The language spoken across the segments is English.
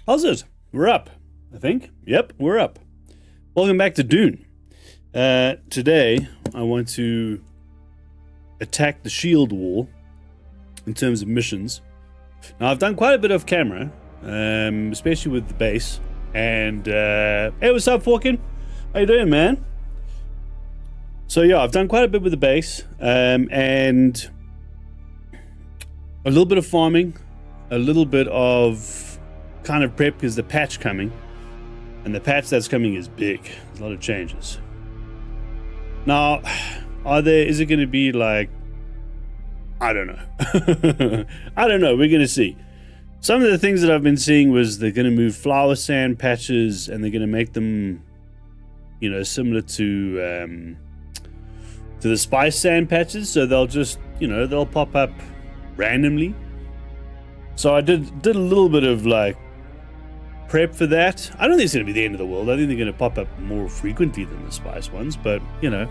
How's it? We're up, I think. Yep, we're up. Welcome back to Dune. Today, I want to attack the shield wall in terms of missions. Now, I've done quite a bit of camera, especially with the base. And, hey, what's up, Falcon? How you doing, man? So, yeah, I've done quite a bit with the base, and a little bit of farming, a little bit of kind of prep because the patch coming, and the patch that's coming is big. There's a lot of changes. Now, is it going to be like, I don't know. I don't know. We're going to see. Some of the things that I've been seeing was they're going to move flower sand patches and they're going to make them, you know, similar to the spice sand patches. So they'll just, you know, they'll pop up randomly. So I did a little bit of like prep for that. I don't think it's going to be the end of the world. I think they're going to pop up more frequently than the spice ones, but you know.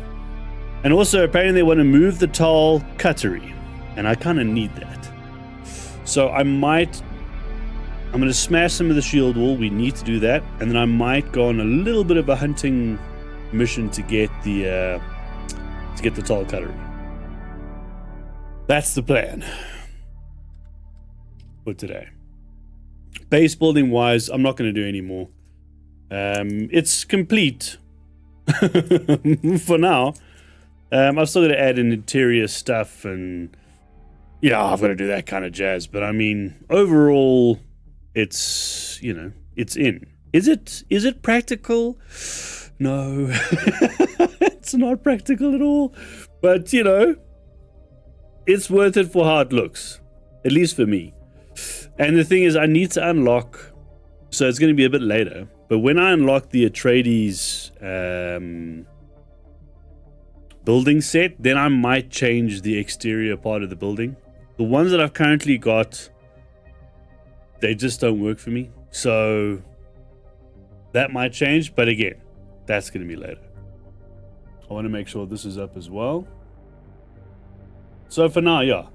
And also apparently they want to move the tall cuttery, and I kind of need that. So I'm going to smash some of the shield wall. We need to do that, and then I might go on a little bit of a hunting mission to get the tall cuttery. That's the plan for today. Base building wise, I'm not going to do any more. It's complete for now. I've still got to add in interior stuff, and yeah, I've got to do that kind of jazz. But I mean, overall, it's, you know, it's in. Is it practical? No, it's not practical at all. But you know, it's worth it for how it looks, at least for me. And the thing is, I need to unlock, so it's going to be a bit later, but when I unlock the Atreides building set, then I might change the exterior part of the building. The ones that I've currently got, they just don't work for me. So that might change, but again, that's going to be later. I want to make sure this is up as well. So for now, yeah,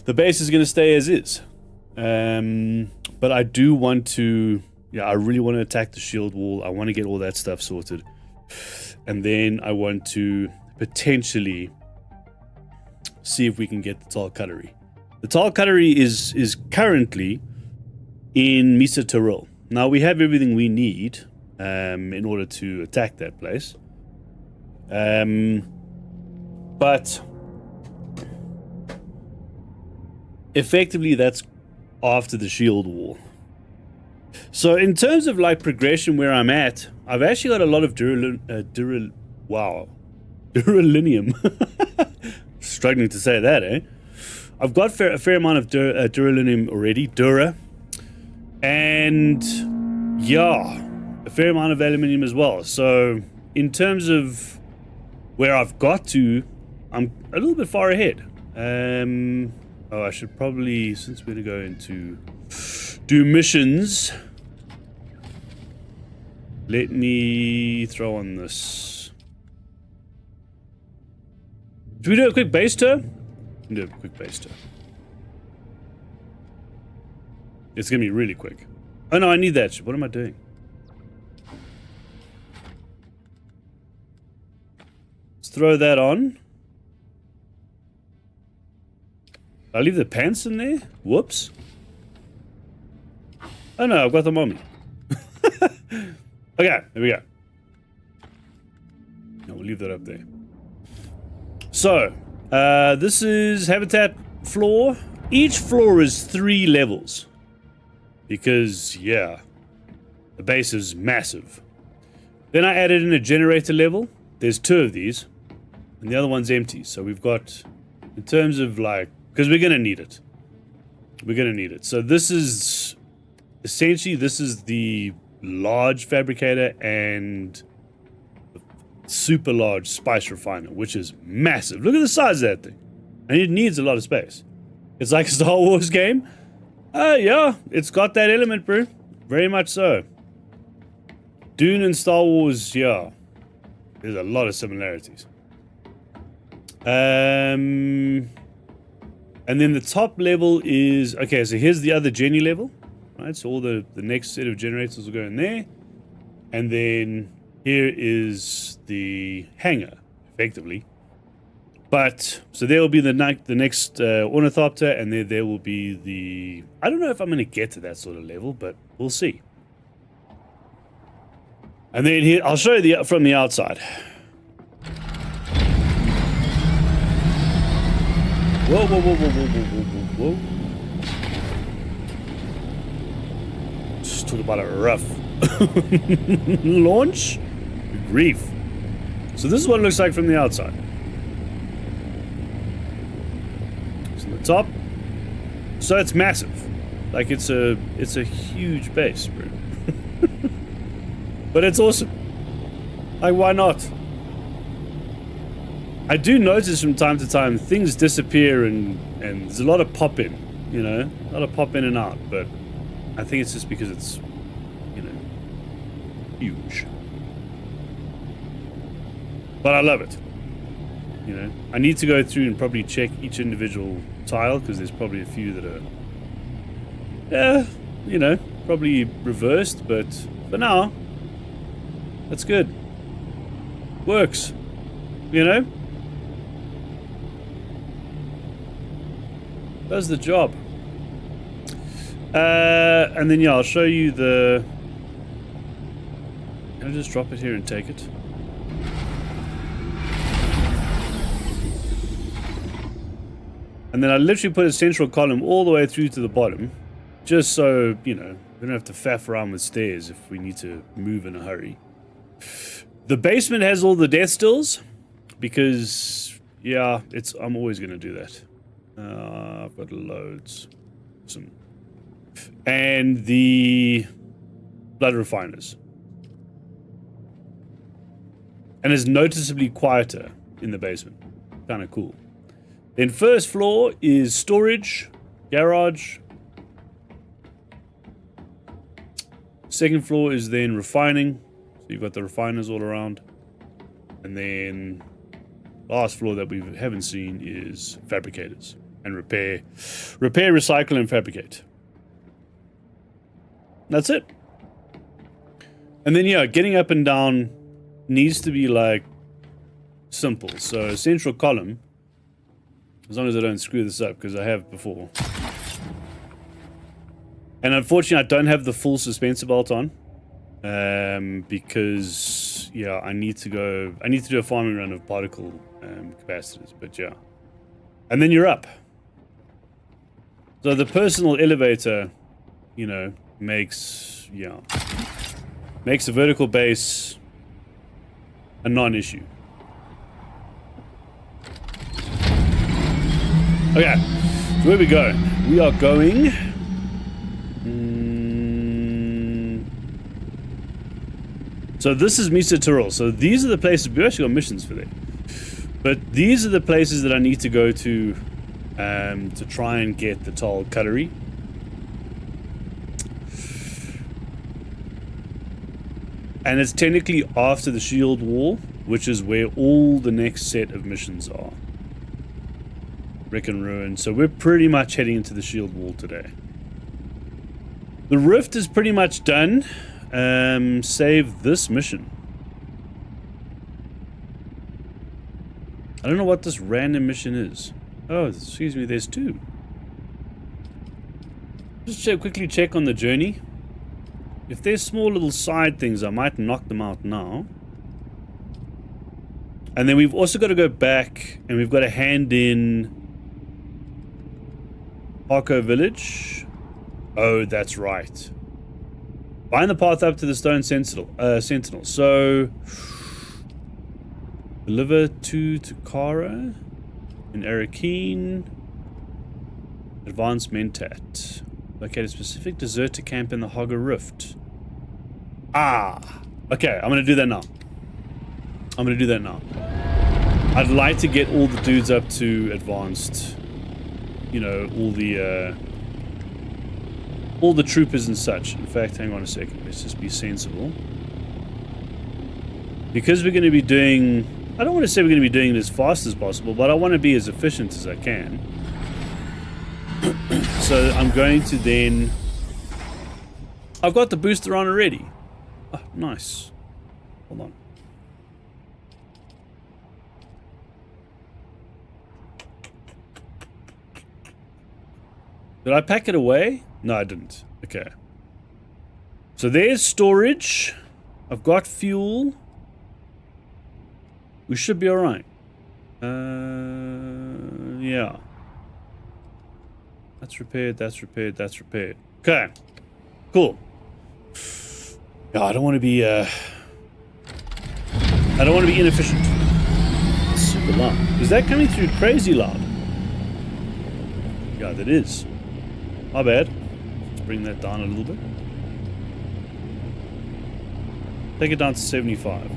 the base is going to stay as is. But I do want to, I really want to attack the shield wall. I want to get all that stuff sorted, and then I want to potentially see if we can get the tall cuttery. The tall cuttery is currently in Misa Tiril. Now we have everything we need in order to attack that place, but effectively that's after the shield wall. So in terms of like progression where I'm at, I've actually got a lot of duralinium. Struggling to say that, eh? I've got a fair amount of duralinium already, and yeah, a fair amount of aluminium as well. So in terms of where I've got to, I'm a little bit far ahead. I should probably, since we're going to go into do missions, let me throw on this. Should we do a quick base tour? We can do a quick base tour. It's going to be really quick. Oh no, I need that. What am I doing? Let's throw that on. I'll leave the pants in there? Whoops. Oh no, I've got them on me. Okay, there we go. No, we'll leave that up there. So, this is habitat floor. Each floor is 3 levels. Because, yeah, the base is massive. Then I added in a generator level. There's 2 of these. And the other one's empty. So we've got, in terms of like, because we're going to need it. We're going to need it. So this is, essentially, this is the large fabricator and super large spice refiner, which is massive. Look at the size of that thing. And it needs a lot of space. It's like a Star Wars game. Yeah, it's got that element, bro. Very much so. Dune and Star Wars, yeah. There's a lot of similarities. And then the top level is... Okay, so here's the other Jenny level. right? So all the next set of generators will go in there. And then here is the hangar, effectively. But, so there will be the next ornithopter, and there will be the... I don't know if I'm going to get to that sort of level, but we'll see. And then here, I'll show you from the outside. Whoa, whoa, whoa, whoa, whoa, whoa, whoa, whoa. Just talk about a rough launch. Grief. So this is what it looks like from the outside. So the top. So it's massive. Like it's a huge base, bro. But it's awesome. Like, why not? I do notice from time to time things disappear and there's a lot of pop in, you know, a lot of pop in and out, but I think it's just because it's, you know, huge. But I love it. You know, I need to go through and probably check each individual tile because there's probably a few that are, you know, probably reversed, but for now, that's good. Works. You know? Does the job. And then, yeah, I'll show you the... Can I just drop it here and take it? And then I literally put a central column all the way through to the bottom, just so, you know, we don't have to faff around with stairs if we need to move in a hurry. The basement has all the death stills, because, yeah, I'm always going to do that. I've got loads. Awesome. And the blood refiners. And it's noticeably quieter in the basement. Kind of cool. Then first floor is storage, garage. Second floor is then refining. So you've got the refiners all around. And then last floor that we haven't seen is fabricators and repair, recycle, and fabricate. That's it. And then, yeah, getting up and down needs to be, like, simple. So central column, as long as I don't screw this up, because I have before. And unfortunately, I don't have the full suspensor belt on. Because, yeah, I need to do a farming run of particle capacitors, but yeah. And then you're up. So the personal elevator, you know, makes a vertical base a non-issue. Okay, so where are we going? We are going... So this is Misa Tirol. So these are the places, we actually got missions for there. But these are the places that I need to go to try and get the Tal Cutlery. And it's technically after the shield wall, which is where all the next set of missions are. Wreck and Ruin. So we're pretty much heading into the shield wall today. The rift is pretty much done. Save this mission. I don't know what this random mission is. Oh, excuse me, there's two. Just quickly check on the journey. If there's small little side things, I might knock them out now. And then we've also got to go back and we've got to hand in Harko Village. Oh, that's right. Find the path up to the stone sentinel. So, deliver to Takara in Arrakeen. Advance Mentat. Locate a specific deserter camp in the Hogger Rift. Ah! Okay, I'm gonna do that now. I'd like to get all the dudes up to advanced. You know, all the troopers and such. In fact, hang on a second. Let's just be sensible. Because we're going to be doing... I don't want to say we're going to be doing it as fast as possible, but I want to be as efficient as I can. So I'm going to then I've got the booster on already. Oh, nice. Hold on. Did I pack it away? No, I didn't. Okay. So there's storage. I've got fuel. We should be alright. Yeah. That's repaired, that's repaired, that's repaired. Okay. Cool. Yeah, I don't want to be, I don't want to be inefficient. It's super loud. Is that coming through crazy loud? Yeah, that is. My bad. Let's bring that down a little bit. Take it down to 75.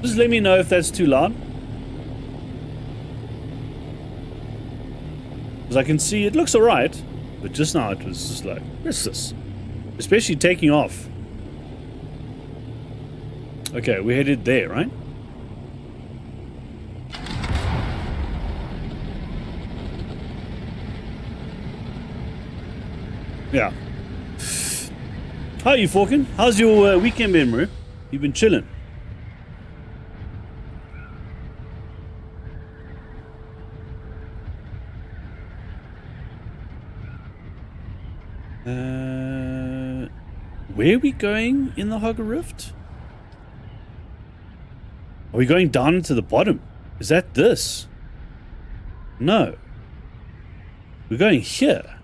Just let me know if that's too loud. Because I can see it looks alright, but just now it was just like, what's this? Especially taking off. Okay, we're headed there, right? Yeah. How are you, Falcon? How's your weekend been, bro? You've been chilling. Where are we going in the Hogger Rift? Are we going down to the bottom? Is that this? No. We're going here.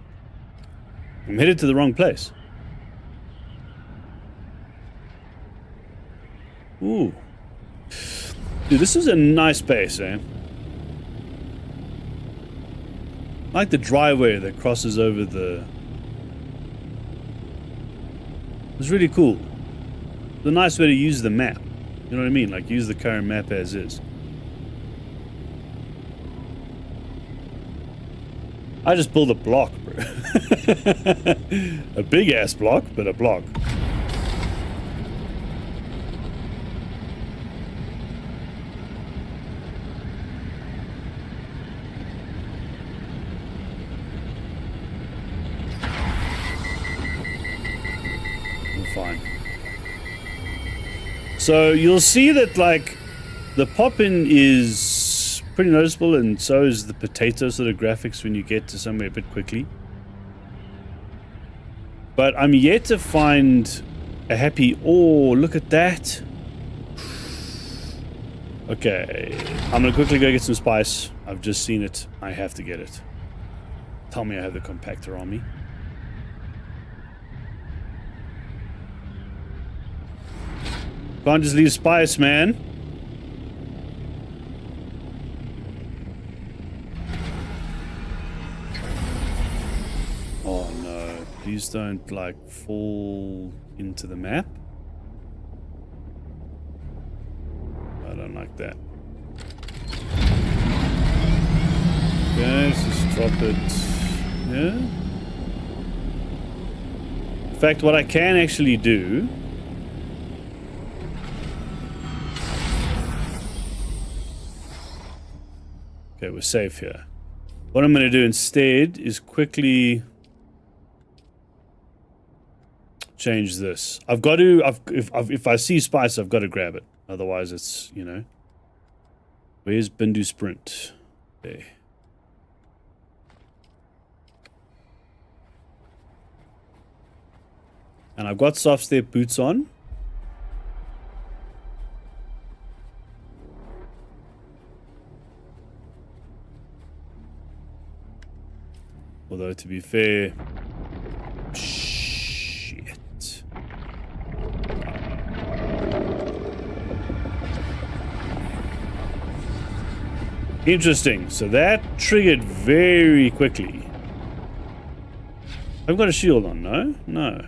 I'm headed to the wrong place. Ooh. Dude, this is a nice base, eh? I like the driveway that crosses over the... It's really cool. It's a nice way to use the map. You know what I mean? Like, use the current map as is. I just built a block, bro. A big-ass block, but a block. Fine. So you'll see that, like, the pop-in is pretty noticeable, and so is the potato sort of graphics when you get to somewhere a bit quickly. But I'm yet to find a happy... Oh, look at that. Okay. I'm gonna quickly go get some spice. I've just seen it. I have to get it. Tell me I have the compactor on me. Can't just leave spice, man. Oh no, please don't, like, fall into the map. I don't like that. Okay, let's just drop it. Yeah. In fact, what I can actually do... Okay, we're safe here. What I'm going to do instead is quickly change this. I've got to, if I see spice, I've got to grab it. Otherwise it's, you know. Where's Bindu Sprint? Okay. And I've got soft step boots on. Although, to be fair... Shit. Interesting. So that triggered very quickly. I've got a shield on, no? No.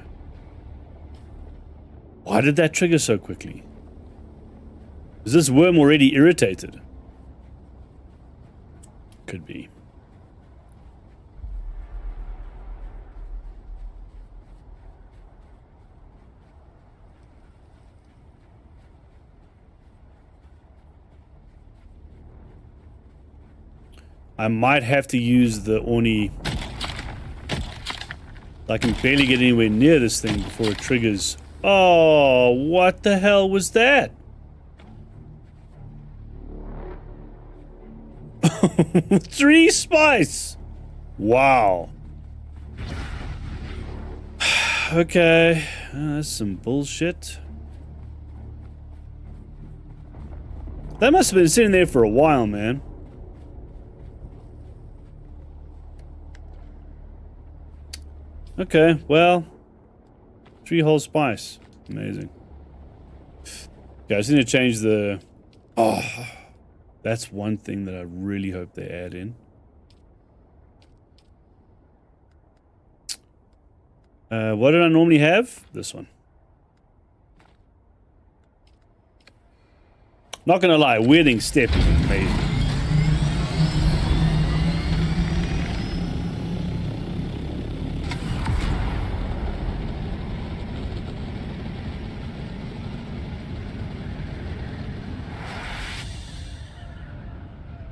Why did that trigger so quickly? Is this worm already irritated? Could be. I might have to use the Orni. I can barely get anywhere near this thing before it triggers. Oh, what the hell was that? 3 spice! Wow. Okay, that's some bullshit. That must have been sitting there for a while, man. Okay, well, 3 whole spice. Amazing. Okay, I just need to change the... Oh, that's one thing that I really hope they add in. What did I normally have? This one. Not gonna lie, Weirding Step is amazing.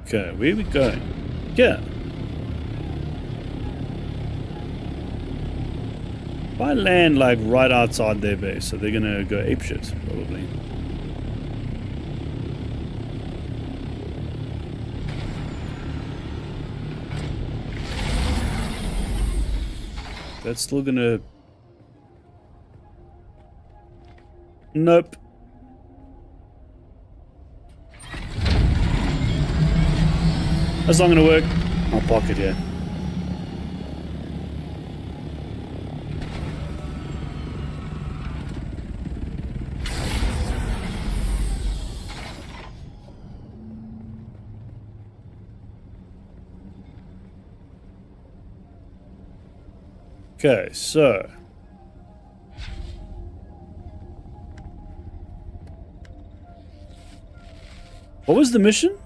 Okay, where are we going? Yeah. If I land like right outside their base, so they're gonna go apeshit, probably. That's still gonna... Nope. That's not gonna work. I'll pocket here. Okay, so what was the mission?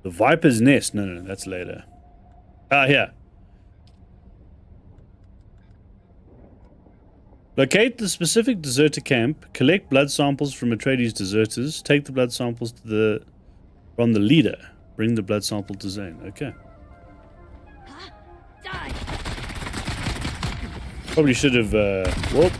The Viper's Nest. No, that's later. Ah, here. Locate the specific deserter camp, collect blood samples from Atreides deserters, take the blood samples from the leader, bring the blood sample to Zane. Okay. Probably should have, whoop.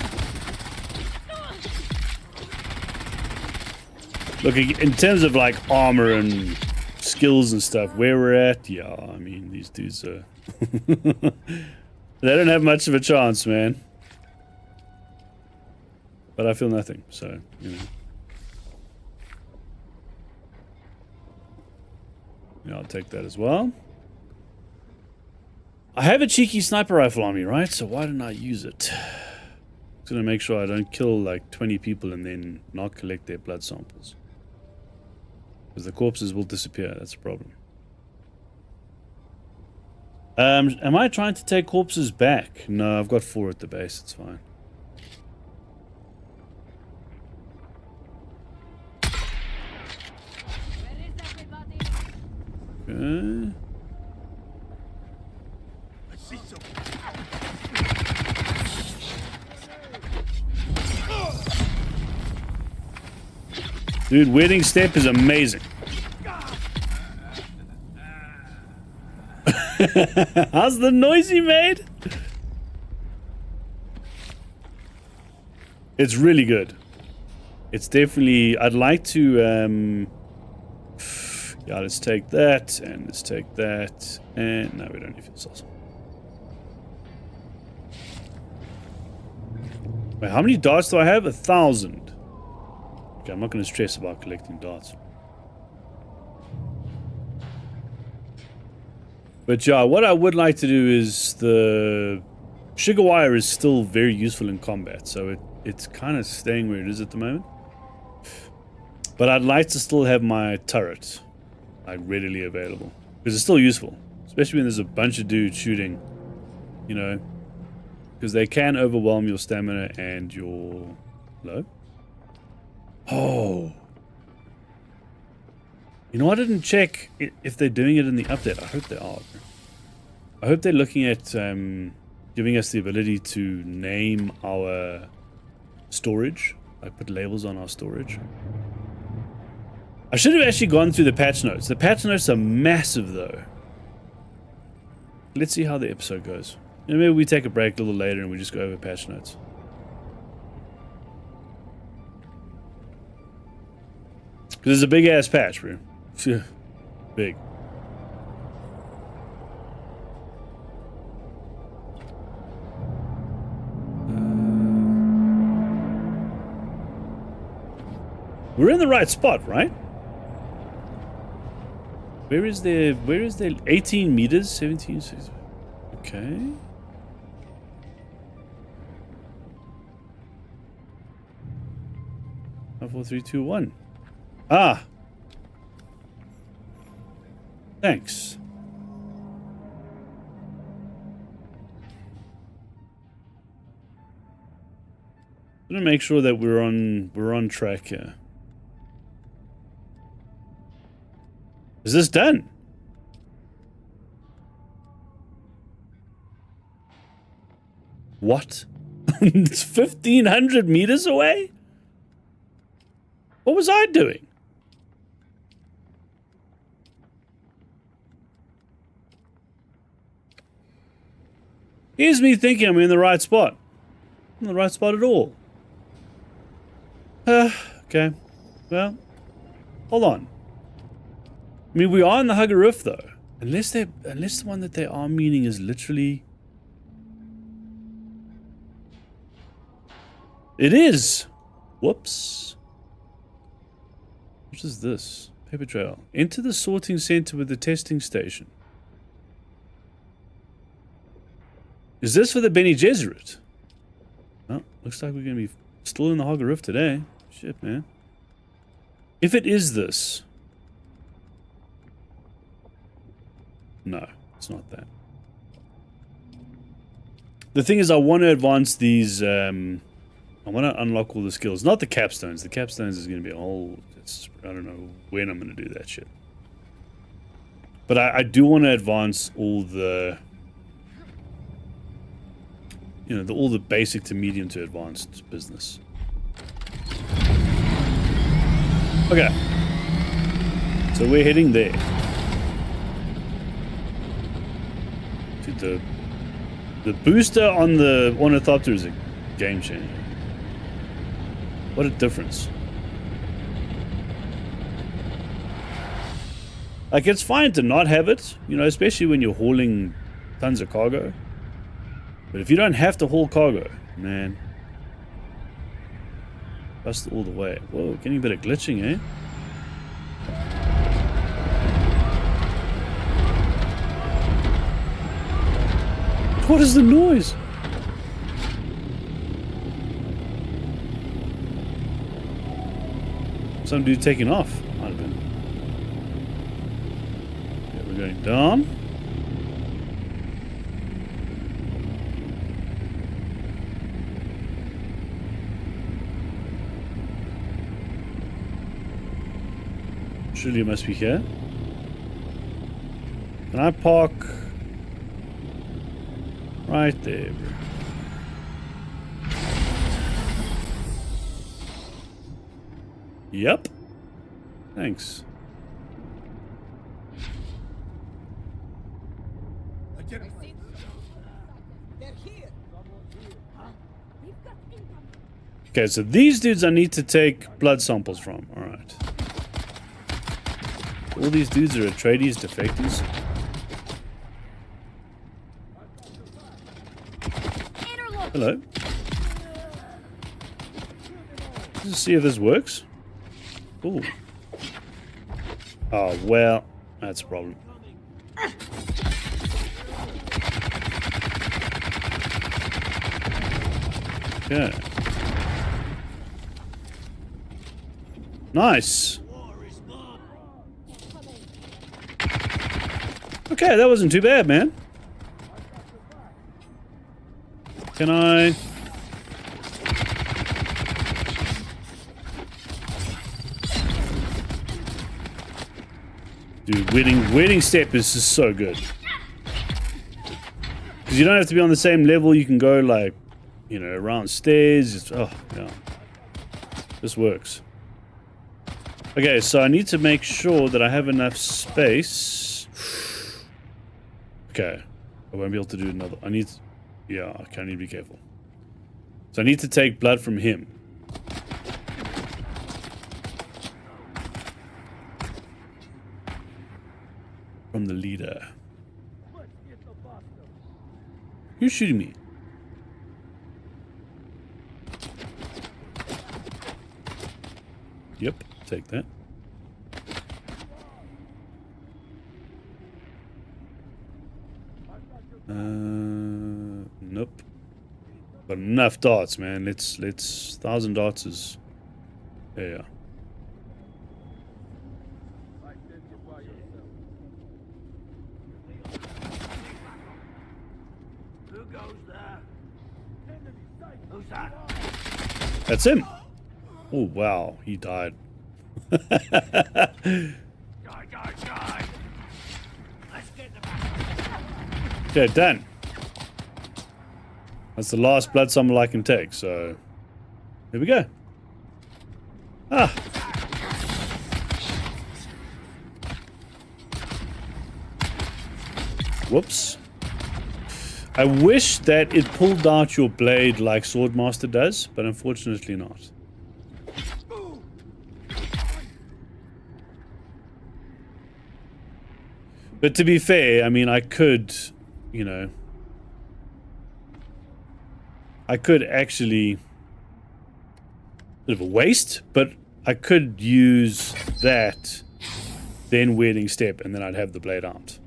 Look, in terms of like armor and skills and stuff, where we're at, yeah, I mean, these dudes are... They don't have much of a chance, man. But I feel nothing, so, you know. Yeah, I'll take that as well. I have a cheeky sniper rifle on me, right? So why didn't I use it? I'm gonna make sure I don't kill like 20 people and then not collect their blood samples. Because the corpses will disappear, that's a problem. Am I trying to take corpses back? No, I've got 4 at the base, it's fine. Okay. Dude, Weirding Step is amazing. How's the noise he made? It's really good. It's definitely... I'd like to... yeah, let's take that, and let's take that, and... No, we don't need fuel cells. Wait, how many darts do I have? 1,000. Okay, I'm not going to stress about collecting darts. But yeah, what I would like to do is the sugar wire is still very useful in combat, so it's kind of staying where it is at the moment. But I'd like to still have my turret like readily available, because it's still useful, especially when there's a bunch of dudes shooting, you know, because they can overwhelm your stamina and your low. Oh, you know, I didn't check if they're doing it in the update. I hope they are. I hope they're looking at giving us the ability to name our storage. Like put labels on our storage. I should have actually gone through the patch notes. The patch notes are massive though. Let's see how the episode goes. And maybe we take a break a little later and we just go over patch notes. Because it's a big ass patch, bro. Big. We're in the right spot, right? Where is there 18 meters? 17, 16. Okay. Five, 4, 3, 2, 1. Ah. Thanks. I'm gonna make sure that we're on track here. Is this done? What? It's 1,500 meters away? What was I doing? Here's me thinking I'm in the right spot. I'm in the right spot at all. Okay. Well, hold on. I mean, we are in the Hugger Rift, though. Unless the one that they are meaning is literally... It is! Whoops. What is this? Paper trail. Enter the sorting center with the testing station. Is this for the Bene Gesserit? Oh, looks like we're going to be still in the Hugger Rift today. Shit, man. If it is this... No, it's not that. The thing is, I want to advance these, I want to unlock all the skills. Not the capstones. The capstones is going to be a whole... I don't know when I'm going to do that shit. But I do want to advance all the... You know, all the basic to medium to advanced business. Okay. So we're heading there. Dude, the booster on the Ornithopter is a game changer. What a difference. Like, it's fine to not have it, you know, especially when you're hauling tons of cargo. But if you don't have to haul cargo, man. Bust all the way. Whoa, getting a bit of glitching, eh? What is the noise? Some dude taking off. Might have been. Okay, we're going down. Surely it must be here. Can I park right there? Yep. Thanks. Okay, so these dudes I need to take blood samples from. Alright. All these dudes are Atreides defectors. Hello. Let's see if this works. Ooh. Oh, well, that's a problem. Okay. Nice. Okay, that wasn't too bad, man. Can I... Dude, waiting step is just so good. Because you don't have to be on the same level. You can go like, you know, around stairs. It's, oh, yeah. This works. Okay, so I need to make sure that I have enough space. Okay. I won't be able to do another. I need... Yeah, okay, I need to be careful. So I need to take blood from him. From the leader. Who's shooting me? Yep, take that. Nope. Got enough darts, man. Let's 1,000 darts is... Yeah. Who goes there? Who's that? That's him. Oh, wow. He died. Die. Let's get the back. Okay, done. That's the last blood sample I can take, so... Here we go. Ah! Whoops. I wish that it pulled out your blade like Swordmaster does, but unfortunately not. But to be fair, I mean, I could, you know... I could actually... Bit of a waste, but I could use that, then wielding step, and then I'd have the blade out.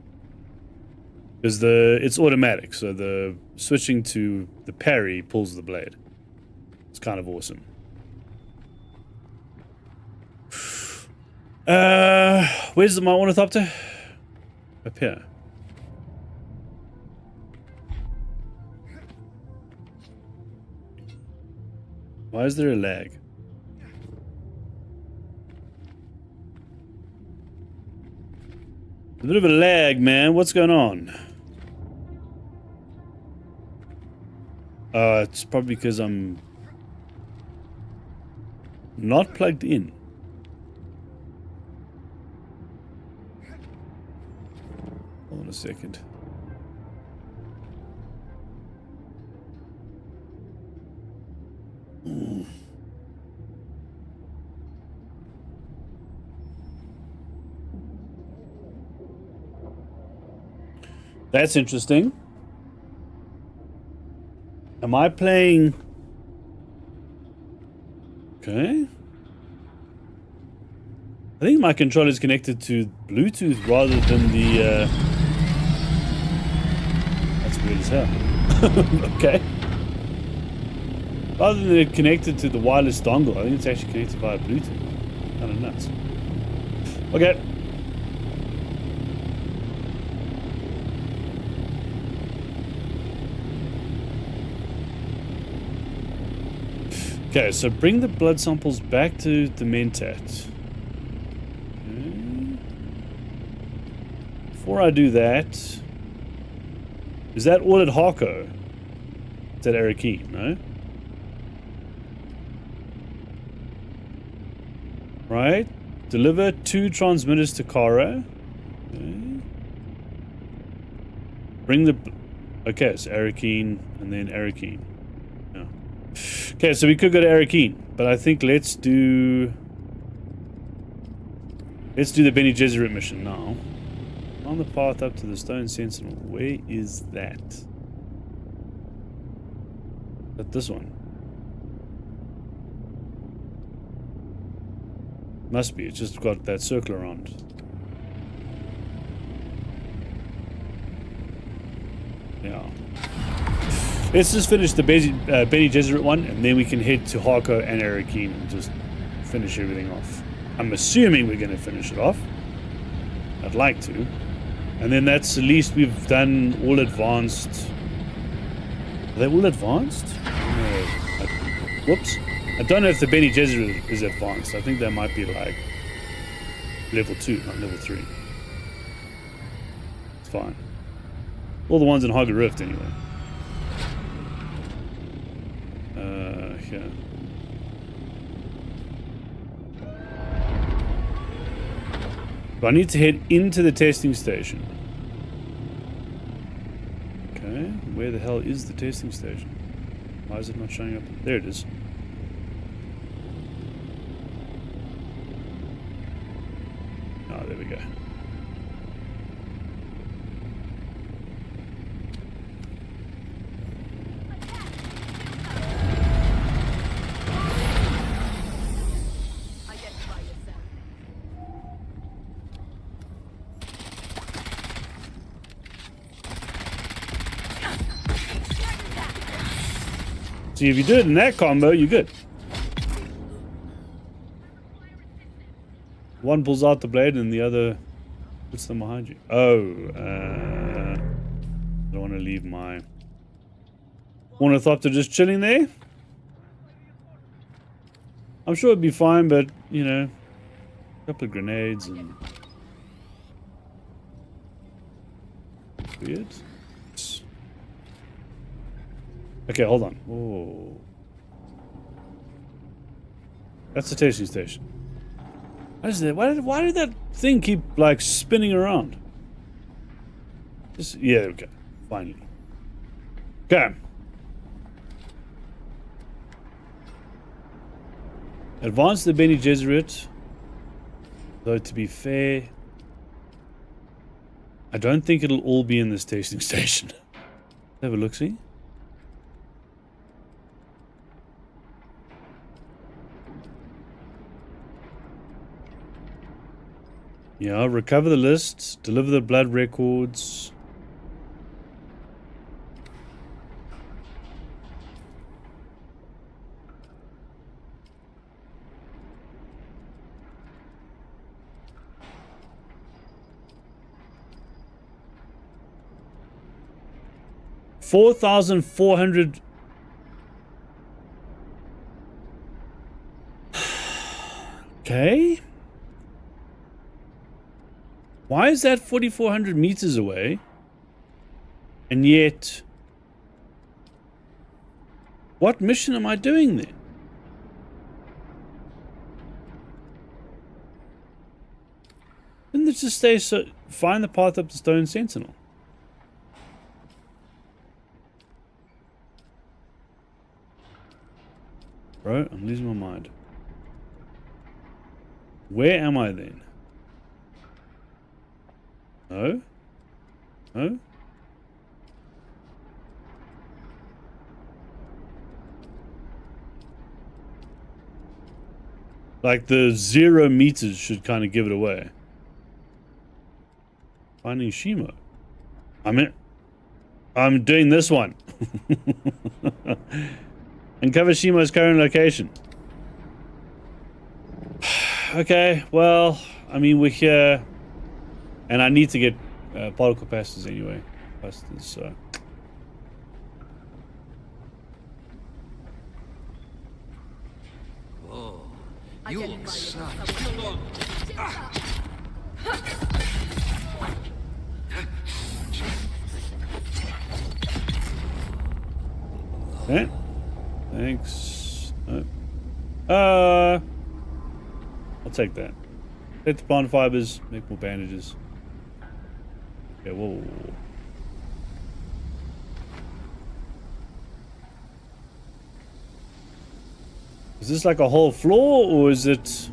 Because it's automatic, so the switching to the parry pulls the blade. It's kind of awesome. Where's my ornithopter? Up here. Why is there a lag? A bit of a lag, man. What's going on? It's probably because I'm not plugged in. Hold on a second. That's interesting. Am I playing... Okay. I think my controller is connected to Bluetooth rather than the... That's weird as hell. Okay. Rather than it connected to the wireless dongle, I think it's actually connected via Bluetooth. Kind of nuts. Okay. Okay, so bring the blood samples back to the Mentat. Okay. Before I do that, is that all at Harko? It's at Arrakeen, no? Right. Deliver 2 transmitters to Kara. Okay. Bring the... Okay, it's Arrakeen and then Arrakeen. Yeah. Okay, so we could go to Arrakeen, but I think let's do the Bene Gesserit mission now. On the path up to the Stone Sentinel. Where is that? But this one. Must be. It's just got that circle around. Yeah. Let's just finish the Bene Gesserit one, and then we can head to Harko and Arrakeen and just finish everything off. I'm assuming we're going to finish it off. I'd like to. And then that's at least we've done all advanced. Are they all advanced? No. Whoops. I don't know if the Bene Gesserit is advanced. I think that might be like level 2, not level 3. It's fine. All the ones in Hogger Rift, anyway. Here. But I need to head into the testing station. Okay, where the hell is the testing station? Why is it not showing up? There it is. Oh, there we go. See, if you do it in that combo, you're good. One pulls out the blade and the other puts them behind you. Oh, I don't want to leave my ornithopter just chilling there. I'm sure it'd be fine, but, you know, a couple of grenades and... Weird. Okay, hold on. Oh, that's the tasting station. What is that? Why did that thing keep like spinning around? Just, yeah, there we go. Finally. Okay. Advance the Bene Gesserit. Though to be fair, I don't think it'll all be in this tasting station. Have a look, see. Yeah, recover the lists, deliver the blood records. $4,400. Okay. Why is that 4,400 meters away? And yet, what mission am I doing there? Didn't it just say, so find the path up to Stone Sentinel? Bro, I'm losing my mind. Where am I then? No? No? Like the 0 meters should kind of give it away. Finding Shimo. I'm doing this one. Uncover Shimo's current location. Okay, well, I mean, we're here. And I need to get particle capacitors anyway. Capacitors, so. Whoa. You look snug. Okay. Thanks. I'll take that. Take the plant fibers, make more bandages. Okay, whoa. Is this like a whole floor, or is it...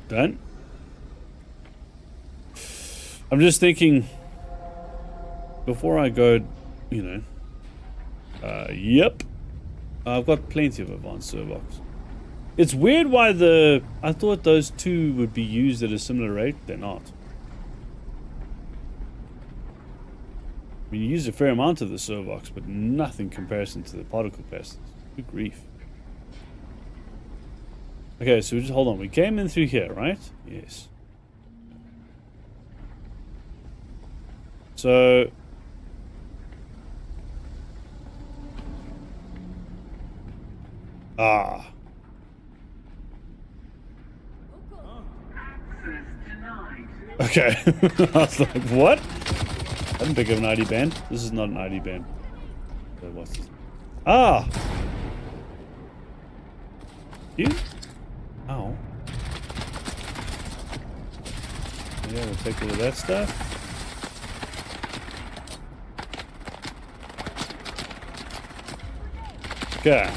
Done? I'm just thinking... Before I go, you know... yep. I've got plenty of advanced servox. It's weird why I thought those two would be used at a similar rate. They're not. I mean, you use a fair amount of the servox, but nothing in comparison to the particle capacitors. Good grief. Okay, so just hold on. We came in through here, right? Yes. Ah. Okay. I was like, what? I didn't pick up an ID band. This is not an ID band. So what's this? Ah! You? Ow. Yeah, we'll take all of that stuff. Okay.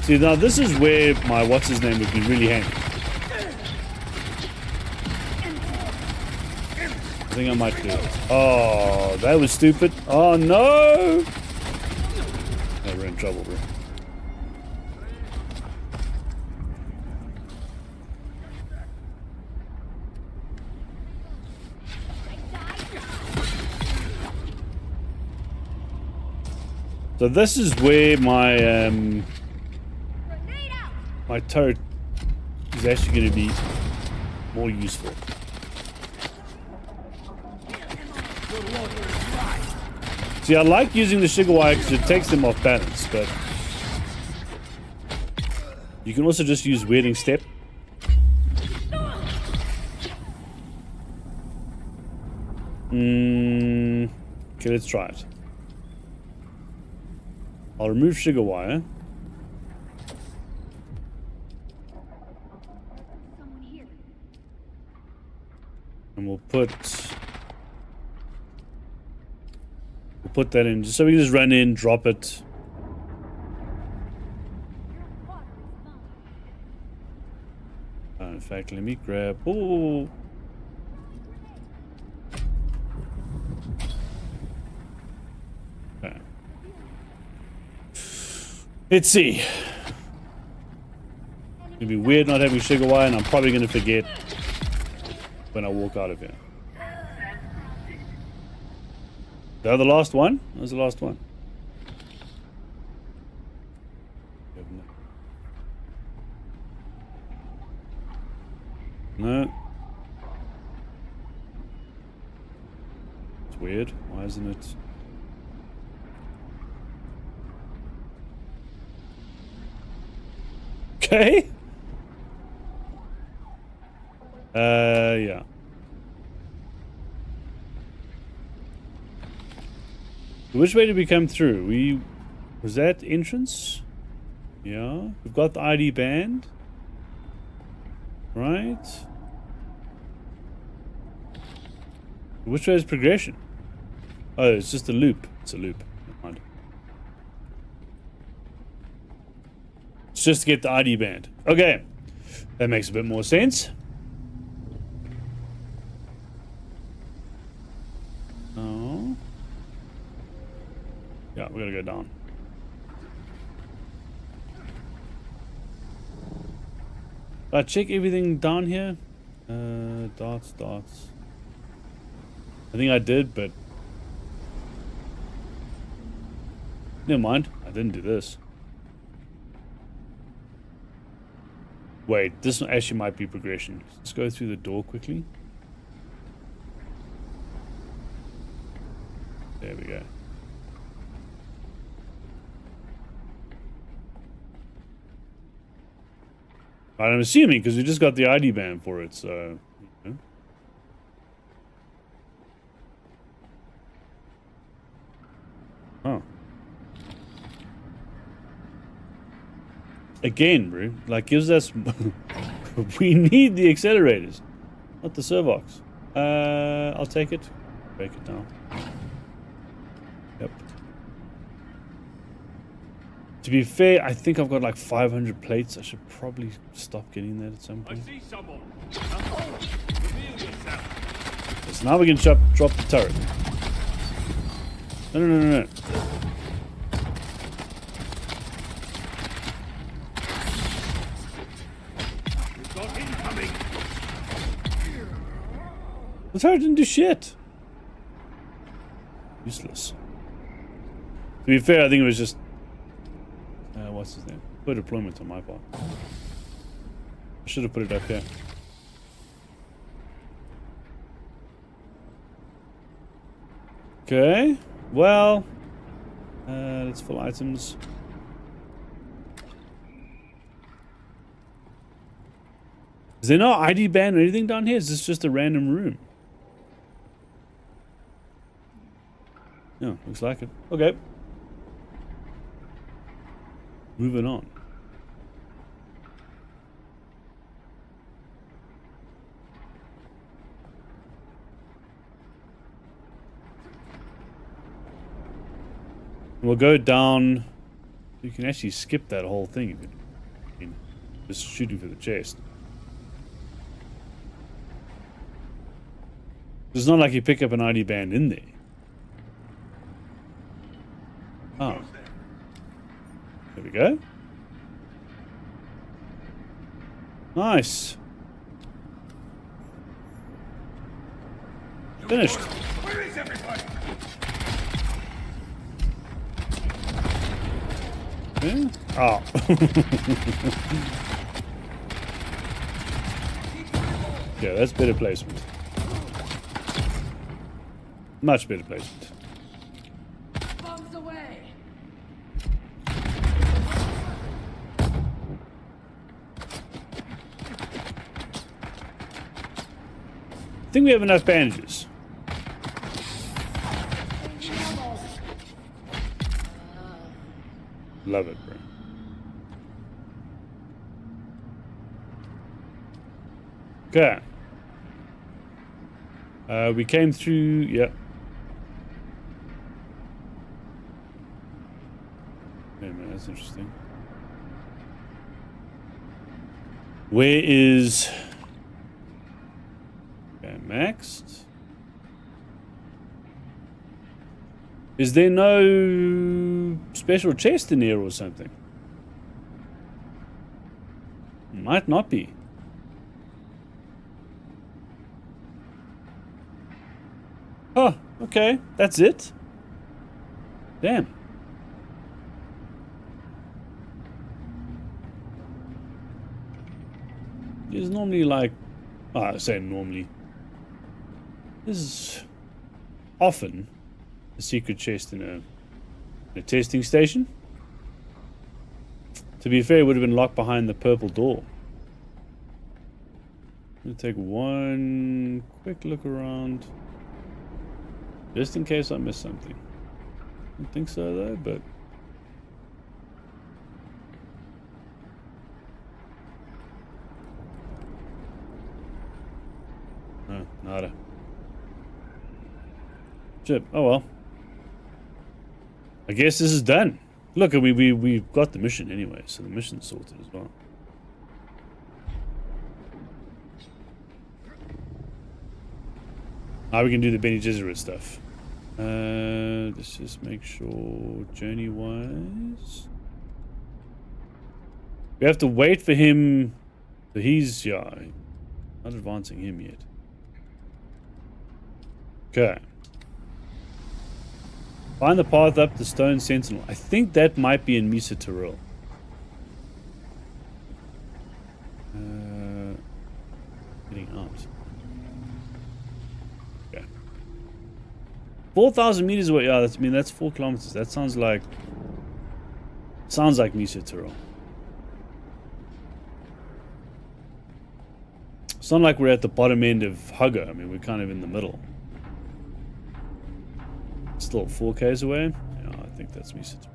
See, now this is where my what's-his-name would be really handy. I think I might do it. Oh, that was stupid. Oh, no! Oh, we're in trouble, bro. So this is where my my turret is actually going to be more useful. See, I like using the sugar wire because it takes them off balance, but you can also just use weirding step. Okay, let's try it. I'll remove sugar wire. And we'll put that in just so we can just run in, drop it. In fact, let me grab. Oh. Okay. Let's see. It's gonna be weird not having sugar wire, and I'm probably gonna forget when I walk out of here. Is that the last one? That was the last one. No. It's weird. Why isn't it? Okay. Yeah. Which way did we come through? Was that entrance? Yeah. We've got the ID band. Right. Which way is progression? Oh, it's just a loop. It's a loop. Never mind. It's just to get the ID band. Okay. That makes a bit more sense. Oh. Yeah, we gotta go down. Did I check everything down here? Darts. I think I did, but never mind. I didn't do this. Wait, this one actually might be progression. Let's go through the door quickly. There we go. I'm assuming because we just got the ID band for it, so. You know. Huh. Again, bro. Like, gives us. We need the accelerators, not the servox. I'll take it. Break it down. Yep. To be fair, I think I've got like 500 plates. I should probably stop getting that at some point. I see someone. So now we can drop the turret. No. The turret didn't do shit. Useless. To be fair, I think it was just what's his name? Poor deployment on my part. I should have put it up here. Okay. Well, let's fill items. Is there no ID band or anything down here? Is this just a random room? Yeah, looks like it. Okay. Moving on. We'll go down. You can actually skip that whole thing if you just shooting for the chest. It's not like you pick up an ID band in there. Oh. There we go. Nice. Finished. Where is everybody? Yeah? Oh. Yeah, that's better placement. Much better placement. Bombs away. I think we have enough bandages. Love it, bro. Okay. We came through, yep. Wait a minute, that's interesting. Where is... Okay, maxed. Is there no special chest in here or something? Might not be. Oh, okay. That's it? Damn. There's normally like... I say normally. There's often a secret chest in a testing station. To be fair, it would have been locked behind the purple door. I'm gonna take one quick look around. Just in case I missed something. I don't think so though, but... No, nada. Shit, oh well. I guess this is done. Look, we've got the mission anyway, so the mission's sorted as well. Now we can do the Bene Gesserit stuff. Let's just make sure journey-wise. We have to wait for him. So he's, yeah, not advancing him yet. Okay. Find the path up the Stone Sentinel. I think that might be in Misa Tiril. Getting out. Okay. 4,000 meters away. Yeah, that's, I mean, that's 4 kilometers. That sounds like Misa Tiril. It's not like we're at the bottom end of Hugger. I mean, we're kind of in the middle. Still 4Ks away? Yeah, I think that's Misa Tiril.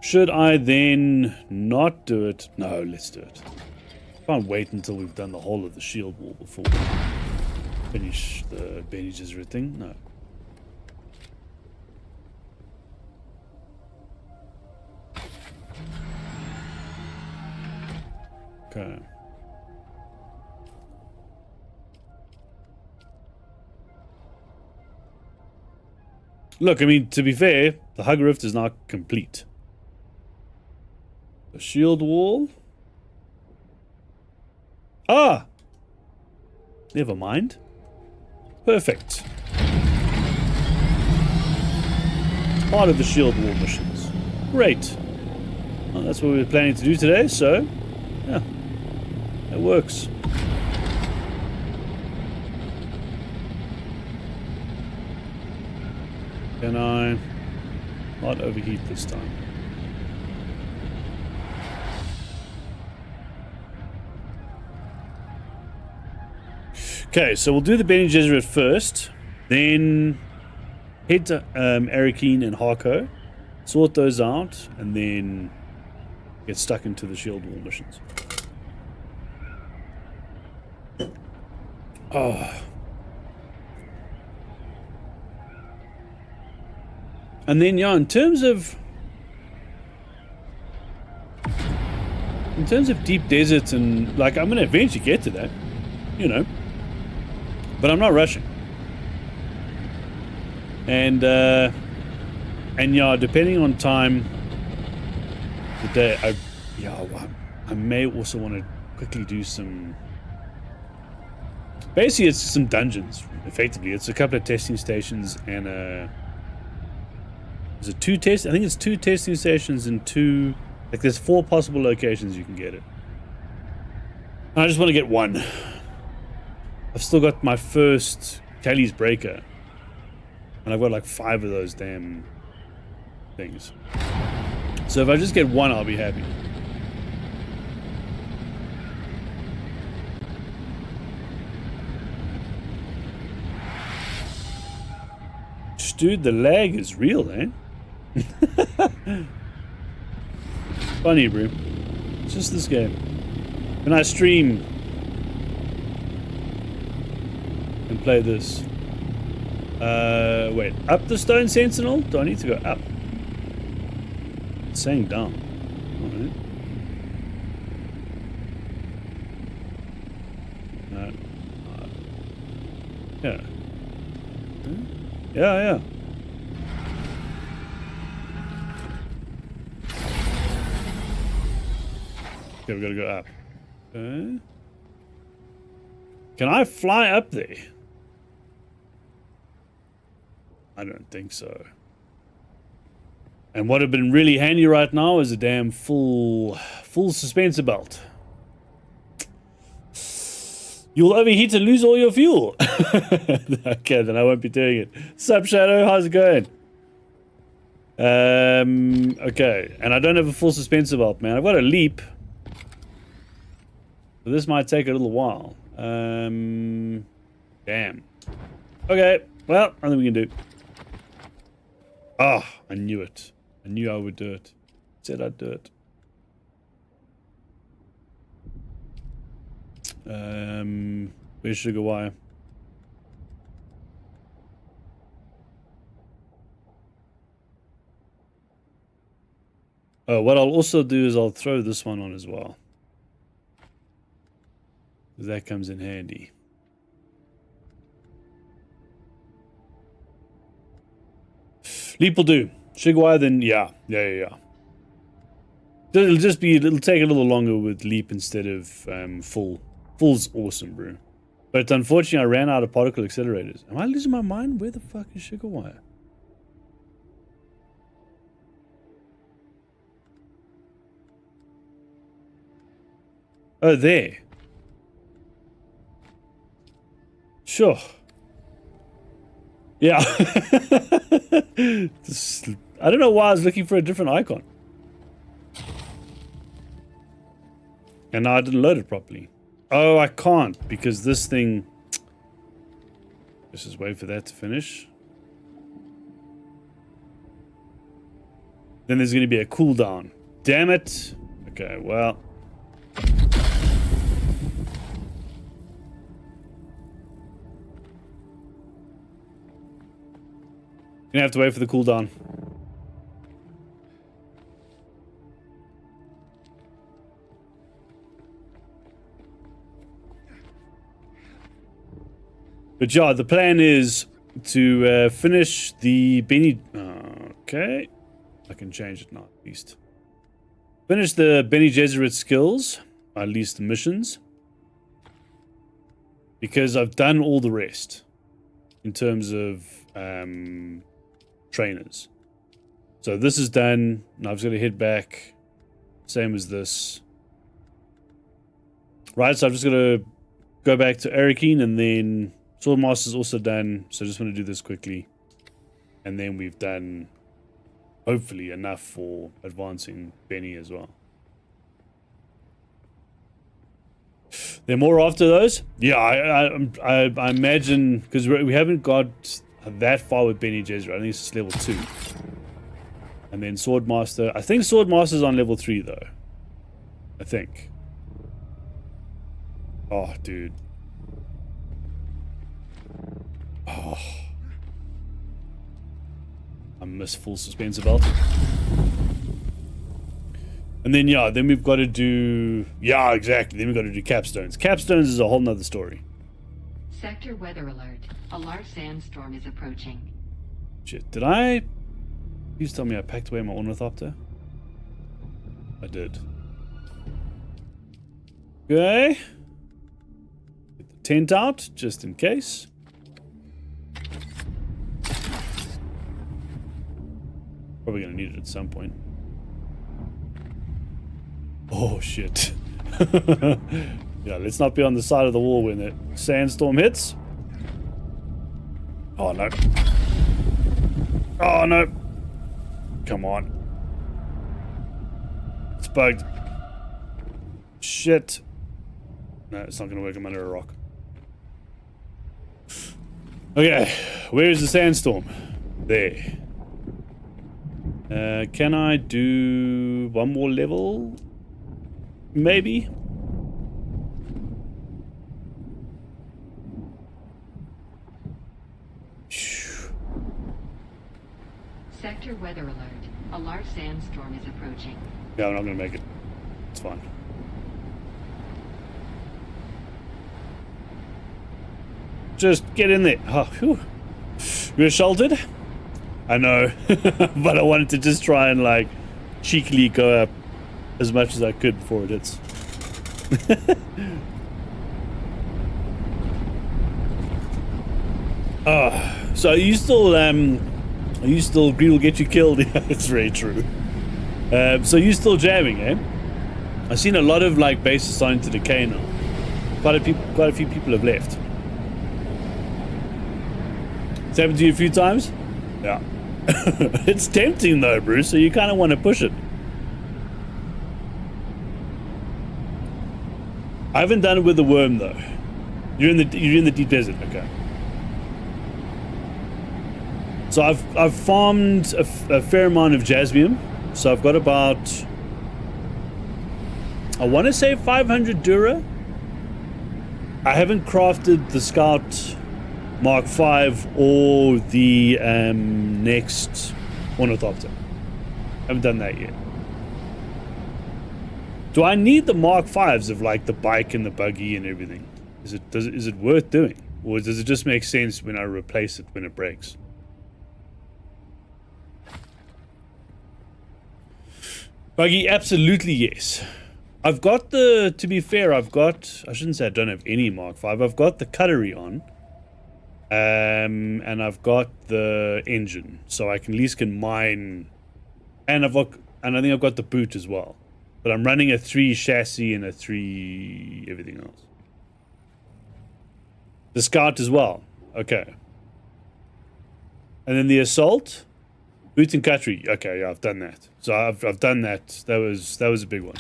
Should I then not do it? No, let's do it. Can't wait until we've done the whole of the shield wall before we finish the Bene Gesserit thing. No. Okay. Look, I mean, to be fair, the Hug Rift is not complete. The shield wall? Ah! Never mind. Perfect. It's part of the shield wall missions. Great. Well, that's what we were planning to do today, so... yeah. That works. Can I not overheat this time? Okay, so we'll do the Bene Gesserit first, then head to Arrakeen and Harko, sort those out, and then get stuck into the Shield Wall missions. Oh. And then, yeah, in terms of deep deserts and, like, I'm going to eventually get to that, you know, but I'm not rushing. And yeah, depending on time, the day, I may also want to quickly do some. Basically, it's some dungeons. Effectively, it's a couple of testing stations and is it two test? I think it's two testing stations and two. Like, there's 4 possible locations you can get it. And I just want to get one. I've still got my first Kelly's Breaker. And I've got like 5 of those damn things. So if I just get one, I'll be happy. Dude, the lag is real, eh? Funny, bro. It's just this game. When I stream and play this. Wait. Up the Stone Sentinel? Do I need to go up? It's saying down. Alright. No. Yeah. Yeah, yeah. Okay, we gotta go up. Can I fly up there? I don't think so. And what would have been really handy right now is a damn full suspensor belt. You'll overheat and lose all your fuel. Okay, then I won't be doing it. Sup, Shadow? How's it going? Okay, and I don't have a full suspensor belt, man. I've got a leap. So this might take a little while. Damn. Okay, well, I think we can do. Oh, I knew it. I knew I would do it. Said I'd do it. Where's Sugar Wire? Oh, what I'll also do is I'll throw this one on as well. That comes in handy. Leap will do. Sugar Wire, then yeah. It'll take a little longer with Leap instead of Full. Full's awesome, bro. But unfortunately, I ran out of particle accelerators. Am I losing my mind? Where the fuck is Sugar Wire? Oh, there. Sure. Yeah. I don't know why I was looking for a different icon. And now I didn't load it properly. Oh, I can't because this thing... Let's just wait for that to finish. Then there's going to be a cooldown. Damn it. Okay, well... Gonna have to wait for the cooldown. But yeah, the plan is to finish the Bene... okay. I can change it now, at least. Finish the Bene Gesserit skills, at least the missions. Because I've done all the rest. In terms of... trainers. So this is done. Now I'm just going to head back. Same as this. Right, so I'm just going to go back to Arrakeen and then Swordmaster's also done. So I just want to do this quickly. And then we've done hopefully enough for advancing Benny as well. There more after those? Yeah, I imagine, because we haven't got that far with Bene Gesserit. I think it's level 2. And then Swordmaster. I think Swordmaster's on level 3 though. I think. Oh, dude. Oh. I miss full suspensive belt. And then, yeah, then we've got to do... Yeah, exactly. Then we've got to do capstones. Capstones is a whole nother story. Sector weather alert. A large sandstorm is approaching. Shit, did I... Please tell me I packed away my ornithopter? I did. Okay. Get the tent out, just in case. Probably gonna need it at some point. Oh shit. Yeah, let's not be on the side of the wall when the sandstorm hits. Oh no. Oh no. Come on. It's bugged. Shit. No, it's not gonna work. I'm under a rock. Okay, where is the sandstorm? There. Can I do one more level? Maybe. Sector weather alert. A large sandstorm is approaching. Yeah, I'm not gonna make it. It's fine. Just get in there. Oh, whew. You're assaulted? I know. But I wanted to just try and like cheekily go up as much as I could before it hits. So are you still greed will get you killed? Yeah, it's very true. So you still jamming, eh? I've seen a lot of like bases starting to decay now. Quite a few people have left. It's happened to you a few times? Yeah. It's tempting though, Bruce, so you kind of want to push it. I haven't done it with the worm though. You're in the deep desert, okay. So I've farmed a fair amount of jasmium. So I've got about, I want to say 500 Dura. I haven't crafted the Scout Mark 5 or the next Ornithopter. Haven't done that yet. Do I need the Mark 5s of like the bike and the buggy and everything? Is it worth doing? Or does it just make sense when I replace it when it breaks? Buggy, absolutely yes. I've got the, to be fair, I shouldn't say I don't have any Mark 5. I've got the cutlery on. And I've got the engine. So I can at least mine. And I think I've got the boot as well. But I'm running a 3 chassis and a 3 everything else. The Scout as well. Okay. And then the Assault. Boot and cutlery. Okay, yeah, I've done that. So I've done that. That was a big one.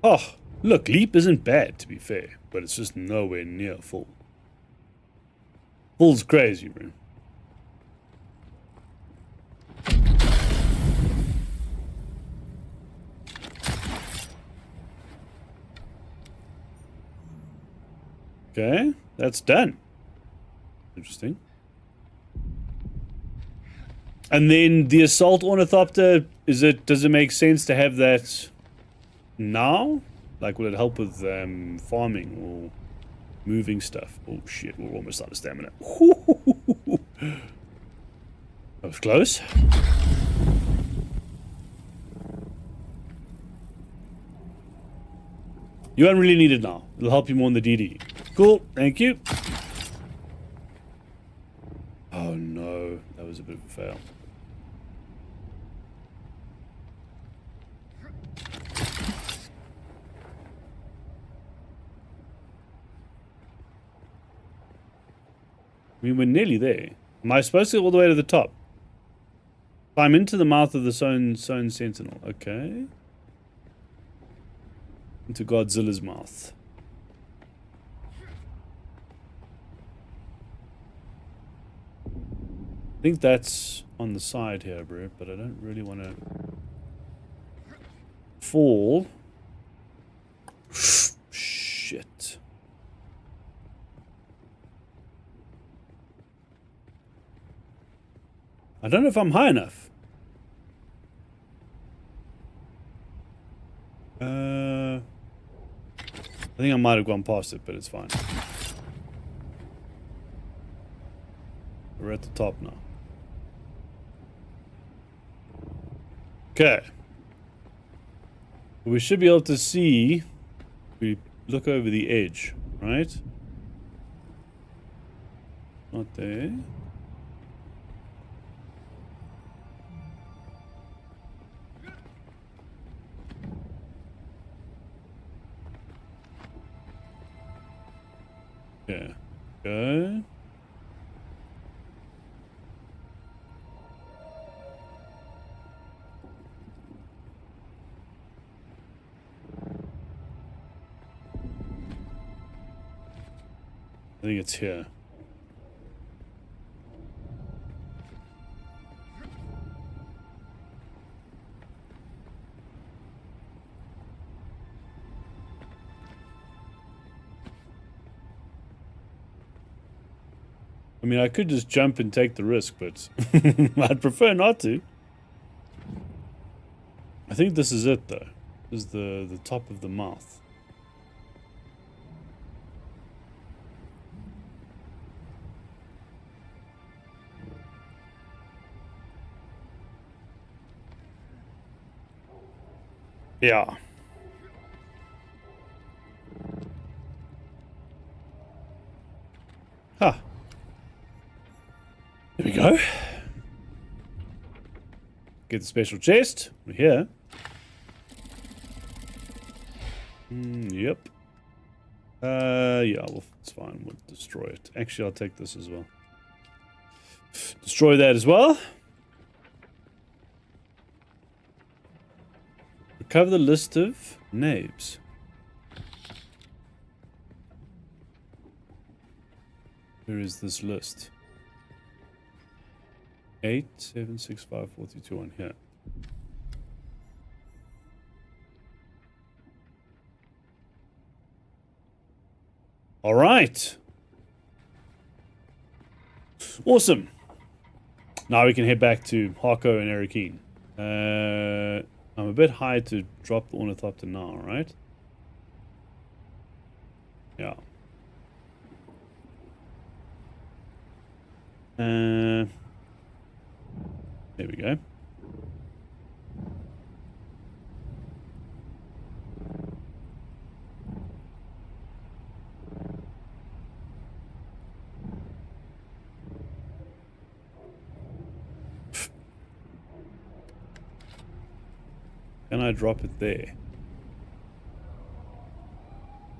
Oh, look, Leap isn't bad to be fair, but it's just nowhere near full. Full's crazy, bro. Okay, that's done. Interesting. And then the Assault Ornithopter, does it make sense to have that now? Like, will it help with farming or moving stuff? Oh shit, we're almost out of stamina. That was close. You don't really need it now. It'll help you more in the DD. Cool, thank you. Oh no, that was a bit of a fail. I mean, we're nearly there. Am I supposed to go all the way to the top? Climb into the mouth of the Sown Sentinel. Okay. Into Godzilla's mouth. I think that's on the side here, bro, but I don't really want to fall. Shit. I don't know if I'm high enough. I think I might have gone past it, but it's fine. We're at the top now. Okay. We should be able to see. We look over the edge, right? Not there. Yeah. Go. I think it's here. I mean, I could just jump and take the risk, but I'd prefer not to. I think this is it, though. This is the top of the mouth. Yeah. Huh. There we go. Get the special chest. We're here. Yep. Yeah, well, it's fine. We'll destroy it. Actually, I'll take this as well. Destroy that as well. Recover the list of names. Where is this list? 8, 7, 6, 5, 4, 3, 2, 1. Here. All right. Awesome. Now we can head back to Harko and Arrakeen. I'm a bit high to drop the ornithopter now, right? Yeah. There we go. Can I drop it there?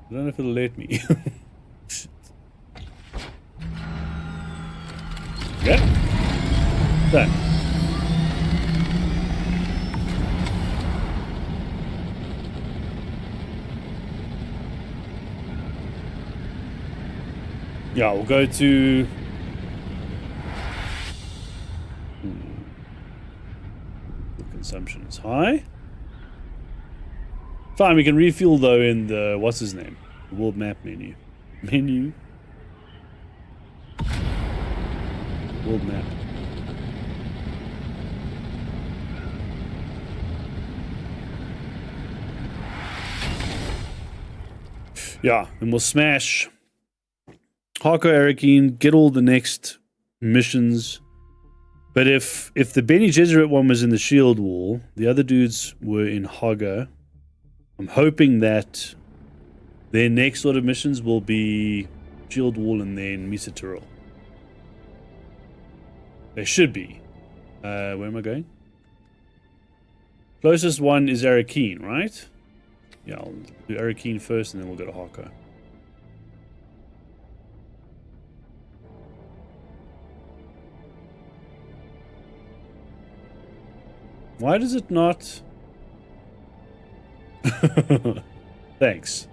I don't know if it'll let me. Shit. Okay. Done. Yeah, we'll go to... The consumption is high. Fine, we can refuel though in the, what's his name? The world map menu. World map. Yeah, and we'll smash Harko Arrakeen, get all the next missions. But if the Bene Gesserit one was in the shield wall, the other dudes were in Haga. I'm hoping that their next sort of missions will be shield wall and then Misa Tirol. They should be. Where am I going? Closest one is Arrakeen, right? Yeah, I'll do Arrakeen first and then we'll go to Harko. Why does it not? Thanks.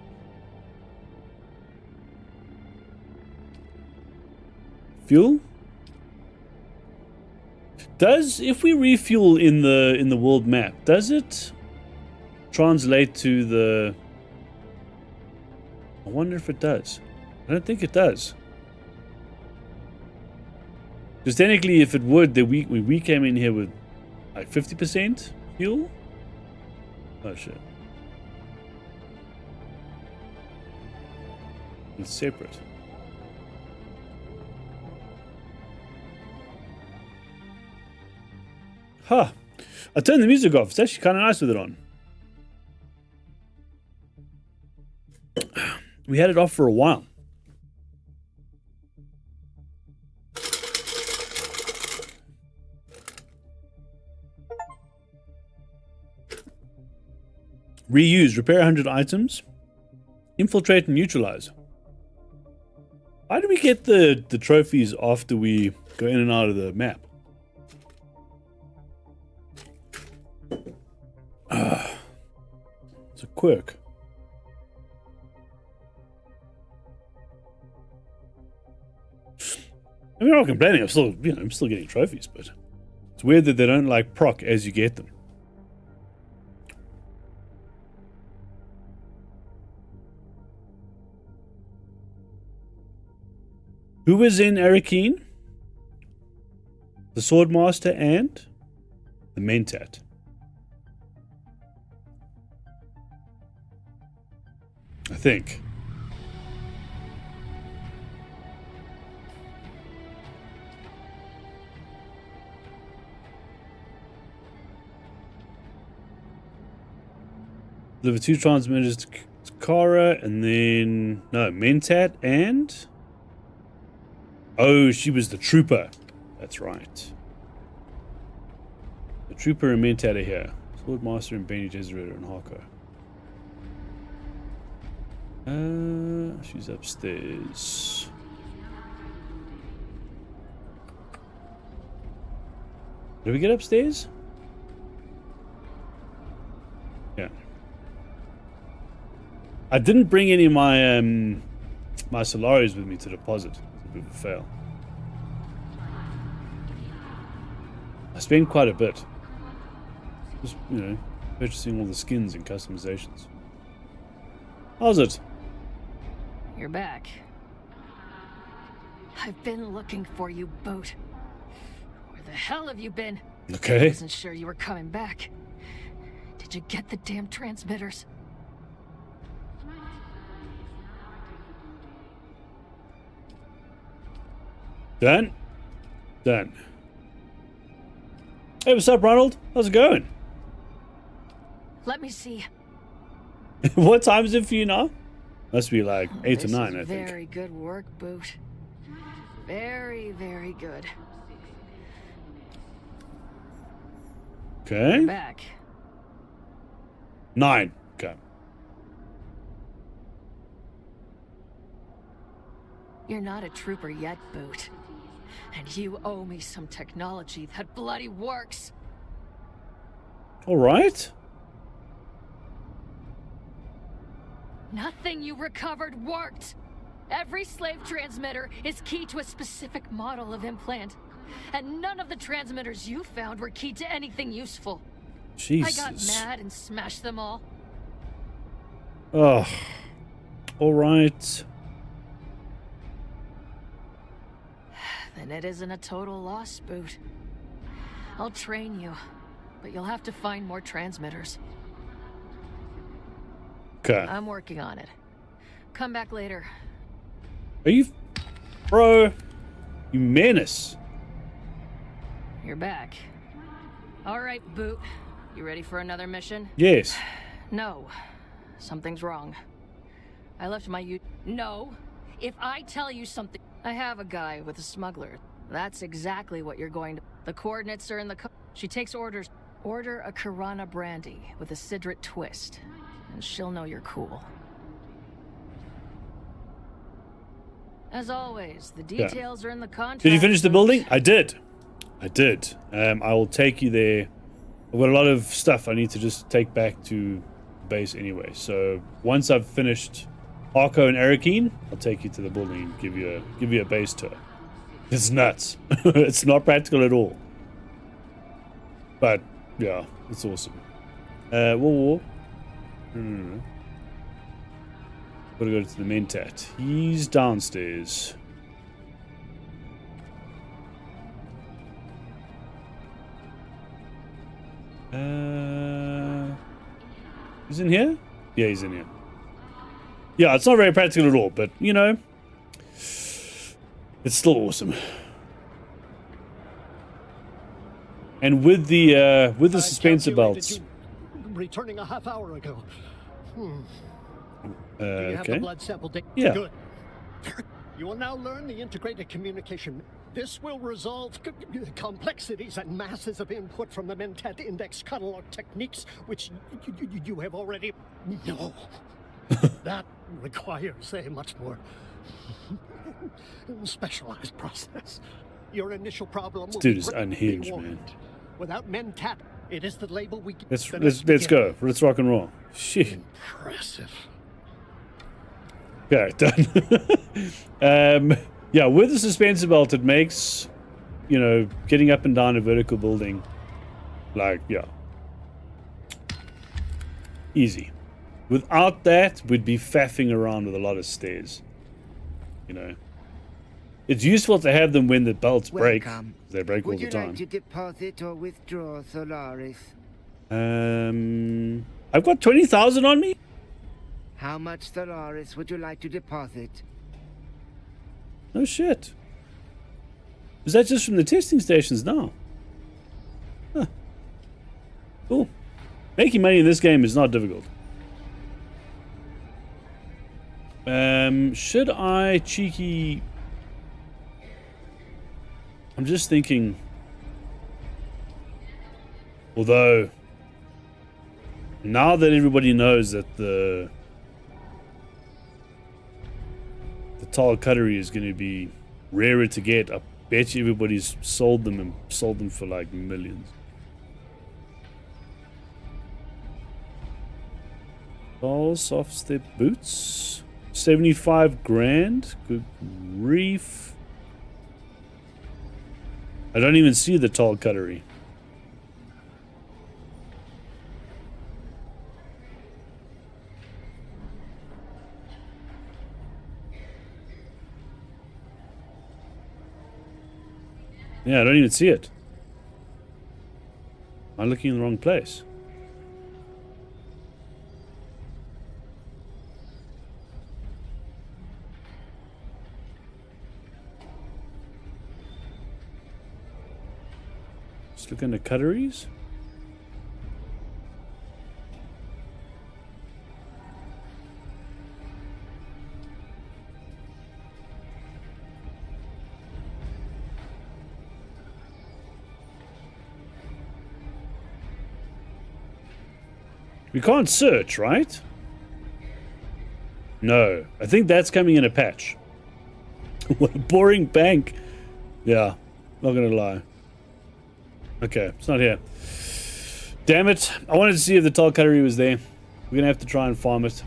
Fuel? Does, if we refuel in the world map, does it translate to the... I wonder if it does. I don't think it does. Because technically, if it would, then we came in here with like 50% fuel. Oh shit. It's separate. Huh. I turned the music off. It's actually kind of nice with it on. We had it off for a while. Reuse. Repair 100 items. Infiltrate and neutralize. Why do we get the trophies after we go in and out of the map? It's a quirk. I mean, I'm not complaining. I'm still getting trophies, but it's weird that they don't like proc as you get them. Who was in Arrakeen? The Swordmaster and the Mentat. I think. Deliver 2 transmitters to Kara, and then no, Mentat and oh, she was the trooper. That's right. The trooper and Mentat are here. Swordmaster and Bene Gesserit and Harkonnen. She's upstairs. Did we get upstairs? Yeah. I didn't bring any of my my Solaris with me to deposit. It's a bit of a fail. I spent quite a bit. Just, you know, purchasing all the skins and customizations. How's it? You're back. I've been looking for you, Boat. Where the hell have you been? I Okay. wasn't sure you were coming back. Did you get the damn transmitters? Done? Done. Hey, what's up, Ronald? How's it going? Let me see. What time is it for you now? Must be like 8 or 9, I think. Very good work, Boot. Very, very good. Okay. Back. 9. Okay. You're not a trooper yet, Boot. And you owe me some technology that bloody works. All right. Nothing you recovered worked. Every slave transmitter is key to a specific model of implant. And none of the transmitters you found were key to anything useful. Jesus. I got mad and smashed them all. Oh. All right. Then it isn't a total loss, Boot. I'll train you, but you'll have to find more transmitters. Okay. I'm working on it. Come back later. Are you... Bro. You menace. You're back. All right, Boot. You ready for another mission? Yes. No. Something's wrong. I left my No. If I tell you something... I have a guy with a smuggler. That's exactly what you're going to... The coordinates are in the... She takes orders. Order a Kirana brandy with a Sidrit twist. And she'll know you're cool. As always, the details are in the contract. Did you finish the building? I did. I did. I will take you there I've got a lot of stuff I need to just take back to base anyway. So once I've finished Harko and Arrakeen, I'll take you to the building and give you a base tour. It's nuts. It's not practical at all. But yeah, it's awesome. War. No. Gotta go to the Mentat. He's downstairs. He's in here? Yeah, he's in here. Yeah, it's not very practical at all, but you know, it's still awesome. And with the suspensor belts. Returning a half hour ago. Do you have Okay. the blood sample data? Yeah. Good. You will now learn the integrated communication. This will resolve complexities and masses of input from the Mentat Index catalog techniques, which you have already... No. That requires a much more specialized process. Your initial problem will Dude is be unhinged, warned. man. Without Mentat, it is the label we... Let's go. Let's rock and roll. Shit. Impressive. Okay, done. Yeah, with the suspensor belt, it makes, you know, getting up and down a vertical building, like, yeah, easy. Without that, we'd be faffing around with a lot of stairs, you know. It's useful to have them when the belts break. Welcome. They break all Would the you time. like to deposit or withdraw Solaris? I've got 20,000 on me. How much Solaris would you like to deposit? No shit. Is that just from the testing stations now? Huh. Cool. Making money in this game is not difficult. Should I cheeky... I'm just thinking... Although... Now that everybody knows that the tall cutlery is going to be rarer to get, I bet you everybody's sold them for like millions. Tall soft step boots, 75 grand. Good grief! I don't even see the tall cutlery. Yeah, I don't even see it. Am I looking in the wrong place? Just looking at cutleries. We can't search, right? No. I think that's coming in a patch. What a boring bank. Yeah, not gonna lie. Okay, it's not here. Damn it. I wanted to see if the tall cutlery was there. We're gonna have to try and farm it.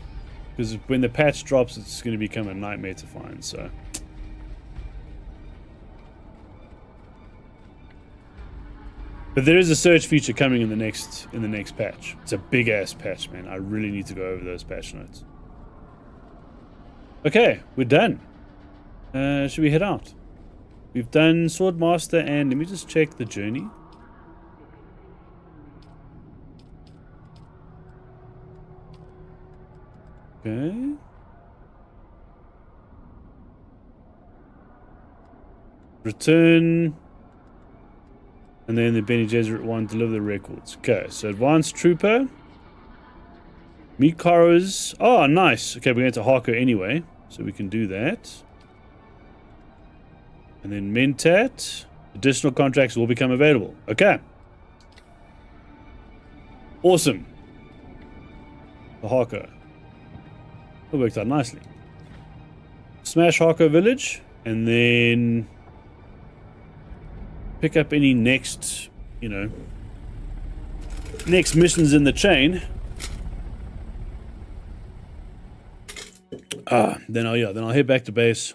Because when the patch drops, it's gonna become a nightmare to find, so... But there is a search feature coming in the next patch. It's a big ass patch, man. I really need to go over those patch notes. Okay, we're done. Should we head out? We've done Swordmaster, and let me just check the journey. Okay. Return. And then the Bene Gesserit one, deliver the records. Okay, so Advanced Trooper. Meet Kara's. Oh, nice. Okay, we're going to Harko anyway, so we can do that. And then Mentat. Additional contracts will become available. Okay. Awesome. The Harko. That worked out nicely. Smash Harko Village, and then... pick up any next, you know, next missions in the chain. Then I'll head back to base.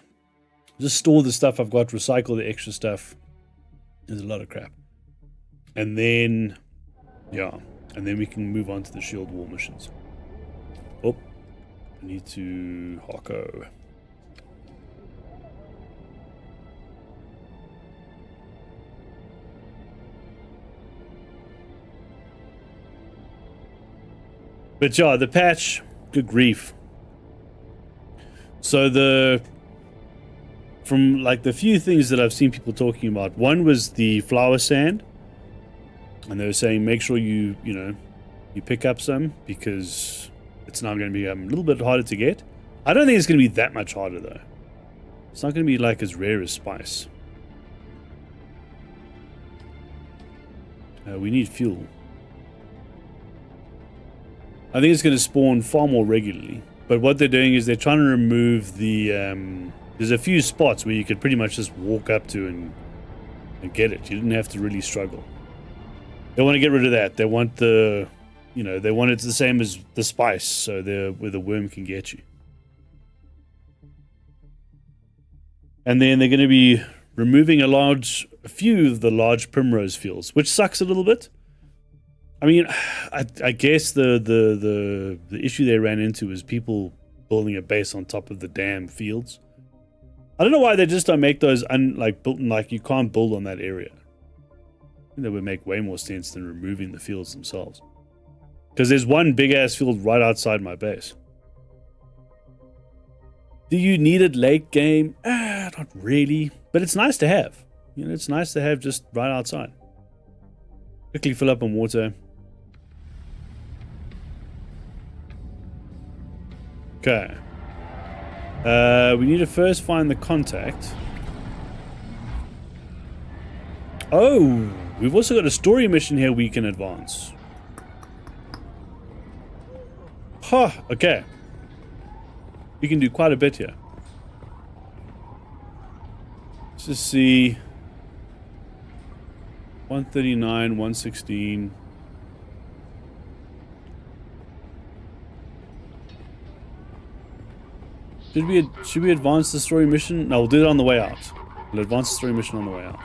Just store the stuff I've got, recycle the extra stuff. There's a lot of crap. And then, and then we can move on to the Shield Wall missions. Oh, I need to Harko. But yeah, the patch, good grief. So from like the few things that I've seen people talking about, one was the flower sand, and they were saying make sure you pick up some because it's now going to be a little bit harder to get. I don't think it's going to be that much harder though. It's not going to be like as rare as spice. We need fuel. I think it's going to spawn far more regularly. But what they're doing is they're trying to remove the... there's a few spots where you could pretty much just walk up to and get it. You didn't have to really struggle. They want to get rid of that. They want the... they want it the same as the spice, so where the worm can get you. And then they're going to be removing a few of the large primrose fields, which sucks a little bit. I mean, I guess the issue they ran into is people building a base on top of the damn fields. I don't know why they just don't make those like you can't build on that area. I think that would make way more sense than removing the fields themselves. Because there's one big ass field right outside my base. Do you need it late game? Not really, but it's nice to have. It's nice to have just right outside. Quickly fill up on water. Okay. We need to first find the contact. Oh, we've also got a story mission here we can advance. Huh, okay. We can do quite a bit here. Let's just see. 139, 116. Should we advance the story mission? No, we'll do it on the way out. We'll advance the story mission on the way out.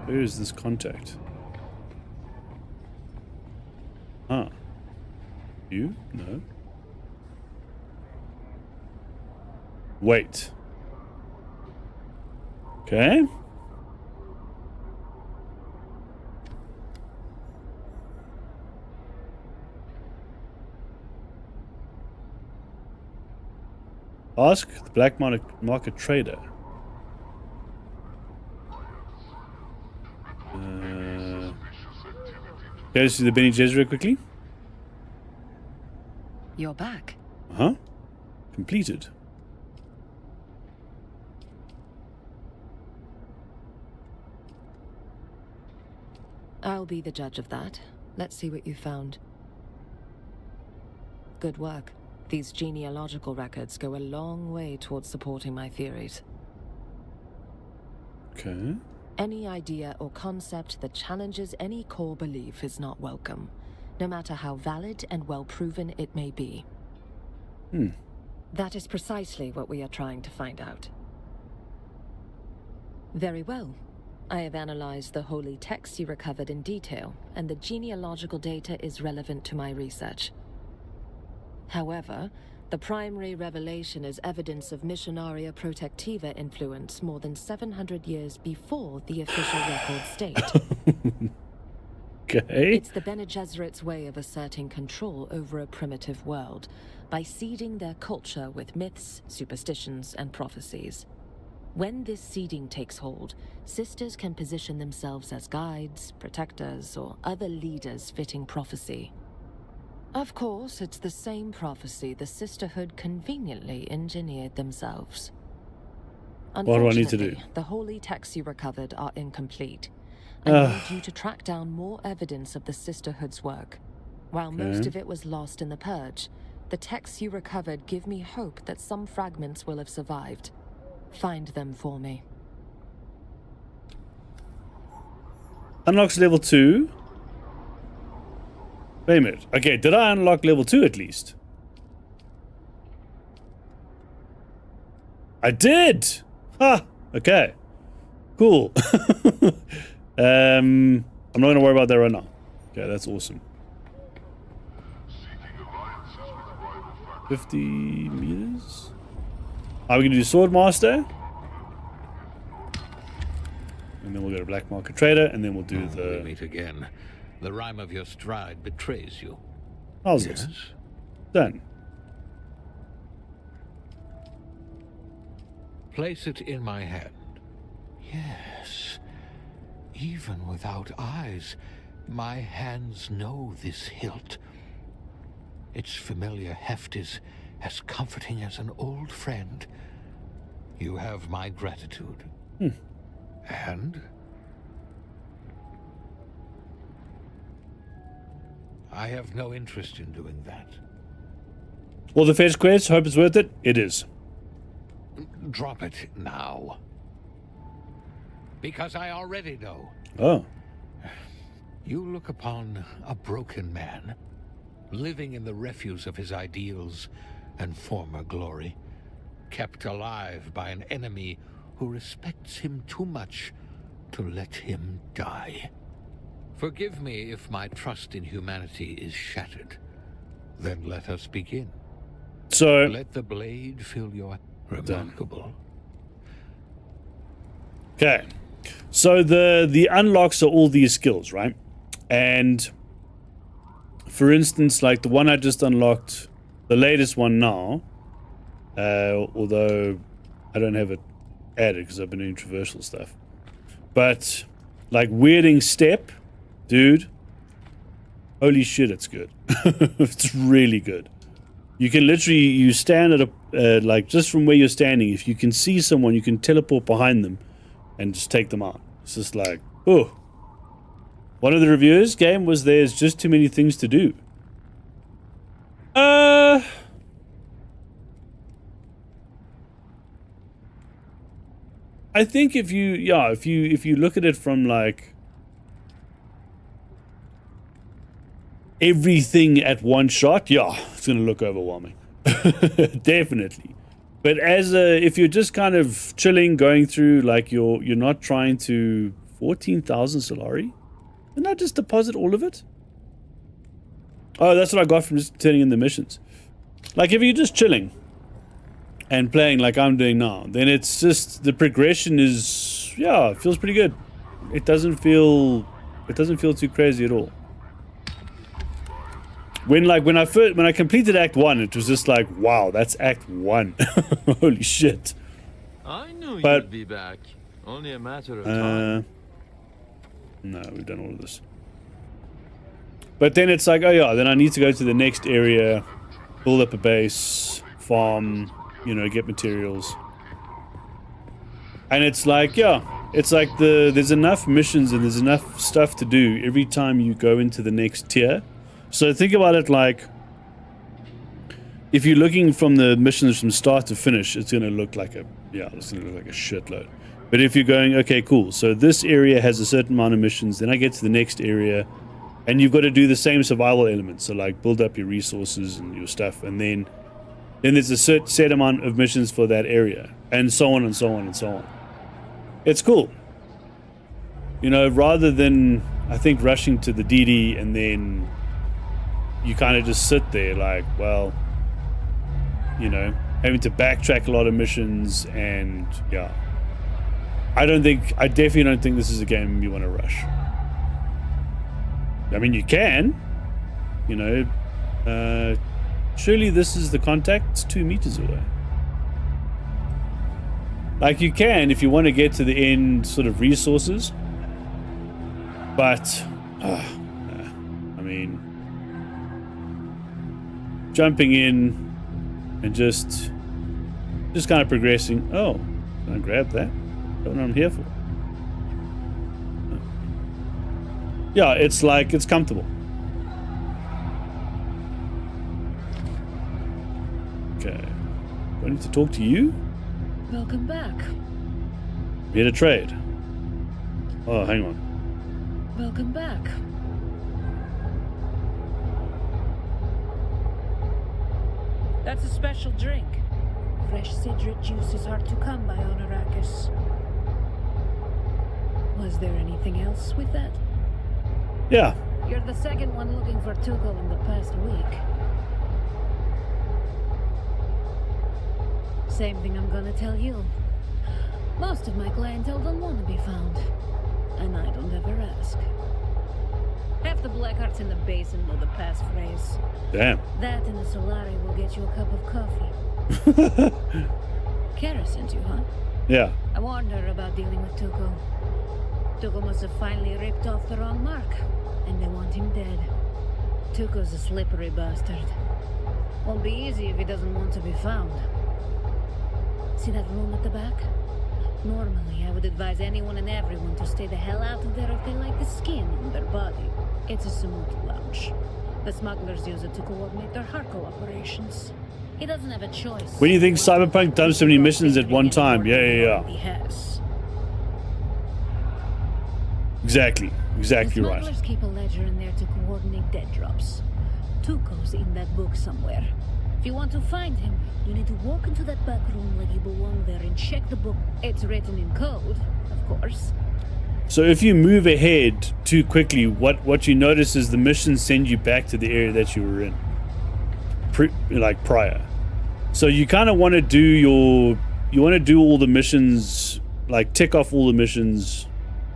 Where is this contact? Huh. You? No. Wait. Okay. Ask the black market trader. Go to the Bene Gesserit quickly. You're back. Uh-huh. Completed. I'll be the judge of that. Let's see what you found. Good work. These genealogical records go a long way towards supporting my theories. Okay. Any idea or concept that challenges any core belief is not welcome, no matter how valid and well-proven it may be. That is precisely what we are trying to find out. Very well. I have analyzed the holy texts you recovered in detail, and the genealogical data is relevant to my research. However, the primary revelation is evidence of Missionaria Protectiva influence more than 700 years before the official records state. Okay. It's the Bene Gesserit's way of asserting control over a primitive world by seeding their culture with myths, superstitions, and prophecies. When this seeding takes hold, sisters can position themselves as guides, protectors, or other leaders fitting prophecy. Of course, it's the same prophecy the Sisterhood conveniently engineered themselves. What do I need to do? Unfortunately, the holy texts you recovered are incomplete. I need you to track down more evidence of the Sisterhood's work. While most of it was lost in the Purge, the texts you recovered give me hope that some fragments will have survived. Find them for me. Unlocks level 2. Wait a minute. Okay, did I unlock level 2 at least? I did! Ah, okay. Cool. I'm not going to worry about that right now. Okay, that's awesome. 50 meters? Are we going to do Swordmaster? And then we'll go to Black Market Trader, and then we'll do the... We meet again. The rhyme of your stride betrays you. How's it? Done. Place it in my hand. Yes. Even without eyes, my hands know this hilt. Its familiar heft is as comforting as an old friend. You have my gratitude. And I have no interest in doing that. Well, the fetch quest, hope it's worth it. It is. Drop it now. Because I already know. Oh. You look upon a broken man, living in the refuse of his ideals and former glory, kept alive by an enemy who respects him too much to let him die. Forgive me if my trust in humanity is shattered. Then let us begin. So... Let the blade fill your... Remarkable. Okay. So the unlocks are all these skills, right? And for instance, like the one I just unlocked, the latest one now, although I don't have it added because I've been doing traversal stuff. But like weirding step, dude, holy shit, it's good. It's really good. You can literally, you stand at a, like just from where you're standing, if you can see someone, you can teleport behind them and just take them out. It's just like, oh. One of the reviews game was there's just too many things to do. I think if you look at it from like everything at one shot, yeah, it's gonna look overwhelming. Definitely. But as if you're just kind of chilling, going through, like you're not trying to 14,000 Solari. Didn't I just deposit all of it? Oh, that's what I got from just turning in the missions. Like if you're just chilling and playing like I'm doing now, then it's just the progression is, yeah, it feels pretty good. It doesn't feel too crazy at all. When I completed Act 1, it was just like, wow, that's Act 1. Holy shit. I knew you'd be back. Only a matter of time. No, we've done all of this. But then it's like, oh yeah, then I need to go to the next area, build up a base, farm, you know, get materials. And it's like, yeah, it's like there's enough missions and there's enough stuff to do every time you go into the next tier. So think about it like, if you're looking from the missions from start to finish, it's going to look like a shitload. But if you're going, okay, cool, so this area has a certain amount of missions, then I get to the next area, and you've got to do the same survival elements, so like build up your resources and your stuff, and then there's a set amount of missions for that area, and so on and so on and so on. It's cool. You know, rather than, I think, rushing to the DD and then you kind of just sit there like, well, you know, having to backtrack a lot of missions, and yeah. I definitely don't think this is a game you want to rush. I mean, you can, you know, surely this is the contact, it's 2 meters away. Like you can, if you want to get to the end sort of resources, but, I mean, jumping in and just kind of progressing. Oh, can I grab that? That's what I'm here for. Yeah, it's like, it's comfortable. Okay. Do I need to talk to you? Welcome back. Here to trade. Oh, hang on. Welcome back. That's a special drink. Fresh citric juice is hard to come by on Arrakis. Was there anything else with that? Yeah. You're the second one looking for Tuchel in the past week. Same thing I'm gonna tell you. Most of my clientele don't want to be found. And I don't ever ask. Half the Blackhearts in the basin know the passphrase. Damn. That and a Solari will get you a cup of coffee. Kara sent you, huh? Yeah. I warned her about dealing with Tuchel. Tuchel must have finally ripped off the wrong mark, and they want him dead. Tuchel's a slippery bastard. Won't be easy if he doesn't want to be found. See that room at the back? Normally, I would advise anyone and everyone to stay the hell out of there if they like the skin on their body. It's a smooth lounge. The smugglers use it to coordinate their Harko operations. He doesn't have a choice. When do you think Cyberpunk does so many missions at one time? Yeah. He has. Exactly The right. smugglers keep a ledger in there to coordinate dead drops. Tuco's in that book somewhere. If you want to find him, you need to walk into that back room like you belong there and check the book. It's written in code, of course. So if you move ahead too quickly, what you notice is the missions send you back to the area that you were in, prior. So you kind of want to do all the missions, like tick off all the missions.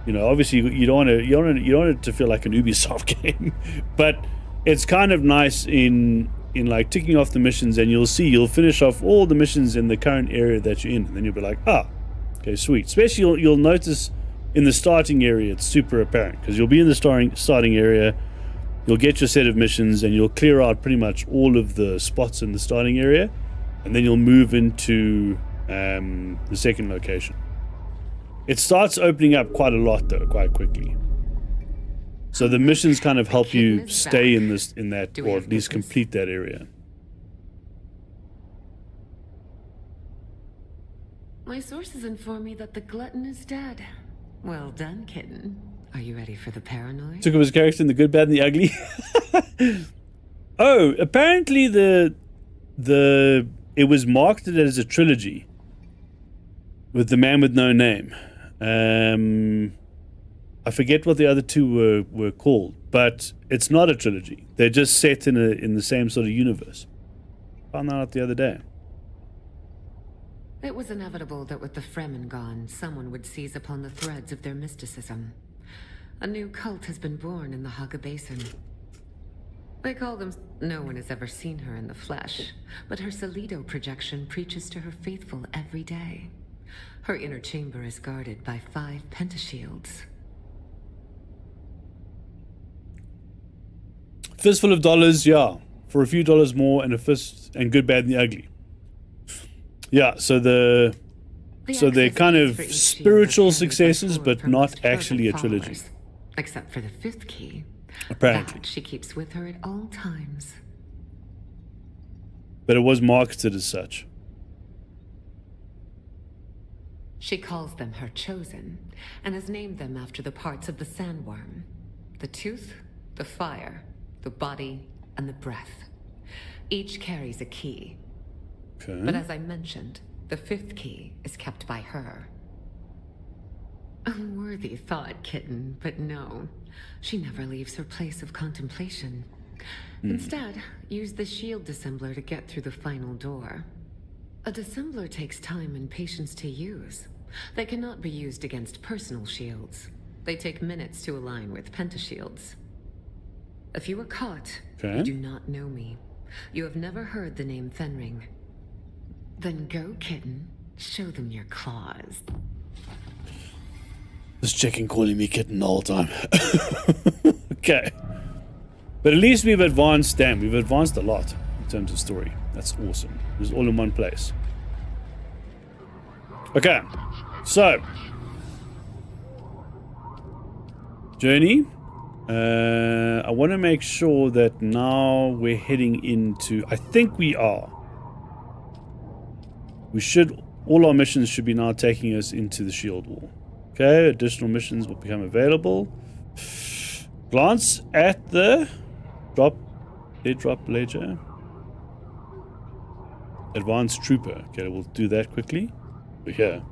You know, obviously you don't want it to feel like an Ubisoft game, but it's kind of nice in like ticking off the missions, and you'll finish off all the missions in the current area that you're in, and then you'll be like, okay, sweet. Especially you'll notice in the starting area, it's super apparent because you'll be in the starting area, you'll get your set of missions, and you'll clear out pretty much all of the spots in the starting area, and then you'll move into the second location. It starts opening up quite a lot though, quite quickly. So the missions kind of help you stay in that, or at least complete that area. My sources inform me that the glutton is dead. Well done, kitten. Are you ready for the paranoid? Took of his character in The Good, Bad, and the Ugly. Oh, apparently it was marketed as a trilogy with The Man with No Name. I forget what the other two were called, but it's not a trilogy. They're just set in the same sort of universe. Found that out the other day. It was inevitable that with the Fremen gone, someone would seize upon the threads of their mysticism. A new cult has been born in the Haga Basin. They call them... No one has ever seen her in the flesh, but her Solido projection preaches to her faithful every day. Her inner chamber is guarded by 5 pentashields. Fistful of dollars, yeah. For a few dollars more and a fist and Good, Bad, and the Ugly. Yeah, so they're kind of spiritual successes, but not actually a trilogy. Except for the 5th key. Apparently. That she keeps with her at all times. But it was marketed as such. She calls them her chosen, and has named them after the parts of the sandworm. The tooth, the fire, the body, and the breath. Each carries a key. Okay. But as I mentioned, the 5th key is kept by her. Unworthy thought, kitten, but no. She never leaves her place of contemplation. Instead, use the shield dissembler to get through the final door. A dissembler takes time and patience to use. They cannot be used against personal shields. They take minutes to align with pentashields. If you were caught, you do not know me. You have never heard the name Fenring. Then go, kitten. Show them your claws. This chicken calling me kitten the whole time. Okay. But at least we've advanced, we've advanced a lot in terms of story. That's awesome. It's all in one place. Okay. So. Journey. I want to make sure that now we're heading into... I think we are. All our missions should be now taking us into the shield wall. Okay, additional missions will become available. Glance at the drop ledger. Advanced trooper. Okay, we'll do that quickly. We're here.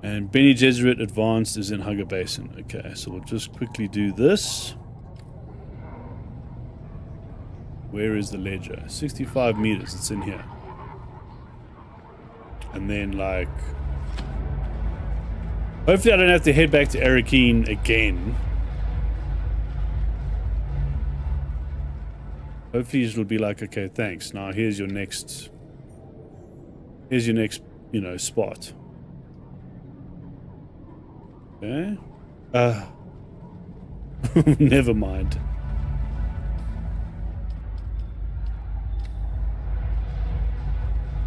And Bene Gesserit Advanced is in Hugger Basin. Okay, so we'll just quickly do this. Where is the ledger? 65 meters. It's in here. And then, like... hopefully I don't have to head back to Arrakeen again. Hopefully it'll be like, okay, thanks. Now here's your next... you know, spot. Okay. Never mind.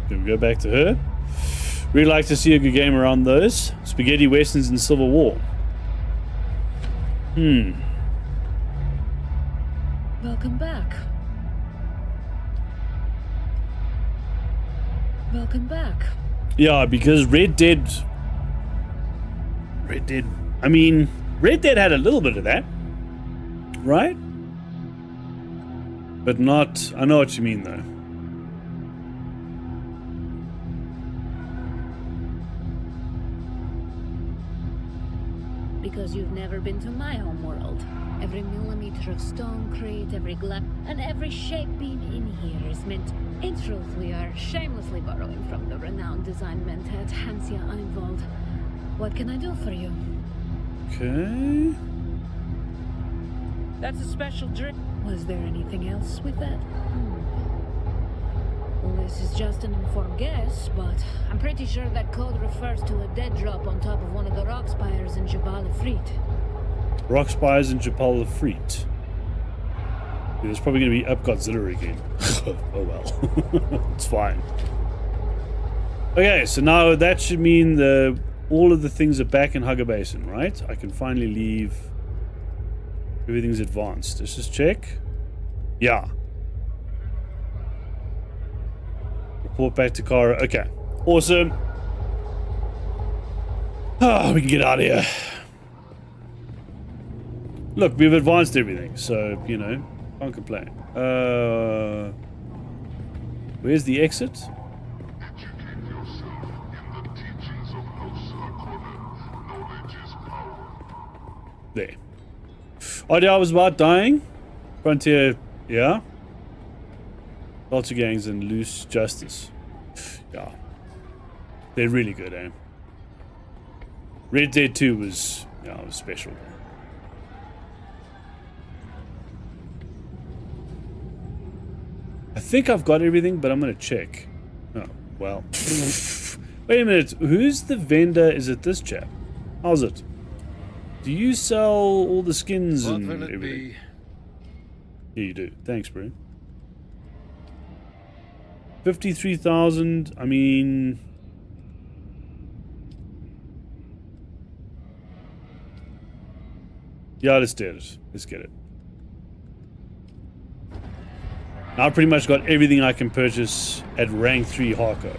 Can we go back to her? Really like to see a good game around those. Spaghetti westerns and Civil War. Welcome back. Welcome back. Yeah, because Red Dead, I mean, Red Dead had a little bit of that, right? But not, I know what you mean though. Because you've never been to my home world. Every millimeter of stone crate, every glass, and every shape beam in here is meant. In truth, we are shamelessly borrowing from the renowned design mentat Hansia Einwald. What can I do for you? Okay. That's a special drink. Was there anything else with that? Well, this is just an informed guess, but I'm pretty sure that code refers to a dead drop on top of one of the rock spires in Jabal Ifrit. Rock spires in Jabal Ifrit. Yeah, there's probably going to be Up Godzilla again. Oh well. It's fine. Okay, so now that should mean all of the things are back in Hugger Basin, right? I can finally leave. Everything's advanced. Let's just check. Yeah. Report back to Kara. Okay. Awesome. Oh, we can get out of here. Look, we've advanced everything, so, you know, can't complain. Where's the exit? There. Idea I was about dying. Frontier, yeah. Culture gangs and loose justice. Yeah. They're really good, eh? Red Dead 2 was, yeah, it was special. I think I've got everything, but I'm gonna check. Oh, well. Wait a minute. Who's the vendor? Is it this chap? How's it? Do you sell all the skins and everything? Yeah, you do. Thanks, bro. 53,000. I mean... yeah, let's do it. Let's get it. Now I've pretty much got everything I can purchase at rank 3 Harko.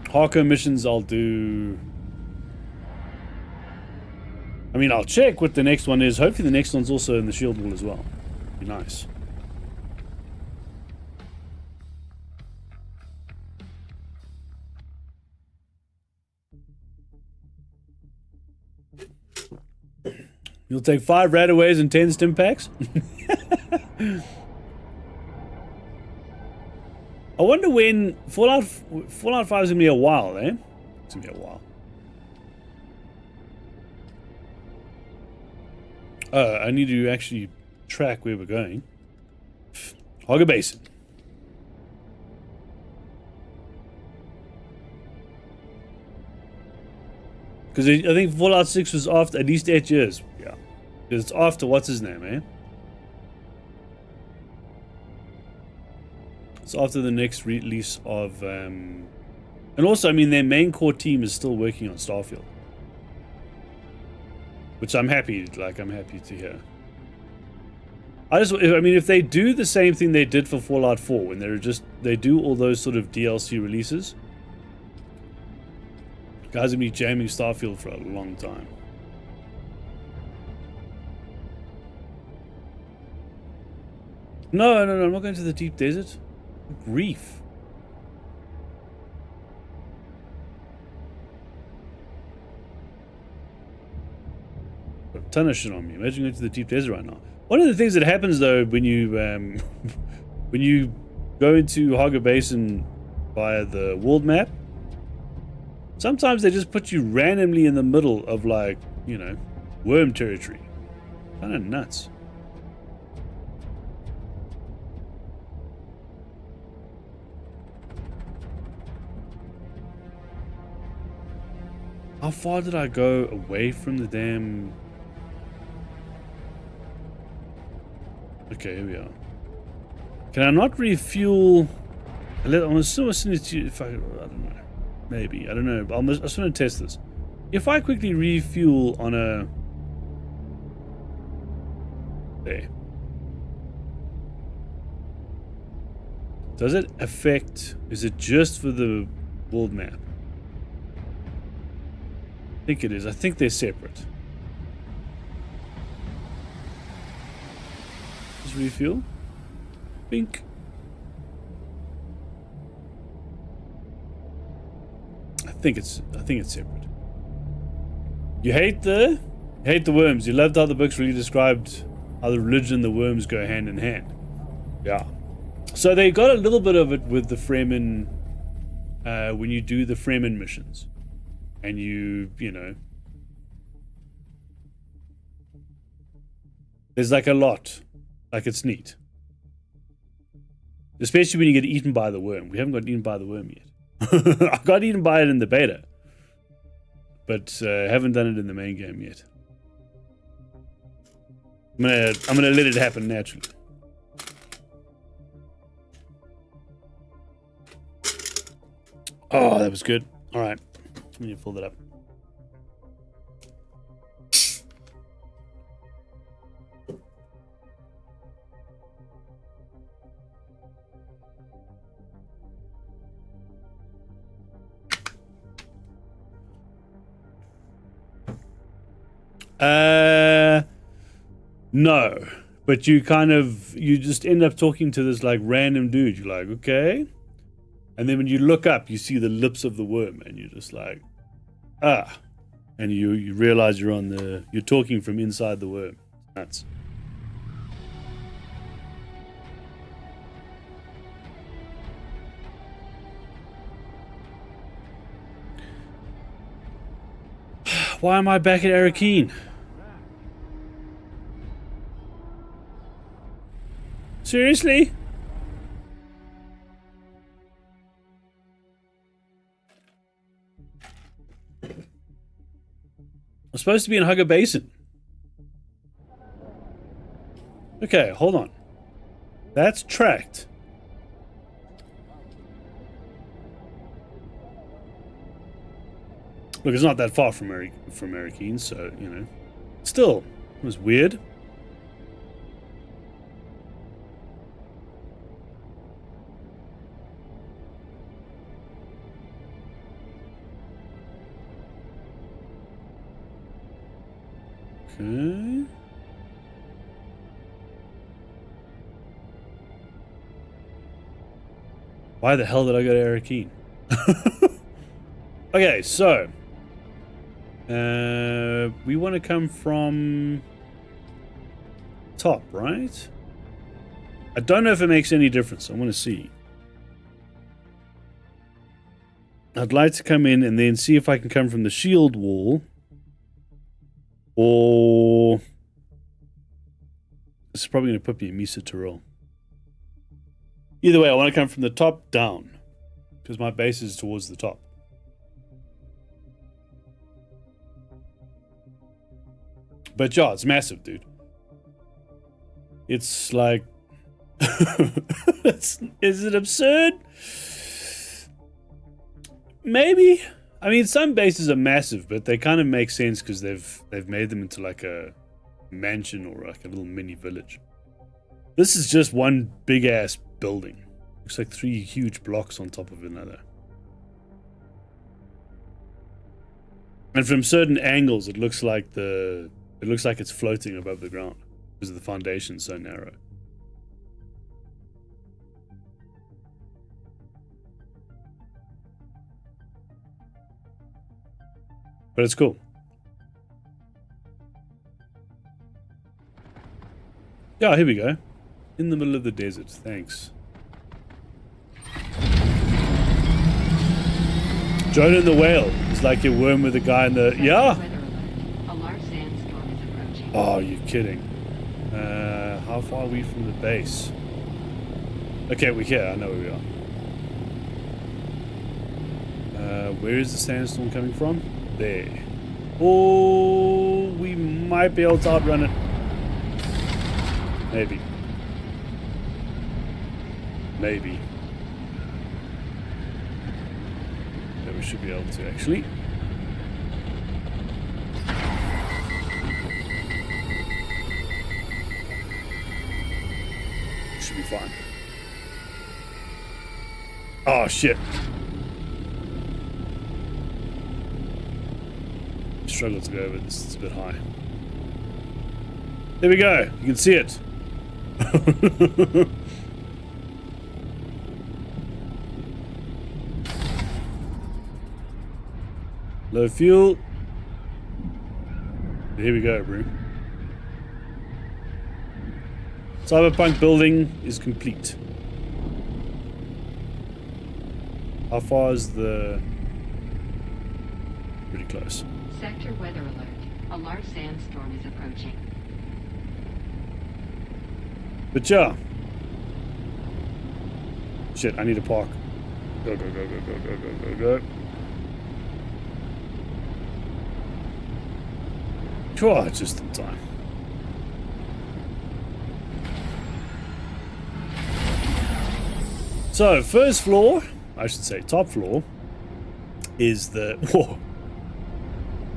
Harko missions I'll do... I mean, I'll check what the next one is. Hopefully the next one's also in the shield wall as well. Be nice. You'll take 5 radaways and 10 stim packs? I wonder when Fallout 5 is going to be a while, eh? It's going to be a while. I need to actually track where we're going. Hogger Basin. Because I think Fallout 6 was after at least 8 years. Yeah. Because it's after, what's his name, eh? It's after the next release of... and also, I mean, their main core team is still working on Starfield. Which I'm happy, I'm happy to hear. I mean, if they do the same thing they did for Fallout 4, when they do all those sort of DLC releases, Guys have been jamming Starfield for a long time. No, I'm not going to the deep desert. Grief. Got a ton of shit on me. Imagine going to the deep desert right now. One of the things that happens though when you when you go into Hogger Basin via the world map, sometimes they just put you randomly in the middle of, like, you know, worm territory. Kind of nuts. How far did I go away from the damn... Okay, here we are. Can I not refuel? I'm assuming if I don't know. Maybe. I don't know. I just want to test this. If I quickly refuel on a... There. Does it affect... Is it just for the world map? I think it is. I think they're separate. Just refuel. Bink. I think it's separate. You hate the worms. You loved how the books really described how the religion and the worms go hand in hand. Yeah. So they got a little bit of it with the Fremen when you do the Fremen missions. And you know, there's like a lot. Like, it's neat. Especially when you get eaten by the worm. We haven't got eaten by the worm yet. I got eaten by it in the beta. But haven't done it in the main game yet. I'm gonna let it happen naturally. Oh, that was good. Alright. Let me pull that up. No. But you just end up talking to this, like, random dude. You're like, okay. And then when you look up, you see the lips of the worm, and you're just like, ah. And you realize you're talking from inside the worm. Nuts. Why am I back at Arrakeen? Seriously? I'm supposed to be in Hugger Basin. Okay, hold on. That's tracked. Look, it's not that far from Arrakeen, so, you know. Still, it was weird. Okay. Why the hell did I go to Arrakeen? Okay, so we want to come from top, right? I don't know if it makes any difference. I want to see. I'd like to come in and then see if I can come from the shield wall. Or this is probably going to put me in Misa Tyrell. Either way, I want to come from the top down because my base is towards the top. But yeah, it's massive, dude. It's like, is it absurd? Maybe. I mean, some bases are massive, but they kind of make sense because they've made them into like a mansion or like a little mini village. This is just one big ass building. Looks like 3 huge blocks on top of another. And from certain angles, it looks like it's floating above the ground because the foundation's so narrow. But it's cool. Yeah, here we go. In the middle of the desert. Thanks. Jonah the whale. It's like your worm with the guy in the... Yeah! A large sandstorm is approaching. Oh, you're kidding. How far are we from the base? Okay, we're here. I know where we are. Where is the sandstorm coming from? There. Oh, we might be able to outrun it. Maybe. Maybe. Yeah, we should be able to, actually. Should be fine. Oh, shit. Struggle to go over this. It's a bit high. There we go. You can see it. Low fuel. Here we go, bro. Cyberpunk building is complete. How far is the... Pretty close. Sector weather alert. A large sandstorm is approaching. But yeah. Shit, I need to park. Go, go, go, go, go, go, go, go, go. Sure, just in time. So, first floor, I should say top floor, is the... Whoa.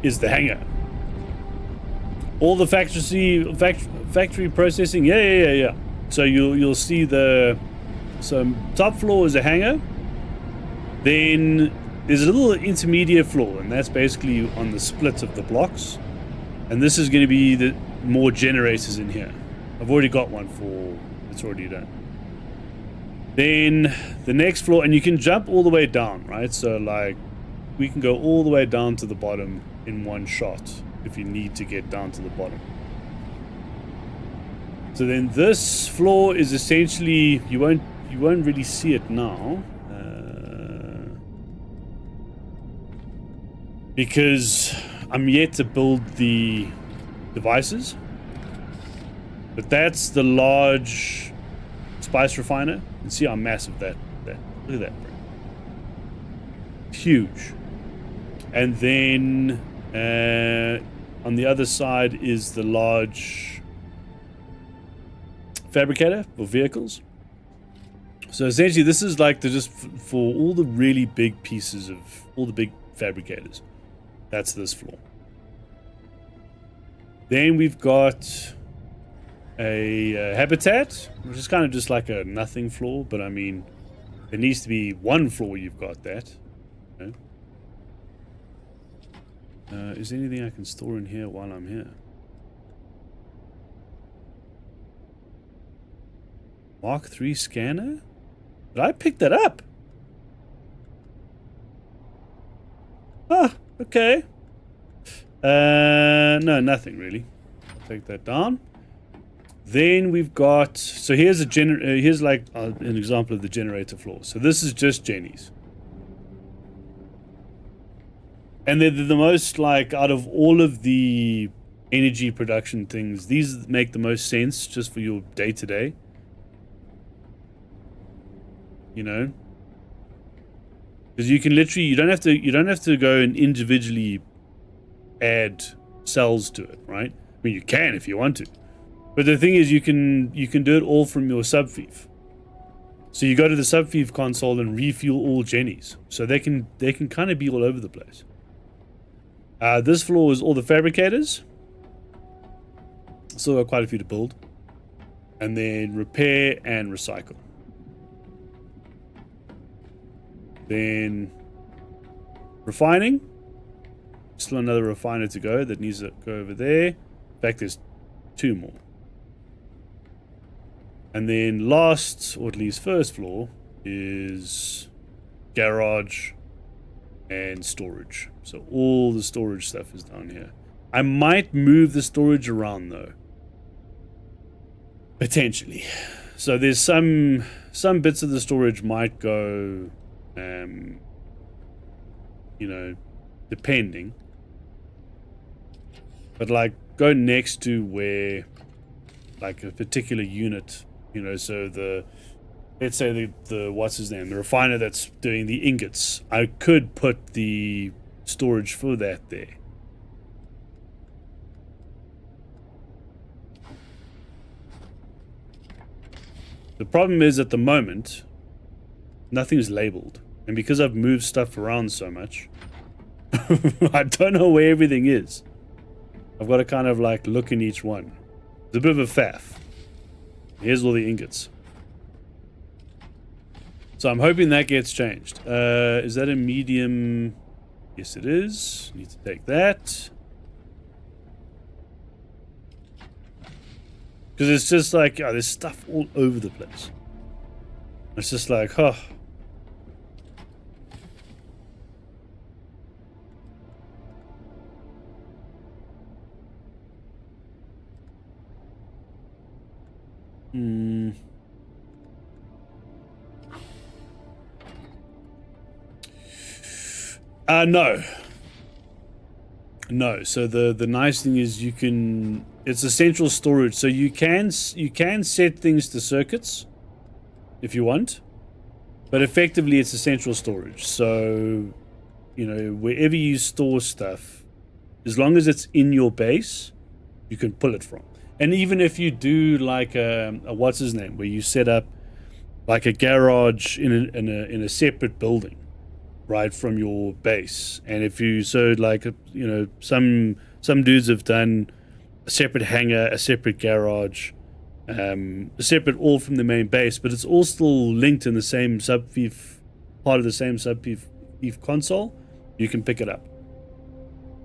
Is the hangar. All the factory processing, yeah. So you'll see the top floor is a hangar. Then there's a little intermediate floor, and that's basically on the split of the blocks. And this is going to be the more generators in here. I've already got one for it's already done. Then the next floor, and you can jump all the way down, right? So like we can go all the way down to the bottom in one shot if you need to get down to the bottom. So then this floor is essentially you won't really see it now because I'm yet to build the devices, but that's the large spice refiner. And see how massive that look at that, bro. Huge. And then on the other side is the large fabricator for vehicles. So essentially this is like just for all the really big pieces of all the big fabricators. That's this floor. Then we've got a habitat, which is kind of just like a nothing floor, but I mean there needs to be one floor you've got that. Okay. Is there anything I can store in here while I'm here? Mark III scanner? Did I pick that up? Ah, okay. No, nothing really. I'll take that down. Then we've got, so here's a here's like an example of the generator floor. So this is just Jenny's. And they're the most, like, out of all of the energy production things, these make the most sense just for your day-to-day. You know? Because you can literally, you don't have to go and individually add cells to it, right? I mean, you can if you want to. But the thing is, you can do it all from your subfief. So you go to the subfief console and refuel all Jennies. So they can kind of be all over the place. This floor is all the fabricators. Still got quite a few to build. And then repair and recycle. Then refining. Still another refiner to go that needs to go over there. In fact, there's 2 more. And then last, or at least first floor, is garage and storage. So all the storage stuff is down here. I might move the storage around though. Potentially. So there's some bits of the storage might go, you know, depending. But like go next to where like a particular unit, you know, so let's say the what's his name, the refiner that's doing the ingots, I could put the storage for that there. The problem is at the moment nothing's labeled, and because I've moved stuff around so much I don't know where everything is. I've got to kind of like look in each one. It's a bit of a faff. Here's all the ingots. So I'm hoping that gets changed. Is that a medium? Yes, it is. Need to take that. Because it's just like, oh, there's stuff all over the place. It's just like, oh. No. So the nice thing is you can, it's a central storage, so you can set things to circuits if you want, but effectively it's a central storage. So, you know, wherever you store stuff, as long as it's in your base, you can pull it from. And even if you do like a what's his name, where you set up like a garage in a separate building, right, from your base, and if you like you know, some dudes have done a separate hangar, a separate garage, separate all from the main base, but it's all still linked in the same part of the same sub-thief console. You can pick it up,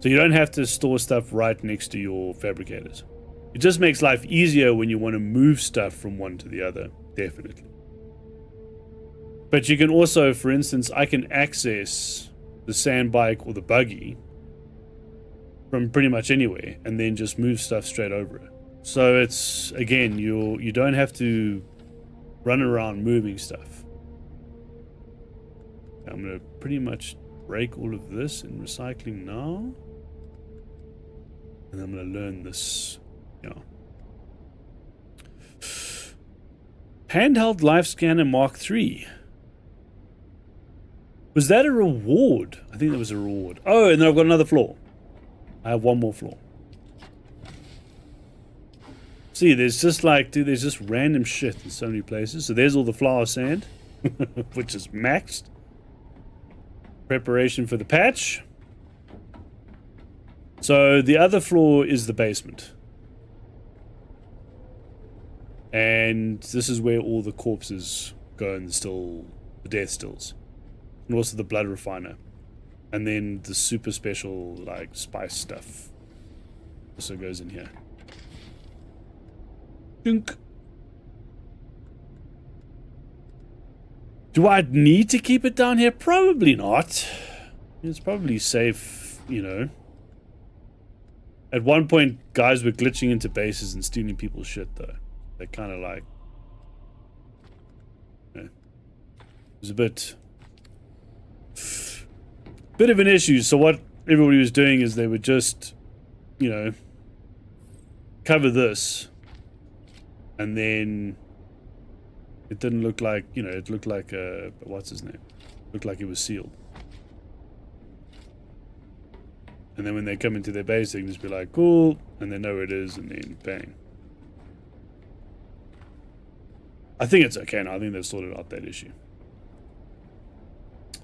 so you don't have to store stuff right next to your fabricators. It just makes life easier when you want to move stuff from one to the other, definitely. But you can also, for instance, I can access the sand bike or the buggy from pretty much anywhere and then just move stuff straight over it. So it's, again, you don't have to run around moving stuff. I'm going to pretty much break all of this in recycling now. And I'm going to learn this. Yeah. Handheld Life Scanner Mark III. Was that a reward? I think that was a reward. Oh, and then I've got another floor. I have one more floor. See, there's just like, dude, there's just random shit in so many places. So there's all the flour sand, which is maxed. Preparation for the patch. So the other floor is the basement. And this is where all the corpses go and the death stills. And also the blood refiner. And then the super special, like, spice stuff also goes in here. Dunk. Do I need to keep it down here? Probably not. It's probably safe, you know. At one point, guys were glitching into bases and stealing people's shit, though. They kind of like... You know, it was a bit of an issue. So what everybody was doing is they would just, you know, cover this. And then it didn't look like, you know, it looked like a... What's his name? It looked like it was sealed. And then when they come into their base, they can just be like, cool, and they know where it is, and then bang. I think it's okay now. I think they've sorted out that issue.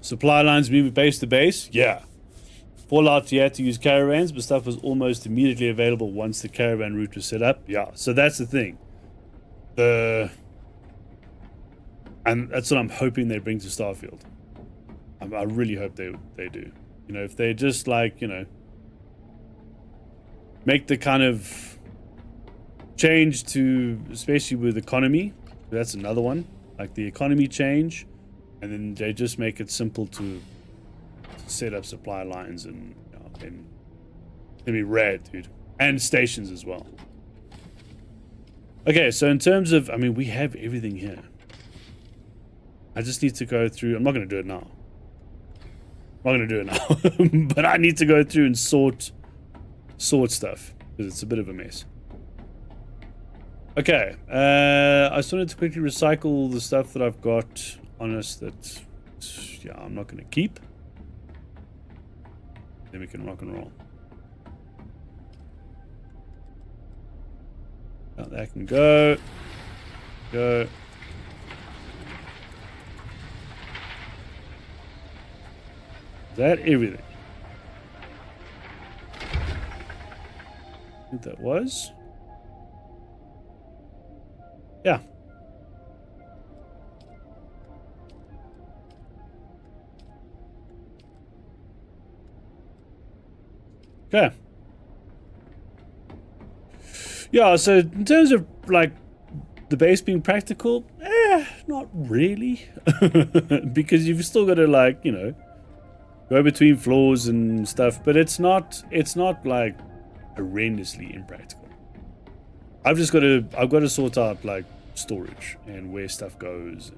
Supply lines moving base to base? Yeah. Fallout, you had to use caravans, but stuff was almost immediately available once the caravan route was set up. Yeah, so that's the thing. And that's what I'm hoping they bring to Starfield. I really hope they do. You know, if they just like, you know, make the kind of change to, especially with economy. That's another one, like the economy change, and then they just make it simple to set up supply lines, and it'd be rad, dude, and stations as well. Okay, so in terms of, I mean, we have everything here. I just need to go through. I'm not going to do it now. I'm not going to do it now, but I need to go through and sort stuff because it's a bit of a mess. Okay, I just wanted to quickly recycle the stuff that I've got on us that, yeah, I'm not going to keep. Then we can rock and roll. Now that can go. Go. Is that everything? I think that was. Yeah. Okay. Yeah, so in terms of like the base being practical, not really. Because you've still got to, like, you know, go between floors and stuff, but it's not like horrendously impractical. I've got to sort out like storage and where stuff goes.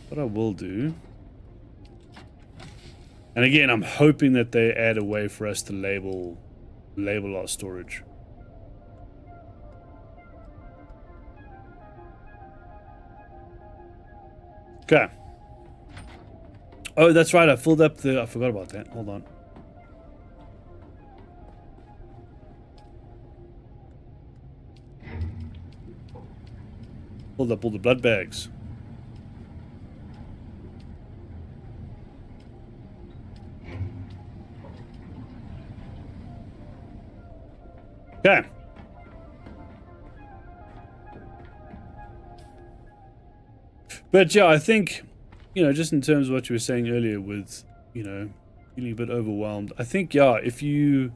What I will do, and again, I'm hoping that they add a way for us to label our storage. Okay. Oh, that's right. I filled up the... I forgot about that. Hold on. Filled up all the blood bags. Okay. But yeah, I think, you know, just in terms of what you were saying earlier with, you know, feeling a bit overwhelmed, I think, yeah, if you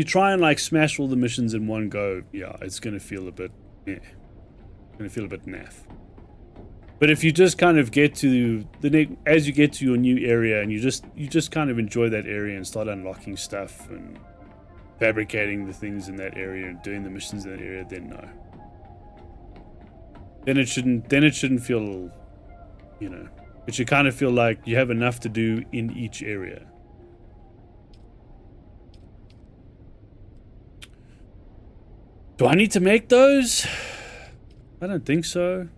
try and like smash all the missions in one go, yeah, it's going to feel a bit, naff. But if you just kind of get to as you get to your new area and you just kind of enjoy that area and start unlocking stuff and fabricating the things in that area and doing the missions in that area, then no. Then it shouldn't feel, you know, it should kind of feel like you have enough to do in each area. Do I need to make those? I don't think so.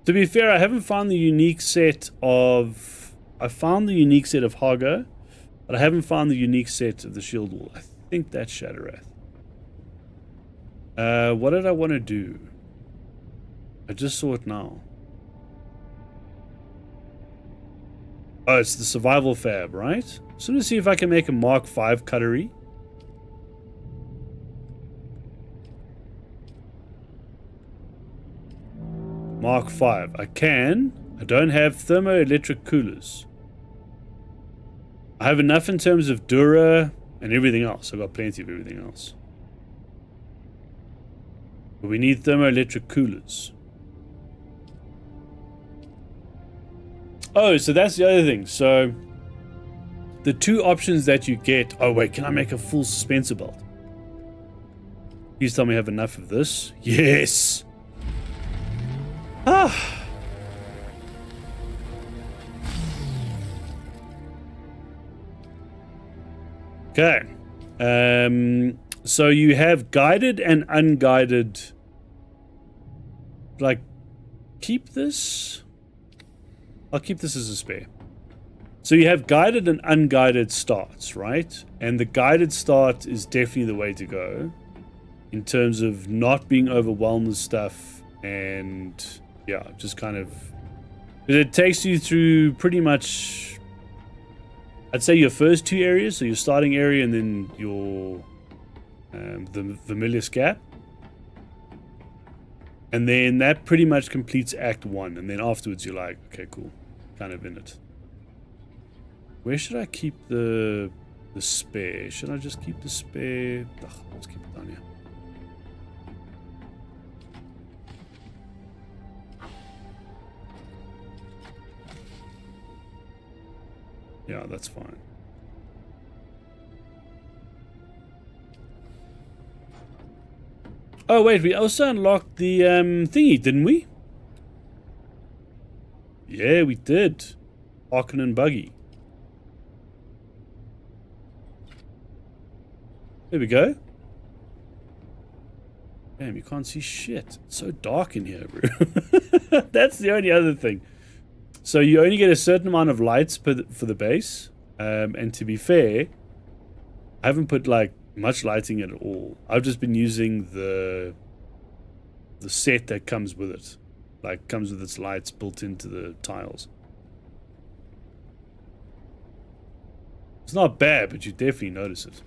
To be fair, I haven't found the unique set of... I found the unique set of Haga, but I haven't found the unique set of the Shield Wall. I think that's Shatarath. What did I want to do? I just saw it now. Oh, it's the survival fab, right? So let's see if I can make a Mark V cutlery. Mark V. I can. I don't have thermoelectric coolers. I have enough in terms of Dura and everything else. I've got plenty of everything else. But we need thermoelectric coolers. Oh, so that's the other thing. So the two options that you get... Oh, wait. Can I make a full suspensor belt? Please tell me I have enough of this. Yes! Ah! Okay. So you have guided and unguided. Like, keep this? I'll keep this as a spare. So you have guided and unguided starts, right? And the guided start is definitely the way to go in terms of not being overwhelmed with stuff and, yeah, just kind of... It takes you through pretty much, I'd say, your first two areas. So your starting area and then your... the Vermilius Gap. And then that pretty much completes Act 1. And then afterwards you're like, okay, cool. Kind of in it. Where should I keep the spare? Should I just keep the spare? Ugh, let's keep it down here. Yeah, that's fine. Oh, wait, we also unlocked the thingy, didn't we? Yeah, we did. Harkonnen buggy. There we go. Damn, you can't see shit. It's so dark in here, bro. That's the only other thing. So you only get a certain amount of lights for the base. And to be fair, I haven't put like much lighting at all. I've just been using the set that comes with it. Like comes with its lights built into the tiles. It's not bad, but you definitely notice it.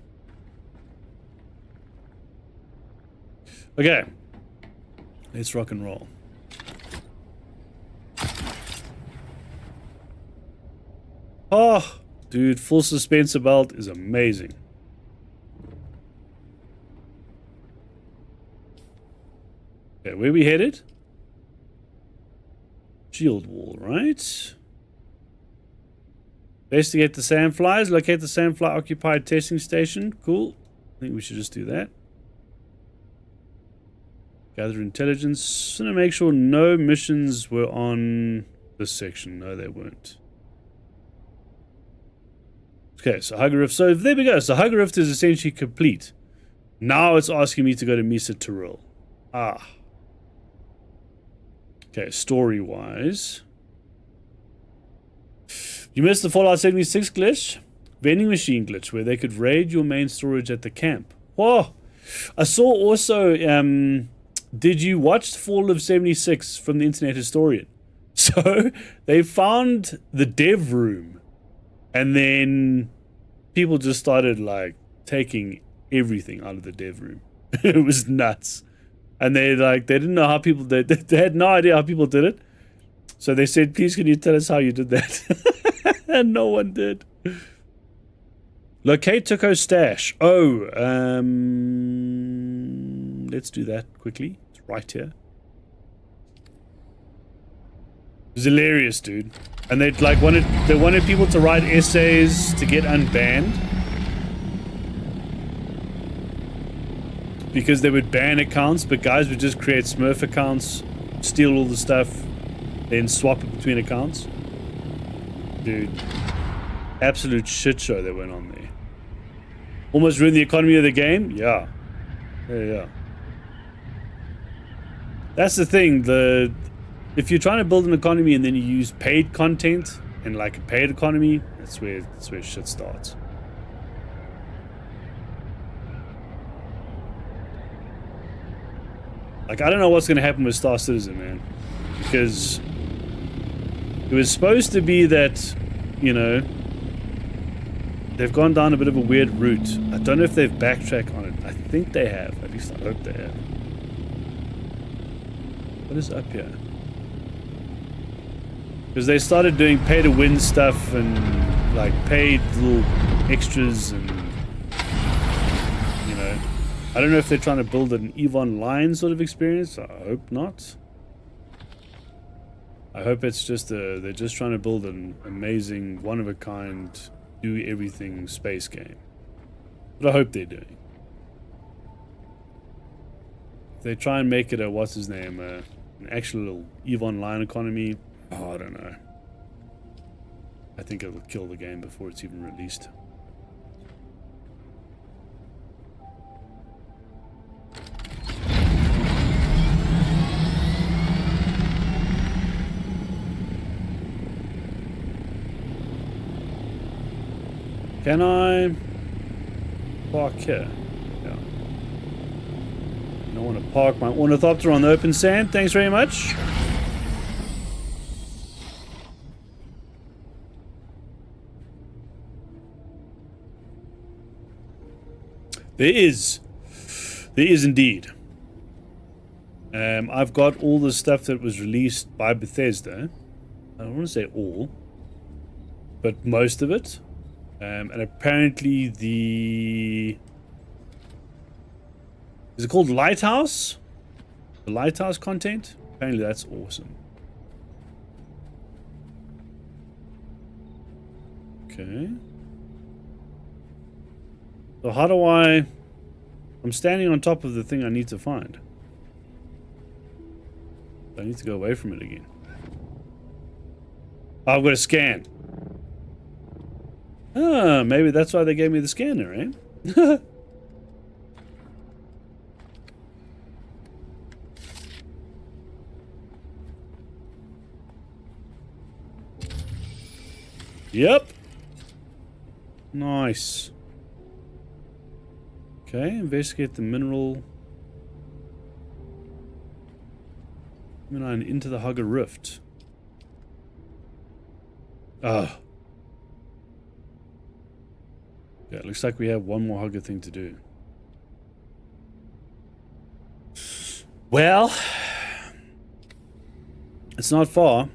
Okay. Let's rock and roll. Oh, dude, full suspensor belt is amazing. Okay, where we headed? Shield wall, right? Investigate the sandflies. Locate the sandfly occupied testing station. Cool. I think we should just do that. Gather intelligence. Just want to make sure no missions were on this section. No, they weren't. Okay, so Hugger Rift. So there we go. So Hugger Rift is essentially complete. Now it's asking me to go to Misa Tiril. Ah. Okay, story-wise. You missed the Fallout 76 glitch. Vending machine glitch, where they could raid your main storage at the camp. Whoa! I saw also, did you watch Fall of 76 from the Internet Historian? So, they found the dev room. And then people just started, like, taking everything out of the dev room. It was nuts. And they didn't know how people did. They had no idea how people did it. So they said, please can you tell us how you did that? And no one did. Locate Tuco's stash. Oh, let's do that quickly. It's right here. It was hilarious, dude. And they wanted people to write essays to get unbanned. Because they would ban accounts, but guys would just create Smurf accounts, steal all the stuff, then swap it between accounts. Dude, absolute shit show that went on there. Almost ruined the economy of the game? Yeah. Yeah. That's the thing, if you're trying to build an economy and then you use paid content and like a paid economy, that's where shit starts. Like, I don't know what's going to happen with Star Citizen, man. Because it was supposed to be that, you know, they've gone down a bit of a weird route. I don't know if they've backtracked on it. I think they have. At least I hope they have. What is up here? Because they started doing pay-to-win stuff and, like, paid little extras and... I don't know if they're trying to build an EVE Online sort of experience. I hope not. I hope it's just they're just trying to build an amazing, one-of-a-kind, do-everything space game. But I hope they're doing. If they try and make it a, what's his name, an actual little EVE Online economy, oh, I don't know. I think it will kill the game before it's even released. Can I park here? Yeah. I don't want to park my ornithopter on the open sand. Thanks very much. There is indeed. I've got all the stuff that was released by Bethesda. I don't want to say all, but most of it. And apparently the... Is it called Lighthouse? The Lighthouse content? Apparently that's awesome. Okay. So how do I... I'm standing on top of the thing I need to find. I need to go away from it again. Oh, I've got to scan. Ah, maybe that's why they gave me the scanner, eh? Yep. Nice. Okay, investigate the mineral. Into the Hugger Rift. Ah. Yeah, it looks like we have one more Hugger thing to do. Well, it's not far.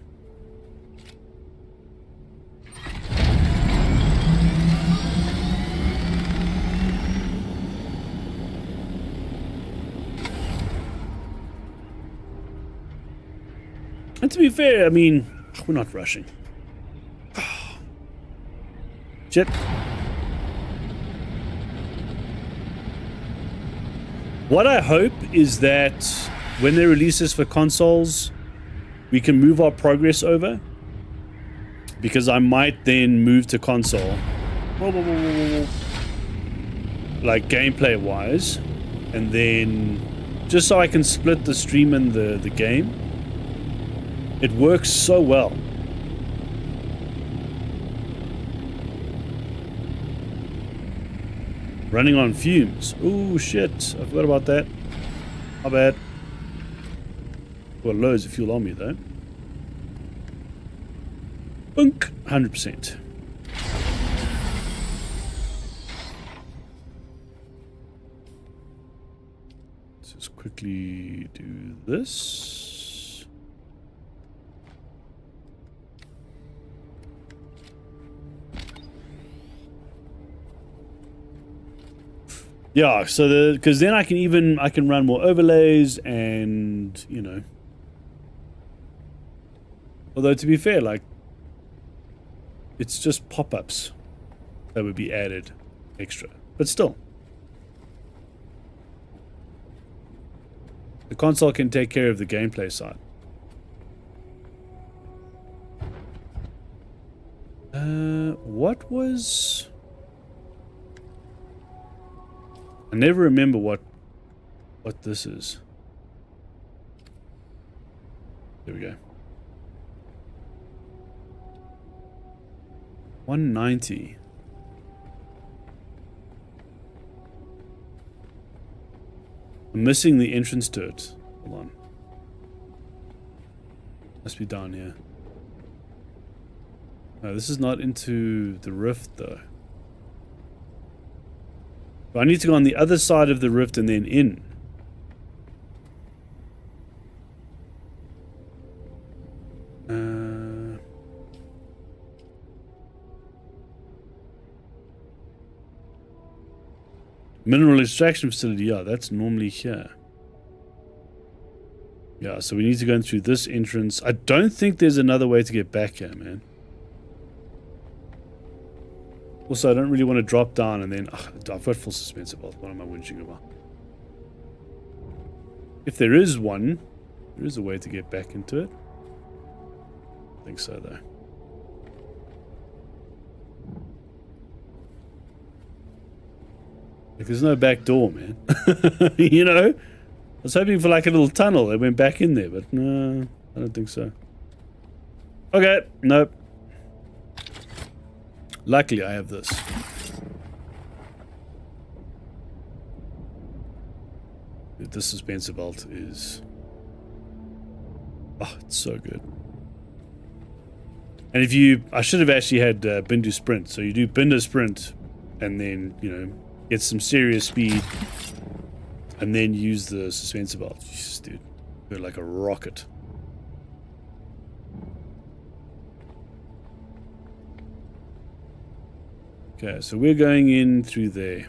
And to be fair, I mean, we're not rushing. Shit. What I hope is that when they release this for consoles, we can move our progress over. Because I might then move to console. Like gameplay wise. And then just so I can split the stream and the game. It works so well. Running on fumes. Ooh, shit. I forgot about that. My bad. Got loads of fuel on me, though. Bunk. 100%. Let's just quickly do this. Yeah, so because then I can run more overlays and, you know. Although to be fair, like, it's just pop-ups that would be added extra. But still. The console can take care of the gameplay side. What was... I never remember what this is. There we go. 190. I'm missing the entrance to it. Hold on. Must be down here. No, this is not into the rift though. I need to go on the other side of the rift and then in. Mineral extraction facility, yeah, that's normally here. Yeah, so we need to go in through this entrance. I don't think there's another way to get back here, man. Also, I don't really want to drop down and then... I've got full suspensive belt. What am I whinging about? If there is one, there is a way to get back into it. I think so, though. Like, there's no back door, man. You know? I was hoping for like a little tunnel that went back in there, but no, I don't think so. Okay, nope. Luckily, I have this. This suspensive belt is... Oh, it's so good. And if you... I should have actually had Bindu Sprint. So you do Bindu Sprint and then, you know, get some serious speed and then use the suspensive belt. Jesus, dude. Go like a rocket. Okay, so we're going in through there.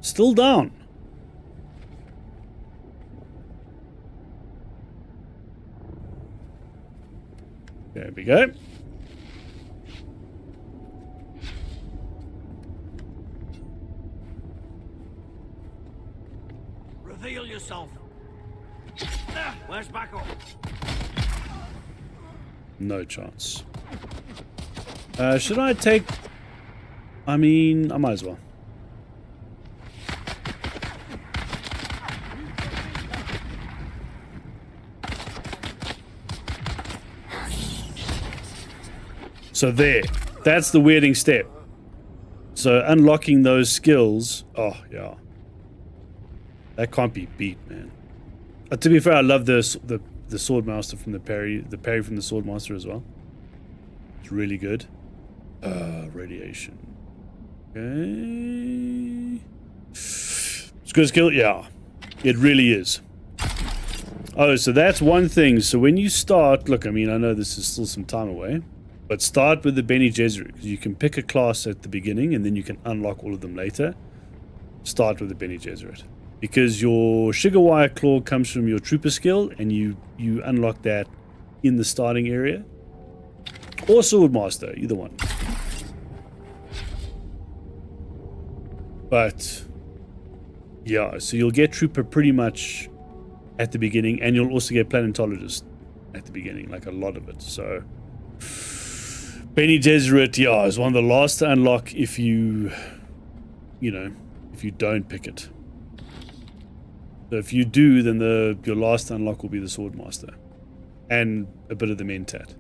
Still down. There we go. Reveal yourself. Where's Backo? No chance. Should I take... I mean, I might as well. So there. That's the weirding step. So unlocking those skills... Oh, yeah. That can't be beat, man. To be fair, I love the Swordmaster from the parry from the Swordmaster as well. It's really good. Radiation. Okay. It's a good skill? Yeah. It really is. Oh, so that's one thing. So when you start... Look, I mean, I know this is still some time away. But start with the Bene Gesserit. Because you can pick a class at the beginning and then you can unlock all of them later. Start with the Bene Gesserit. Because your Sugar Wire Claw comes from your Trooper skill, and you unlock that in the starting area. Or Swordmaster, either one. But, yeah, so you'll get Trooper pretty much at the beginning, and you'll also get Planetologist at the beginning, like a lot of it. So, Bene Gesserit, yeah, is one of the last to unlock if you don't pick it. So if you do, then your last unlock will be the Swordmaster. And a bit of the Mentat.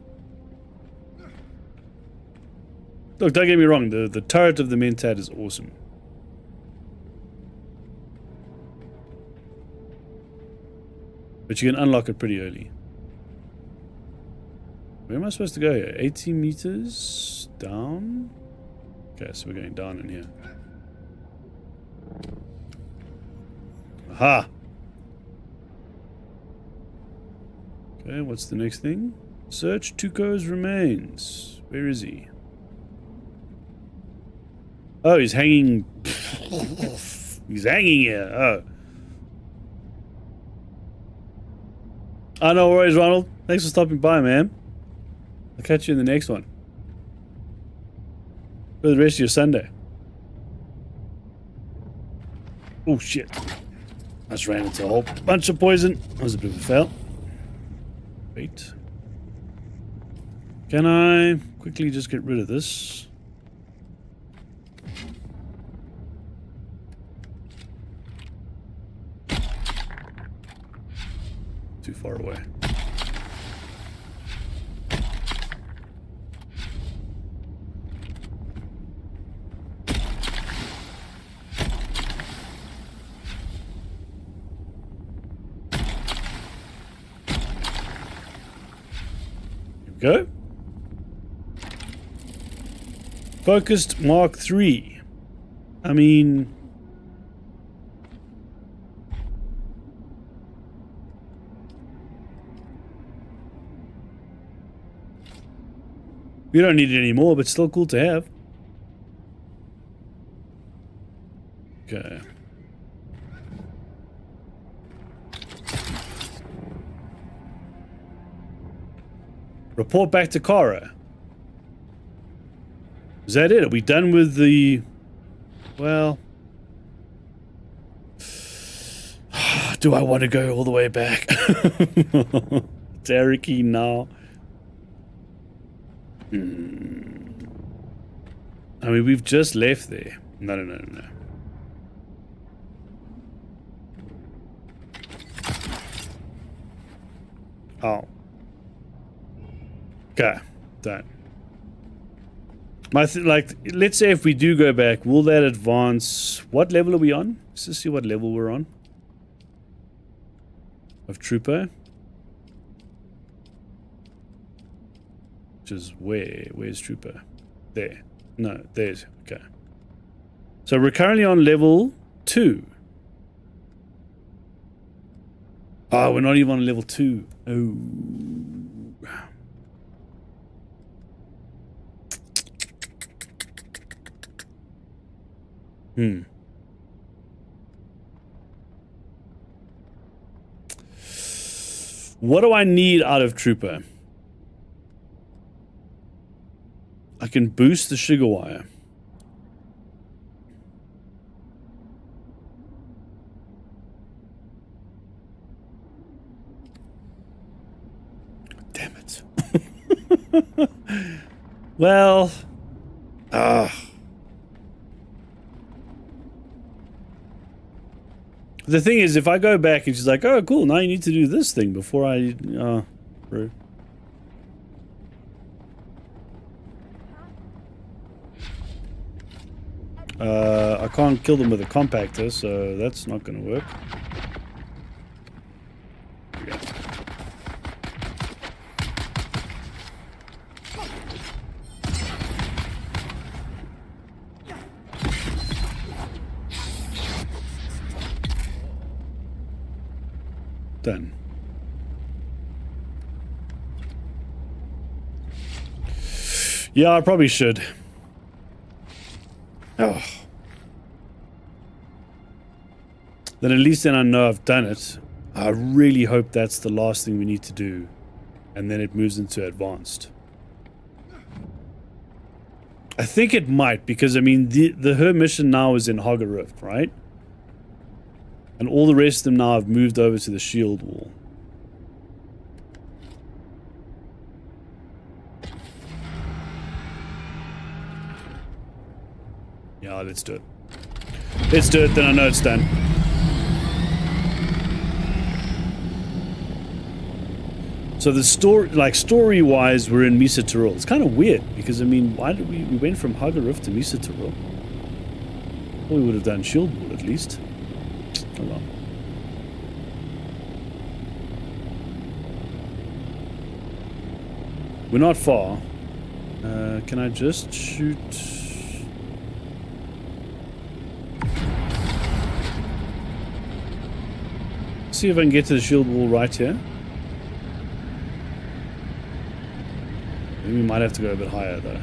Look, don't get me wrong, the turret of the Mentat is awesome. But you can unlock it pretty early. Where am I supposed to go here? 80 meters down? Okay, so we're going down in here. Aha! Okay, what's the next thing? Search Tuco's remains. Where is he? Oh, he's hanging... He's hanging here. Oh. Oh, no worries, Ronald. Thanks for stopping by, man. I'll catch you in the next one. For the rest of your Sunday. Oh, shit. I just ran into a whole bunch of poison. That was a bit of a fail. Wait. Can I quickly just get rid of this? Too far away. Go. Focused Mark III. I mean... we don't need it anymore, but still cool to have. Okay. Report back to Kara. Is that it? Are we done with the... Well... Do I want to go all the way back? To Arrakeen now? I mean, we've just left there. No. Oh. Okay, done. Let's say if we do go back, will that advance? What level are we on? Let's just see what level we're on. Of Trooper. Which is where? Where's Trooper? There. No, there's... Okay. So we're currently on level 2. Oh, we're not even on level 2. Oh. What do I need out of Trooper? I can boost the sugar wire. Damn it. Well, the thing is, if I go back and she's like, oh, cool, now you need to do this thing before I... bro. I can't kill them with a compactor, so that's not going to work. Yeah. Done. Yeah, I probably should. Oh. Then at least then I know I've done it. I really hope that's the last thing we need to do. And then it moves into advanced. I think it might, because I mean her mission now is in Hogger Rift, right? And all the rest of them now have moved over to the shield wall. Yeah, let's do it. Let's do it, then I know it's done. So the story, like story-wise, we're in Misa Tirol. It's kind of weird, because I mean, why did we went from Hogger Rift to Misa Tirol? Well, we would have done shield wall at least. Oh well. We're not far. Can I just shoot? See if I can get to the shield wall right here. Maybe we might have to go a bit higher though.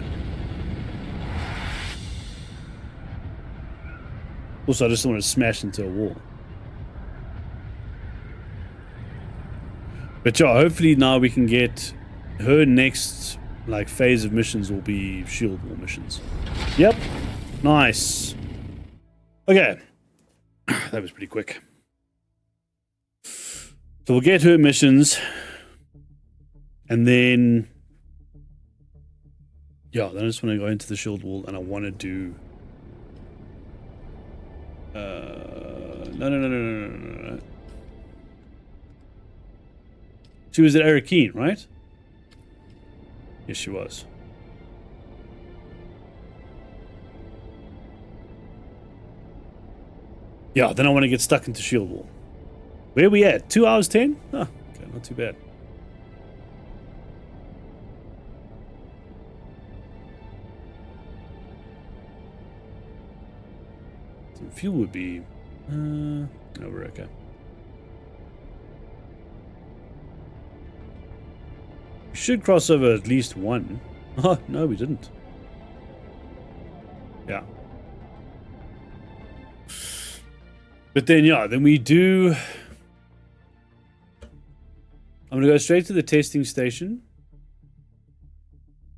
Also, I just don't want to smash into a wall. But yeah, hopefully now we can get her next like phase of missions will be shield wall missions. Yep. Nice. Okay. That was pretty quick. So we'll get her missions. And then yeah, then I just want to go into the shield wall and I want to do no. She was at Arrakeen, right? Yes, she was. Yeah, then I want to get stuck into shield wall. Where are we at? 2 hours 10? Oh, okay, not too bad. So fuel would be... no, we're okay. We should cross over at least one. Oh, no, we didn't. Yeah. But then, yeah, then we do... I'm going to go straight to the testing station.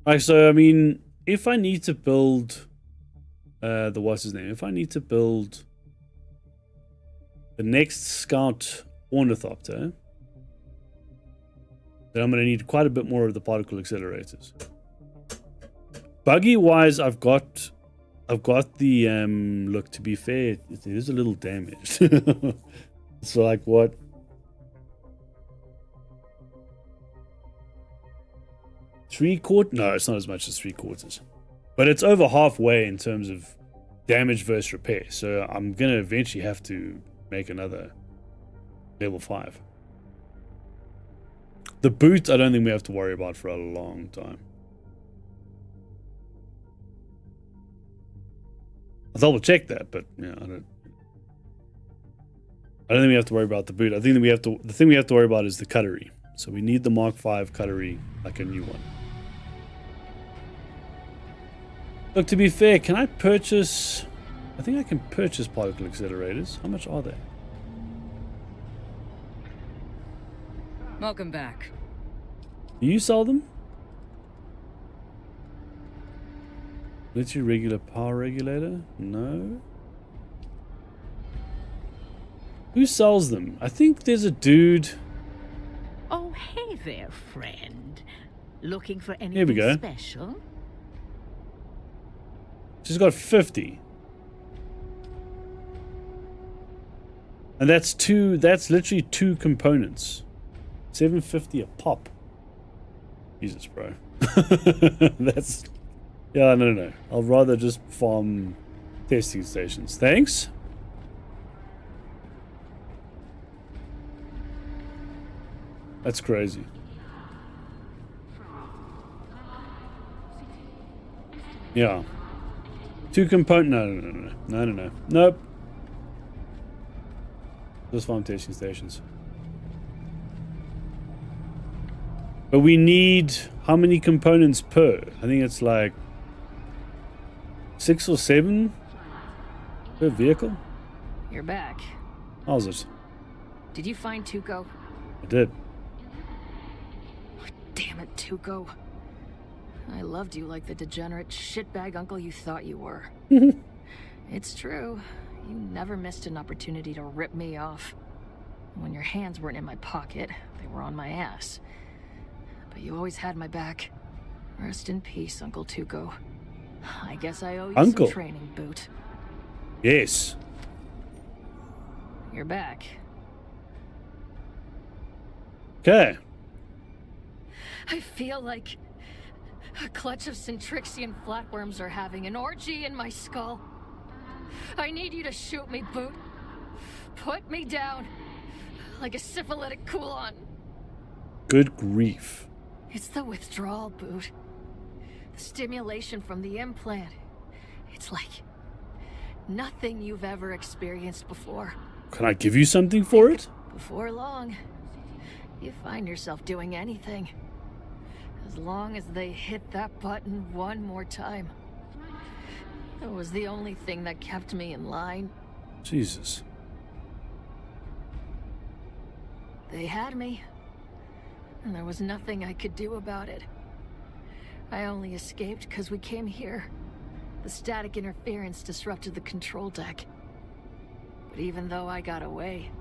Like, so, I mean, if I need to build... what's his name? If I need to build the next scout ornithopter, then I'm going to need quite a bit more of the particle accelerators. Buggy wise, I've got the look, to be fair, it is a little damaged. So like what? Three-quarter? No, it's not as much as 3/4. But it's over halfway in terms of damage versus repair. So I'm going to eventually have to make another level 5. The boot, I don't think we have to worry about for a long time. I'll double check that, but yeah, I don't think we have to worry about the boot. I think that the thing we have to worry about is the cutlery. So we need the Mark V cutlery, like a new one. Look, to be fair, can I purchase... I think I can purchase particle accelerators. How much are they? Welcome back. Do you sell them? Let's you regular power regulator? No. Who sells them? I think there's a dude. Oh, hey there, friend. Looking for anything Here we go. special? She's got 50. And that's literally 2 components. 750 a pop. Jesus, bro. That's... Yeah, no. I'll rather just farm testing stations. Thanks. That's crazy. Yeah. 2 component... No. Nope. Just farm testing stations. But we need... How many components per? I think it's like... 6 or 7 per vehicle? You're back. How's it? Did you find Tuco? I did. Damn it, Tuco. I loved you like the degenerate shitbag uncle you thought you were. It's true. You never missed an opportunity to rip me off. When your hands weren't in my pocket, they were on my ass. But you always had my back. Rest in peace, Uncle Tuco. I guess I owe you some training, Boot. Yes. You're back. Okay. I feel like a clutch of Centrixian flatworms are having an orgy in my skull. I need you to shoot me, Boot. Put me down like a syphilitic Kulon. Good grief. It's the withdrawal, Boot. The stimulation from the implant. It's like nothing you've ever experienced before. Can I give you something for it? Before long, you find yourself doing anything. As long as they hit that button one more time. It was the only thing that kept me in line. Jesus. They had me, and there was nothing I could do about it. I only escaped because we came here. The static interference disrupted the control deck. But even though I got away,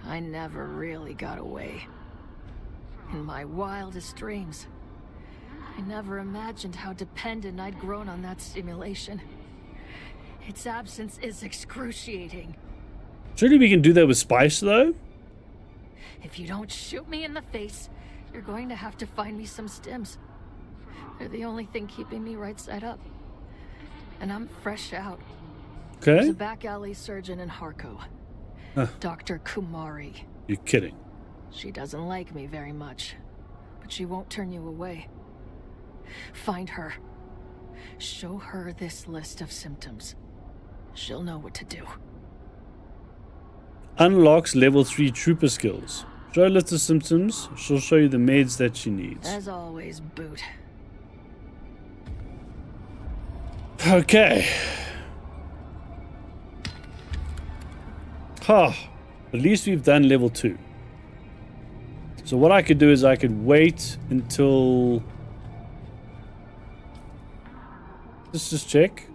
I never really got away. In my wildest dreams, I never imagined how dependent I'd grown on that stimulation. Its absence is excruciating. Surely we can do that with Spice, though? If you don't shoot me in the face, you're going to have to find me some stims. They're the only thing keeping me right side up. And I'm fresh out. Okay. There's a back alley surgeon in Harko. Dr. Kumari. You're kidding. She doesn't like me very much, but she won't turn you away. Find her. Show her this list of symptoms. She'll know what to do. Unlocks level 3 trooper skills. Show a list of symptoms. She'll show you the meds that she needs. As always, Boot. Okay. At least we've done level 2. So what I could do is I could wait until... Let's just check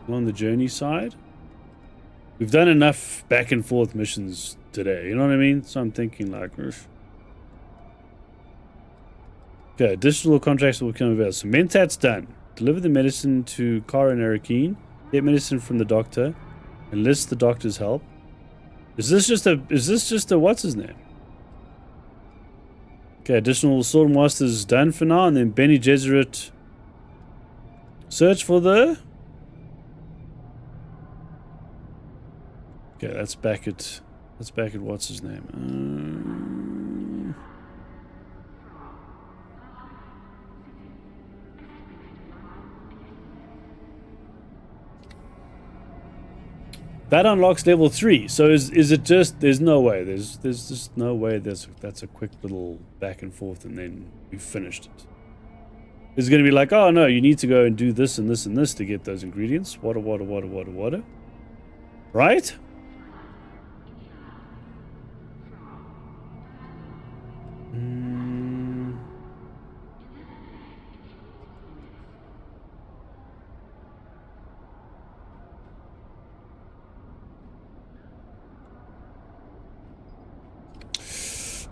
along the journey side. We've done enough back and forth missions today, you know what I mean? So I'm thinking like... Okay, additional contracts will become available. So Mentat's done. Deliver the medicine to Kara and Arrakeen. Get medicine from the doctor. Enlist the doctor's help. Is this just a what's his name? Okay, additional sword masters done for now, and then Bene Gesserit. Search for the... Okay, that's back at what's his name? That unlocks level 3. So is it just... There's no way. There's just no way that's a quick little back and forth and then we've finished it. It's going to be like, oh no, you need to go and do this and this and this to get those ingredients. Water. Right?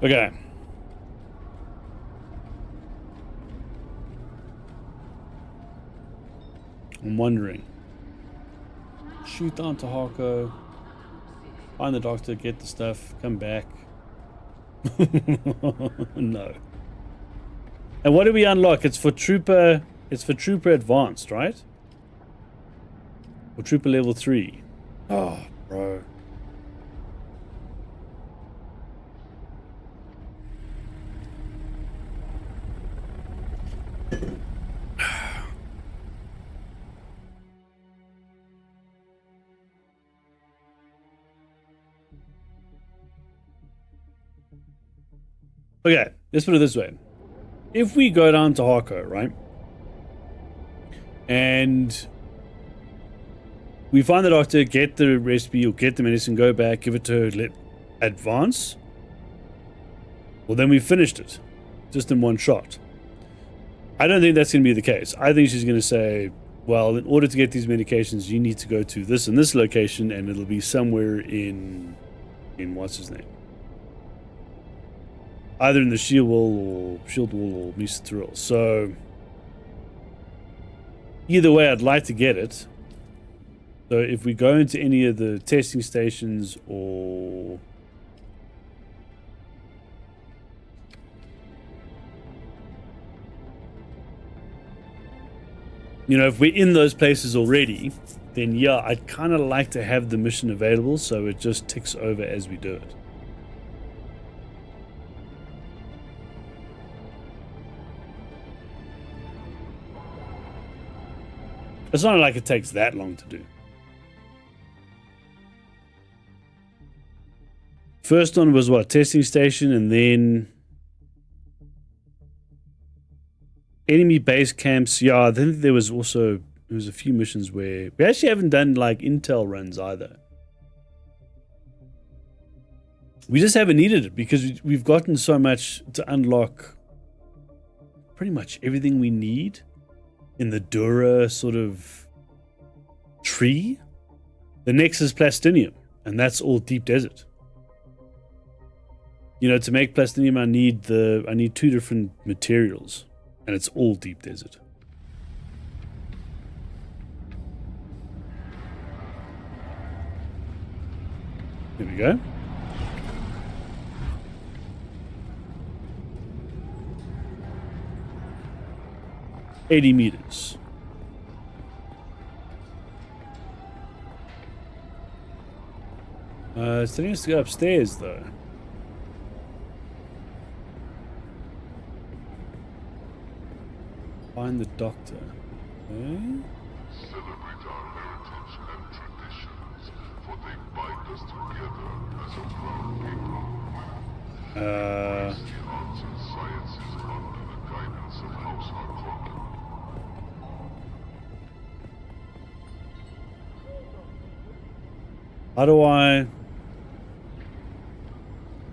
Okay. I'm wondering. Shoot down to Harko. Find the doctor, get the stuff, come back. No. And what do we unlock? It's for Trooper Advanced, right? Or Trooper level 3. Oh, bro. Okay, let's put it this way. If we go down to Harko, right? And we find the doctor, get the recipe or get the medicine, go back, give it to her, let advance. Well, then we finished it. Just in one shot. I don't think that's going to be the case. I think she's going to say, well, in order to get these medications, you need to go to this and this location, and it'll be somewhere in what's his name? Either in the Shield Wall or Misa Tyrell. So either way, I'd like to get it. So if we go into any of the testing stations or if we're in those places already, then yeah, I'd kind of like to have the mission available so it just ticks over as we do it. It's not like it takes that long to do. First one was what? Testing station, and then enemy base camps. Yeah, I think there was a few missions where we actually haven't done like intel runs either. We just haven't needed it because we've gotten so much to unlock pretty much everything we need in the Dura sort of tree. The next is Plastinium, and that's all deep desert. To make Plastinium, I need 2 different materials, and it's all deep desert. Here we go. $80 meters. It's telling us to go upstairs, though. Find the doctor. Okay. Celebrate our heritage and traditions, for they bind us together as a proud people. History, arts, and sciences under the guidance of House Harkonnen. How do I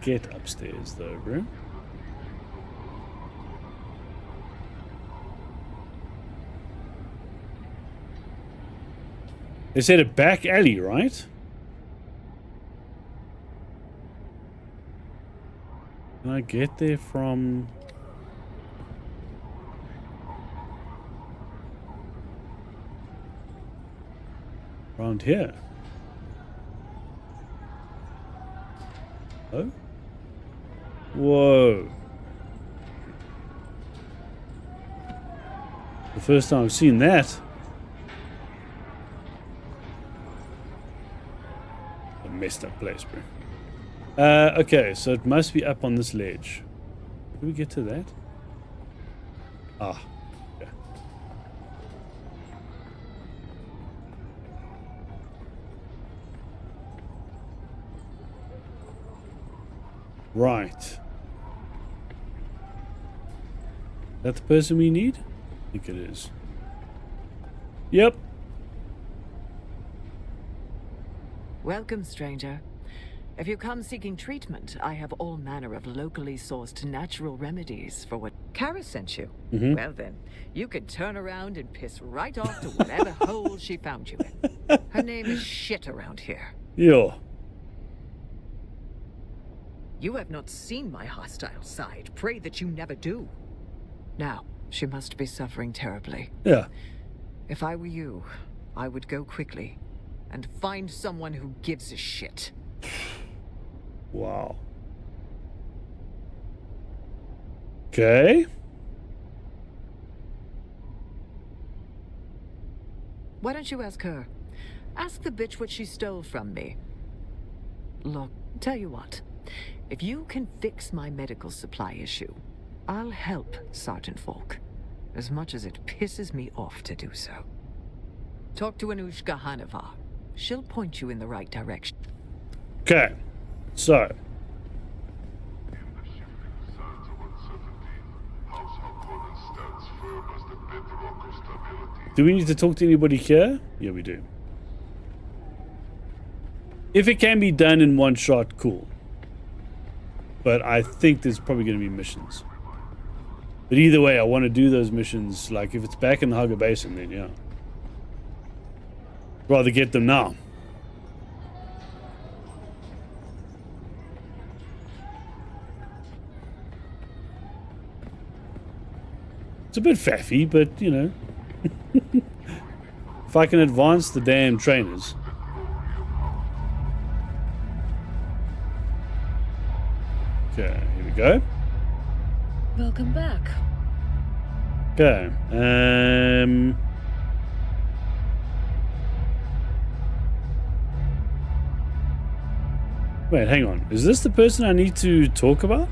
get upstairs, though, bro? They said a back alley, right? Can I get there from... around here? Oh? Whoa. The first time I've seen that. A messed up place, bro. Okay, so it must be up on this ledge. Can we get to that? Ah. Okay. Right. That the person we need? I think it is. Yep. Welcome, stranger. If you come seeking treatment, I have all manner of locally sourced natural remedies for what Kara sent you. Mm-hmm. Well then, you can turn around and piss right off to whatever hole she found you in. Her name is shit around here. Yeah. You have not seen my hostile side. Pray that you never do. Now, she must be suffering terribly. Yeah. If I were you, I would go quickly and find someone who gives a shit. Wow. Okay. Why don't you ask her? Ask the bitch what she stole from me. Look, tell you what. If you can fix my medical supply issue, I'll help Sergeant Falk, as much as it pisses me off to do so. Talk to Anushka Hanavar. She'll point you in the right direction. Okay. So. In the shifting sands of uncertainty, House Harkonnen stands firm as the bedrock of stability. Do we need to talk to anybody here? Yeah, we do. If it can be done in one shot, cool. But I think there's probably going to be missions. But either way, I want to do those missions. Like, if it's back in the Hugger Basin, then yeah. Rather get them now. It's a bit faffy, but, you know. If I can advance the damn trainers. Okay, here we go. Welcome back. Okay. Wait, hang on. Is this the person I need to talk about?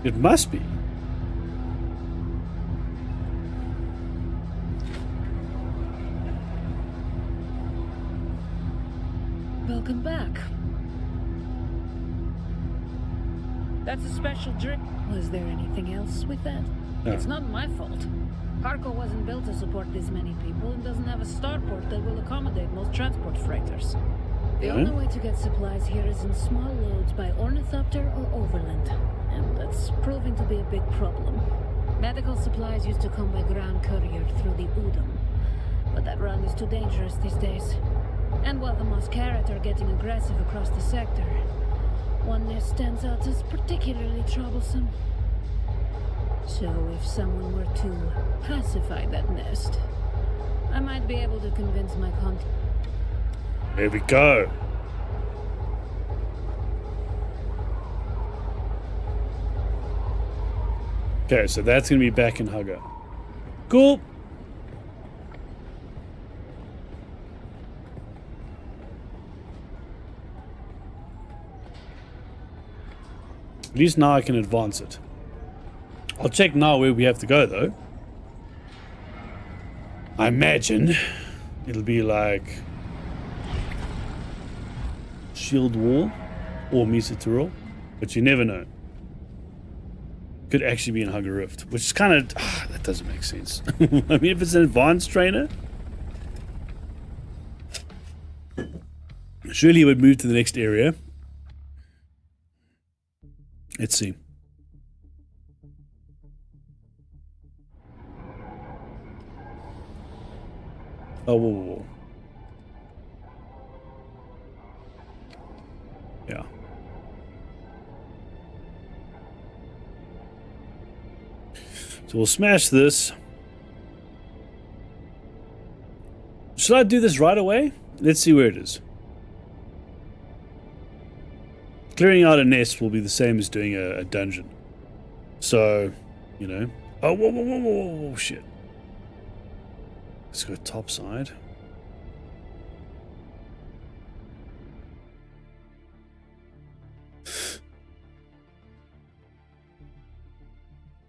It must be. Welcome back. That's a special drink. Was there anything else with that? No. It's not my fault. Harko wasn't built to support this many people and doesn't have a starport that will accommodate most transport freighters. The only way to get supplies here is in small loads by ornithopter or overland, and that's proving to be a big problem. Medical supplies used to come by ground courier through the Udom, but that run is too dangerous these days. And while the Moscaret are getting aggressive across the sector, one nest stands out as particularly troublesome. So if someone were to pacify that nest, I might be able to convince my contact. Here we go. Okay, so that's going to be back in Hugger. Cool. At least now I can advance it. I'll check now where we have to go, though. I imagine it'll be like Shield Wall or Misa Tirol, but you never know. Could actually be in Hugger Rift, which is kind of that doesn't make sense. I mean, if it's an advanced trainer, surely it would move to the next area. Let's see. Oh, whoa, whoa, whoa. Yeah. So we'll smash this. Should I do this right away? Let's see where it is. Clearing out a nest will be the same as doing a dungeon. So, you know. Oh, whoa, whoa, whoa, whoa, whoa, shit. Let's go top side.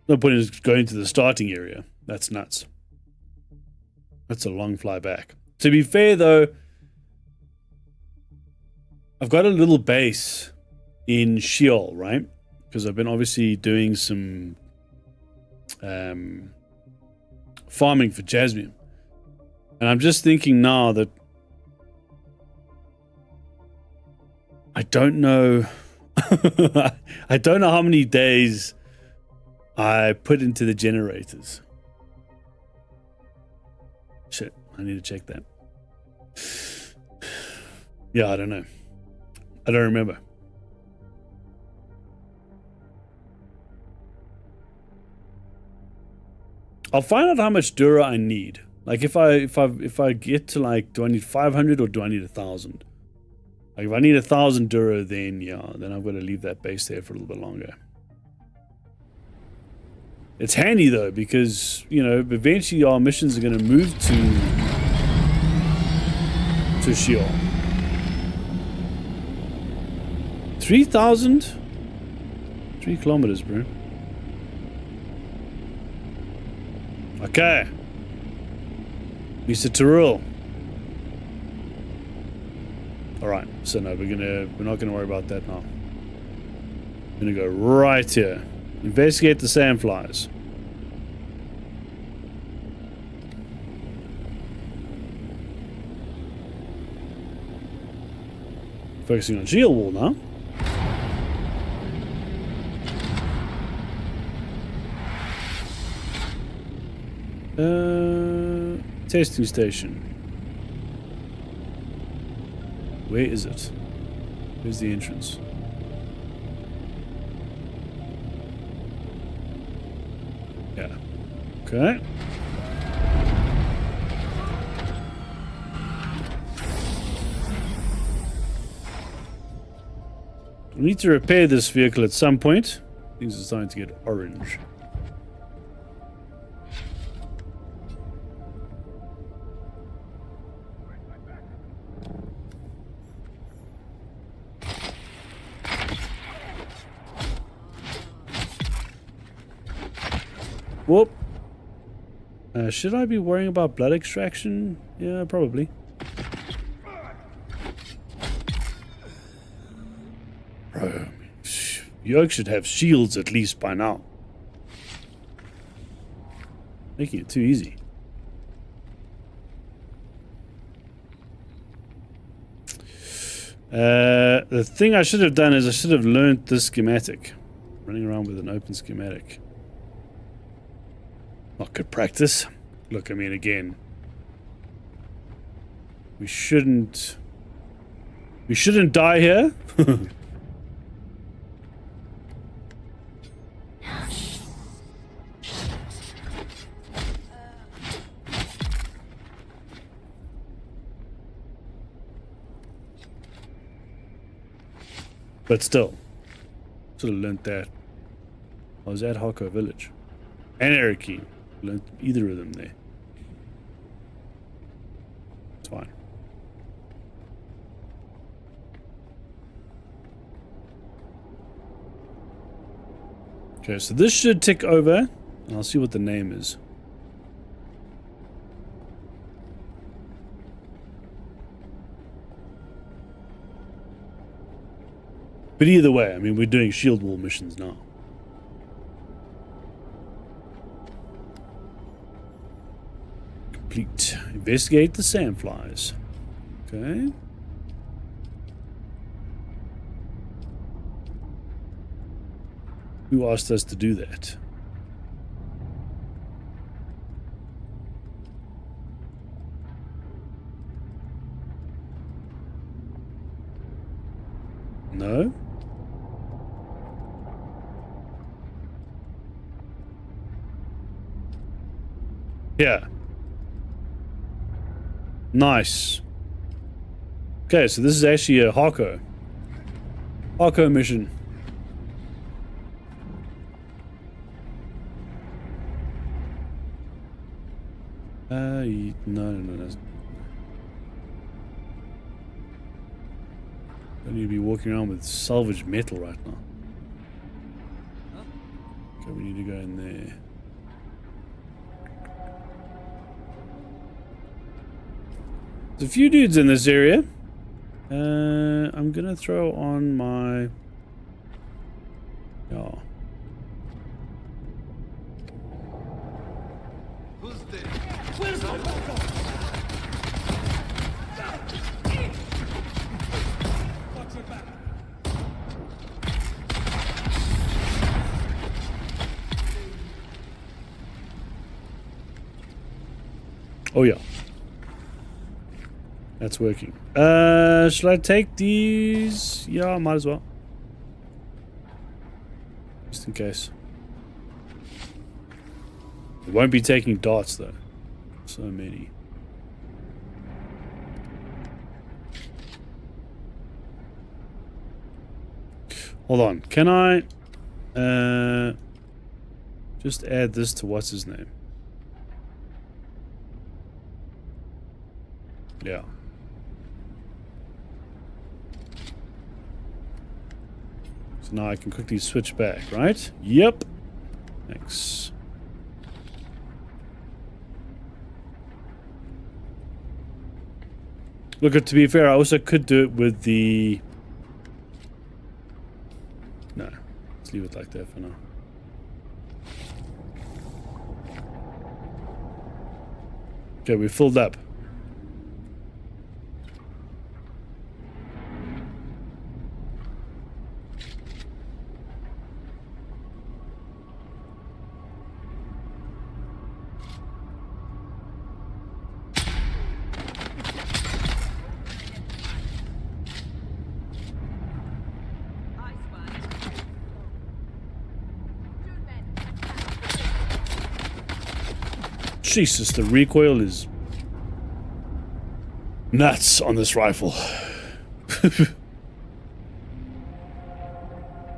No point in going to the starting area. That's nuts. That's a long fly back. To be fair, though, I've got a little base in Sheol, right? Because I've been obviously doing some farming for jasmine. And I'm just thinking now that I don't know I don't know how many days I put into the generators. Shit, I need to check that. Yeah, I don't know. I don't remember. I'll find out how much Dura I need. Like if I get to like, do I need 500 or do I need 1,000? Like if I need 1,000 Dura, then yeah, then I've got to leave that base there for a little bit longer. It's handy though, because you know eventually our missions are going to move to Sheol. 3,000? 3 kilometers, bro. Okay. Mr. Tyrrell. Alright, so no, we're not gonna worry about that now. We're gonna go right here. Investigate the sandflies. Focusing on shield wall now. Testing station. Where is it? Where's the entrance? Yeah. Okay. We need to repair this vehicle at some point. Things are starting to get orange. Whoop. Should I be worrying about blood extraction? Yeah, probably. Bro, Yolk should have shields at least by now. Making it too easy. The thing I should have done is I should have learned this schematic. Running around with an open schematic. Not good practice. Look, I mean, again, we shouldn't die here. But still, should have learned that. I was at Harko village and Arrakeen. Learned either of them there. It's fine. Okay, so this should tick over. And I'll see what the name is. But either way, I mean, we're doing shield wall missions now. Complete. Investigate the sandflies. Okay. Who asked us to do that? No? Yeah. Nice. Okay, so this is actually a Harko mission. No. Don't need to be walking around with salvaged metal right now. Okay, we need to go in there. There's a few dudes in this area. I'm gonna throw on my... Oh. Who's there? Where's my Bacco? Watch your back. Oh yeah. That's working. Should I take these? Yeah, I might as well. Just in case. It won't be taking darts though. So many. Hold on. Can I just add this to what's his name? Yeah. So now I can quickly switch back, right? Yep. Thanks. Look, to be fair, I also could do it with the... No. Let's leave it like that for now. Okay, we filled up. Jesus, the recoil is nuts on this rifle.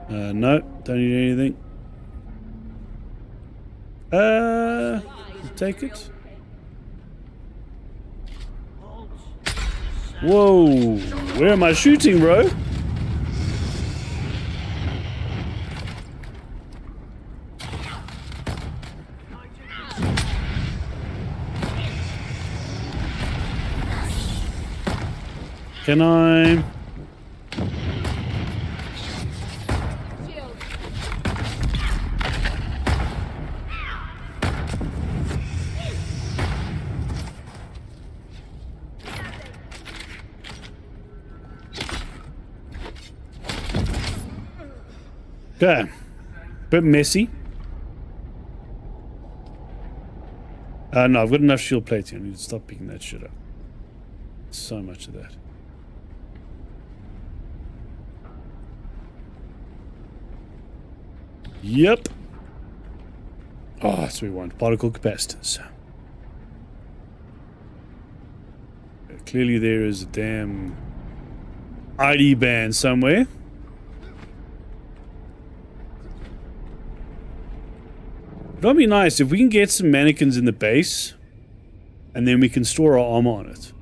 No, don't need anything. Take it. Whoa, where am I shooting, bro? Can I? Okay. Bit messy. No, I've got enough shield plating. I need to stop picking that shit up. So much of that. Yep. Oh, that's what we want. Particle capacitors. Clearly there is a damn ID band somewhere. That'd be nice if we can get some mannequins in the base and then we can store our armor on it.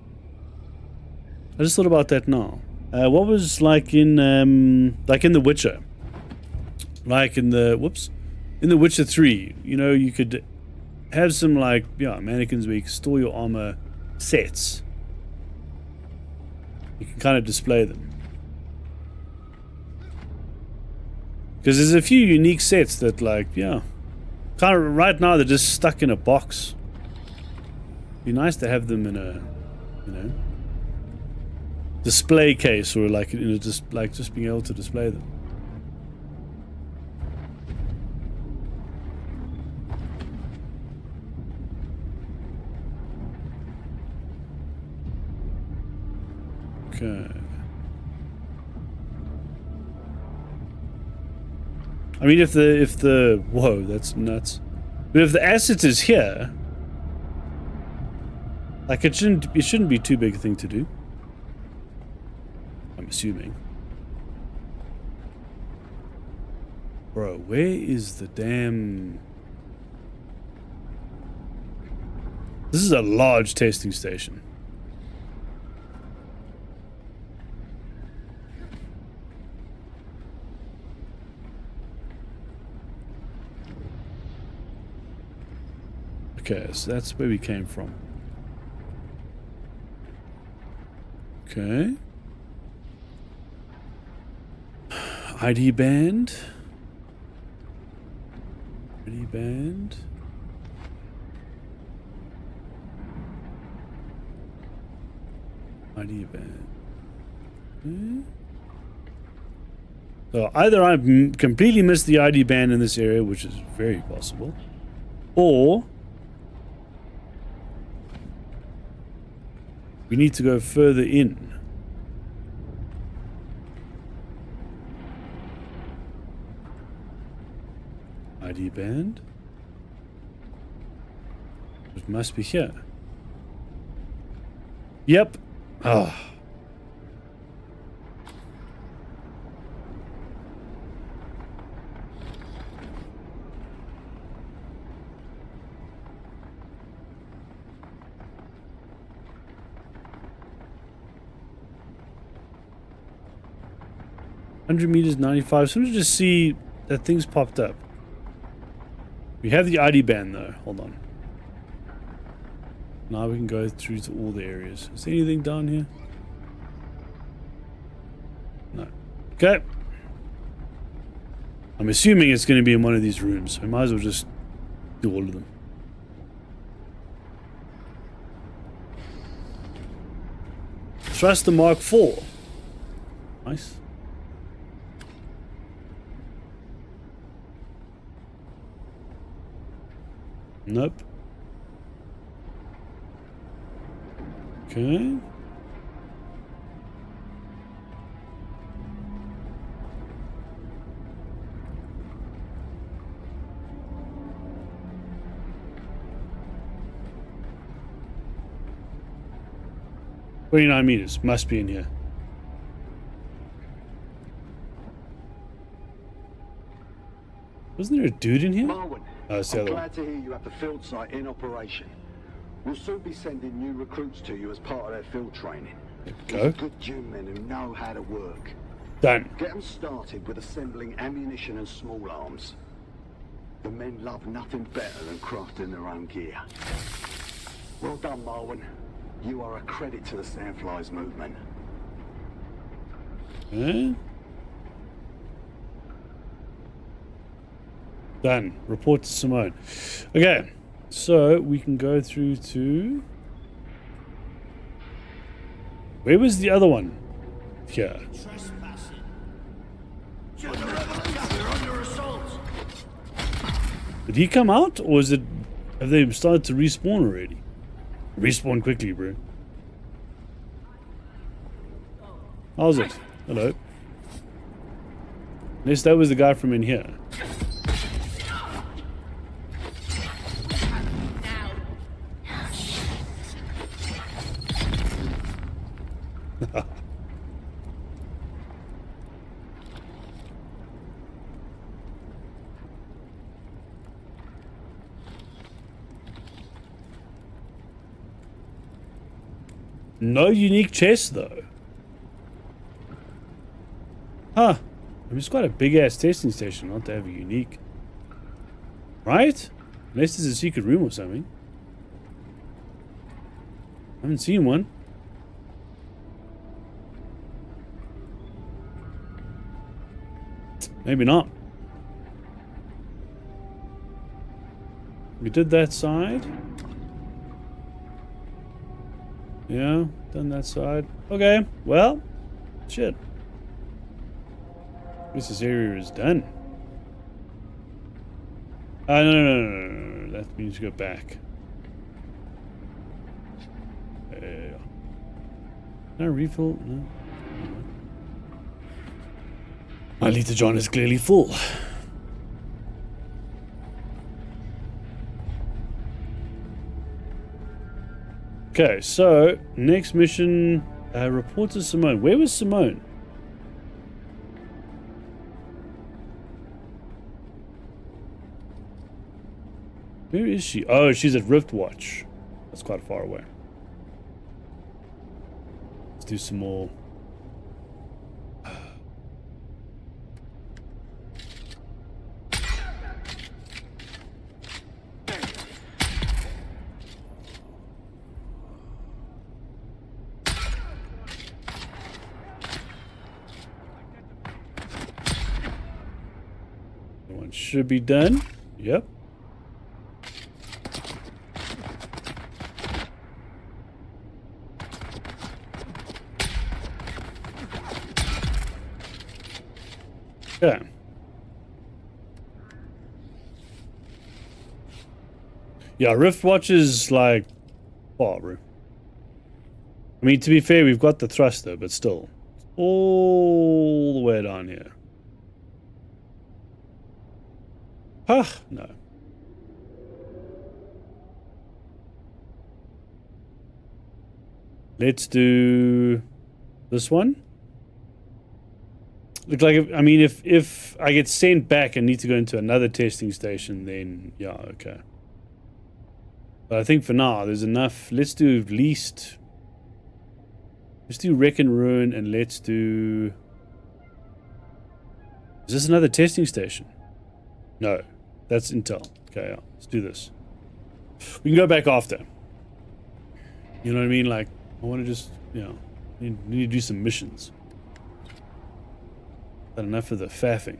I just thought about that now. What was like in The Witcher? Like in the in The Witcher 3, you know, you could have some like mannequins where you can store your armor sets. You can kind of display them. Because there's a few unique sets that like, kind of right now they're just stuck in a box. Be nice to have them in a, display case or like in a just being able to display them. Okay. I mean, if the whoa, that's nuts. But if the asset is here, like it shouldn't be too big a thing to do. I'm assuming. Bro, where is the damn... This is a large testing station. Okay, so that's where we came from. Okay. ID band. ID band. ID band. Okay. So either I've completely missed the ID band in this area, which is very possible, or we need to go further in. ID band. It must be here. Yep. Ah. Oh. meters, 95. So let's just see that things popped up. We have the ID band though. Hold on. Now we can go through to all the areas. Is there anything down here? No. Okay. I'm assuming it's going to be in one of these rooms. So I might as well just do all of them. Trust the Mark IV. Nice. Nope. Okay. $29 meters. Must be in here. Wasn't there a dude in here? Marwin, It's the I'm other glad to hear you have the field site in operation. We'll soon be sending new recruits to you as part of their field training. Go. Good Dune men who know how to work. Done. Get them started with assembling ammunition and small arms. The men love nothing better than crafting their own gear. Well done, Marwin. You are a credit to the Sandflies movement. Okay. Done. Report to Simone. Okay. So we can go through to... Where was the other one? Here. Did he come out? Or is it... Have they started to respawn already? Respawn quickly, bro. How's it? Hello. Unless that was the guy from in here. No unique chest though. Huh. I mean, it's quite a big ass testing station not to have a unique. Right? Unless there's a secret room or something. I haven't seen one. Maybe not. We did that side. Yeah, done that side. Okay, well, shit. I guess this area is done. No. That means go back. Can I refill? No. My Leto John is clearly full. Okay, so next mission, report to Simone. Where was Simone? Where is she? Oh, she's at Riftwatch. That's quite far away. Let's do some more. should be done. Yep. Okay. Yeah, Rift Watch is like... Oh, I mean, to be fair, we've got the thruster, but still. All the way down here. Huh? No. Let's do this one. Look like, I mean, if I get sent back and need to go into another testing station, then yeah, okay. But I think for now, there's enough. Let's do at least... Let's do Wreck and Ruin, and let's do... Is this another testing station? No. That's Intel. Okay, yeah. Let's do this. We can go back after. You know what I mean? Like, I want to just, you know, need to do some missions. But enough of the faffing.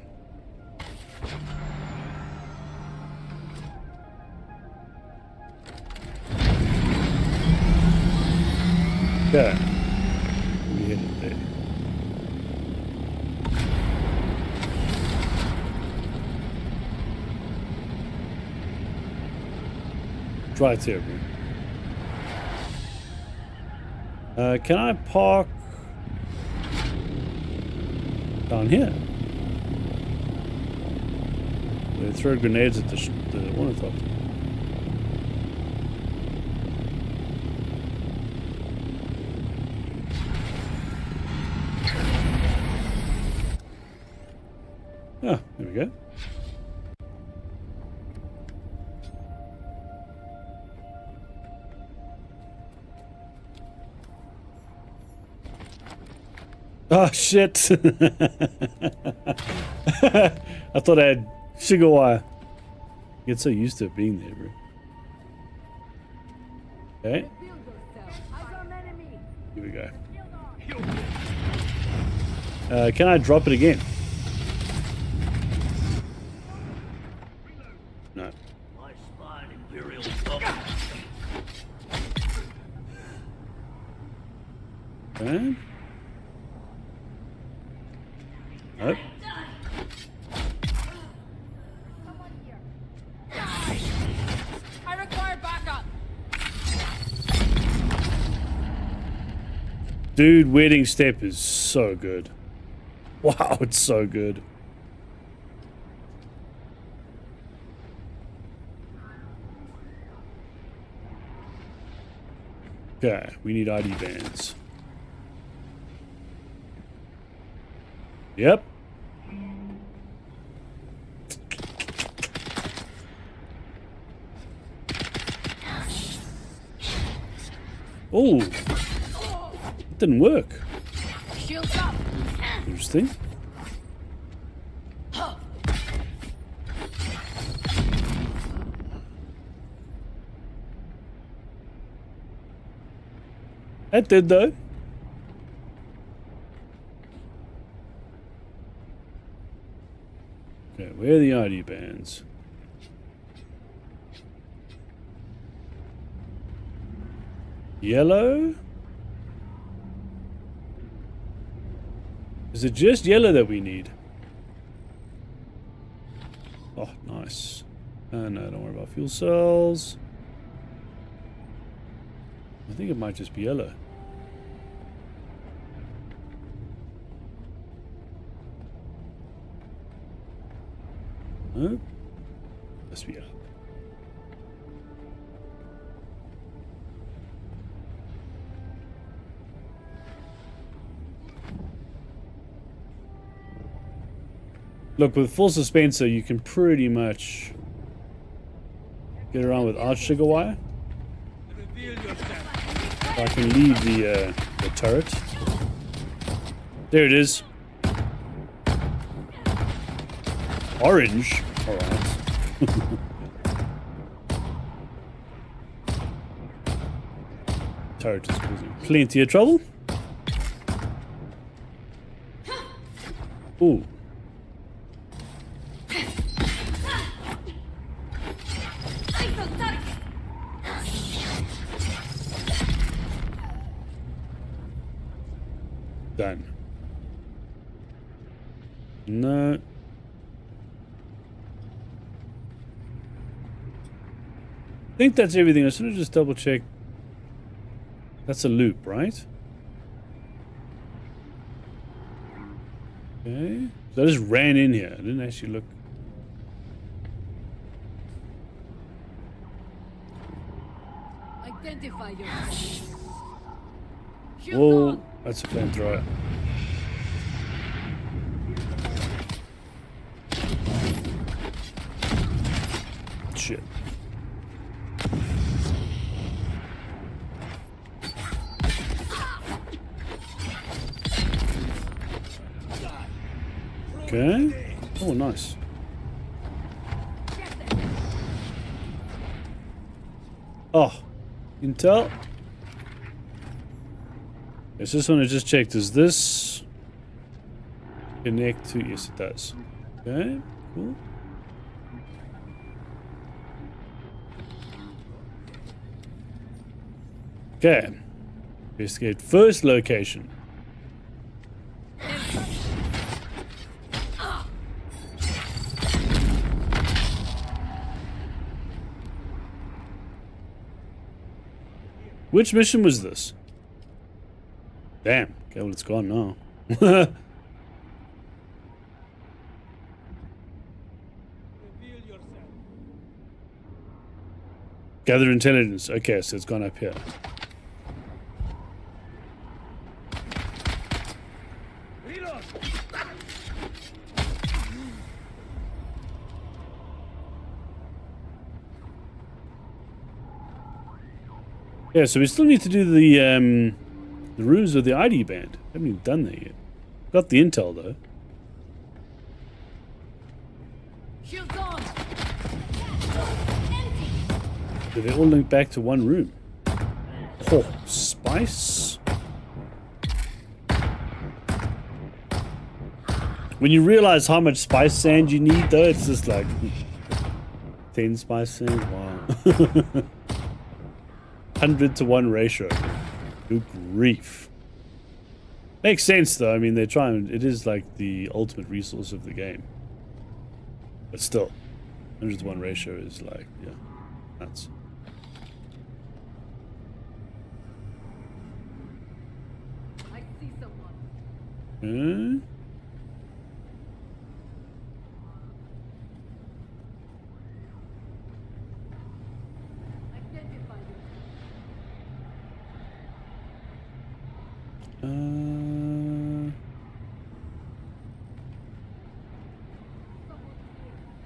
Okay. We hit it there. Right here, bro. Can I park down here? They throw grenades at the ornithopter. Ah, there we go. Oh shit! I thought I had sugar wire. I get so used to it being there, bro. Okay. Here we go. Can I drop it again? No. Okay. Nope. I require backup. Dude, Wedding Step is so good. Wow, it's so good. Okay, we need ID bands. Yep. Oh, it didn't work. Shields up. Interesting. That did though. Okay, where are the ID bands? Yellow? Is it just yellow that we need? Oh, nice. No, don't worry about fuel cells. I think it might just be yellow. No? Must be yellow. Look, with full suspensor, you can pretty much get around without sugar wire. I can leave the turret. There it is. Orange. All right. Turret is causing plenty of trouble. Done. No. I think that's everything. I should have just double checked. That's a loop, right? Okay. So I just ran in here. I didn't actually look. Identify yourself. Whoa, that's a flamethrower. Shit. Okay. Oh, nice. Oh, intel. I just want to just check. Does this connect to? Yes, it does. Okay, cool. Okay. Investigate first location. Which mission was this? Damn. Okay, well, it's gone now. Gather intelligence. Okay, so it's gone up here. Yeah, so we still need to do the rooms of the ID band. Haven't even done that yet. Got the intel though. Shields on. Do they all link back to one room? Oh, spice. When you realize how much spice sand you need though, it's just like 10 spice sand. Wow. 100-to-1 ratio. Good grief. Makes sense though. I mean, they're trying. It is like the ultimate resource of the game. But still, 100-to-1 ratio is like, yeah, nuts. I see someone.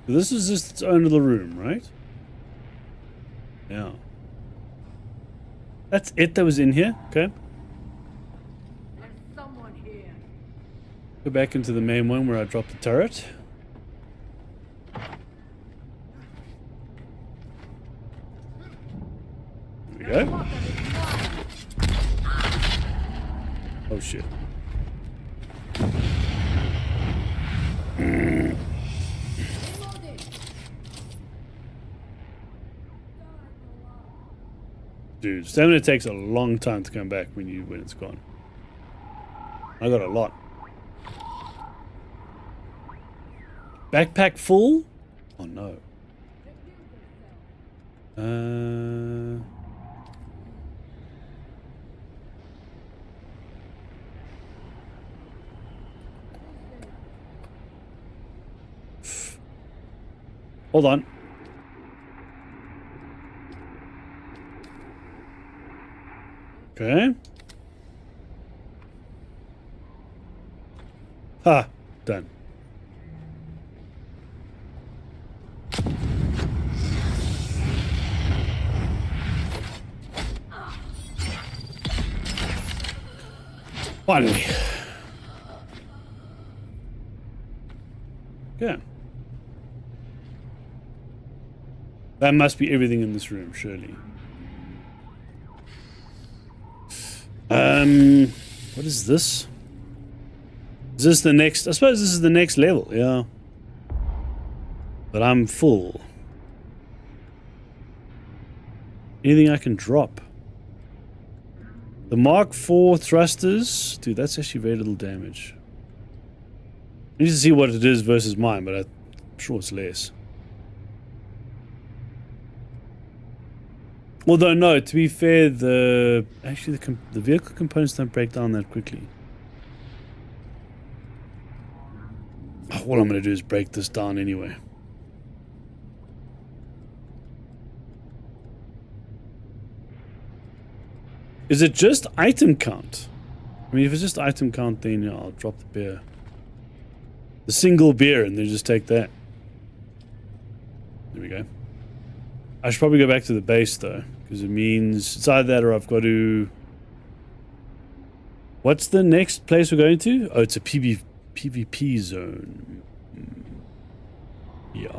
This is just its own little room, right? Yeah. That's it that was in here? Okay. There's someone here. Go back into the main one where I dropped the turret. There we go. Oh shit. Dude, stamina takes a long time to come back when it's gone. I got a lot. Backpack full? Oh no. Hold on. Okay. Ha! Done. Finally. Okay. That must be everything in this room, surely. What is this? Is this the next? I suppose this is the next level, yeah. But I'm full. Anything I can drop? The Mark IV thrusters. Dude, that's actually very little damage. I need to see what it is versus mine, but I'm sure it's less. Although, no, to be fair, the vehicle components don't break down that quickly. All I'm going to do is break this down anyway. Is it just item count? I mean, if it's just item count, then yeah, I'll drop the beer. The single beer, and then just take that. There we go. I should probably go back to the base, though, because it means it's either that or I've got to... What's the next place we're going to? Oh, it's a PvP zone. Yeah.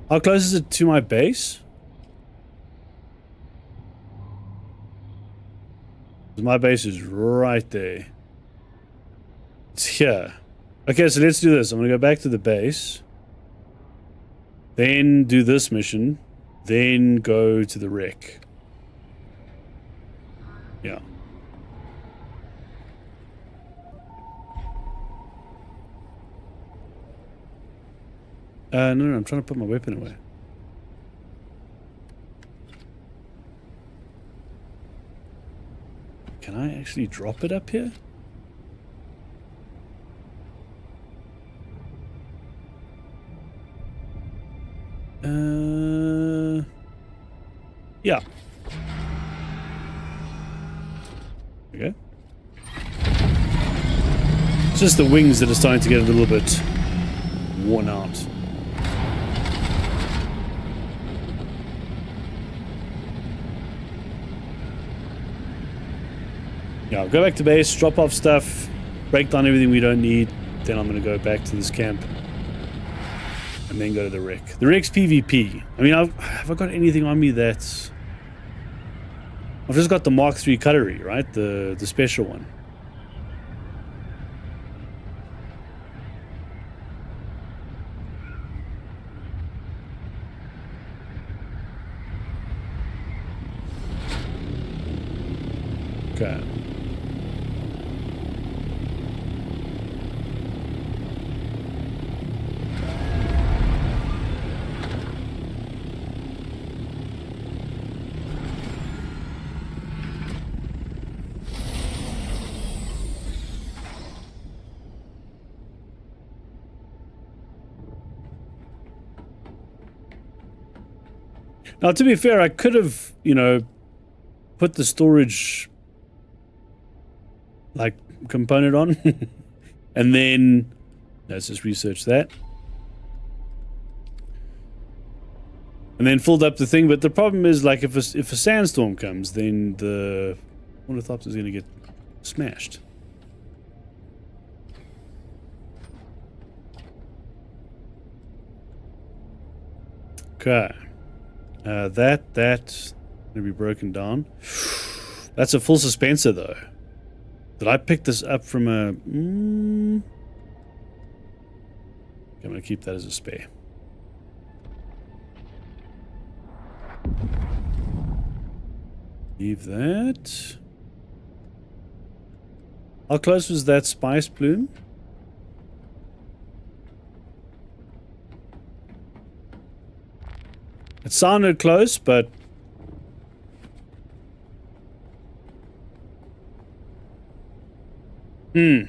How close is it to my base? My base is right there. It's here. Okay, so let's do this. I'm going to go back to the base. Then do this mission. Then go to the wreck. Yeah. No, I'm trying to put my weapon away. Can I actually drop it up here? Yeah. Okay. It's just the wings that are starting to get a little bit worn out. Yeah, I'll go back to base, drop off stuff, break down everything we don't need. Then I'm going to go back to this camp. And then go to the wreck. The wreck's PvP. I mean, have I got anything on me that's... I've just got the Mark III cutlery, right? The special one. Okay. Now, to be fair, I could have, you know, put the storage, like, component on. And then, let's just research that. And then filled up the thing. But the problem is, like, if a sandstorm comes, then the ornithopter is going to get smashed. Okay. That's gonna be broken down. That's a full suspenser, though. Did I pick this up from a... Okay, I'm gonna keep that as a spare. Leave that. How close was that spice plume? It sounded close, but... Okay,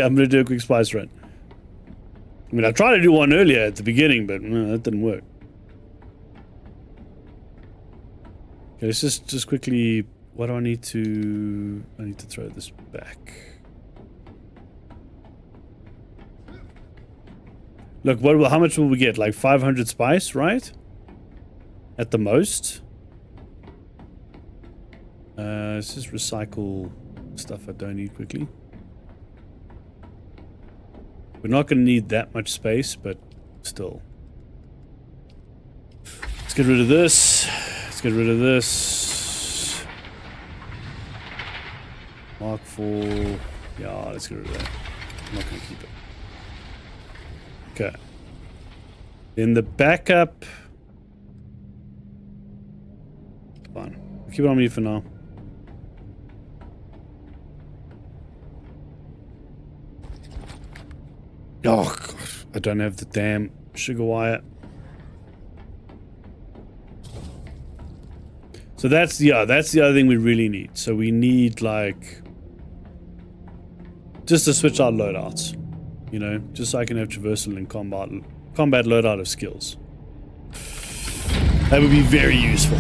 I'm going to do a quick spice run. I mean, I tried to do one earlier at the beginning, but no, that didn't work. Okay, let's just quickly... What do I need to... I need to throw this back. Look, how much will we get? Like 500 spice, right? At the most. Let's just recycle stuff I don't need quickly. We're not going to need that much space, but still. Let's get rid of this. Let's get rid of this. Mark IV. Yeah, let's get rid of that. I'm not going to keep it. Okay. In the backup... Fine. Keep it on me for now. Oh, God. I don't have the damn sugar wire. So that's the other thing we really need. So we need, like... just to switch our loadouts. You know? Just so I can have traversal and combat loadout of skills. That would be very useful.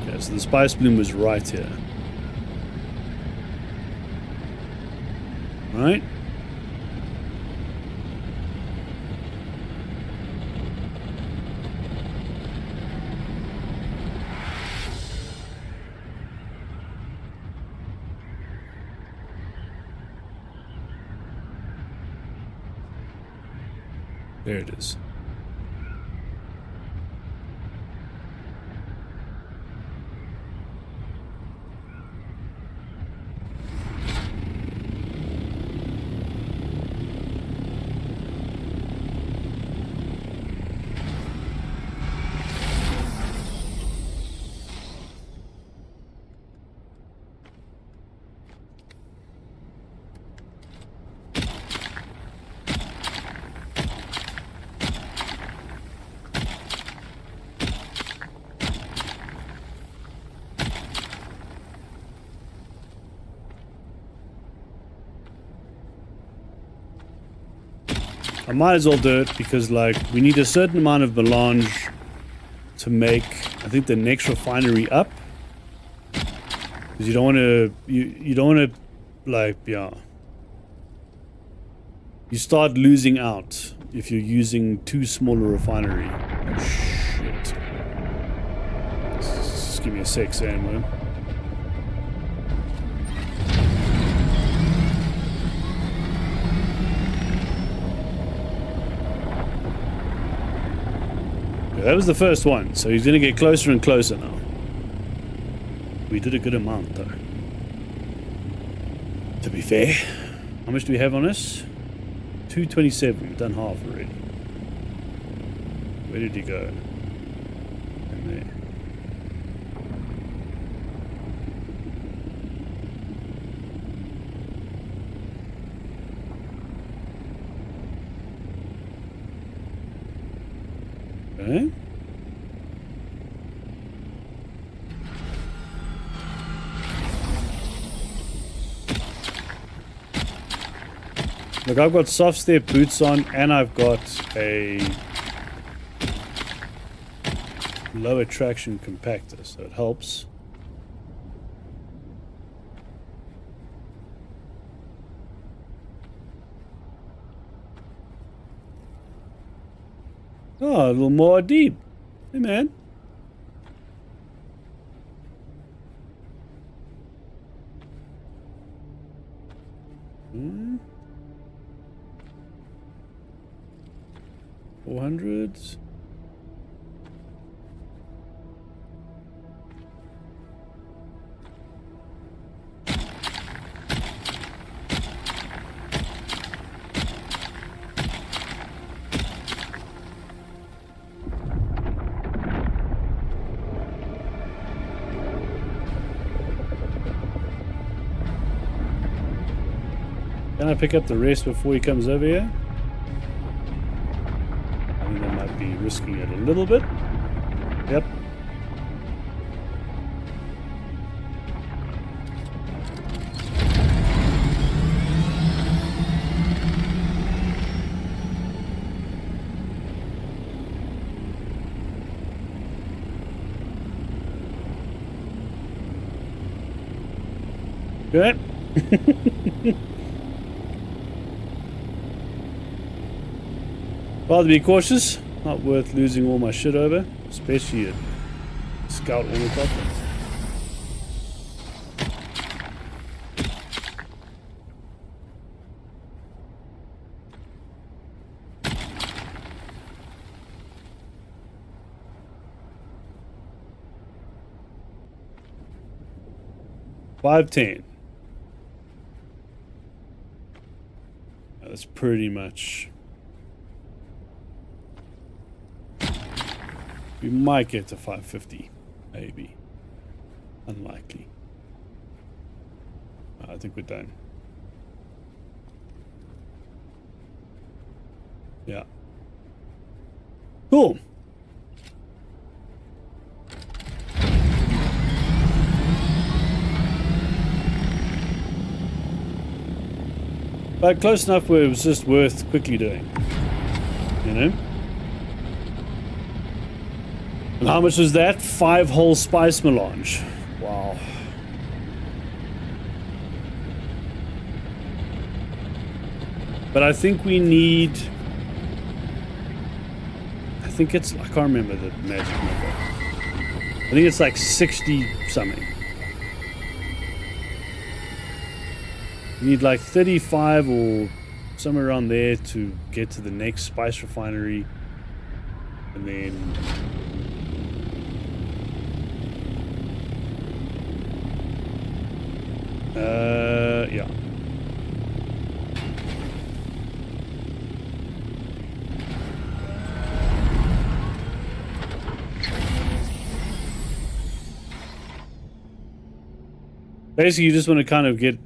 Okay, so the spice bloom was right here. Right? There it is. I might as well do it because, like, we need a certain amount of melange to make, I think, the next refinery up. Because you don't want to, you don't want to, like, yeah. You start losing out if you're using too small a refinery. Oh, shit. Just give me a sec, Sandworm. That was the first one, so he's going to get closer and closer now. We did a good amount, though. To be fair. How much do we have on us? 227. We've done half already. Where did he go? In there. Okay. Look, I've got soft step boots on and I've got a low attraction compactor, so it helps. Oh, a little more deep. Hey, man. Hmm. 400s. Can I pick up the rest before he comes over here? I think that might be risking it a little bit. Yep. Good. Rather be cautious, not worth losing all my shit over, especially a scout ornithopter. $510. that's pretty much... We might get to 550, maybe. Unlikely. I think we're done. Yeah. Cool. But close enough where it was just worth quickly doing. You know? And how much was that? 5-hole spice melange. Wow. But I think we need... I think it's... I can't remember the magic number. I think it's like 60 something. You need like 35 or somewhere around there to get to the next spice refinery. And then... yeah. Basically, you just want to kind of get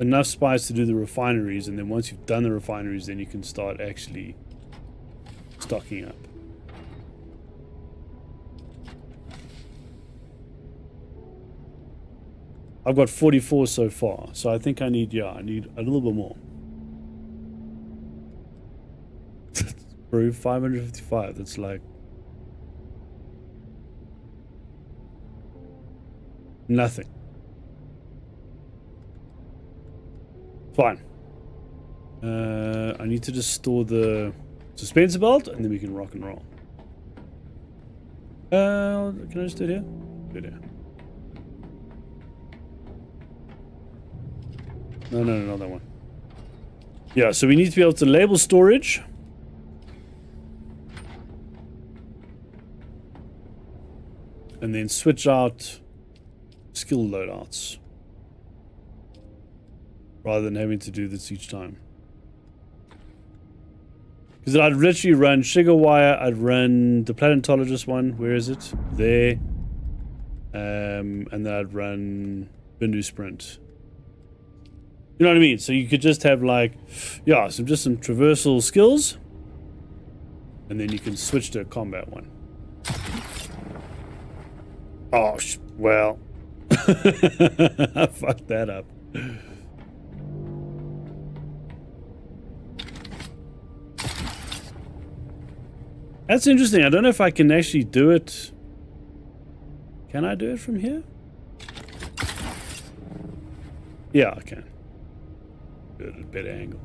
enough spice to do the refineries, and then once you've done the refineries, then you can start actually stocking up. I've got 44 so far, so I think I need, I need a little bit more. Bro, 555, that's like... nothing. Fine. I need to just store the suspensor belt, and then we can rock and roll. Can I just do it here? Do it here. No, not that one. Yeah, so we need to be able to label storage. And then switch out skill loadouts. Rather than having to do this each time. Because I'd literally run Sugar Wire, I'd run the Planetologist one. Where is it? There. And then I'd run Bindu Sprint. You know what I mean? So you could just have like, yeah, some traversal skills. And then you can switch to a combat one. Oh, well. I fucked that up. That's interesting. I don't know if I can actually do it. Can I do it from here? Yeah, I can. Do it at a better angle.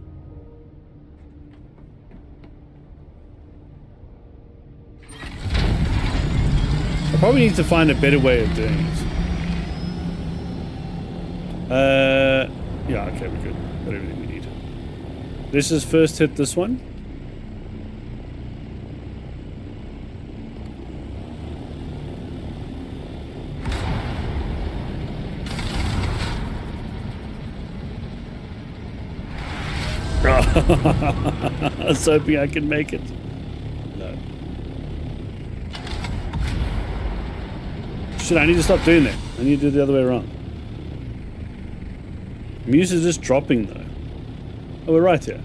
I probably need to find a better way of doing it. Yeah, okay, we're good. Got everything we need. Let's just first hit this one. I was hoping I could make it. No. Shit, I need to stop doing that. I need to do it the other way around. I'm used to just dropping though. Oh, we're right here.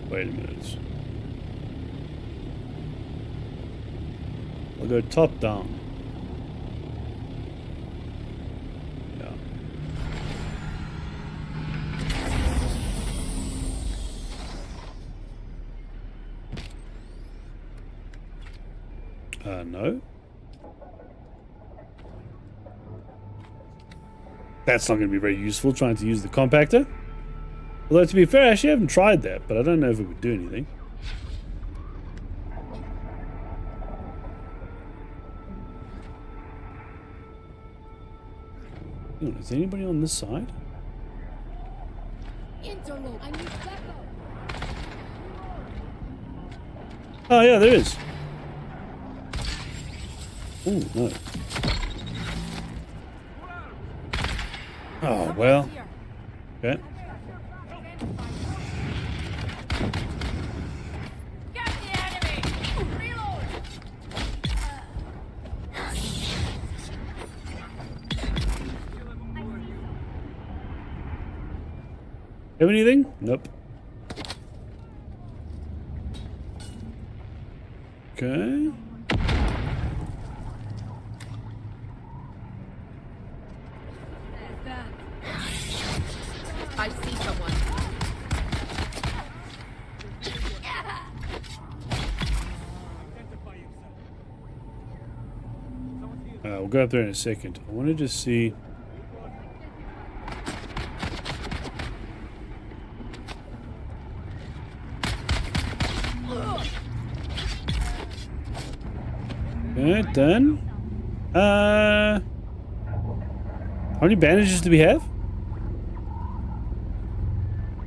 Wait a minute. I'll go top down. No. That's not going to be very useful trying to use the compactor. Although to be fair, I actually haven't tried that, but I don't know if it would do anything. Is anybody on this side? Oh yeah, there is. Oh, no. Oh, well. Okay. Have anything? Nope. Okay. I see someone. We'll go up there in a second. I want to just see. Okay, done. How many bandages do we have?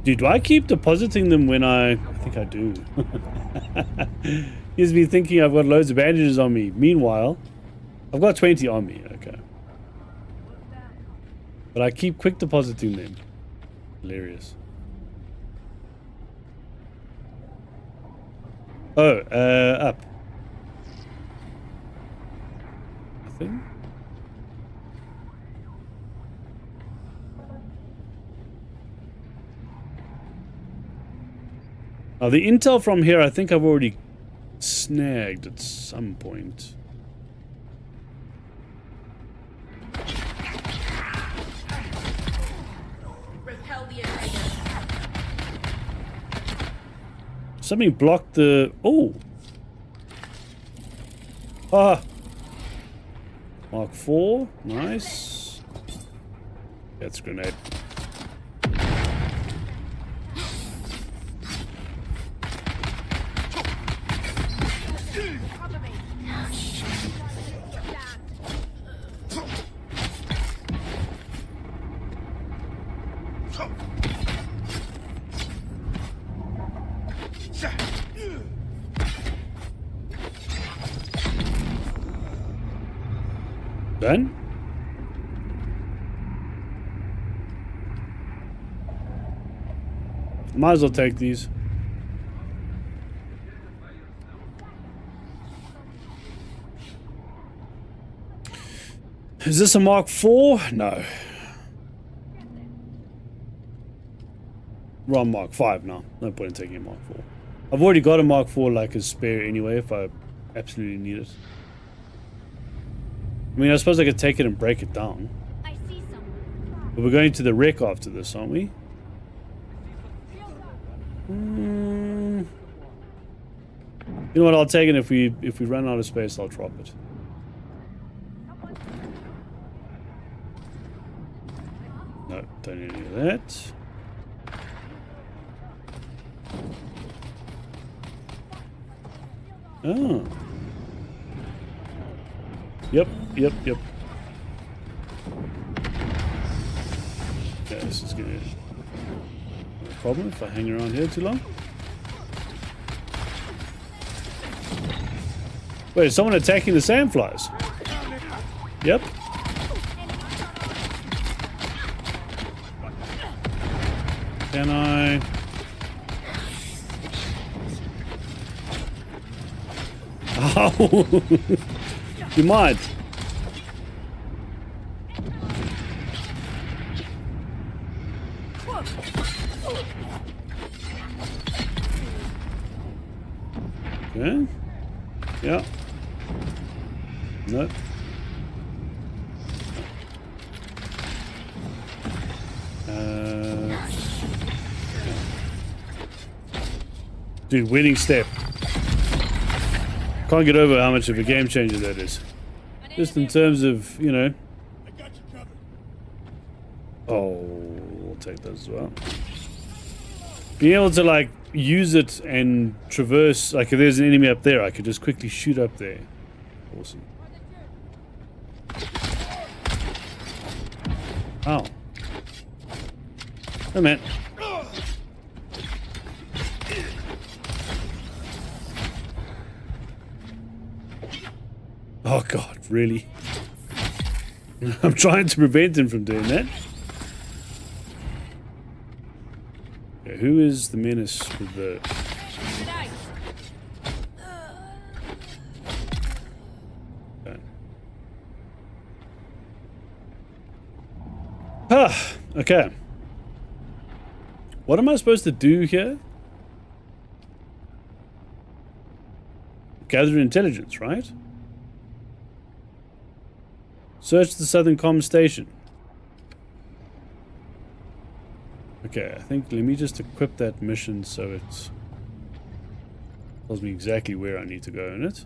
Dude, do I keep depositing them when I think I do. He's been thinking I've got loads of bandages on me. Meanwhile, I've got 20 on me. Okay. But I keep quick depositing them. Hilarious. Oh, up. Nothing. Oh, the intel from here, I think I've already snagged at some point. Repel the invaders. Something blocked the... Oh! Ah! Mark 4. Nice. That's a grenade. Done? Might as well take these. Is this a Mark 4? No. We're on Mark 5 now. No point in taking a Mark 4. I've already got a Mark 4 like a spare anyway if I absolutely need it. I mean, I suppose I could take it and break it down. I see someone. But we're going to the wreck after this, aren't we? You know what? I'll take it if we run out of space. I'll drop it. No, don't need any of that. Oh. Yep. Okay, this is gonna be a problem if I hang around here too long. Wait, is someone attacking the sandflies? Yep. Can I? Oh, you might. Okay. Yeah. Nope. Dude, winning step. Can't get over how much of a game changer that is. Just in terms of, you know. Oh, I'll take those as well. Being able to, like, use it and traverse, like if there's an enemy up there, I could just quickly shoot up there. Awesome. Oh. Oh, man. Oh god, really? I'm trying to prevent him from doing that. Okay, who is the menace with the... Okay. Ah, okay. What am I supposed to do here? Gather intelligence, right? Search the southern comm station. Okay, I think let me just equip that mission so it tells me exactly where I need to go in it.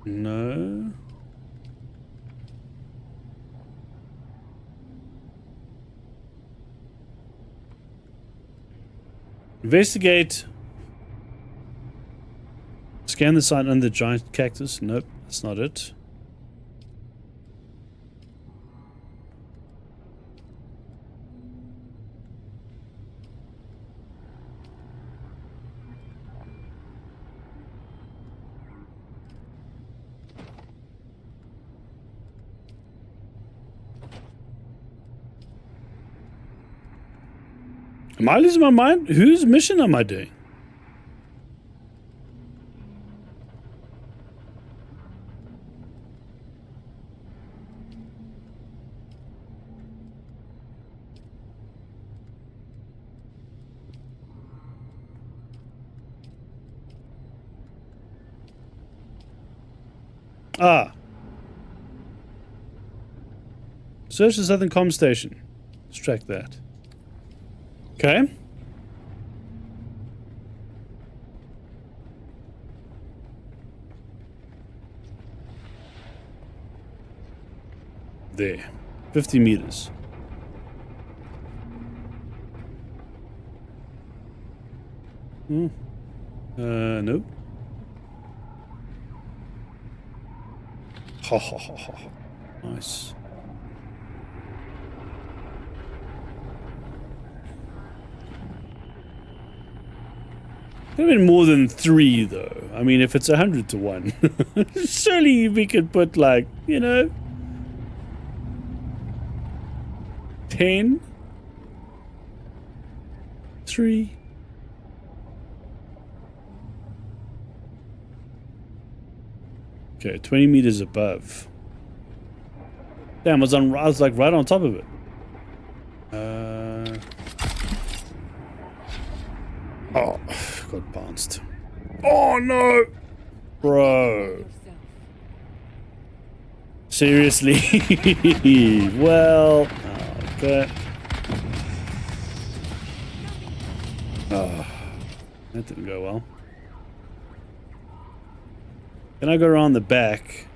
No. Investigate. Scan the site under the giant cactus. Nope, that's not it. Am I losing my mind? Whose mission am I doing? Ah. Search the southern comm station. Let's track that. Okay. There. 50 meters. No. Ha ha ha ha. Nice. Could have been more than 3 though. I mean, if it's 100 to 1, surely we could put like, you know, 10, 3. Okay, 20 meters above. Damn, I was like right on top of it. Oh, got bounced. Oh no! Bro. Seriously? Well, okay. Oh, that didn't go well. Can I go around the back?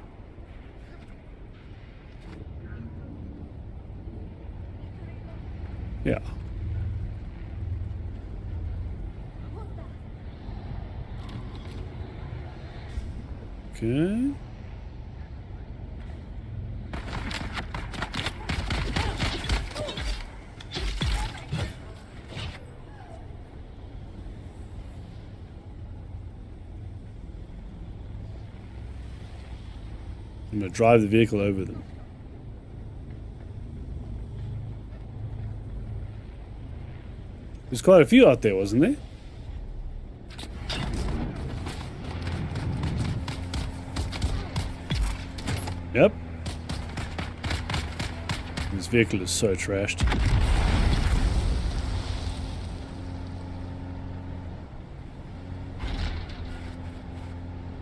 Yeah. Okay. I'm going to drive the vehicle over them. There's quite a few out there, wasn't there? Yep. This vehicle is so trashed.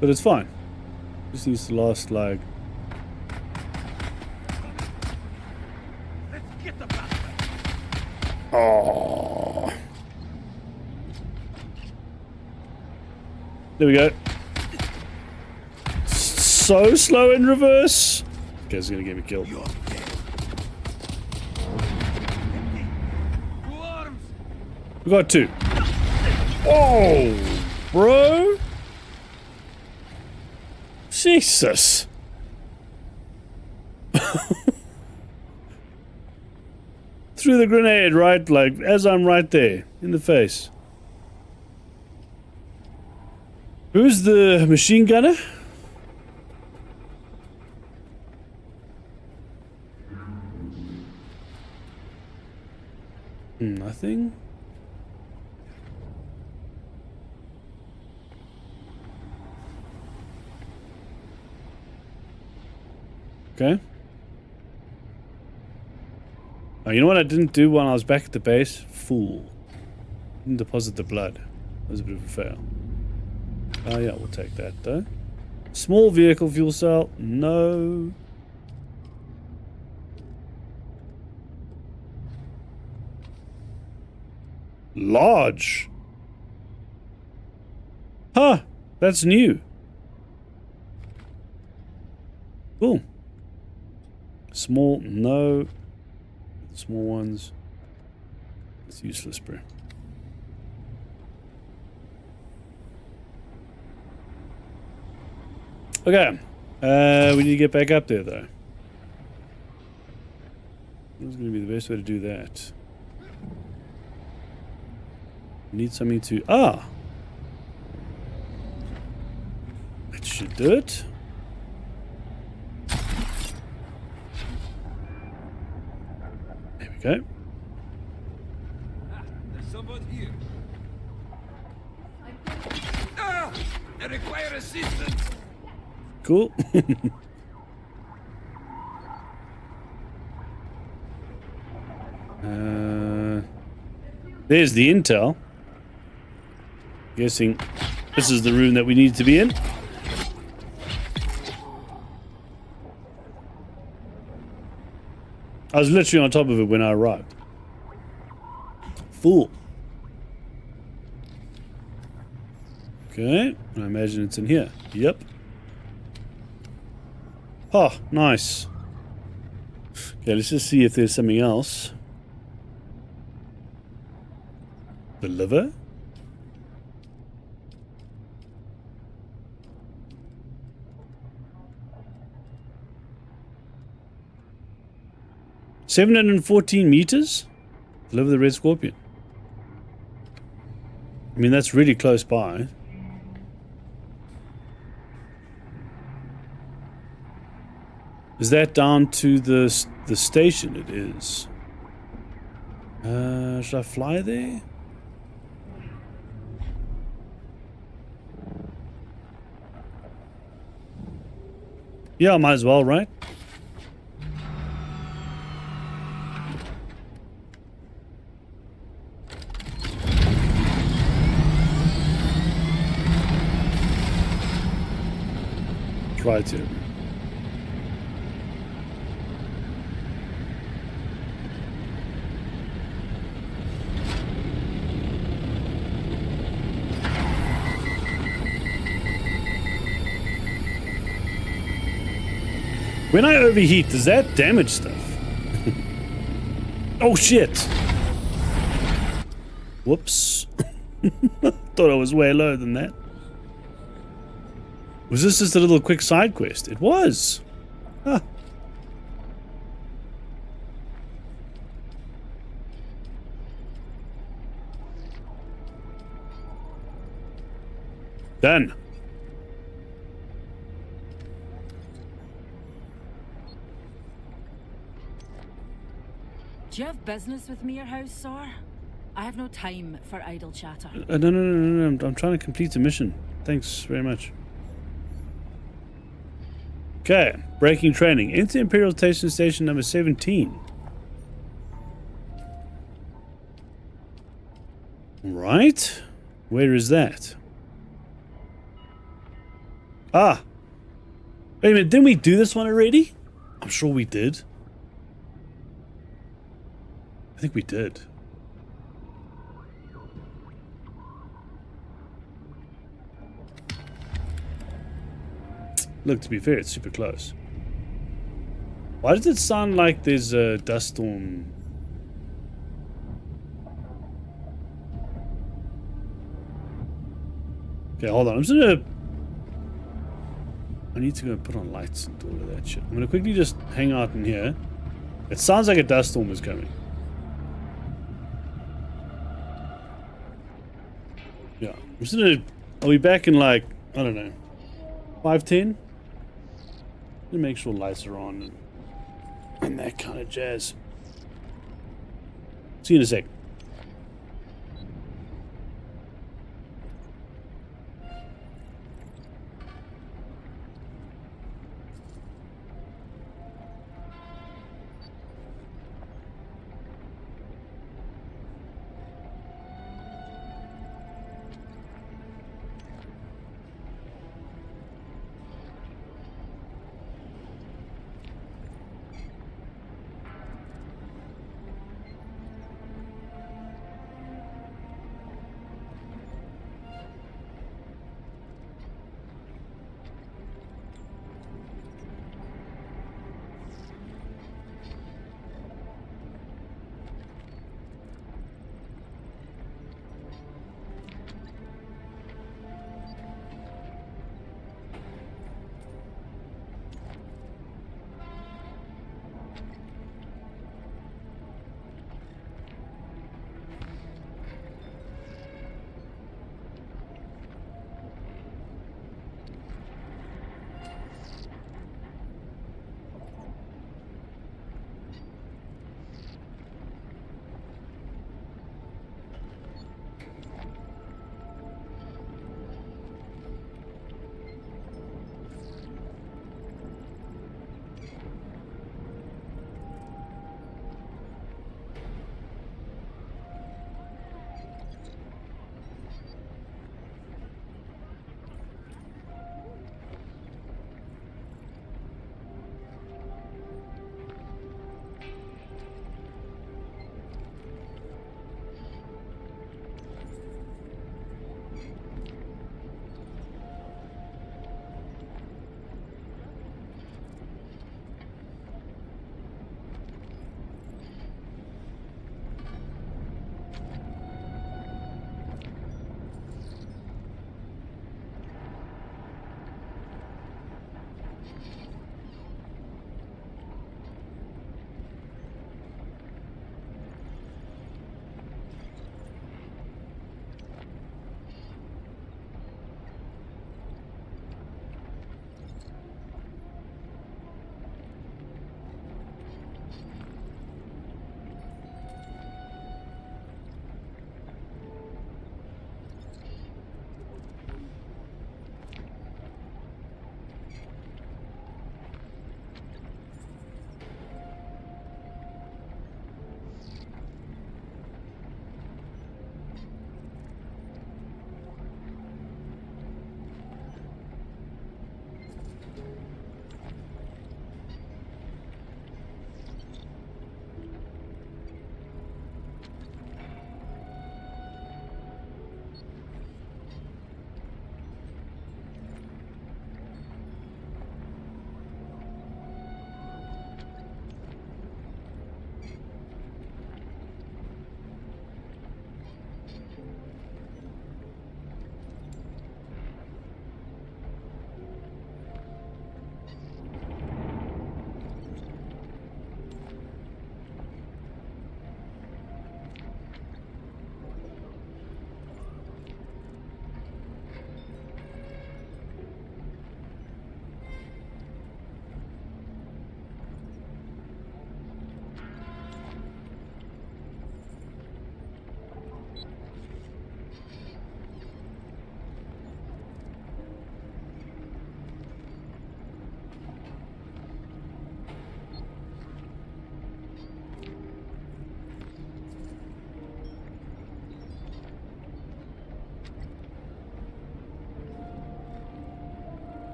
But it's fine. Just needs to last like... Oh. There we go. So slow in reverse. Okay, it's gonna get me killed. We got 2. Oh, bro. Jesus. Threw the grenade right, like, as I'm right there, in the face. Who's the machine gunner? Nothing. Okay. Oh, you know what I didn't do when I was back at the base? Fool. Didn't deposit the blood. That was a bit of a fail. Oh yeah, we'll take that though. Small vehicle fuel cell. No. Large. Huh. That's new. Cool. Small. No. Small ones. It's useless, bro. Okay. We need to get back up there, though. What's going to be the best way to do that? Need something to... Ah! That should do it. There we go. There's someone here. Ah! I require assistance. Cool. There's the intel. Guessing this is the room that we need to be in. I was literally on top of it when I arrived. Fool. Okay, I imagine it's in here. Yep. Oh, nice. Okay, let's just see if there's something else. The liver? $714 Liver of the Red Scorpion. I mean, that's really close by. Is that down to the station? It is. Should I fly there? Yeah, I might as well, right? Try to. When I overheat, does that damage stuff? Oh shit! Whoops. Thought I was way lower than that. Was this just a little quick side quest? It was! Huh. Done. Do you have business with me, your house, sir? I have no time for idle chatter. No. I'm trying to complete the mission. Thanks very much. Okay, breaking training. Enter Imperial Station number 17. Right. Where is that? Ah. Wait a minute, didn't we do this one already? I'm sure we did. I think we did. Look, to be fair, it's super close. Why does it sound like there's a dust storm? Okay, hold on. I'm just gonna... I need to go put on lights and do all of that shit. I'm gonna quickly just hang out in here. It sounds like a dust storm is coming. Yeah, I'm just gonna... I'll be back in like, I don't know, 5:10? Make sure lights are on and that kind of jazz. See you in a sec.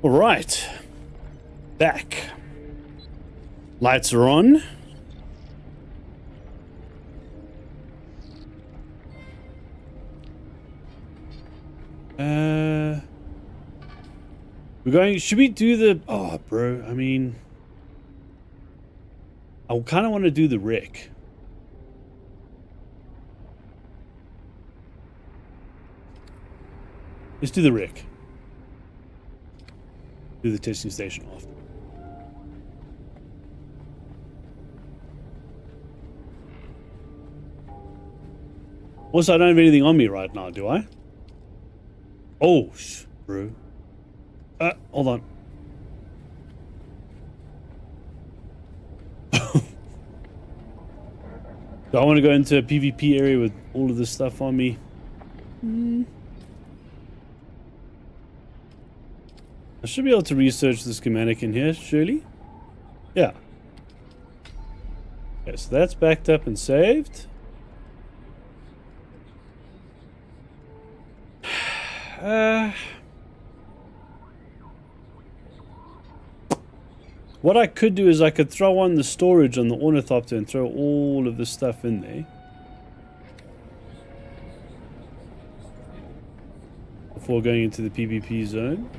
All right. Back. Lights are on. We're going, should we do the, oh bro, I mean, I kind of want to do the wreck. Let's do the wreck. Do the testing station off. Also, I don't have anything on me right now, do I? Oh, bro. Hold on. Do I want to go into a PvP area with all of this stuff on me? I should be able to research the schematic in here, surely? Yeah. Okay, so that's backed up and saved. What I could do is I could throw on the storage on the ornithopter and throw all of this stuff in there. Before going into the PvP zone.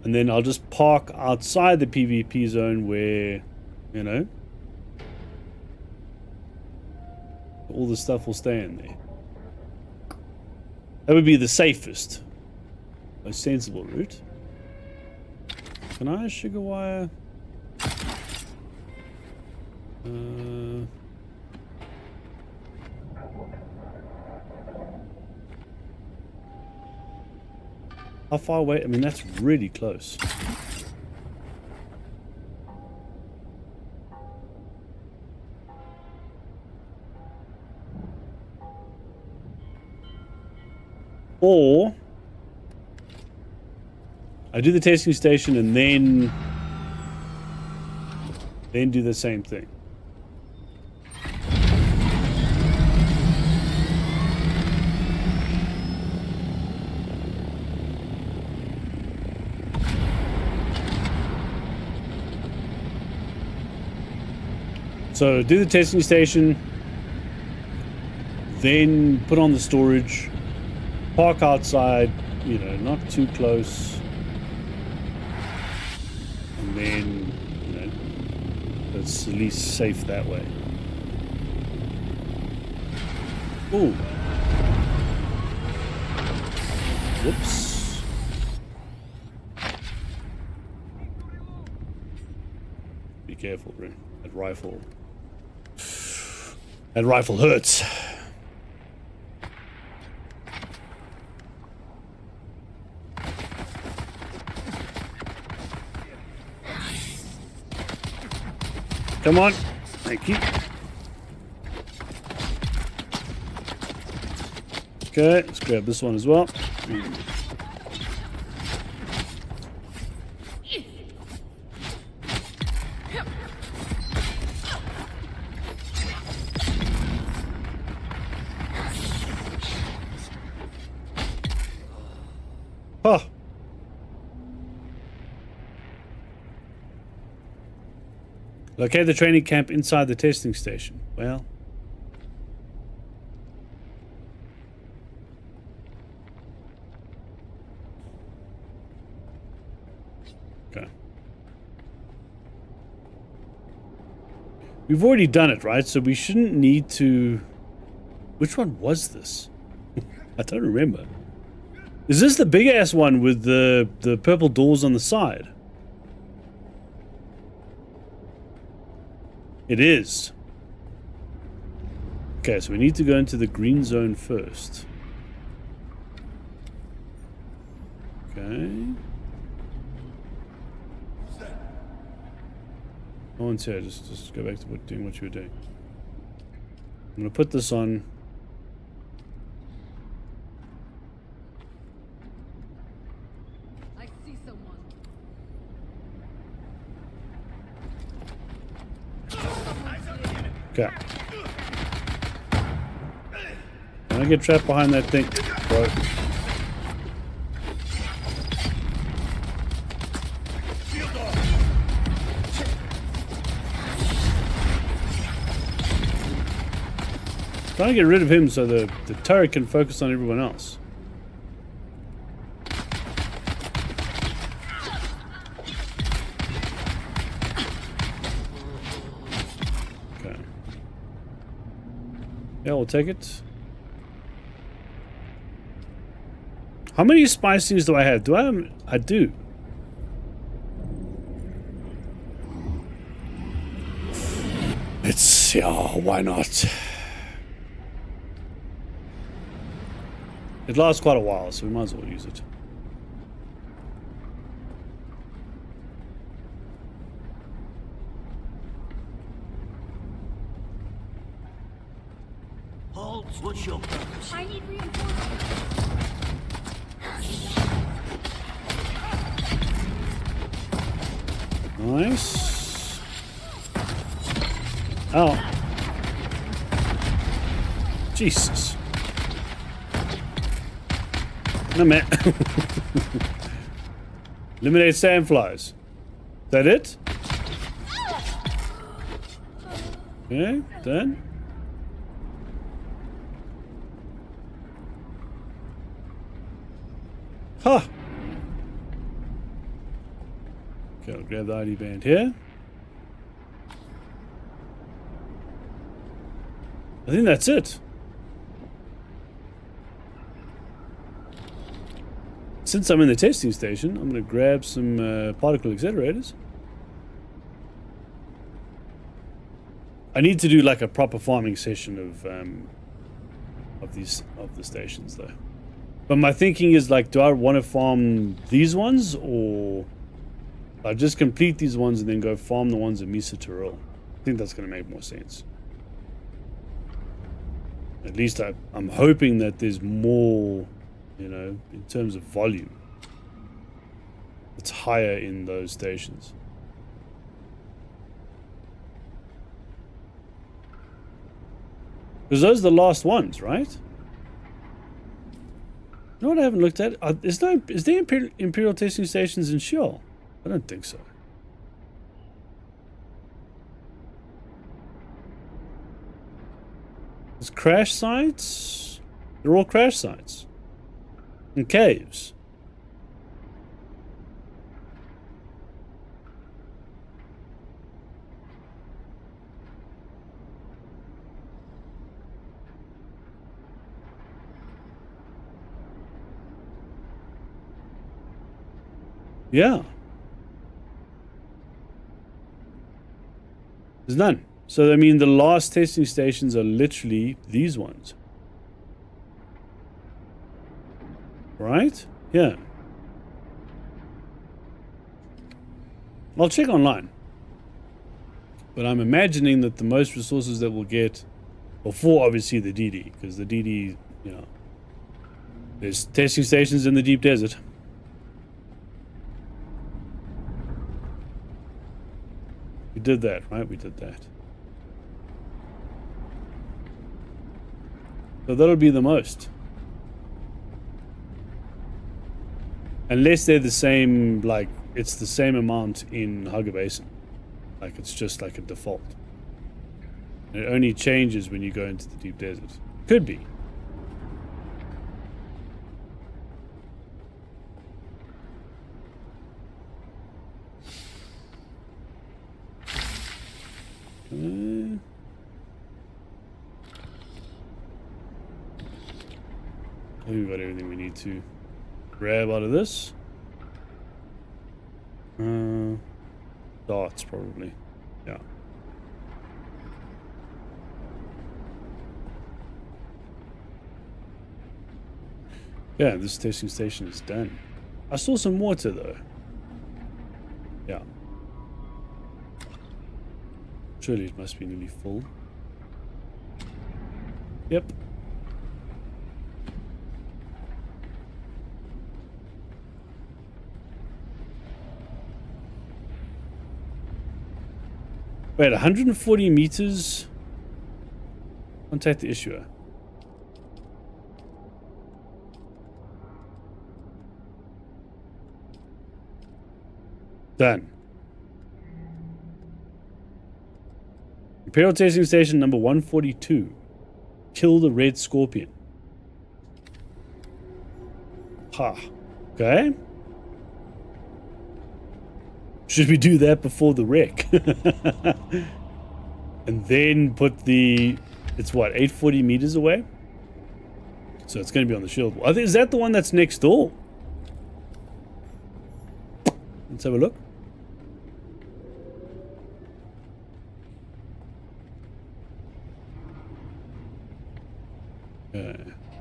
And then I'll just park outside the PvP zone where, you know, all the stuff will stay in there. That would be the safest, most sensible route. Can I sugar wire? How far away? I mean, that's really close. Or I do the testing station and then do the same thing. So do the testing station, then put on the storage, park outside, you know, not too close, and then, you know, it's at least safe that way. Ooh. Whoops. Be careful, bro. That rifle. That rifle hurts. Come on. Thank you. Okay, let's grab this one as well. Huh. Locate the training camp inside the testing station. Well. Okay. We've already done it, right? So we shouldn't need to... Which one was this? I don't remember. Is this the big-ass one with the purple doors on the side? It is. Okay, so we need to go into the green zone first. Okay. No one's here. Just go back to doing what you were doing. I'm going to put this on. Okay. Can I get trapped behind that thing? Bro. Trying to get rid of him so the turret can focus on everyone else. Okay. Yeah, we'll take it. How many spice things do I have? I do. It's, yeah, why not? It lasts quite a while, so we might as well use it. Halt, what's your purpose? I need reinforcements. Nice. Oh. Jesus. No, man. Eliminate sandflies. Is that it? Okay, done. Huh. Okay, I'll grab the ID band here. I think that's it. Since I'm in the testing station, I'm going to grab some particle accelerators. I need to do like a proper farming session of the stations though. But my thinking is like, do I want to farm these ones, or I just complete these ones and then go farm the ones in Misa Tyrell? I think that's going to make more sense. At least I'm hoping that there's more, you know, in terms of volume. It's higher in those stations. Because those are the last ones, right? You know what I haven't looked at? Is there Imperial testing stations in Sheol? I don't think so. There's crash sites. They're all crash sites. And caves. Yeah. There's none. So, I mean, the last testing stations are literally these ones. Right? Yeah. I'll check online. But I'm imagining that the most resources that we'll get before, obviously, the DD. Because the DD, you know, there's testing stations in the deep desert. We did that, right? We did that. So that'll be the most. Unless they're the same, like, it's the same amount in Hugger Basin. Like, it's just like a default. And it only changes when you go into the deep desert. Could be. I think we've got everything we need to grab out of this. Darts, probably. Yeah. Yeah, this testing station is done. I saw some water, though. Yeah. Surely it must be nearly full. Yep. Wait, 140 meters? Contact the issuer. Done. Imperial testing station number 142. kill the red scorpion. Ha. Okay. Should we do that before the wreck? And then put the... It's what, 840 meters away? So it's going to be on the shield wall. I think, is that the one that's next door? Let's have a look.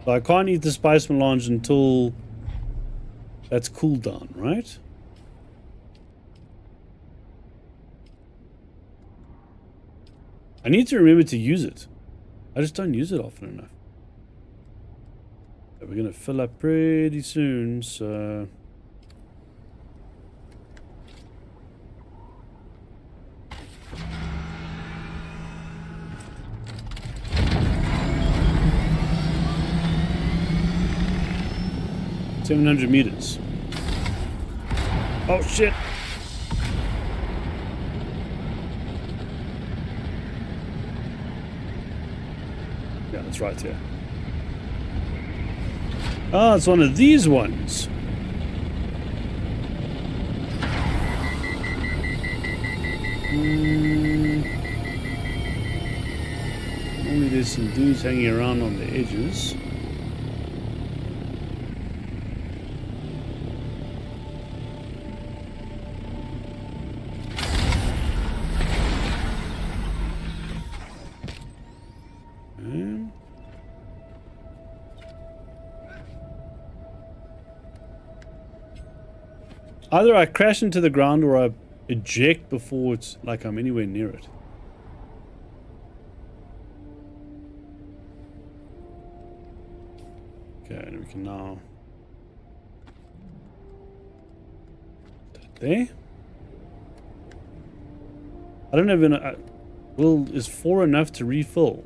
So I can't eat the spice melange until that's cooled down, right? I need to remember to use it. I just don't use it often enough. We're going to fill up pretty soon, so... $700 meters. Oh shit! Yeah, that's right here. Oh, it's one of these ones. Only there's some dudes hanging around on the edges. Either I crash into the ground or I eject before it's like I'm anywhere near it. Okay, and we can now... There? I don't even... Well, is 4 enough to refill?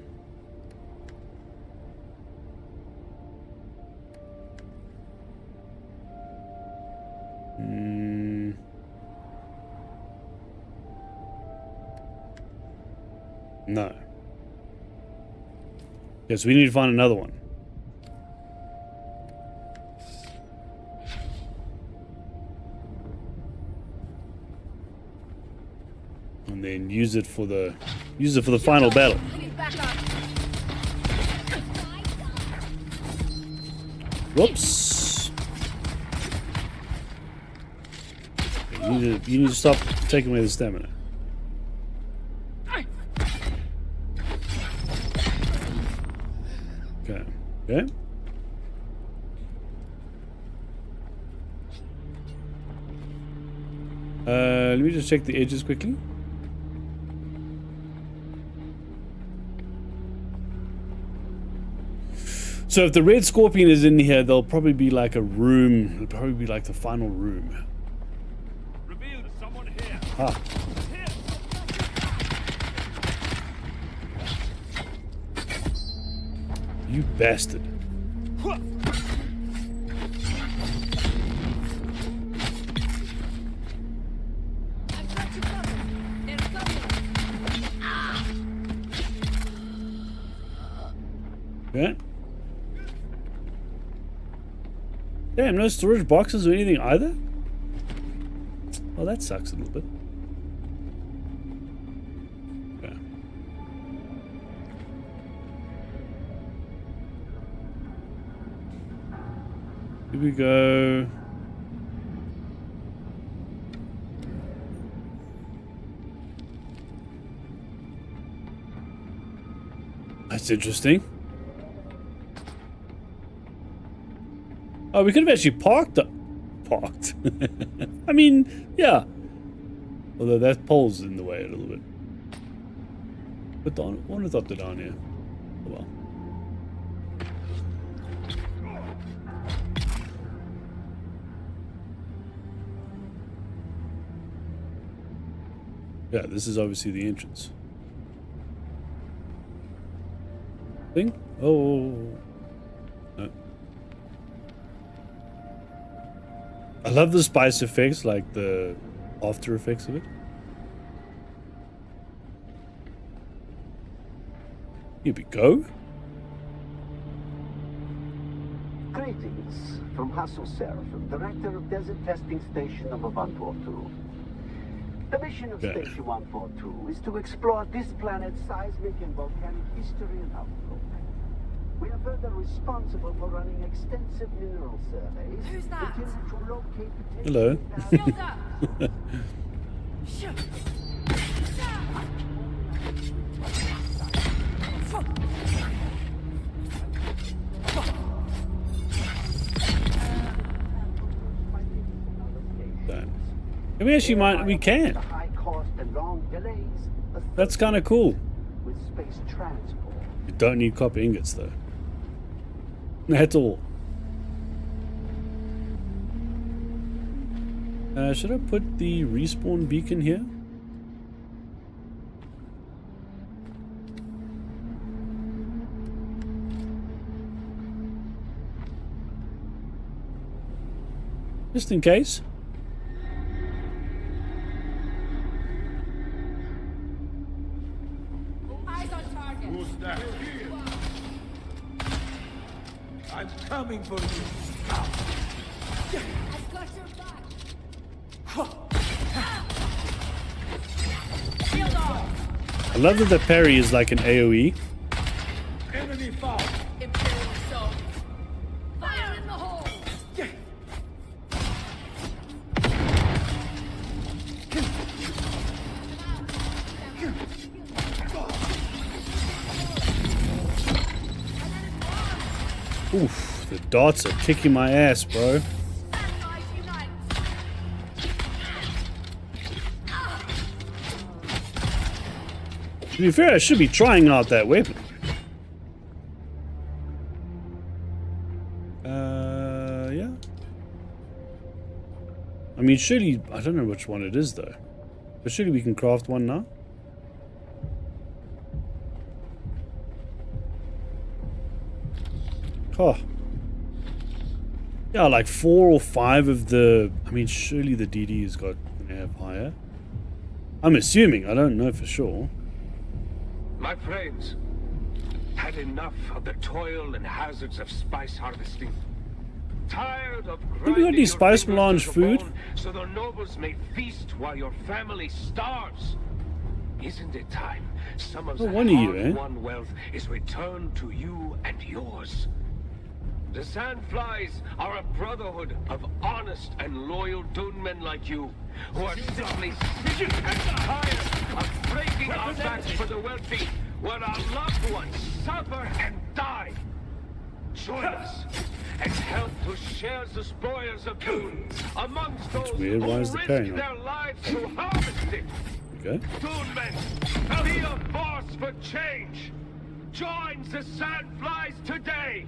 No. Yes, we need to find another one. And then use it for the final battle. Whoops. You need to stop taking away the stamina. Okay. Let me just check the edges quickly. So if the red scorpion is in here, there'll probably be like a room. It'll probably be like the final room. Reveal someone here. Ah. You bastard. Okay. Damn, no storage boxes or anything either? Well, that sucks a little bit. Okay. Here we go. That's interesting. Oh, we could have actually parked. I mean, yeah. Although that pole's in the way a little bit. But I wonder if they're down here. Oh well. Yeah, this is obviously the entrance. Thing? Oh. No. I love the spice effects, like the after effects of it. Here we go. Greetings from Hassel Seraphim, Director of Desert Testing Station number 142. The mission of Station 142 is to explore this planet's seismic and volcanic history and outlook. We are further responsible for running extensive mineral surveys. Who's that? To locate Hello. We actually might. We can. That's kind of cool. You don't need copper ingots though. At all. Should I put the respawn beacon here? Just in case. Who's that? I'm coming for you. I've got your back. Shield off. I love that the parry is like an AoE. Enemy fall. Imperial soul. Fire in the hole. Oof, the darts are kicking my ass, bro. To be fair, I should be trying out that weapon. Yeah. I mean, surely, I don't know which one it is though. But surely we can craft one now. Oh. Yeah, like 4 or 5 of the... I mean, surely the DD has got to have higher. I'm assuming. I don't know for sure. My friends, had enough of the toil and hazards of spice harvesting. Tired of Have you got any spice melange food? So the nobles may feast while your family starves. Isn't it time some of the hard-won wealth is returned to you and yours? The Sandflies are a brotherhood of honest and loyal Dune men like you, who are simply sick and tired of breaking our backs for the wealthy, while our loved ones suffer and die. Join us and help to share the spoils of Dune amongst those who risk their lives to harvest it. Okay. Dune men, be a force for change. Join the Sandflies today.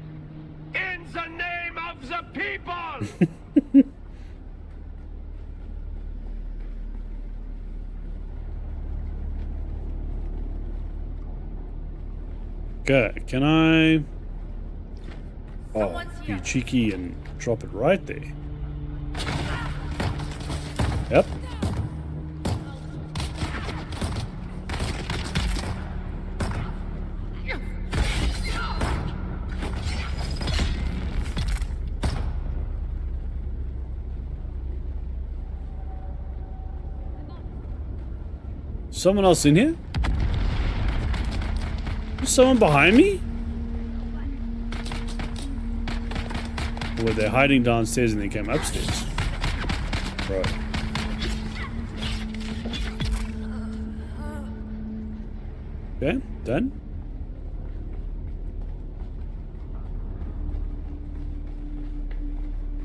In the name of the people! Okay, can I... Oh, be cheeky and drop it right there. Yep. Someone else in here? Is someone behind me? Or were they hiding downstairs and they came upstairs? Right. Okay, done.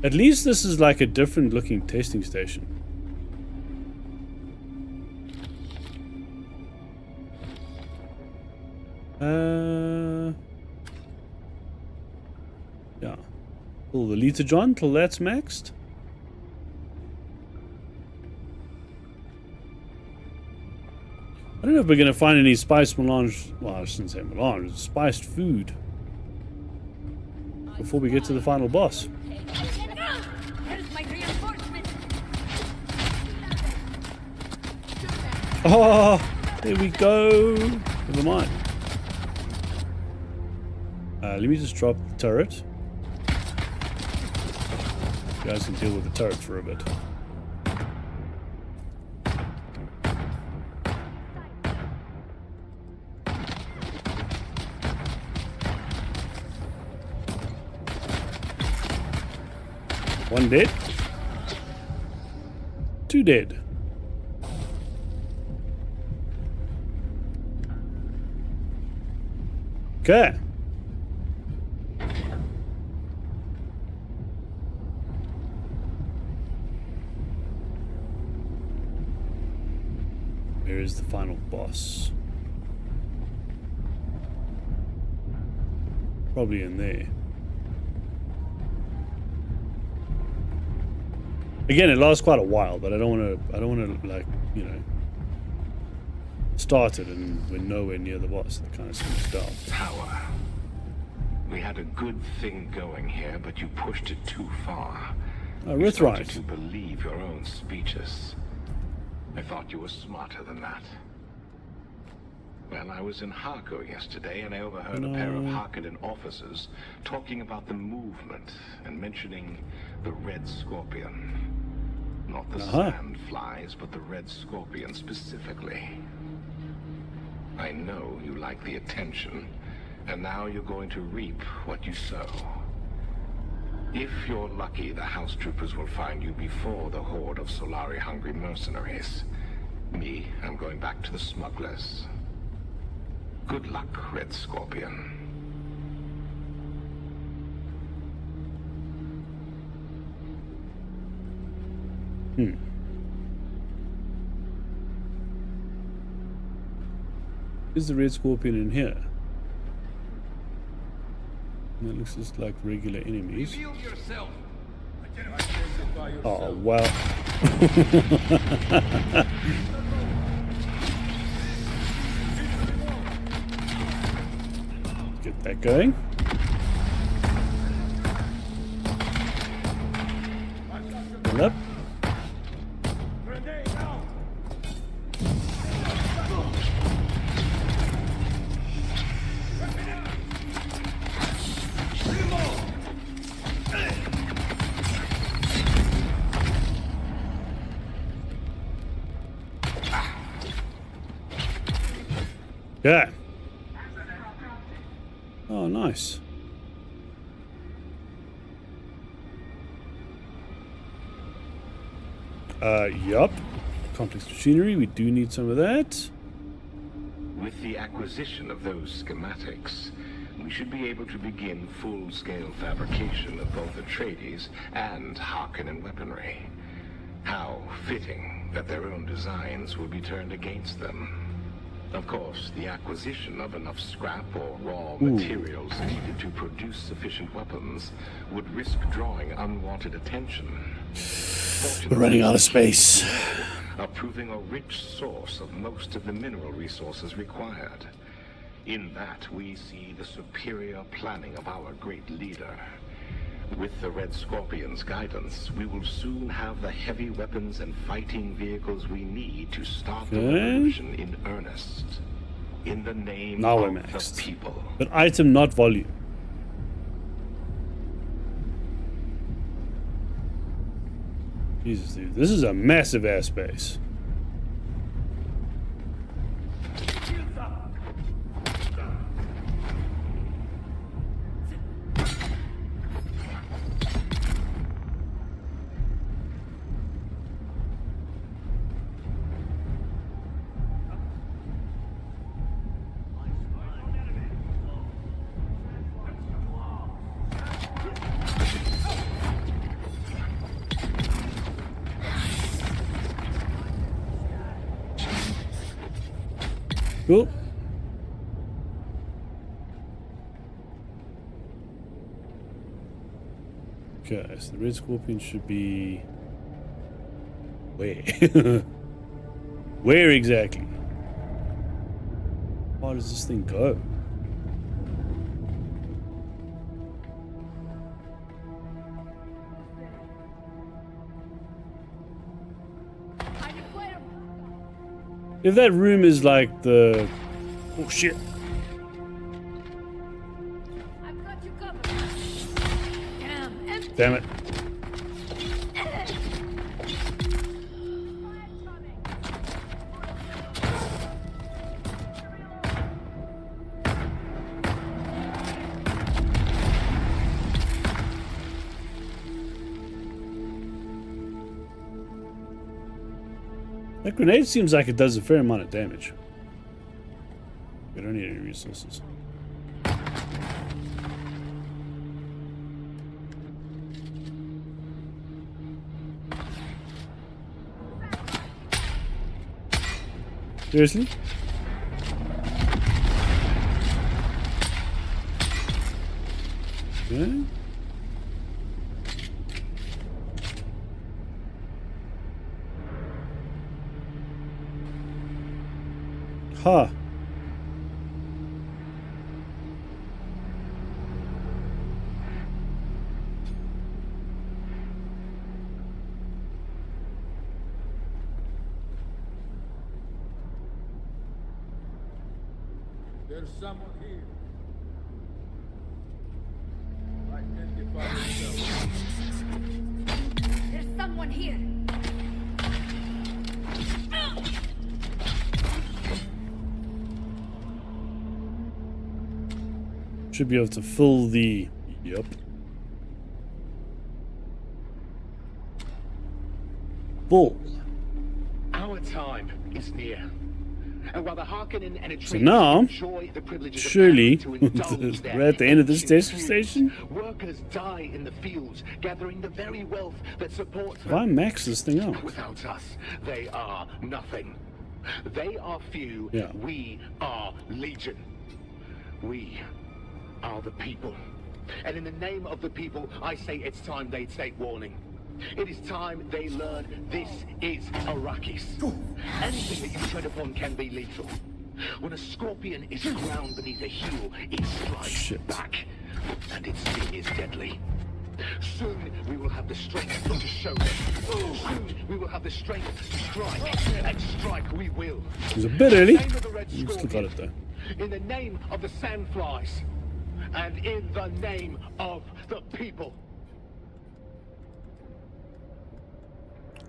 At least this is like a different looking testing station. Yeah. Pull the Leto John till that's maxed. I don't know if we're gonna find any spice melange. Well, I shouldn't say melange. Spiced food before we get to the final boss. Oh, there we go. Never mind. Let me just drop the turret. guys can deal with the turret for a bit. One dead. Two dead. Okay. Where is the final boss? Probably in there. Again, it lasts quite a while, but I don't want to like, you know, start it and we're nowhere near the boss. That kind of seems dumb. Power. We had a good thing going here, but you pushed it too far. Oh, You that's started right. to believe your own speeches. I thought you were smarter than that. Well, I was in Harko yesterday, and I overheard a pair of Harkonnen officers talking about the movement and mentioning the Red Scorpion. Not the sand flies, but the Red Scorpion specifically. I know you like the attention, and now you're going to reap what you sow. If you're lucky, the house troopers will find you before the horde of Solari-hungry mercenaries. Me, I'm going back to the smugglers. Good luck, Red Scorpion. Is the Red Scorpion in here? That looks just like regular enemies. Oh, wow. Get that going. Pull up. Yeah. Oh, nice. Yup. Complex machinery, we do need some of that. With the acquisition of those schematics, we should be able to begin full-scale fabrication of both Atreides and Harkonnen weaponry. How fitting that their own designs will be turned against them. Of course, the acquisition of enough scrap or raw materials needed to produce sufficient weapons would risk drawing unwanted attention. We're running out of space. Are proving a rich source of most of the mineral resources required. In that, we see the superior planning of our great leader. With the Red Scorpion's guidance, we will soon have the heavy weapons and fighting vehicles we need to start the revolution in earnest. In the name Now we're of maxed. the people. But item, not volume. Jesus, dude. This is a massive ass base. Cool. Okay, so the Red Scorpion should be... Where? Where exactly? How does this thing go? If that room is like the... Oh shit. I've got you covered. Damn it. That grenade seems like it does a fair amount of damage. We don't need any resources. Seriously? Okay. Huh. There's someone here. Identify yourself. There's someone here. Should be able to fill the... Yep. Full. Our time is near. And while the Harkonnen and So now, enjoy the privileges surely, of to indulge their we're at the end of this ancient station. feuds, workers die in the fields, gathering the very wealth that supports If I max this thing out. Without us, they are nothing. They are few, Yeah. we are legion. We are the people. And in the name of the people, I say it's time they take warning. It is time they learn this is Arrakis. Anything that you tread upon can be lethal. When a scorpion is ground beneath a heel, it strikes back, and its sting is deadly. Soon we will have the strength to show them. Soon we will have the strength to strike, and strike we will. It was a bit early. In the name of the Red You still got it though. in the name of the sandflies, and in the name of the people.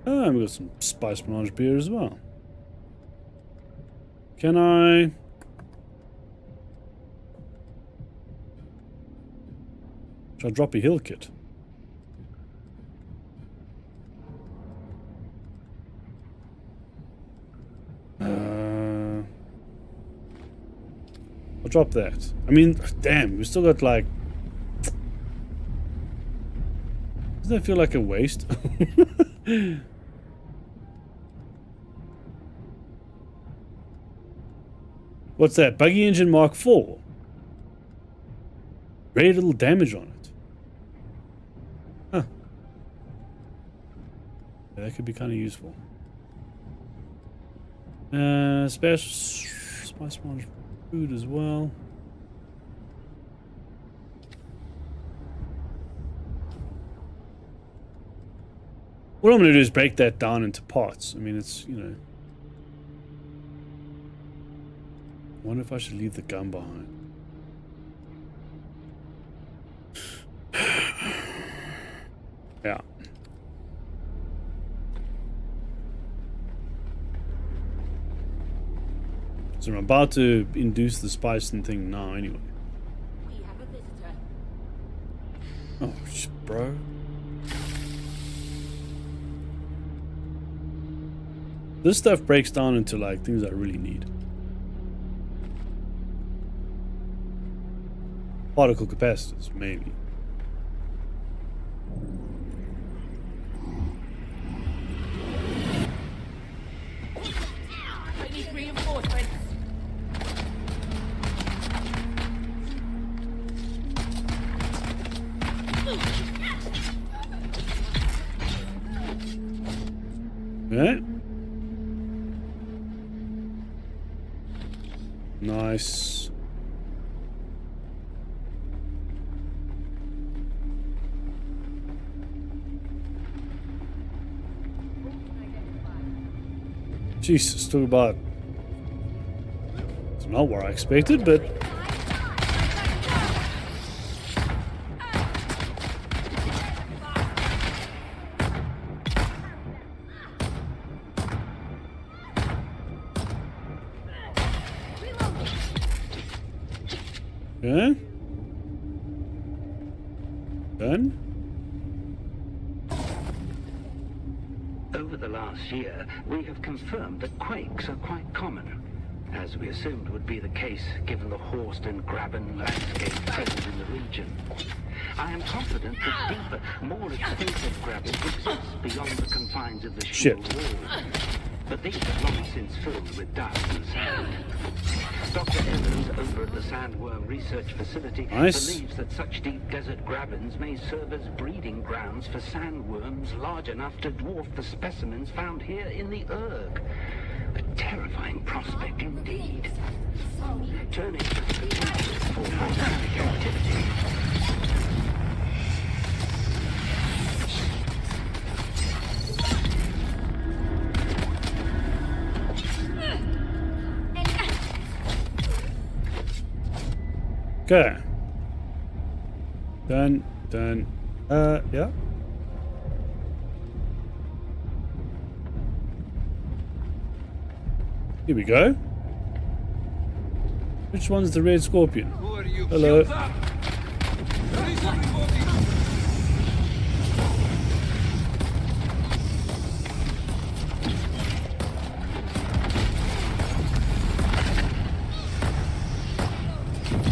Ah, and we got some spice melange beer as well. Can I... Should I drop a heal kit? I'll drop that. I mean, damn, we still got like... Doesn't that feel like a waste? What's that? Buggy engine Mark IV. Very little damage on it. Huh. Yeah, that could be kind of useful. Spice melange food as well. What I'm going to do is break that down into parts. I mean, it's, you know... I wonder if I should leave the gun behind. Yeah. So I'm about to induce the spicing thing now anyway. We have a visitor. Oh, bro. This stuff breaks down into like things I really need. Particle capacitors, maybe. I need reinforcements. Yeah. Nice. Jesus, talk about... It's not what I expected, but... Okay. Done. Over the last year, we have confirmed that quakes are quite common, as we assumed would be the case given the horsed and graben landscape present in the region. I am confident that deeper, more extensive graben exists beyond the confines of the shield wall. But these are long since filled with dust and sand. Dr. Evans over at the Sandworm Research Facility believes that such deep desert grabens may serve as breeding grounds for sandworms large enough to dwarf the specimens found here in the Urg. A terrifying prospect indeed. Turning to the potential for volcanic activity. Okay. Done. Yeah. Here we go. Which one's the red scorpion? Hello.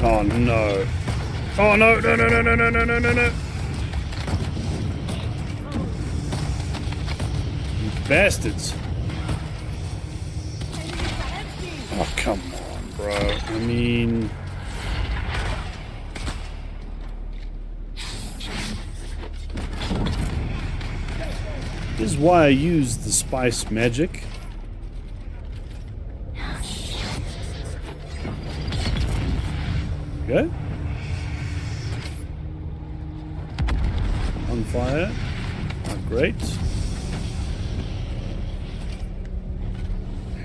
Oh no. Oh no, no. You bastards. Oh, come on, bro. I mean... This is why I use the spice magic. Go. On fire. Oh, great.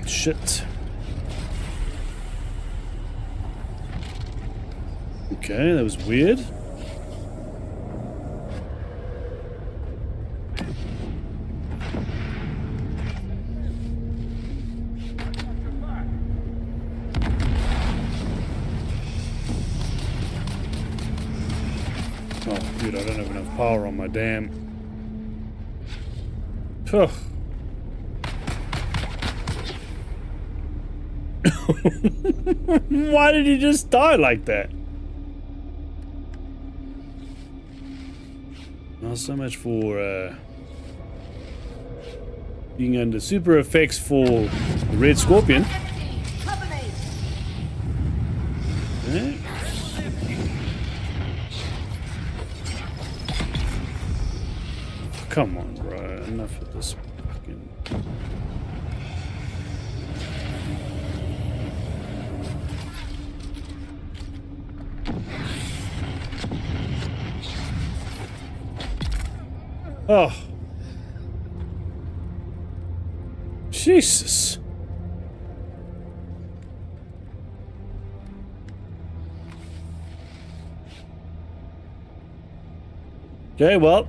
Shit. Okay, that was weird. Oh, dude, I don't have enough power on my damn... Ugh. Why did he just die like that? Not so much for being under super effects for the Red Scorpion. Okay. Come on, bro. Enough of this fucking... Oh. Jesus. Okay, well,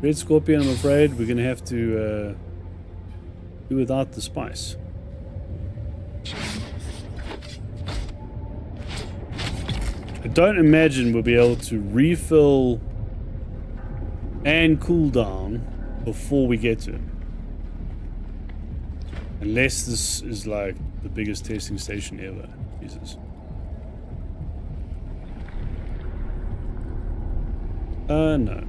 Red Scorpion, I'm afraid we're gonna have to do without the spice. I don't imagine we'll be able to refill and cool down before we get to him. Unless this is like the biggest testing station ever. Jesus. No.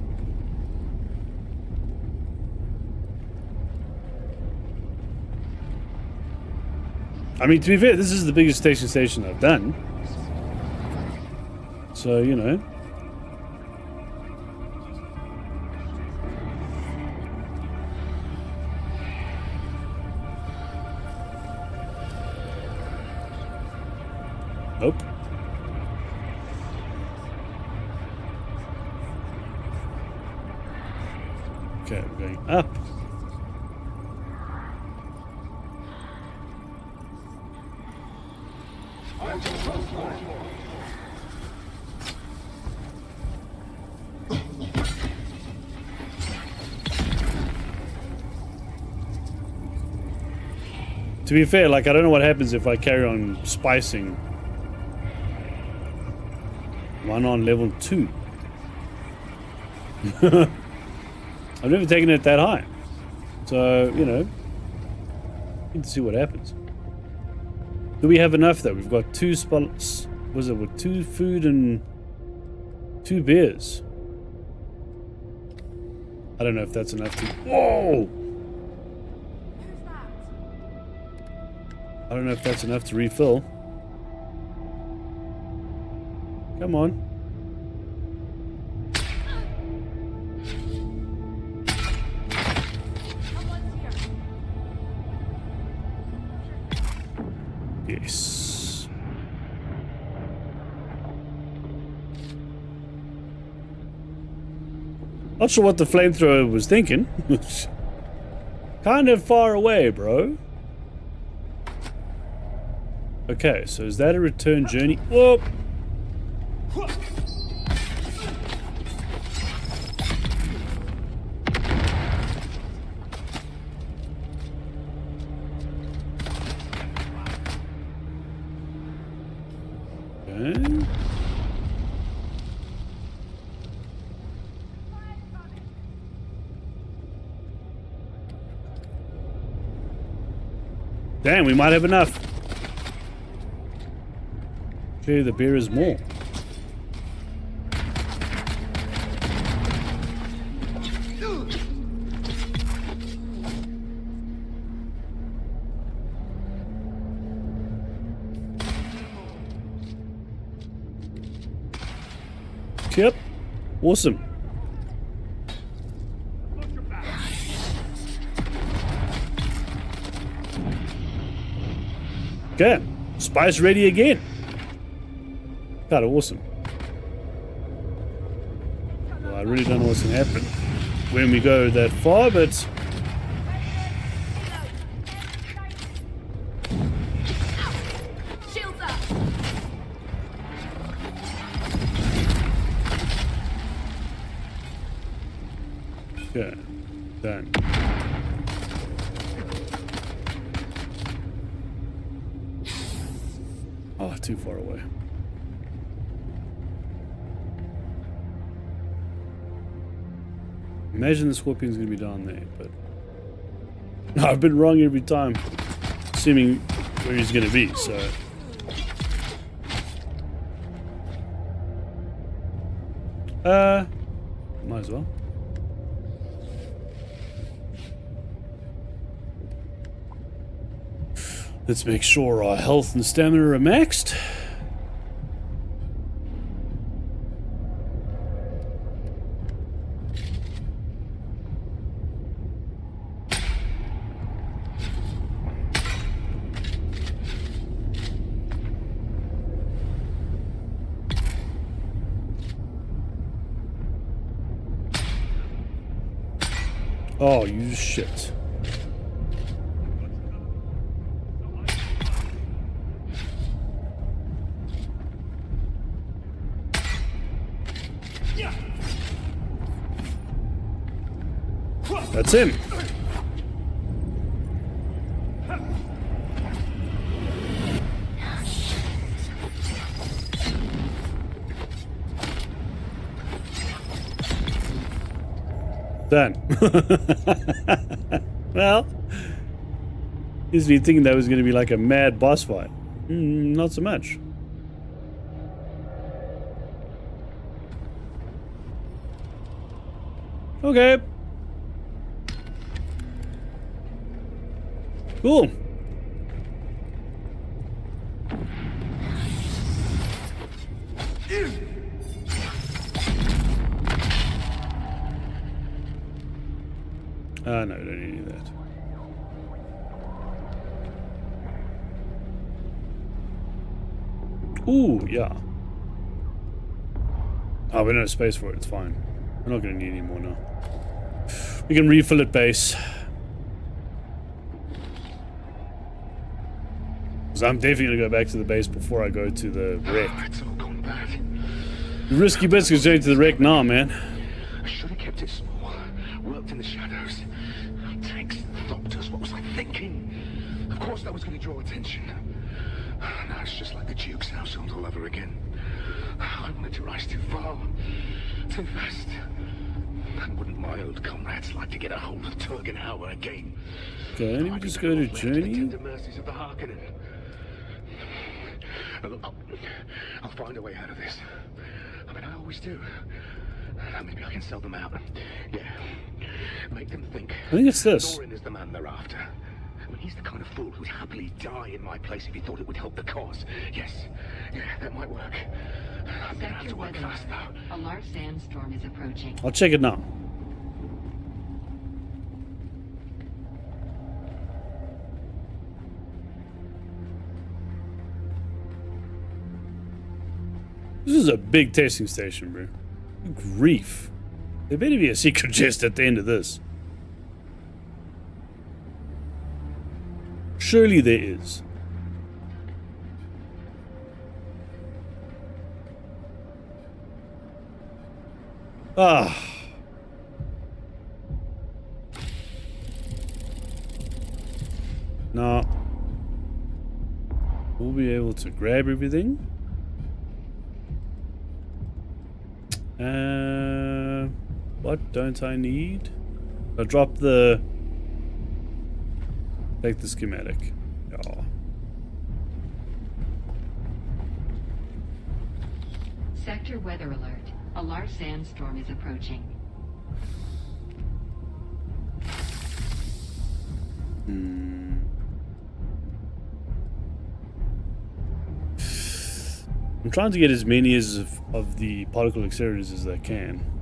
I mean, to be fair, this is the biggest testing station I've done. So, you know. Nope. Okay, we're going up. To be fair, like, I don't know what happens if I carry on spicing one on level 2. I've never taken it that high. So, you know, Need to see what happens. Do we have enough though? We've got 2 spots. Was it with 2 food and 2 beers? I don't know if that's enough to. Whoa! I don't know if that's enough to refill. Come on. Yes. Not sure what the flamethrower was thinking. Kind of far away, bro. Okay, so is that a return journey? Whoa! Okay. Damn, we might have enough. Okay, the beer is more. Yep. Awesome. Okay. Spice ready again. Kind of awesome. Well, I really don't know what's going to happen when we go that far, but... Okay, done. Oh, too far away. Imagine the scorpion's gonna be down there, but no, I've been wrong every time, assuming where he's gonna be. So might as well. Let's make sure our health and stamina are maxed. Oh, you shit. That's him. Done. Well, he's been thinking that was going to be like a mad boss fight. Not so much. Okay. Cool. No, I don't need that. Ooh, yeah. Oh, we don't have space for it. It's fine. We're not going to need any more now. We can refill it base. Because I'm definitely going to go back to the base before I go to the wreck. It's all gone bad. The risky bits is going to the wreck now, man. I should have kept it small. Worked in the shadows. Tanks, doctors, what was I thinking? Of course that was going to draw attention. Now it's just like the Duke's household all over again. I wanted to rise too far. Too fast. And wouldn't my old comrades like to get a hold of Turgenhauer again? Okay, let me just go to Journey. The mercies of the Harkonnen. Look, I'll find a way out of this. I mean, I always do. Maybe I can sell them out. Yeah. Make them think. I think it's this. Thorin is the man they're after. I mean, he's the kind of fool who'd happily die in my place if he thought it would help the cause. Yes. Yeah, that might work. I'm gonna have to work fast, though. A large sandstorm is approaching. I'll check it now. This is a big testing station, bro. Good grief. There better be a secret chest at the end of this. Surely there is. Ah. Now, we'll be able to grab everything. What don't I need? I'll drop the... Take the schematic. Oh. Sector weather alert. A large sandstorm is approaching. I'm trying to get as many of the particle accelerators as I can.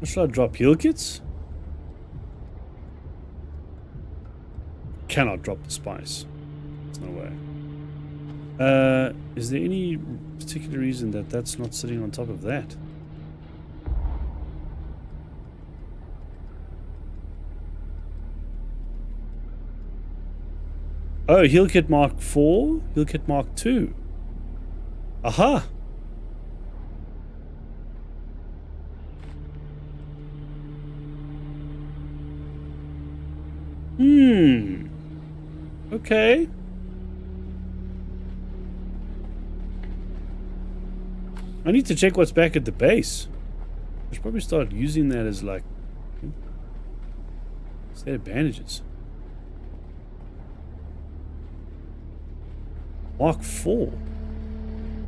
Should I drop heal kits? Cannot drop the spice. There's no way. Is there any particular reason that that's not sitting on top of that? Oh, heal kit mark 4, heal kit mark 2. Aha! Okay. I need to check what's back at the base. I should probably start using that as like set of bandages. Mark 4.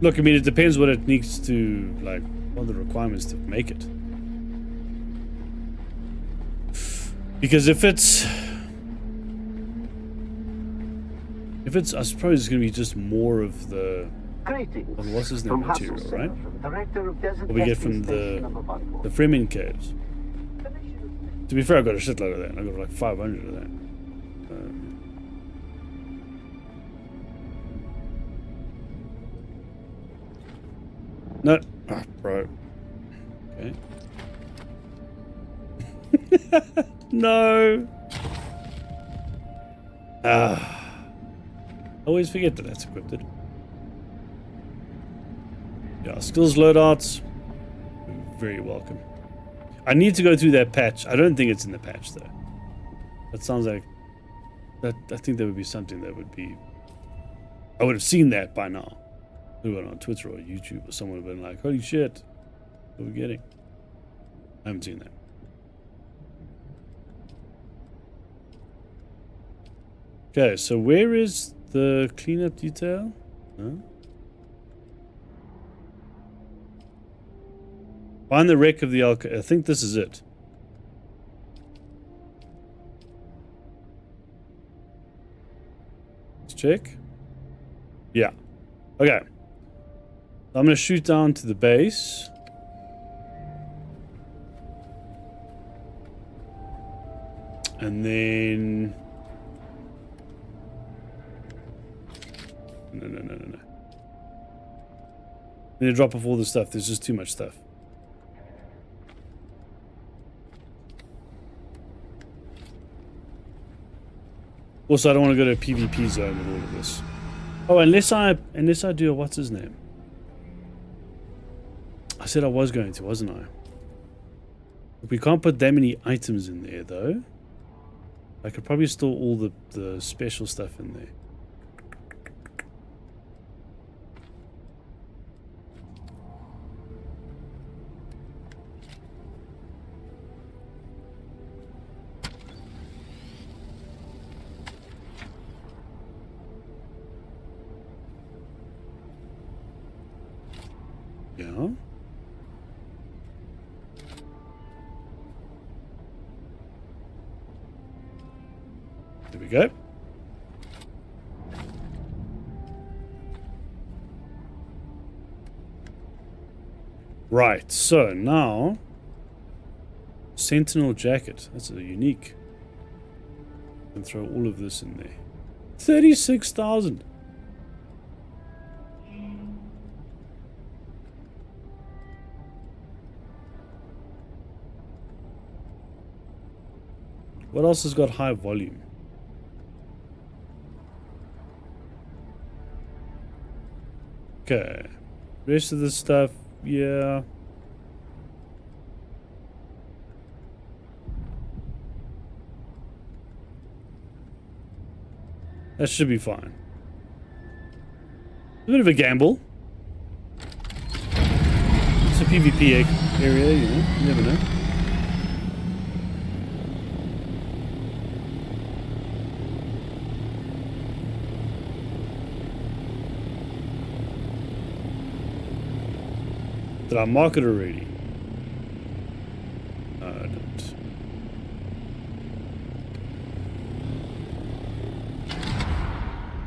Look, I mean, it depends what it needs to, like, what are the requirements to make it. Because if it's, I suppose it's going to be just more of the, what's his name, material, right? What we get from the Fremen caves. To be fair, I got a shitload of that. I got like 500 of that. No. Oh, bro. Okay. No. I always forget that that's equipped. Yeah, skills loadouts. Very welcome. I need to go through that patch. I don't think it's in the patch though. That sounds like that. I think that would be something that would be. I would have seen that by now. Who went on Twitter or YouTube or someone would have been like, "Holy shit, what are we getting?" I haven't seen that. Okay, so where is the cleanup detail? Huh? Find the wreck of the I think this is it. Let's check. Yeah. Okay. I'm going to shoot down to the base. And then... No. I'm going to drop off all the stuff. There's just too much stuff. Also, I don't want to go to a PvP zone with all of this. Oh, unless I do a what's his name? I said I was going to, wasn't I? We can't put that many items in there, though. I could probably store all the special stuff in there. we go. Right, so now Sentinel jacket. That's a unique. And throw all of this in there. 36,000. What else has got high volume? Okay. Rest of the stuff, yeah. That should be fine. A bit of a gamble. It's a PvP area, you know, you never know. Did I mark it already? No, I didn't.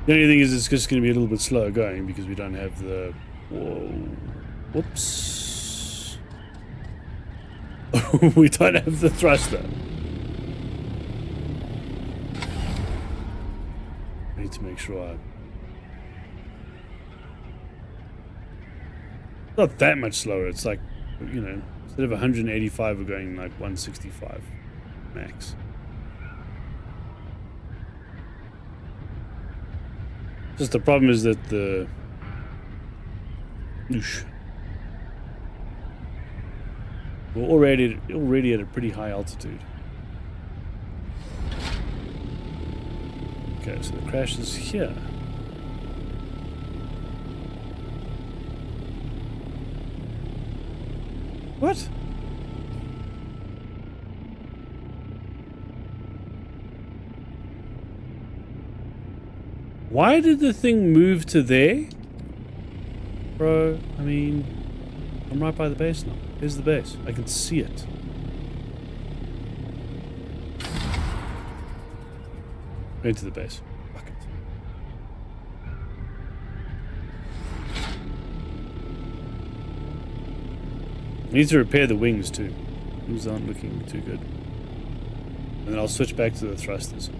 The only thing is it's just going to be a little bit slower going because we don't have the... Whoa. Whoops. We don't have the thruster. I need to make sure I... Not that much slower. It's like, you know, instead of 185, we're going like 165 max. Just the problem is that the... Oosh. We're already at a pretty high altitude. Okay, so the crash is here. What? Why did the thing move to there? Bro, I mean, I'm right by the base now. Here's the base. I can see it. Right to the base. Fuck it. I need to repair the wings too. Wings aren't looking too good. And then I'll switch back to the thrusters.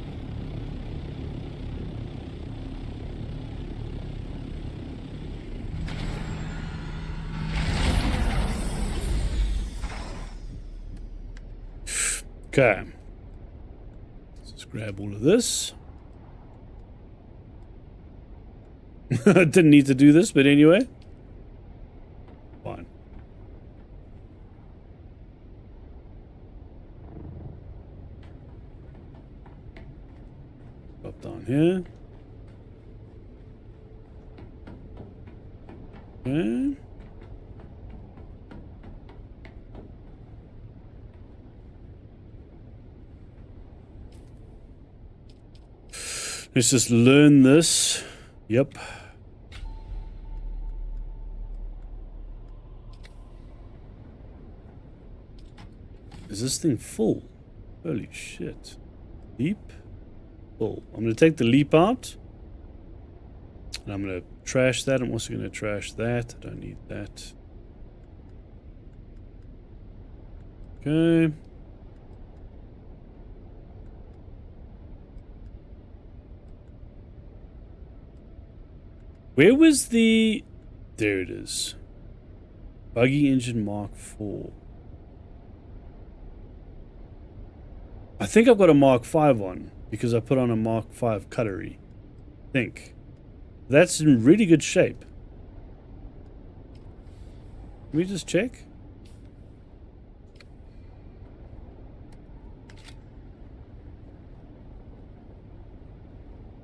Okay. Let's just grab all of this. Didn't need to do this, but anyway. Fine. Drop down here. Okay. Let's just learn this. Yep. Is this thing full? Holy shit. Leap. Full. I'm going to take the leap out. And I'm going to trash that. I'm also going to trash that. I don't need that. Okay. Where was the... There it is. Buggy engine Mark IV. I think I've got a Mark V on because I put on a Mark V cutlery. I think. That's in really good shape. Can we just check?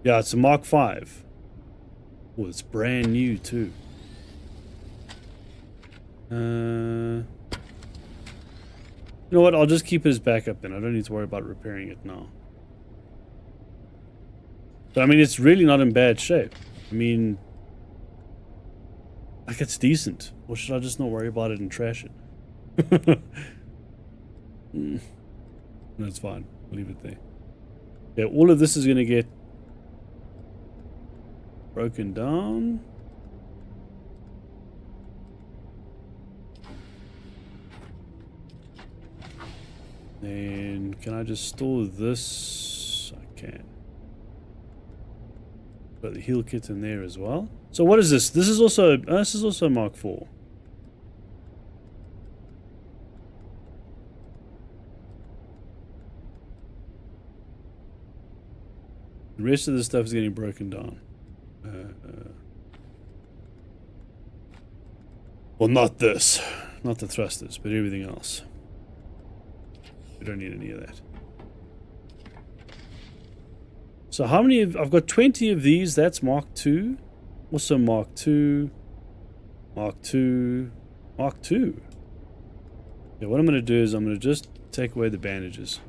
Yeah, it's a Mark V. Oh, it's brand new too. You know what? I'll just keep it as backup then. I don't need to worry about repairing it now. But I mean, it's really not in bad shape. I mean, like it's decent. Or should I just not worry about it and trash it? That's fine. I'll leave it there. Yeah, all of this is going to get broken down. Then can I just store this? I can. Got the heal kit in there as well. So what is this? This is also Mark IV. The rest of the stuff is getting broken down. Well, not this. Not the thrusters, but everything else. We don't need any of that. So how many I've got 20 of these. That's Mark II. Also Mark II. Mark II. Mark II. Yeah, what I'm going to do is I'm going to just take away the bandages.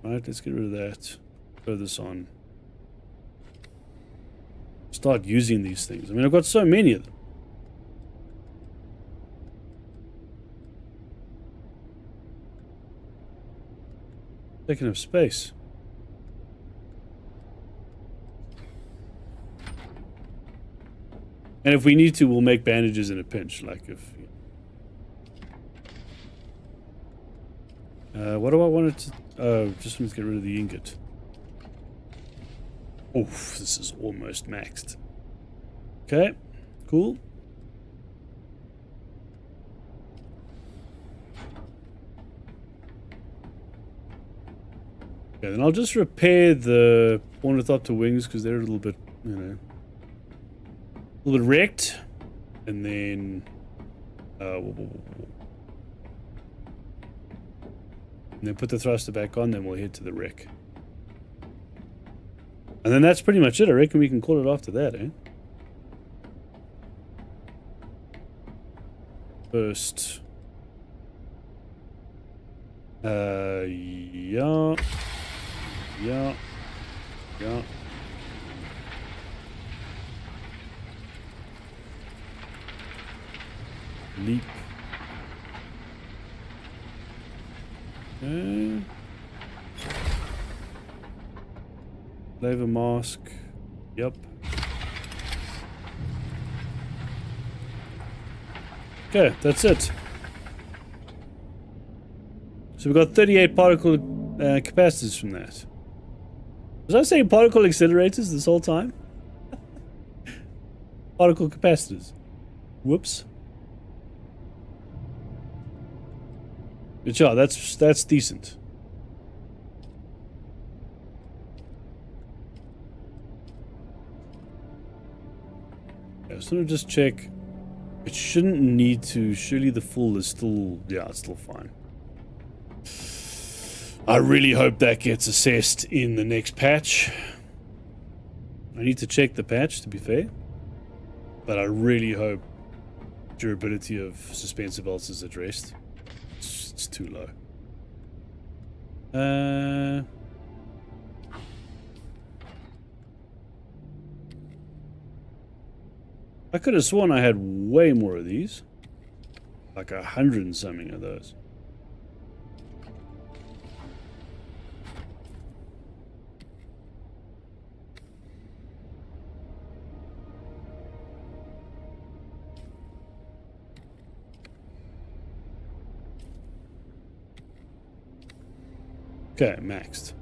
Alright, let's get rid of that. Throw this on. Start using these things. I mean, I've got so many of them. Taking up space. And if we need to, we'll make bandages in a pinch. Like if... what do I want it to... Oh, just want to get rid of the ingot. Oof, this is almost maxed. Okay, cool. Okay, then I'll just repair the ornithopter wings because they're a little bit, you know, a little bit wrecked. And then... and then put the thruster back on, then we'll head to the wreck. And then that's pretty much it. I reckon we can call it after that, eh? First. Yeah. Yeah. Yeah. Leap. Okay. Flavor mask. Yep. Okay, that's it. So we've got 38 particle capacitors from that. Was I saying particle accelerators this whole time? Particle capacitors. Whoops. But yeah, that's decent. I just want to just check. It shouldn't need to. Surely the full is still... Yeah, it's still fine. I really hope that gets assessed in the next patch. I need to check the patch, to be fair. But I really hope durability of suspensor belts is addressed. It's too low. I could have sworn I had way more of these. Like 100 and something of those. Okay, maxed.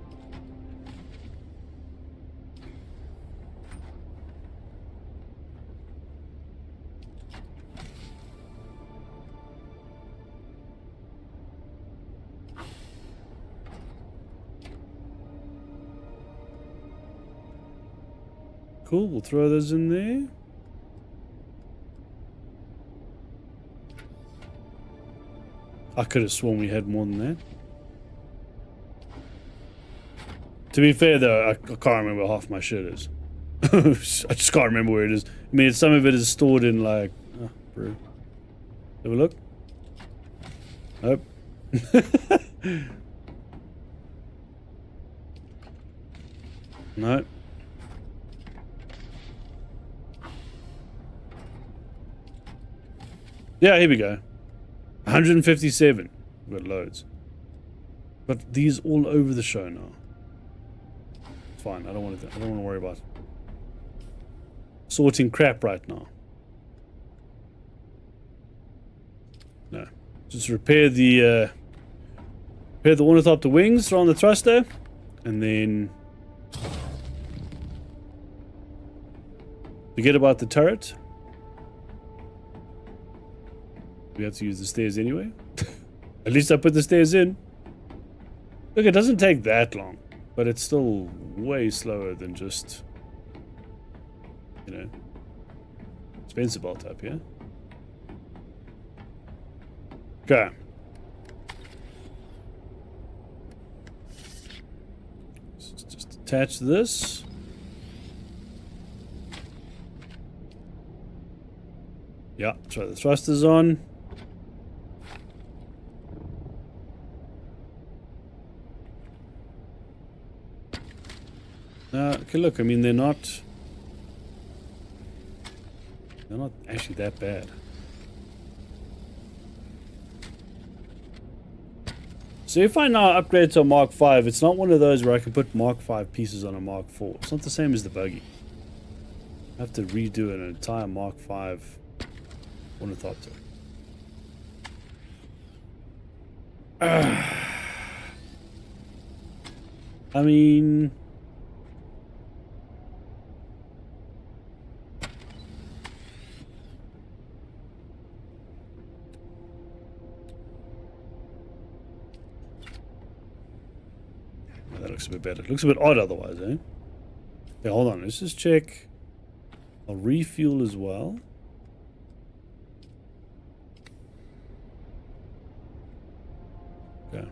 Cool, we'll throw those in there. I could have sworn we had more than that. To be fair though, I can't remember half my shit is. I just can't remember where it is. I mean, some of it is stored in like... Oh, bro. Have a look. Nope. No. Yeah, here we go. 157. We've got loads. Got these all over the show now. It's fine. I don't want to worry about sorting crap right now. No, just repair the ornithopter wings on the thruster, and then forget about the turret. We have to use the stairs anyway. At least I put the stairs in. Look, it doesn't take that long, but it's still way slower than just, you know, Spencer bolt up here. Okay. Just attach this. Yeah, try the thrusters on. Okay, look, I mean, they're not actually that bad. So if I now upgrade to a Mark V, it's not one of those where I can put Mark V pieces on a Mark IV. It's not the same as the buggy. I have to redo an entire Mark V ornithopter. I mean, that looks a bit better. It looks a bit odd otherwise, eh? Okay, hold on. Let's just check. I'll refuel as well. Okay.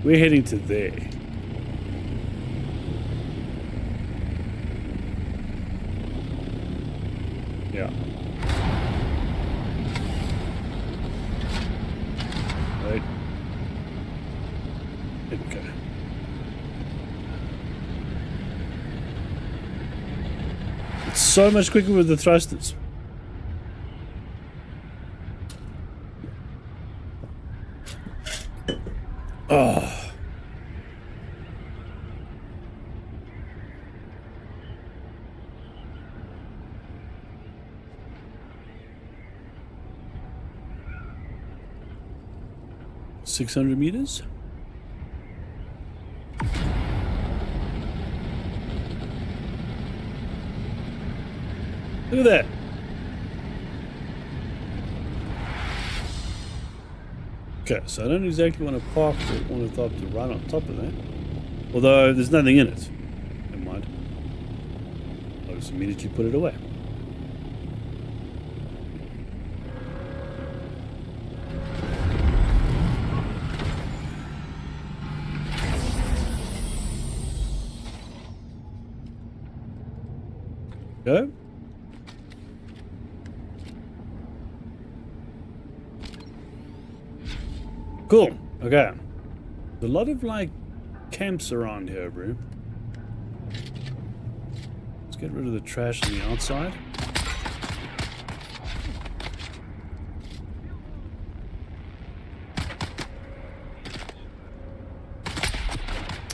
We're heading to there. Yeah. Right. Okay. It's so much quicker with the thrusters. Oh. $600 meters. Look at that. Okay, so I don't exactly want to park the ornithopter right on top of that. Although there's nothing in it. Never mind. I'll just immediately put it away. Go. Cool. Okay. There's a lot of like camps around here, bro. Let's get rid of the trash on the outside.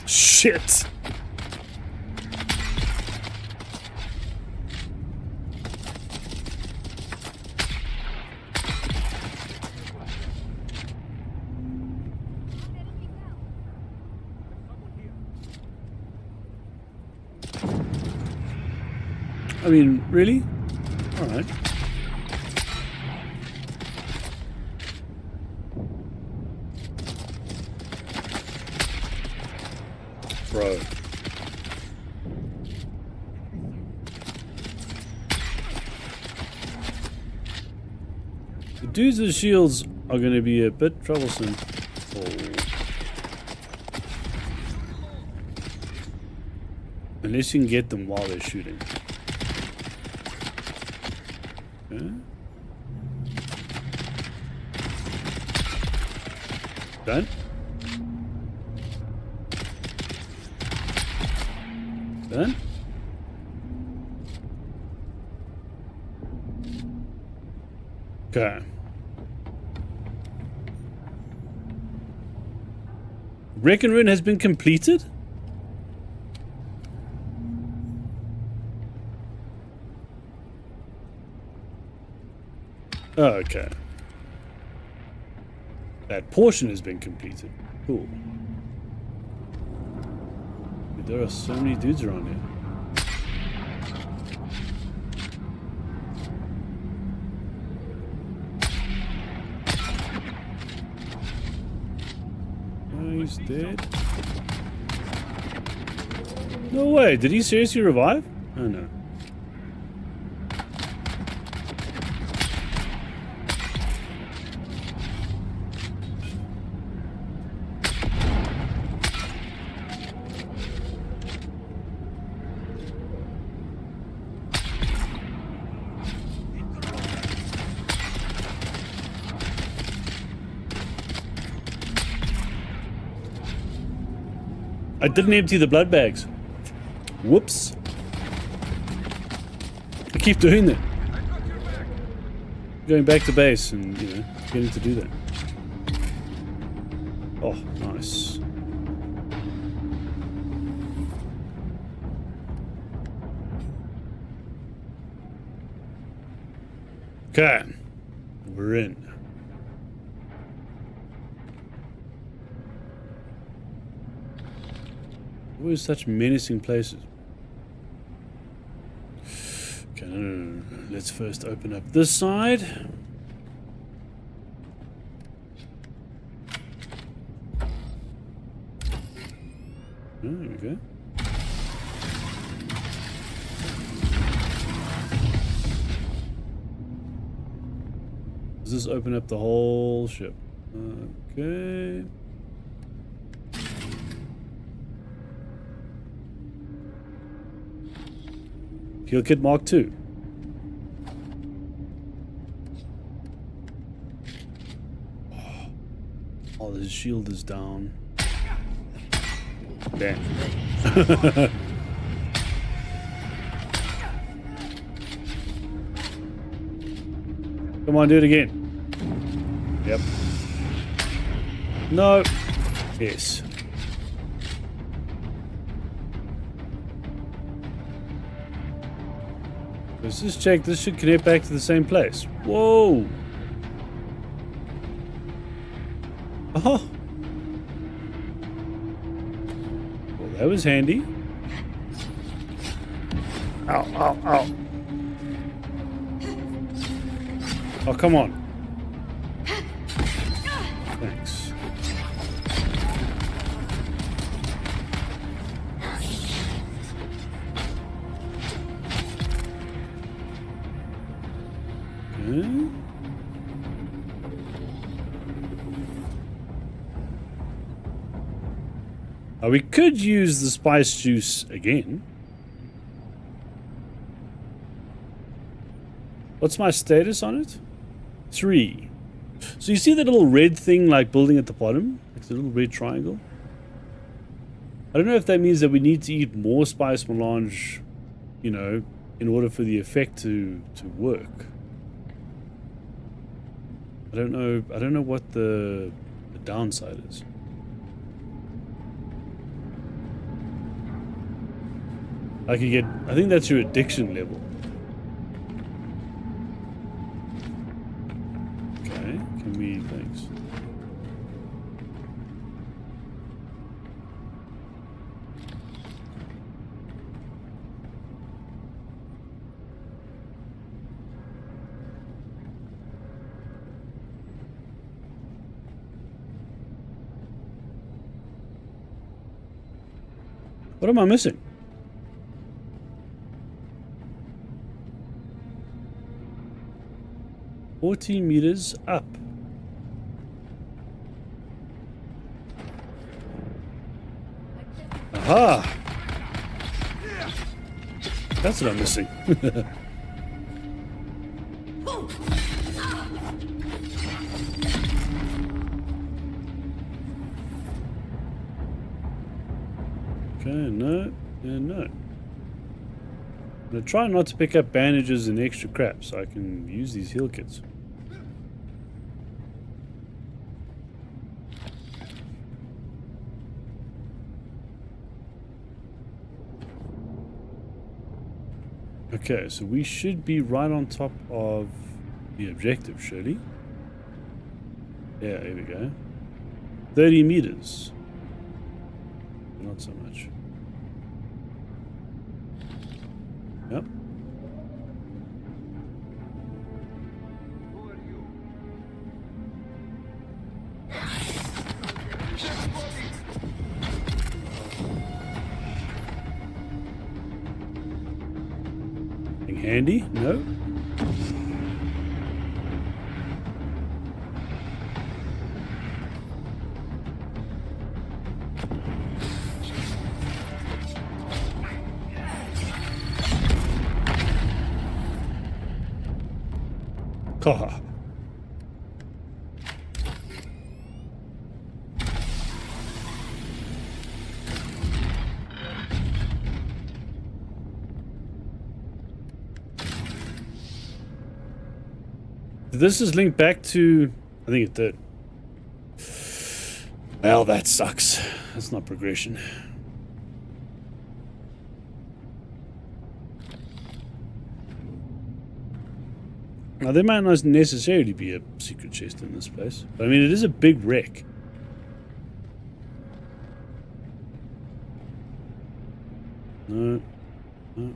Shit. I mean, really? Alright. Bro. The dudes with shields are going to be a bit troublesome. Unless you can get them while they're shooting. Okay. Done? Done? Okay. Reckon Rune has been completed? Oh, okay. That portion has been completed. Cool. There are so many dudes around here. Oh, he's dead. No way. Did he seriously revive? Oh no. I didn't empty the blood bags. Whoops. I keep doing that. Going back to base and, you know, getting to do that. Oh, nice. Okay. We're in. Always such menacing places. Okay, no. Let's first open up this side. Oh, there we go. Does this open up the whole ship? Okay. Heal Kit Mark II. Oh, his shield is down. Damn. Come on, do it again. Yep. No. Yes. Let's just check. This should connect back to the same place. Whoa. Oh. Well, that was handy. Ow, ow, ow. Oh, come on. Thanks. Okay. We could use the spice juice again. What's my status on it? 3. So you see that little red thing like building at the bottom? Like the little red triangle? I don't know if that means that we need to eat more spice melange, you know, in order for the effect to work. I don't know what the downside is. I think that's your addiction level. Okay, can we, thanks. What am I missing? $14 meters up. Aha! That's what I'm missing. Okay, no, and no. I'm gonna try not to pick up bandages and extra crap so I can use these heal kits. Okay, so we should be right on top of the objective, surely. Yeah, here we go. 30 meters. Not so much. Yep. Anything handy? No. Kaha. This is linked back to... I think it did. Well, that sucks. That's not progression. Now, there might not necessarily be a secret chest in this place. But, I mean, it is a big wreck. No. No.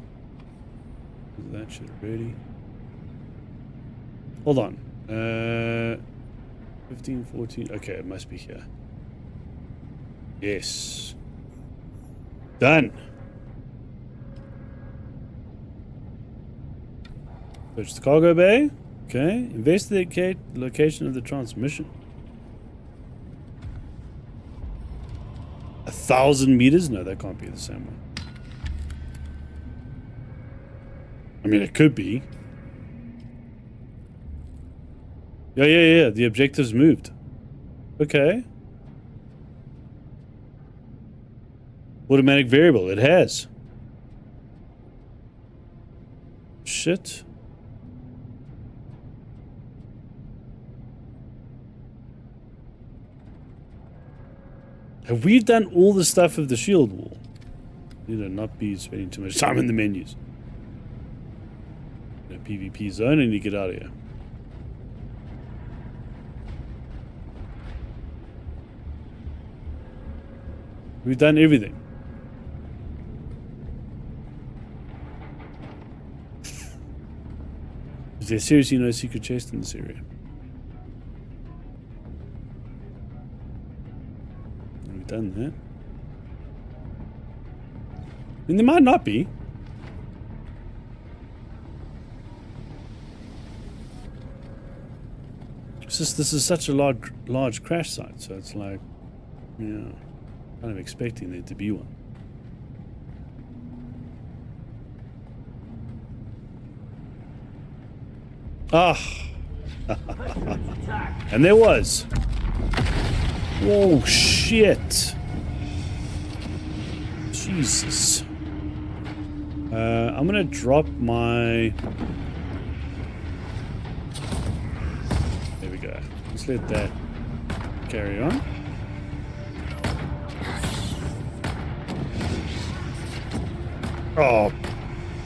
That shit already. Hold on. 15, 14. Okay, it must be here. Yes. Done. Search the cargo bay. Okay. Investigate the location of the transmission. 1,000 meters? No, that can't be the same one. I mean, it could be. Yeah. The objective's moved. Okay. Automatic variable. It has. Shit. Have we done all the stuff of the shield wall? Need to not be spending too much time in the menus. The PvP zone, and you get out of here. We've done everything. Is there seriously no secret chest in this area? We've done that. I mean, there might not be. It's just this is such a large crash site, so it's like, yeah, kind of expecting there to be one. Ah, and there was. Whoa, shit! Jesus. I'm gonna drop my. There we go. Let's let that carry on. Oh,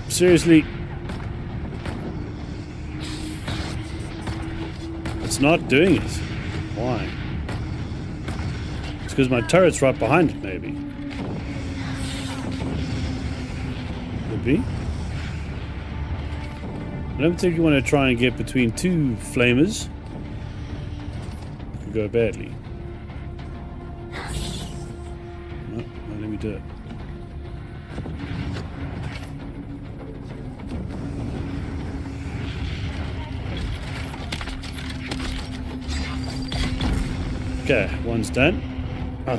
seriously? It's not doing it. Why? It's because my turret's right behind it, maybe. Could be. I don't particularly want to try and get between two flamers. It could go badly. No, let me do it. Okay, one's done. Oh.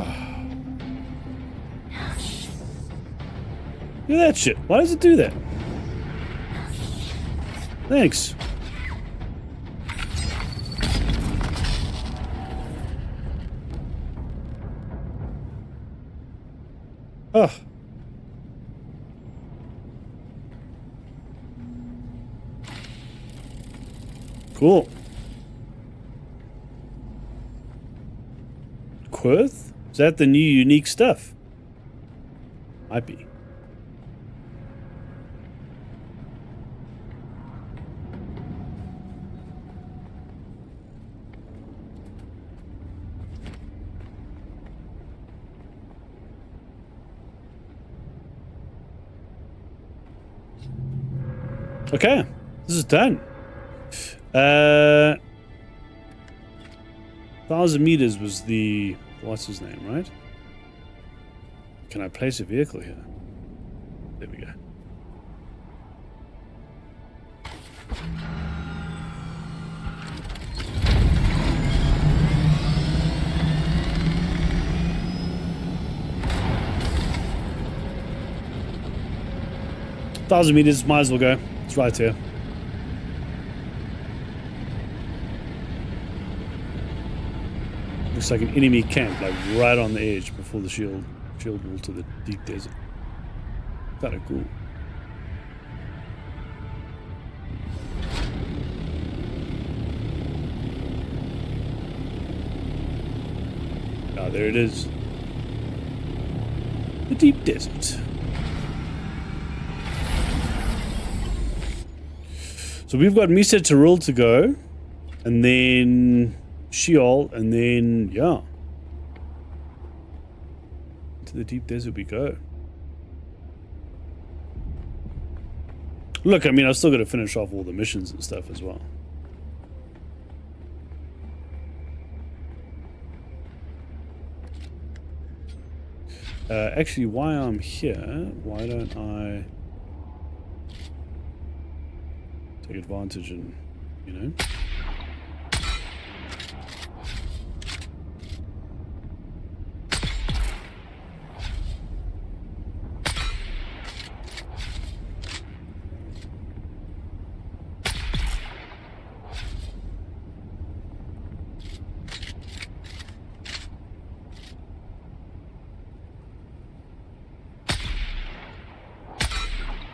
Look at that shit. Why does it do that? Thanks. Oh, Cool. Quirth? Is that the new unique stuff? Might be. Okay, this is done. 1,000 meters was the... What's his name, right? Can I place a vehicle here? There we go. Thousand meters, might as well go. It's right here. Looks like an enemy camp, like right on the edge before the shield wall to the deep desert. Kind of cool. Ah, there it is. The deep desert. So we've got Misa Tirul to go, and then Sheol, and then, yeah. To the deep desert we go. Look, I mean, I've still got to finish off all the missions and stuff as well. Actually, while I'm here, why don't I take advantage and, you know...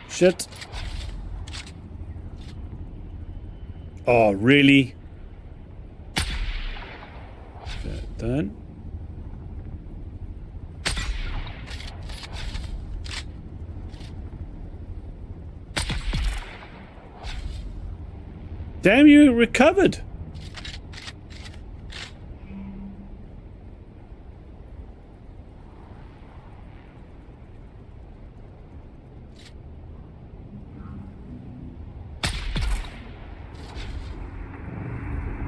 Shit. Oh, really? That done. Damn, you recovered.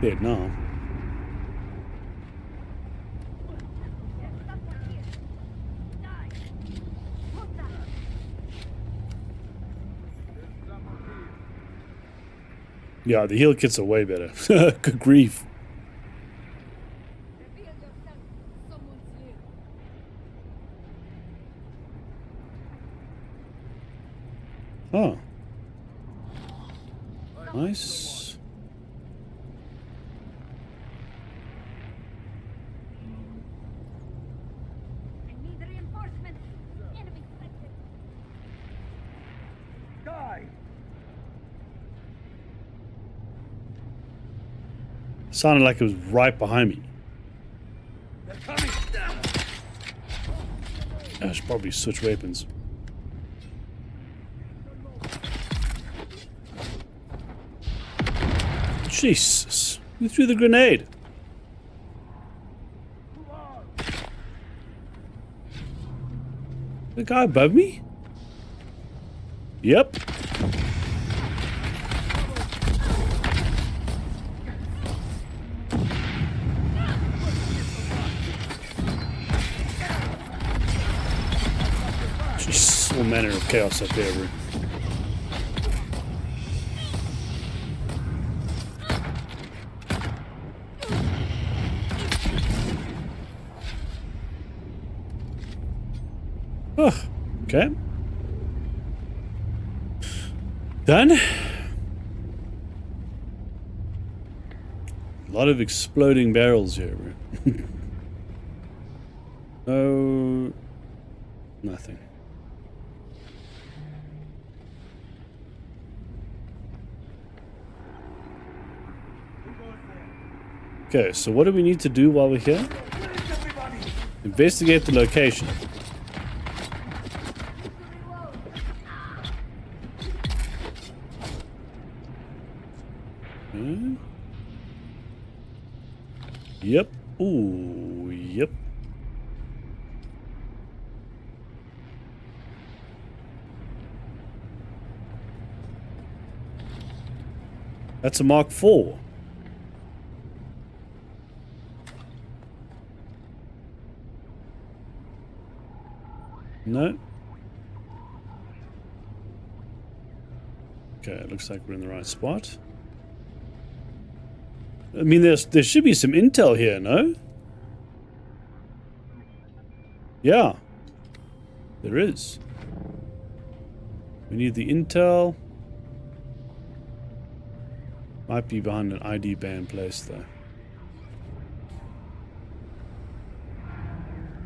Dead now. Yeah, the heal kits are way better. Good grief. Oh. Nice. Sounded like it was right behind me. I should probably switch weapons. Jesus. Who threw the grenade? The guy above me? Yep. All manner of chaos up there, bro. Oh, okay. Done. A lot of exploding barrels here, bro. No, nothing. Okay, so what do we need to do while we're here? Investigate the location. Yep. Ooh, yep. That's a Mark IV. No. Okay, it looks like we're in the right spot. I mean, there should be some intel here, no? Yeah. There is. We need the intel. Might be behind an ID band place, though.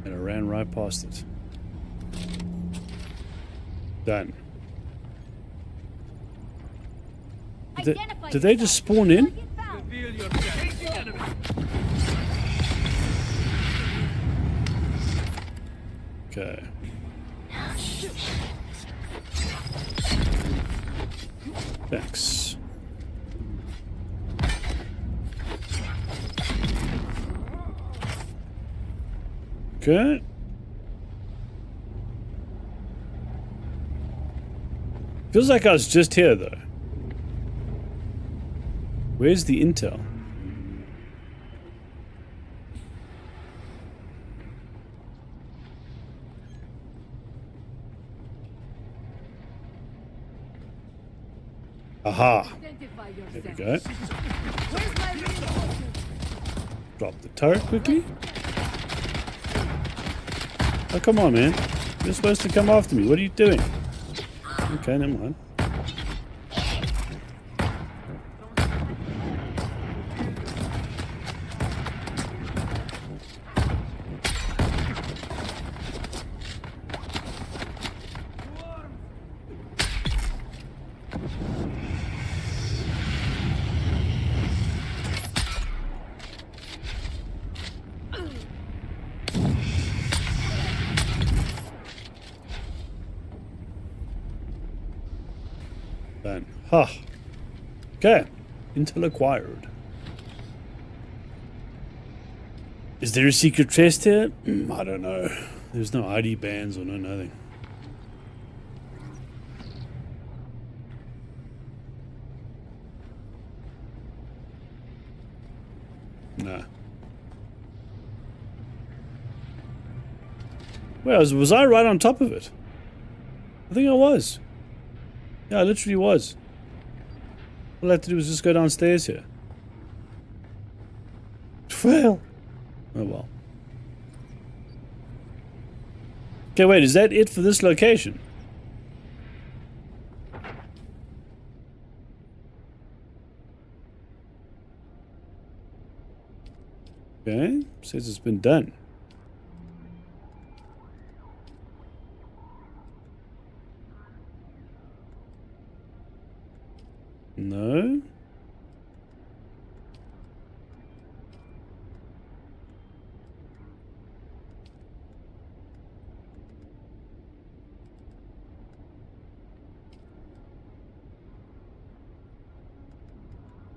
And I ran right past it. Done. Did they just spawn in? Okay. Thanks. Okay. Feels like I was just here, though. Where's the intel? Aha. There we go. Drop the turret quickly. Oh, come on, man. You're supposed to come after me. What are you doing? Okay, never mind. Then, huh. Okay. Intel acquired. Is there a secret chest here? I don't know. There's no ID bands or no nothing. Nah. Well, was I right on top of it? I think I was. Yeah, I literally was. All I had to do was just go downstairs here. Well. Oh well. Okay, wait, is that it for this location? Okay, says it's been done. No.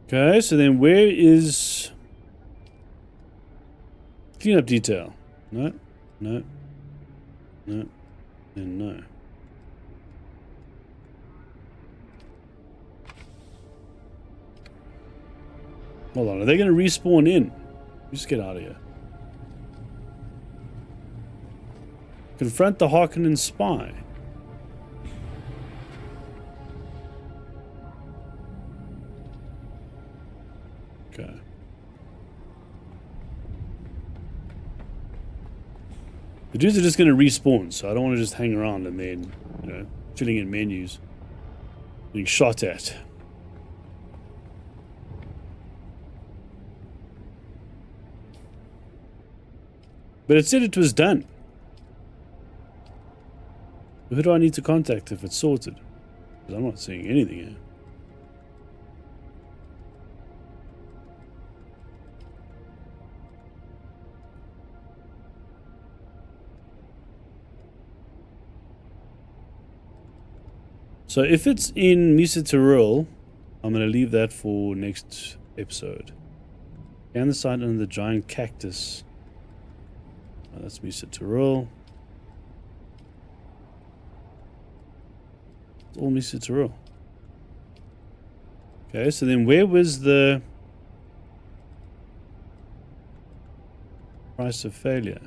Okay, so then where is cleanup detail? No, no, no, and no. Hold on, are they going to respawn in? Just get out of here. Confront the Harkonnen spy. Okay. The dudes are just going to respawn, so I don't want to just hang around and then, you know, chilling in menus, being shot at. But it said it was done. Who do I need to contact if it's sorted? Because I'm not seeing anything here. So if it's in Misa Tirul, I'm going to leave that for next episode. Scan the site under the giant cactus. Oh, that's Misa Tirul. It's all Misa Tirul. Okay, so then where was the price of failure?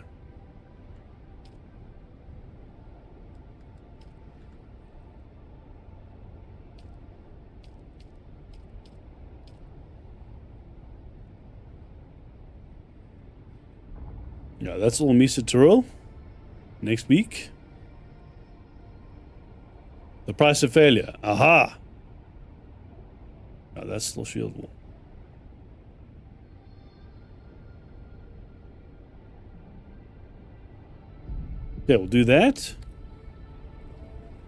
Yeah, that's all Misa Tirul. Next week. The price of failure. Aha! Oh, that's still Shield Wall. Okay, we'll do that.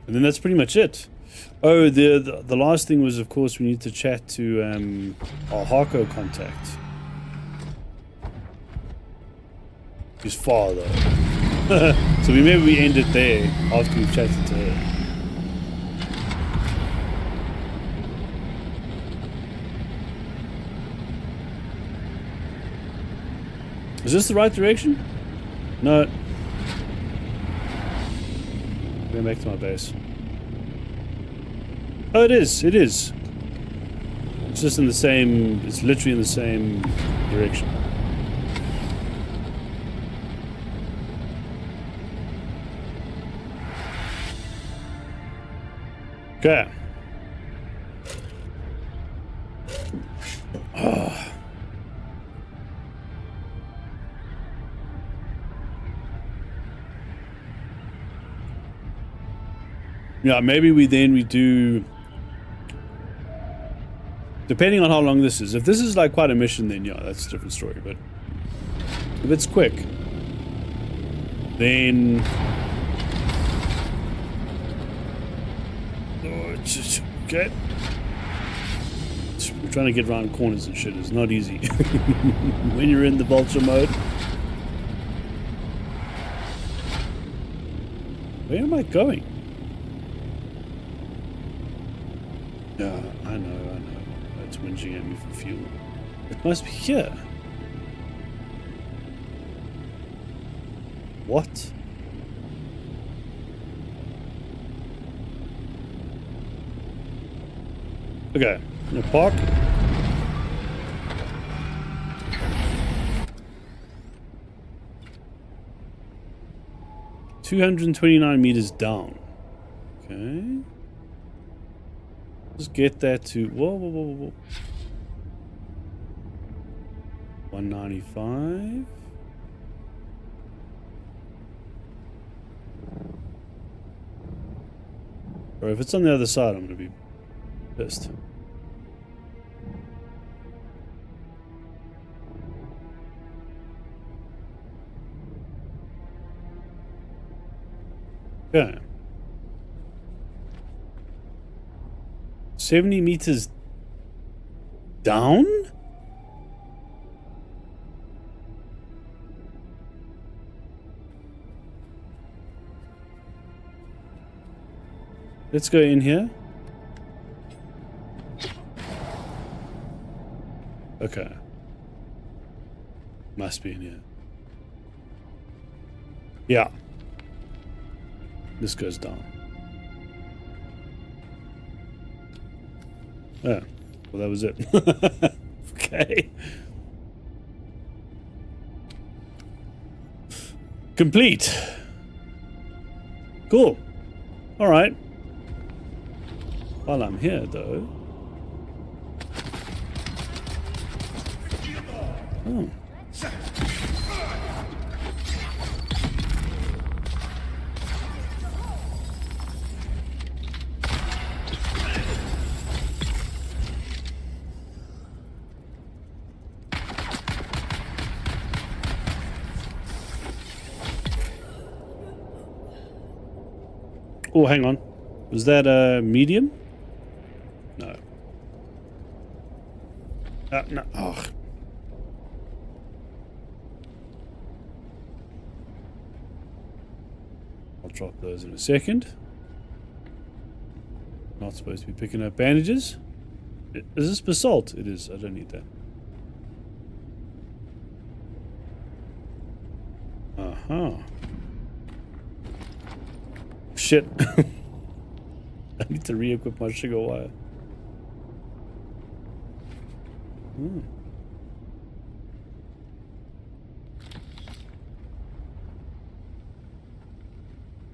And then that's pretty much it. Oh, the last thing was, of course, we need to chat to our Harko contact. She's far, though. So maybe we end it there after we've chatted to her. Is this the right direction? No. Going back to my base. Oh, it is. It is. It's just in the same... It's literally in the same direction. Okay. Oh. Yeah, maybe we do, depending on how long this is. If this is like quite a mission, then yeah, that's a different story. But if it's quick, then okay. We're trying to get around corners and shit. It's not easy when you're in the vulture mode. Where am I going? Yeah, I know. It's whinging at me for fuel. It must be here. What? Okay, I'm gonna park. $229 down. Okay. Let's get that to whoa. 195. Or if it's on the other side, I'm gonna be pissed. Okay. 70 meters down? Let's go in here. Okay. Must be in here. Yeah. This goes down. Oh, well, that was it. Okay. Complete. Cool. All right. While I'm here, though. Oh. Oh, hang on. Was that a medium? No. No. Oh. I'll drop those in a second. Not supposed to be picking up bandages. Is this basalt? It is. I don't need that. Uh-huh. Shit. I need to re-equip my sugar wire. Hmm.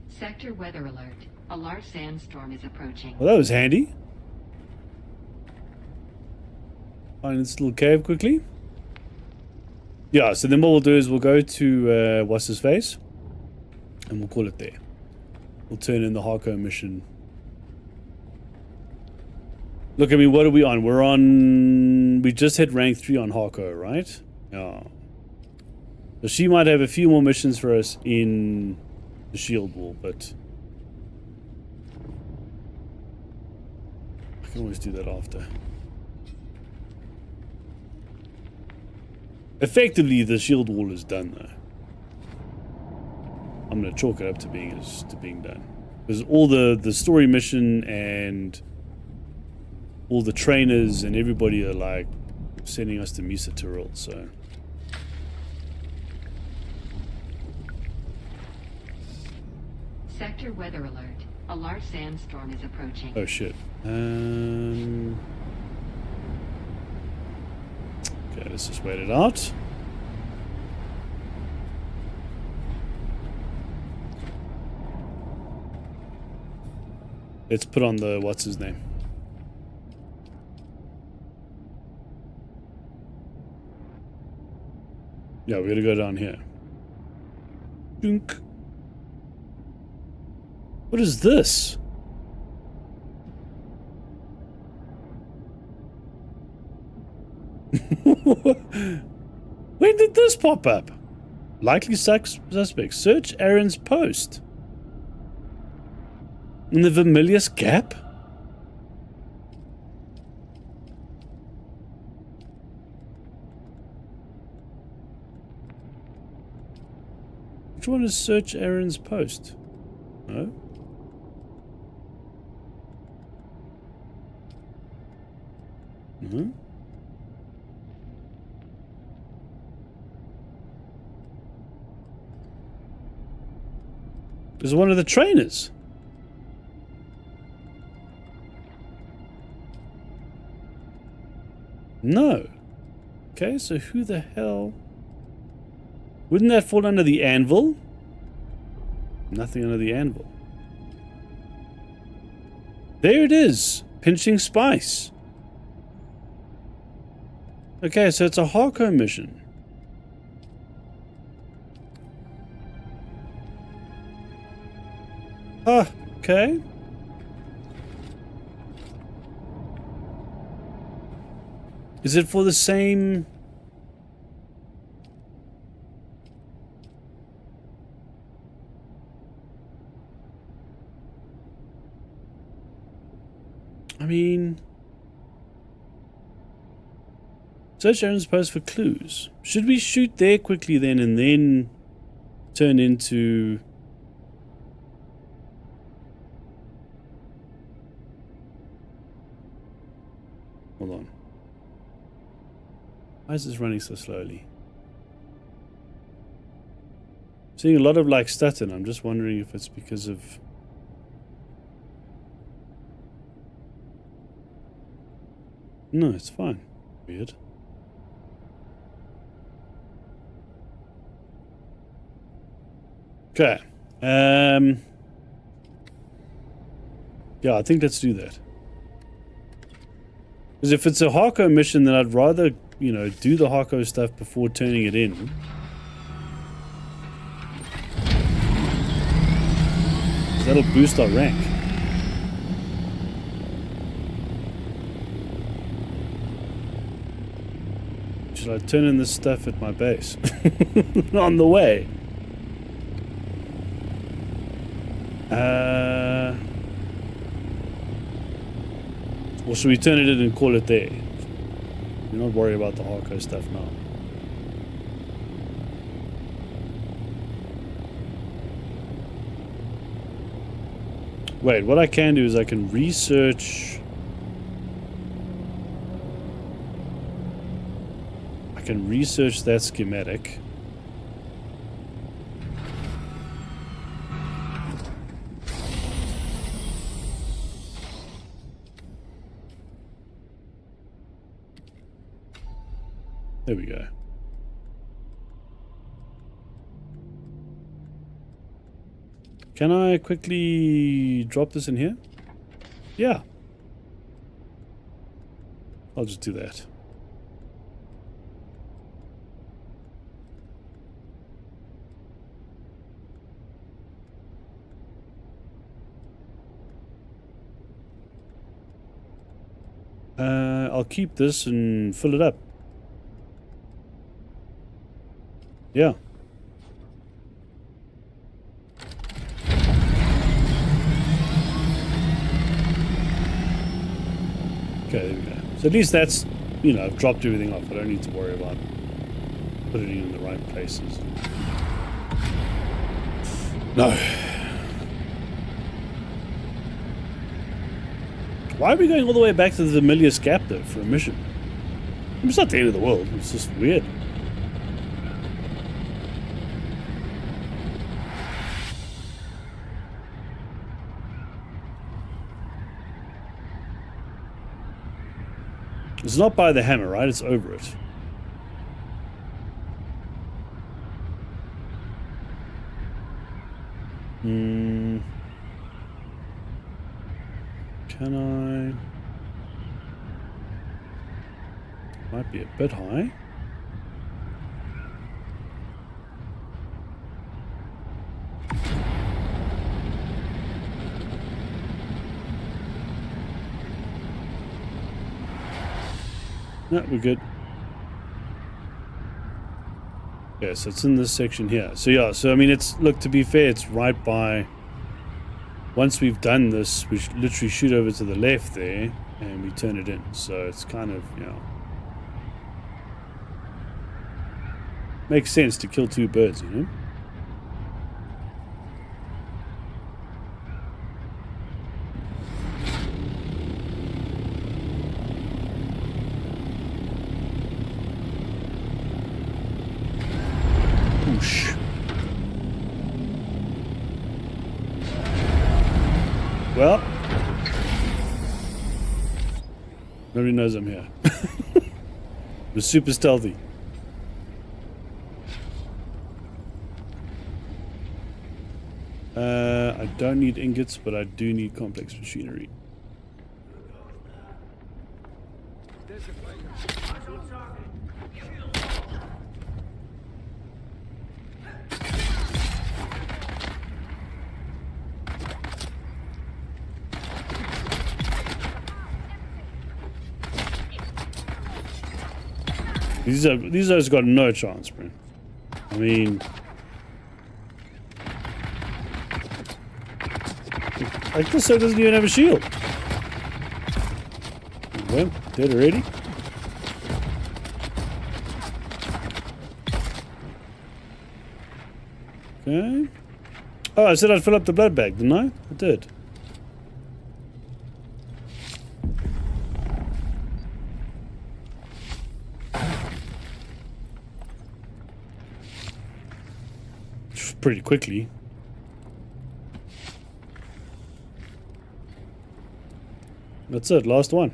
Sector weather alert. A large sandstorm is approaching. Well, that was handy. Find this little cave quickly. Yeah, so then what we'll do is we'll go to what's his face, and we'll call it there. We'll turn in the Harkonnen mission. Look, I mean, what are we on? We're on... We just hit rank 3 on Harko, right? Yeah. So she might have a few more missions for us in the shield wall, but... I can always do that after. Effectively, the shield wall is done, though. I'm going to chalk it up to being done. Because all the story mission and... all the trainers and everybody are like sending us to Misa Tyrell, so Sector weather alert. A large sandstorm is approaching. oh shit. Okay, let's just wait it out. Let's put on the what's his name. Yeah, we're gonna go down here. Dunk. What is this? When did this pop up? Likely suspect. Search Aaron's post. In the Vermilius Gap? Which one is search Aaron's post? No? No? Is one of the trainers? No. Okay, so who the hell... Wouldn't that fall under the anvil? Nothing under the anvil. There it is. Pinching spice. Okay, so it's a Harkonnen mission. Ah, okay. Is it for the same... I mean... Search Aaron's post for clues. Should we shoot there quickly then and then turn into... Hold on. Why is this running so slowly? I'm seeing a lot of like stutter. I'm just wondering if it's because of... No, it's fine. Weird. Okay. Yeah, I think let's do that. Because if it's a Harko mission, then I'd rather, you know, do the Harko stuff before turning it in. Because that'll boost our rank. Should I turn in this stuff at my base? On the way. Or should we turn it in and call it there? We're not worried about the Harko stuff now. Wait, what I can do is I can research... I can research that schematic. There we go. Can I quickly drop this in here? Yeah. I'll just do that. I'll keep this and fill it up. Yeah. Okay, there we go. So at least that's, you know, I've dropped everything off. I don't need to worry about putting it in the right places. No. Why are we going all the way back to the Demilius Gap, though, for a mission? It's not the end of the world. It's just weird. It's not by the hammer, right? It's over it. Can I? Might be a bit high. No, we're good. Yeah, so it's in this section here. So yeah, so I mean, it's, look, to be fair, it's right by, once we've done this, we literally shoot over to the left there, and we turn it in. So it's kind of, you know, makes sense to kill two birds, you know? Well, nobody knows I'm here. We're super stealthy. I don't need ingots, but I do need complex machinery. These guys got no chance, bro. I mean, like this guy doesn't even have a shield. Well, dead already. Okay. Oh, I said I'd fill up the blood bag, didn't I? I did. Pretty quickly. That's it, last one.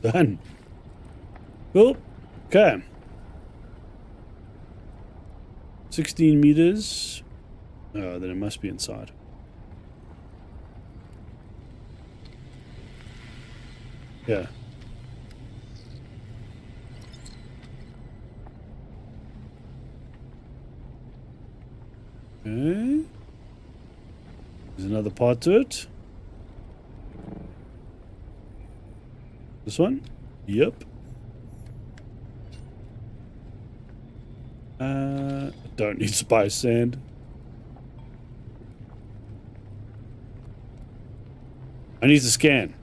Done. Cool. Okay. 16 meters. Oh, then it must be inside. Yeah. Okay. There's another part to it. This one? Yep. Don't need spice sand. I need to scan.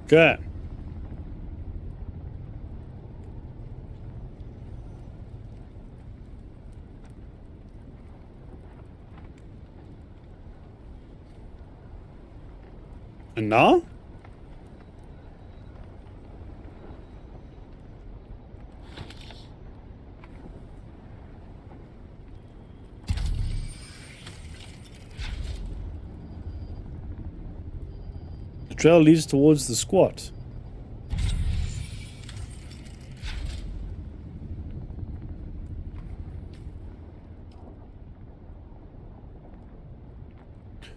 Okay. And now? The trail leads towards the squat.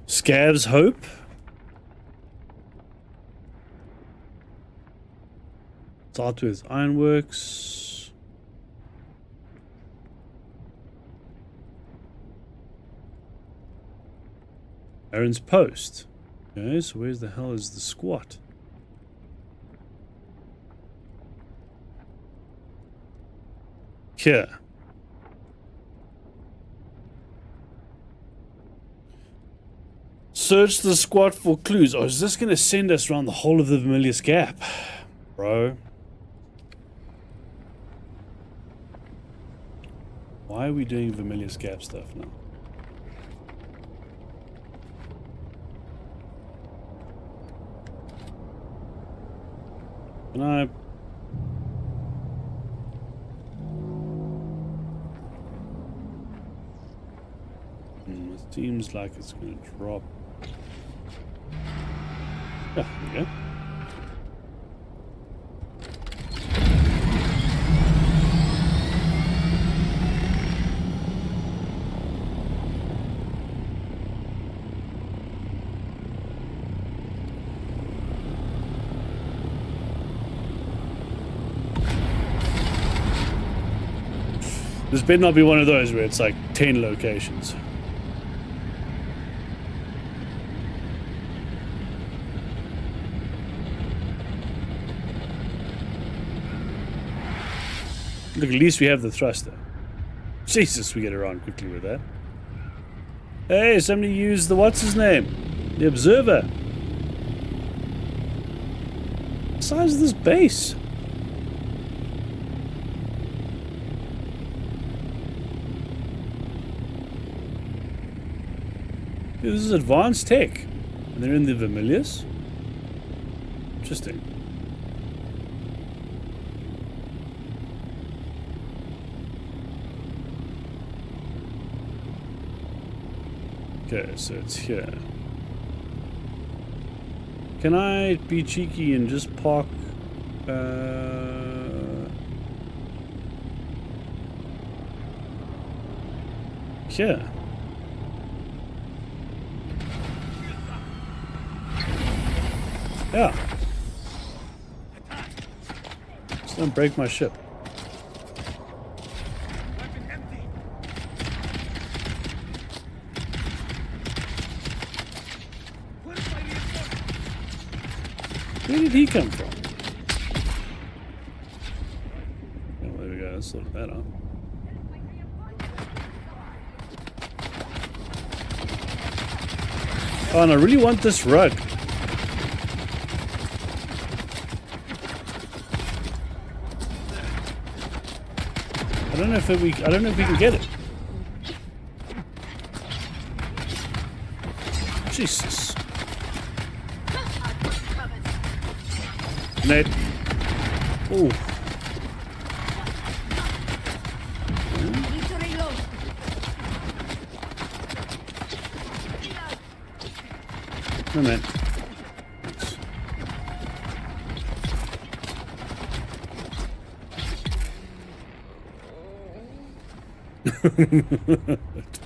Scav's Hope. Start with Ironworks. Aaron's Post. Okay, so where's the hell is the squat? Here. Search the squat for clues. Oh, is this going to send us around the whole of the Vermilius Gap? Bro. Why are we doing Vermilius Gap stuff now? Can I... It seems like it's going to drop. Yeah, there we go. This better not be one of those where it's like 10 locations. Look, at least we have the thruster. Jesus, we get around quickly with that. Hey, somebody used the what's his name? The Observer. What size is this base? Dude, this is advanced tech. And they're in the Vermilius? Interesting. Okay, so it's here. Can I be cheeky and just park here? Yeah. Just don't break my ship. Where did he come from? Oh, there we go. Let's sort that out. Oh, and I really want this rug. I don't know if we can get it. Jesus. Ned. Ooh. No, man.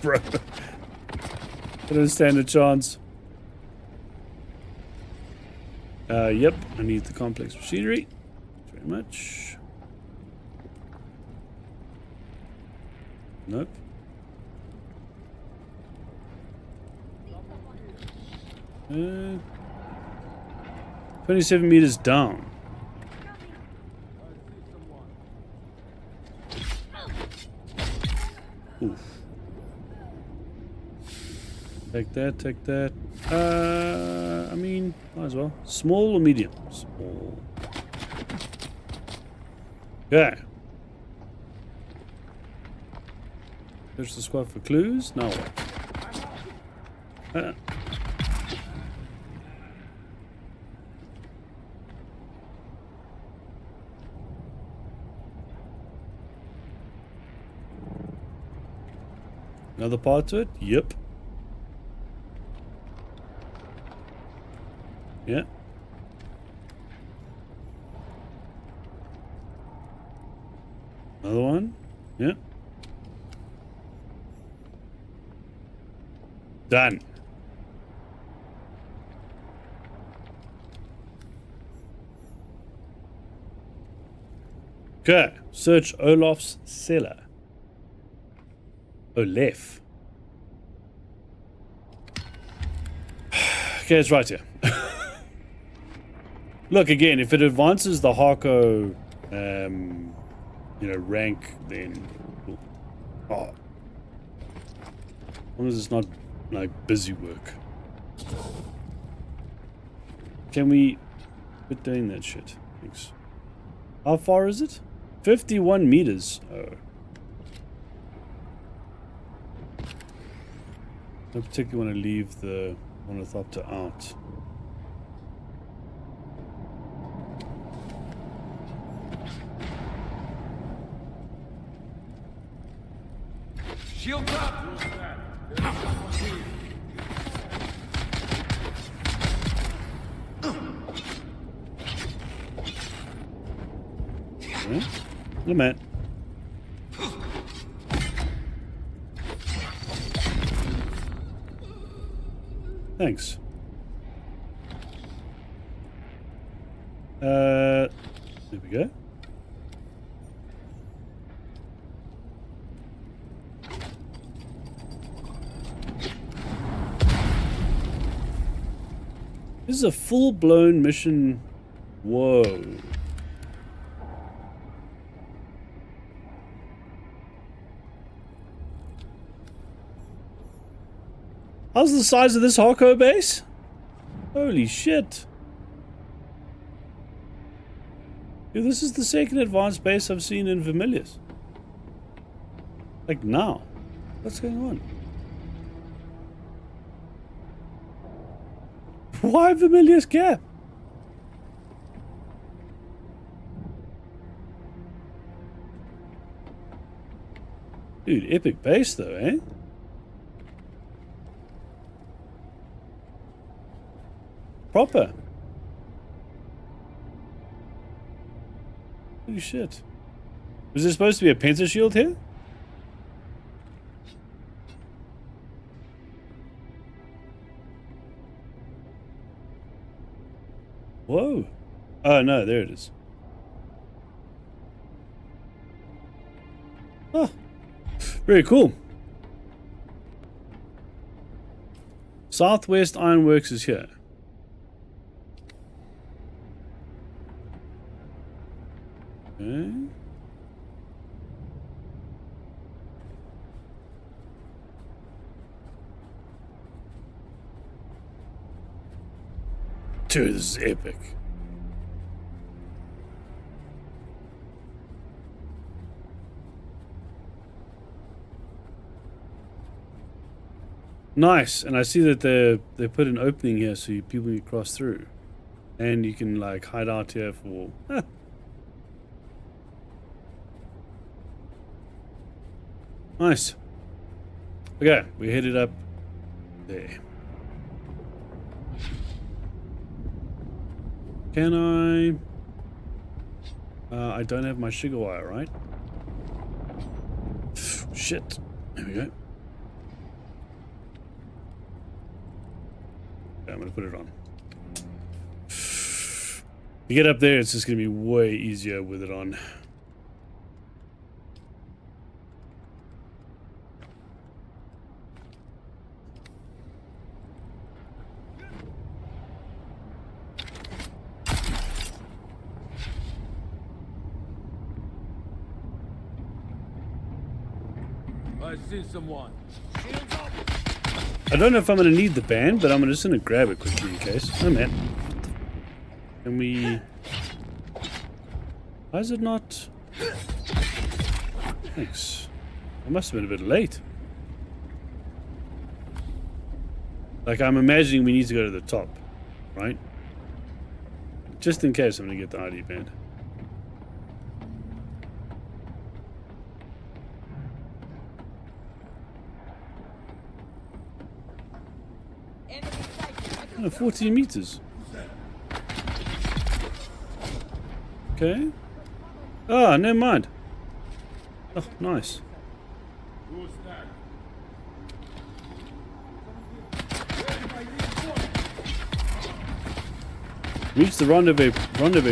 Bro. I don't stand a chance. Yep, I need the complex machinery. Very much. Nope. Uh, 27 meters down. Oof. Take that, take that. I mean, might as well. Small or medium? Small. Okay. Search the squad for clues. Now what? Another part to it? Yep. Yeah. Another one? Yeah. Done. Okay. Search Olaf's cellar. Olaf. Okay, it's right here. Look, again, if it advances the Harko, you know, rank, then... Oh. As long as it's not, like, busy work. Can we quit doing that shit? Thanks. How far is it? 51 meters. Oh. I particularly want to leave the ornithopter out. Shield up! The man. Thanks. There we go. This is a full-blown mission. Whoa. How's the size of this Harko base? Holy shit. Dude, this is the second advanced base I've seen in Vermilius. Like now. What's going on? Why Vermilius Gap? Dude, epic base though, eh? Proper. Holy shit. Was there supposed to be a pentashield here? Whoa. Oh no, there it is. Oh. Very cool. Southwest Ironworks is here. Okay. Dude, this is epic. Nice, and I see that they put an opening here so people can cross through, and you can like hide out here for. Nice. Okay, we headed up there. Can I don't have my sugar wire, right? Shit. There we go. Okay, I'm gonna put it on. You get up there, it's just gonna be way easier with it on. I see someone. I don't know if I'm going to need the band, but I'm just going to grab it quickly in case. Oh man. Can we... Why is it not... Thanks. I must have been a bit late. Like, I'm imagining we need to go to the top, right? Just in case I'm going to get the ID band. Oh, 14 meters. Okay. Ah, never mind. Oh, nice. Reach the rendezvous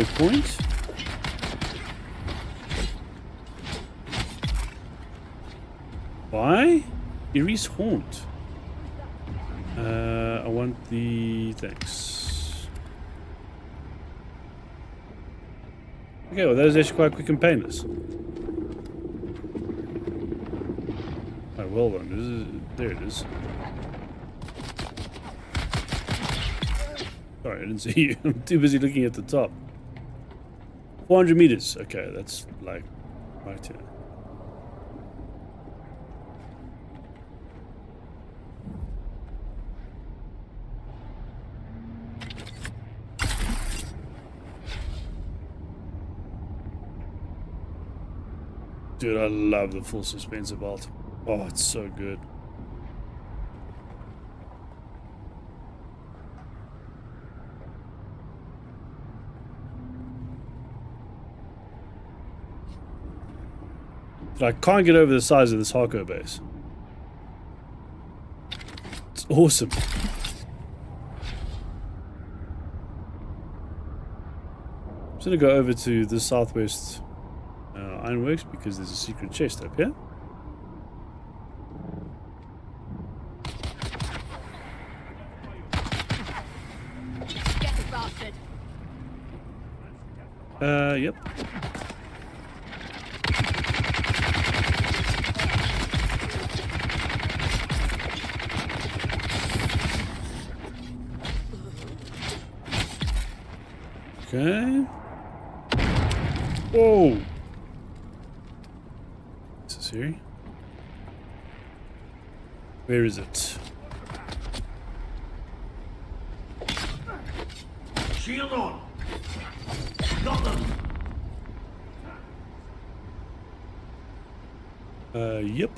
point. Why? Erase haunt. I want the thanks. Okay, well that was actually quite quick and painless. Oh, well done. There it is. Sorry, I didn't see you. I'm too busy looking at the top. 400 meters. Okay, that's like right here. Dude, I love the full suspensive vault. Oh, it's so good. I can't get over the size of this Harko base. It's awesome. I'm just gonna go over to the southwest ironworks because there's a secret chest up here. Get the bastard. Yep. Okay. Whoa. Is this here? Where is it? Shield on! Got them! Yep.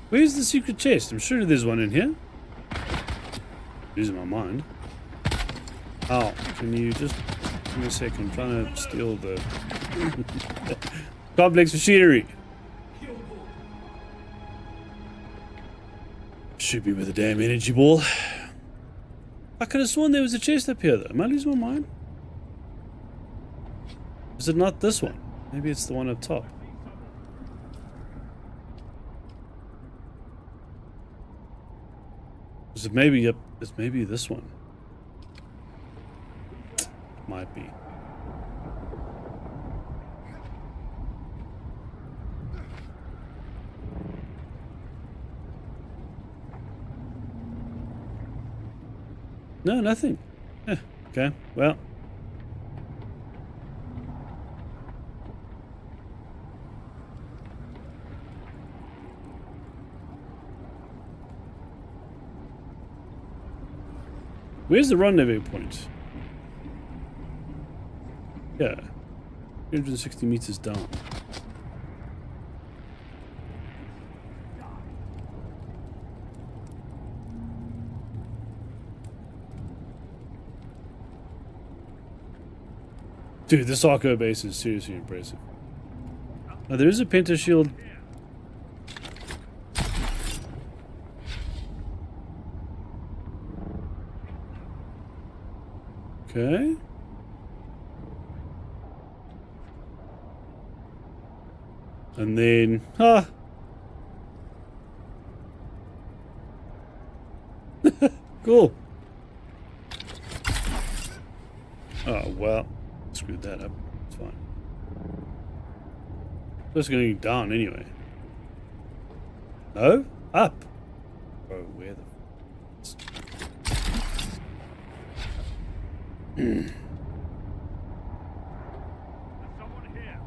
Where's the secret chest? I'm sure there's one in here. Losing my mind. Oh, can you just give me a second? I'm trying to steal the complex machinery. Should be with a damn energy ball. I could have sworn there was a chest up here though. Am I losing my mind? Is it not this one? Maybe it's the one up top. Is it maybe up? It's maybe this one. Might be. No, nothing. Yeah, okay, well. Where's the rendezvous point? Yeah. 360 meters down. Dude, this Harko base is seriously impressive. Oh, there is a penta shield. Okay. And then, cool. Oh, well. Screwed that up. It's fine. Just going down anyway. No? Up. Oh, where the... Someone here.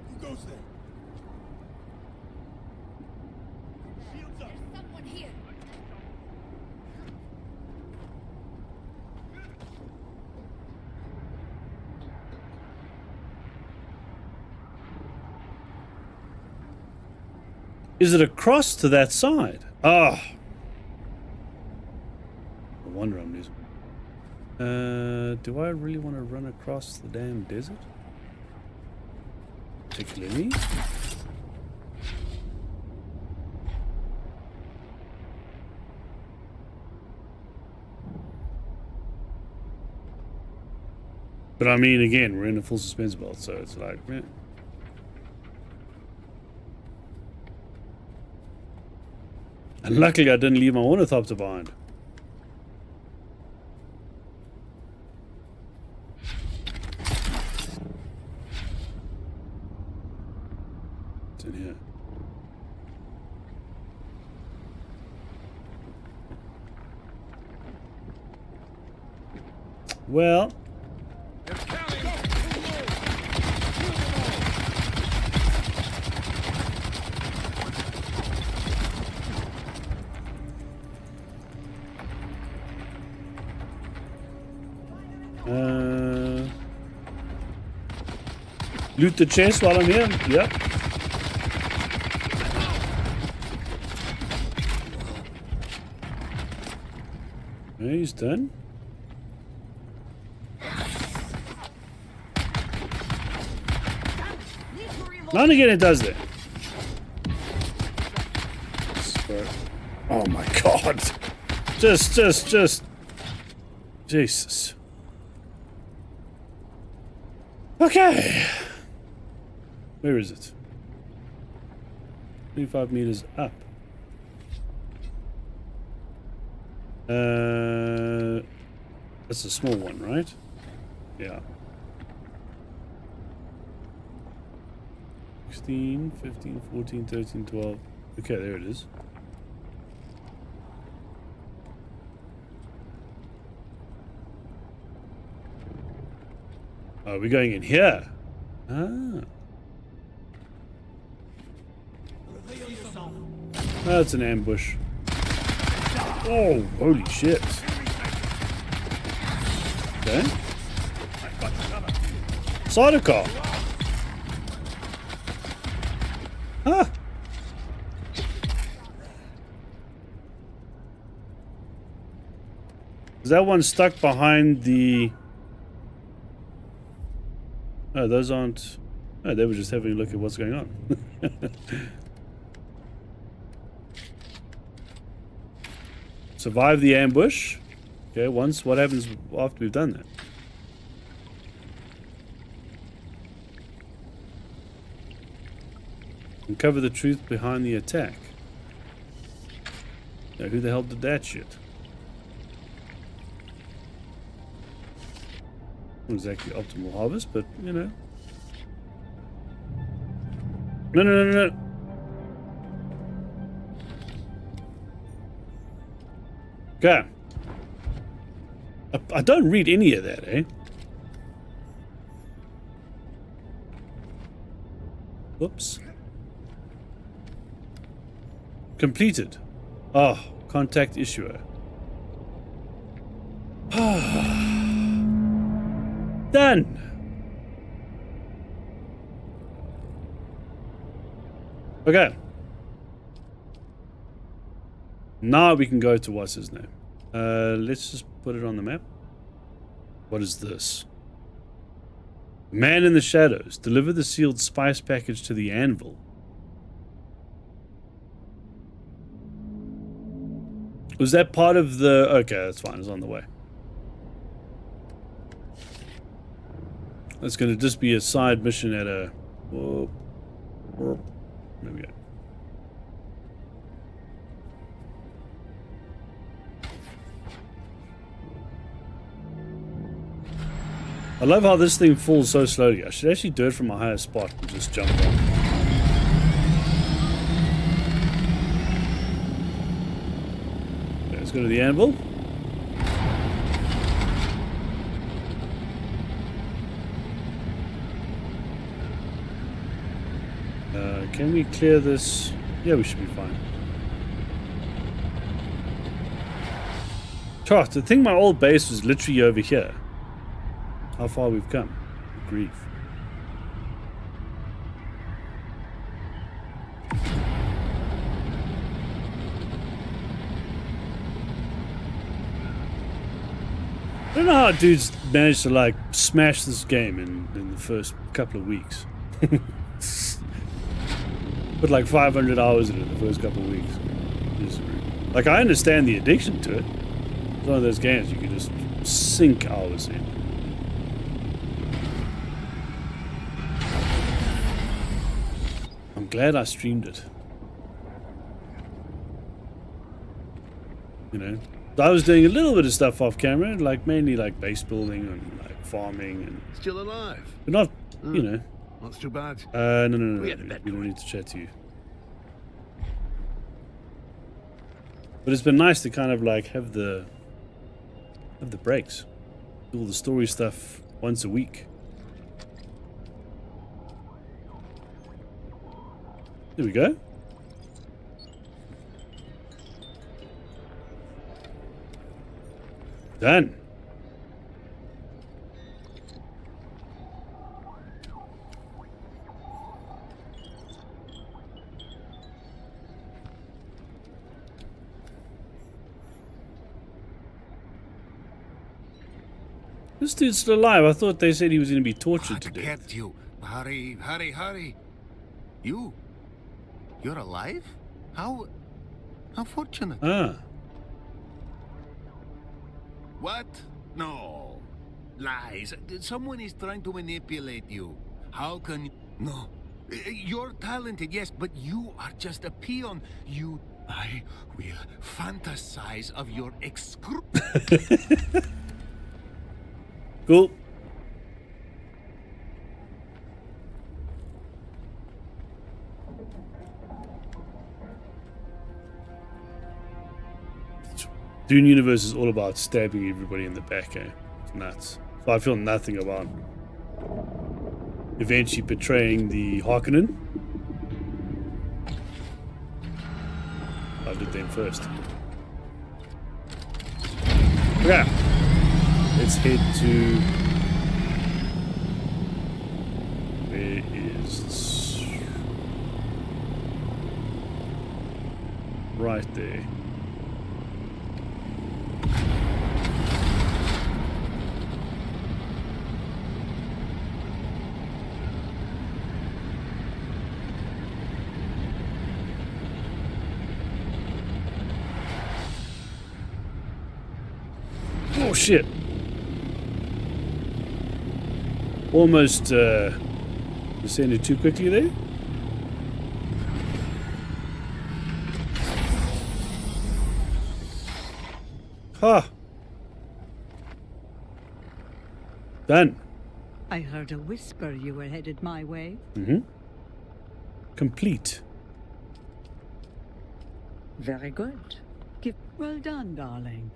Who goes there? Shields up. There's someone here. Is it across to that side? Oh. No wonder I'm losing. Do I really want to run across the damn desert? Particularly? But I mean, again, we're in a full suspense belt, so it's like, yeah. And luckily I didn't leave my ornithopter behind. What's in here? Well... loot the chest while I'm here. Yep. Yeah, he's done. Now and again it does that. Oh my god. Just. Jesus. Okay. Where is it? 25 meters up. That's a small one, right? Yeah. 16, 15, 14, 13, 12. Okay, there it is. Oh, we're going in here. Ah. That's an ambush. Oh, holy shit. Okay. Sidecar. Ah. Is that one stuck behind the... Oh, those aren't... Oh, they were just having a look at what's going on. Survive the ambush. Okay, once. What happens after we've done that? Uncover the truth behind the attack. Now, who the hell did that shit? Not exactly optimal harvest, but you know. No. Okay. I don't read any of that, eh? Whoops. Completed. Oh, contact issuer. Done. Okay. Now we can go to what's his name. Let's just put it on the map. What is this? Man in the shadows. Deliver the sealed spice package to the anvil. Was that part of the... Okay, that's fine. It's on the way. That's going to just be a side mission at a... Whoa. There we go. I love how this thing falls so slowly. I should actually do it from a higher spot and just jump on. Okay, let's go to the anvil. Can we clear this? Yeah, we should be fine. Gosh, I think my old base was literally over here. How far we've come. Good grief. I don't know how dudes managed to like smash this game in the first couple of weeks. Put like 500 hours in it the first couple of weeks. Like, I understand the addiction to it. It's one of those games you can just sink hours in. I'm glad I streamed it. You know, I was doing a little bit of stuff off camera, like mainly like base building and like farming and. Still alive? But not, you know. That's too bad. No. We don't need to chat to you. But it's been nice to kind of like have the breaks, do all the story stuff once a week. There we go. Done. This dude's still alive. I thought they said he was going to be tortured to death. Get you. Hurry. You're alive? How fortunate. Ah. What? No. Lies. Someone is trying to manipulate you. How can you... No. You're talented, yes, but you are just a peon. I will fantasize of your Cool. Dune universe is all about stabbing everybody in the back, eh? It's nuts. So I feel nothing about eventually betraying the Harkonnen. I did them first. Okay. Let's head to... Where is... Right there. Oh shit. Almost descended too quickly there. Ha! Done. I heard a whisper you were headed my way. Mm-hmm. Complete. Very good. Well done, darling.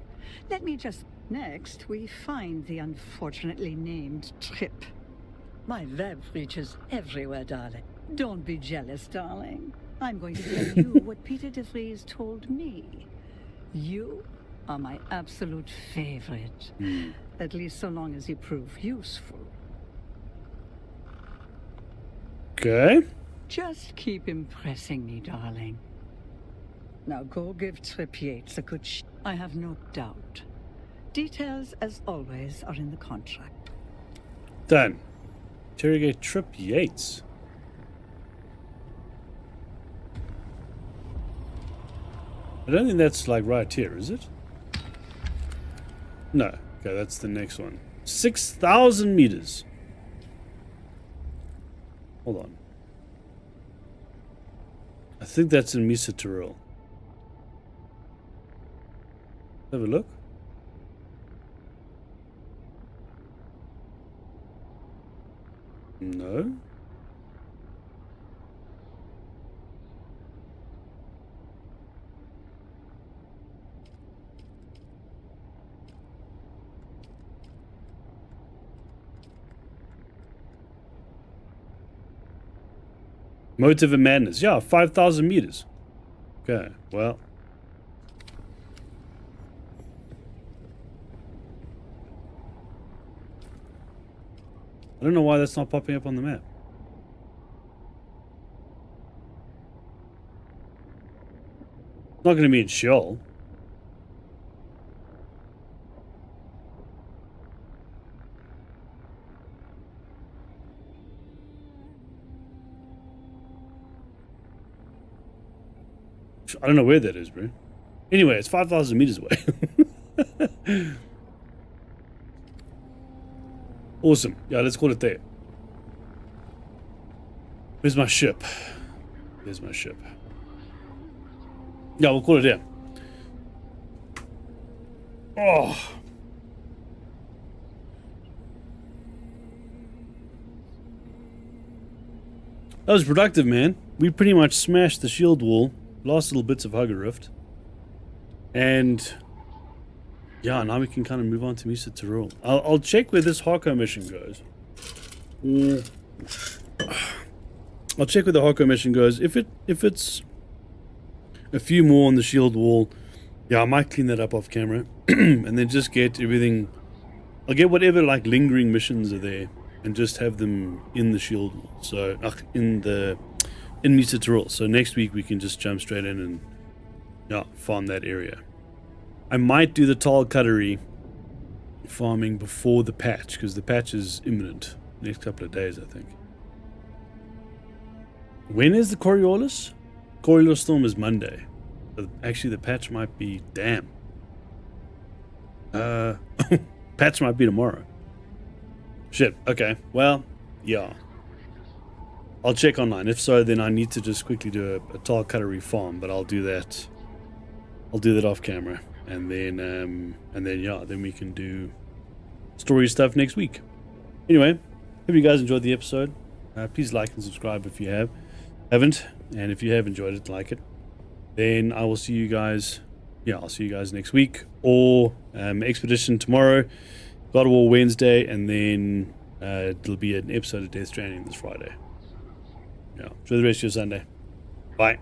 Let me just... Next, we find the unfortunately named Trip. My web reaches everywhere, darling. Don't be jealous, darling. I'm going to tell you what Peter de Vries told me. You are my absolute favorite. At least so long as you prove useful. Okay. Just keep impressing me, darling. Now go give Trip Yates a good I have no doubt. Details, as always, are in the contract. Done. Interrogate Trip Yates. I don't think that's like right here, is it? No. Okay, that's the next one. 6,000 meters. Hold on. I think that's in Misa Tyrell. Have a look. No. Motive of Madness. Yeah, 5,000 meters. Okay, well. I don't know why that's not popping up on the map. It's not going to be in Sheol. I don't know where that is, bro. Anyway, it's 5,000 meters away. Awesome. Yeah, let's call it there. Where's my ship? There's my ship. Yeah, we'll call it there. Oh. That was productive, man. We pretty much smashed the shield wall. Last little bits of Hugger Rift. And yeah, now we can kind of move on to Misa Tirol. I'll check where this Harko mission goes. I'll check where the Harko mission goes. If it's a few more on the shield wall, yeah, I might clean that up off camera. And then just get everything. I'll get whatever like lingering missions are there and just have them in the shield wall. So in Misa Tirol. So next week we can just jump straight in and yeah, farm that area. I might do the tall cuttery farming before the patch, because the patch is imminent. Next couple of days, I think. When is the Coriolis? Coriolis Storm is Monday. But actually, the patch might be... Damn. Patch might be tomorrow. Shit. Okay. Well, yeah. I'll check online. If so, then I need to just quickly do a tall cuttery farm, but I'll do that. I'll do that off camera. And then yeah, then we can do story stuff next week. Anyway, hope you guys enjoyed the episode. Please like and subscribe if you haven't, and if you have enjoyed it, like it. Then I will see you guys. Yeah, I'll see you guys next week, or Expedition tomorrow, God of War Wednesday, and then it'll be an episode of Death Stranding this Friday. Yeah, enjoy the rest of your Sunday. Bye.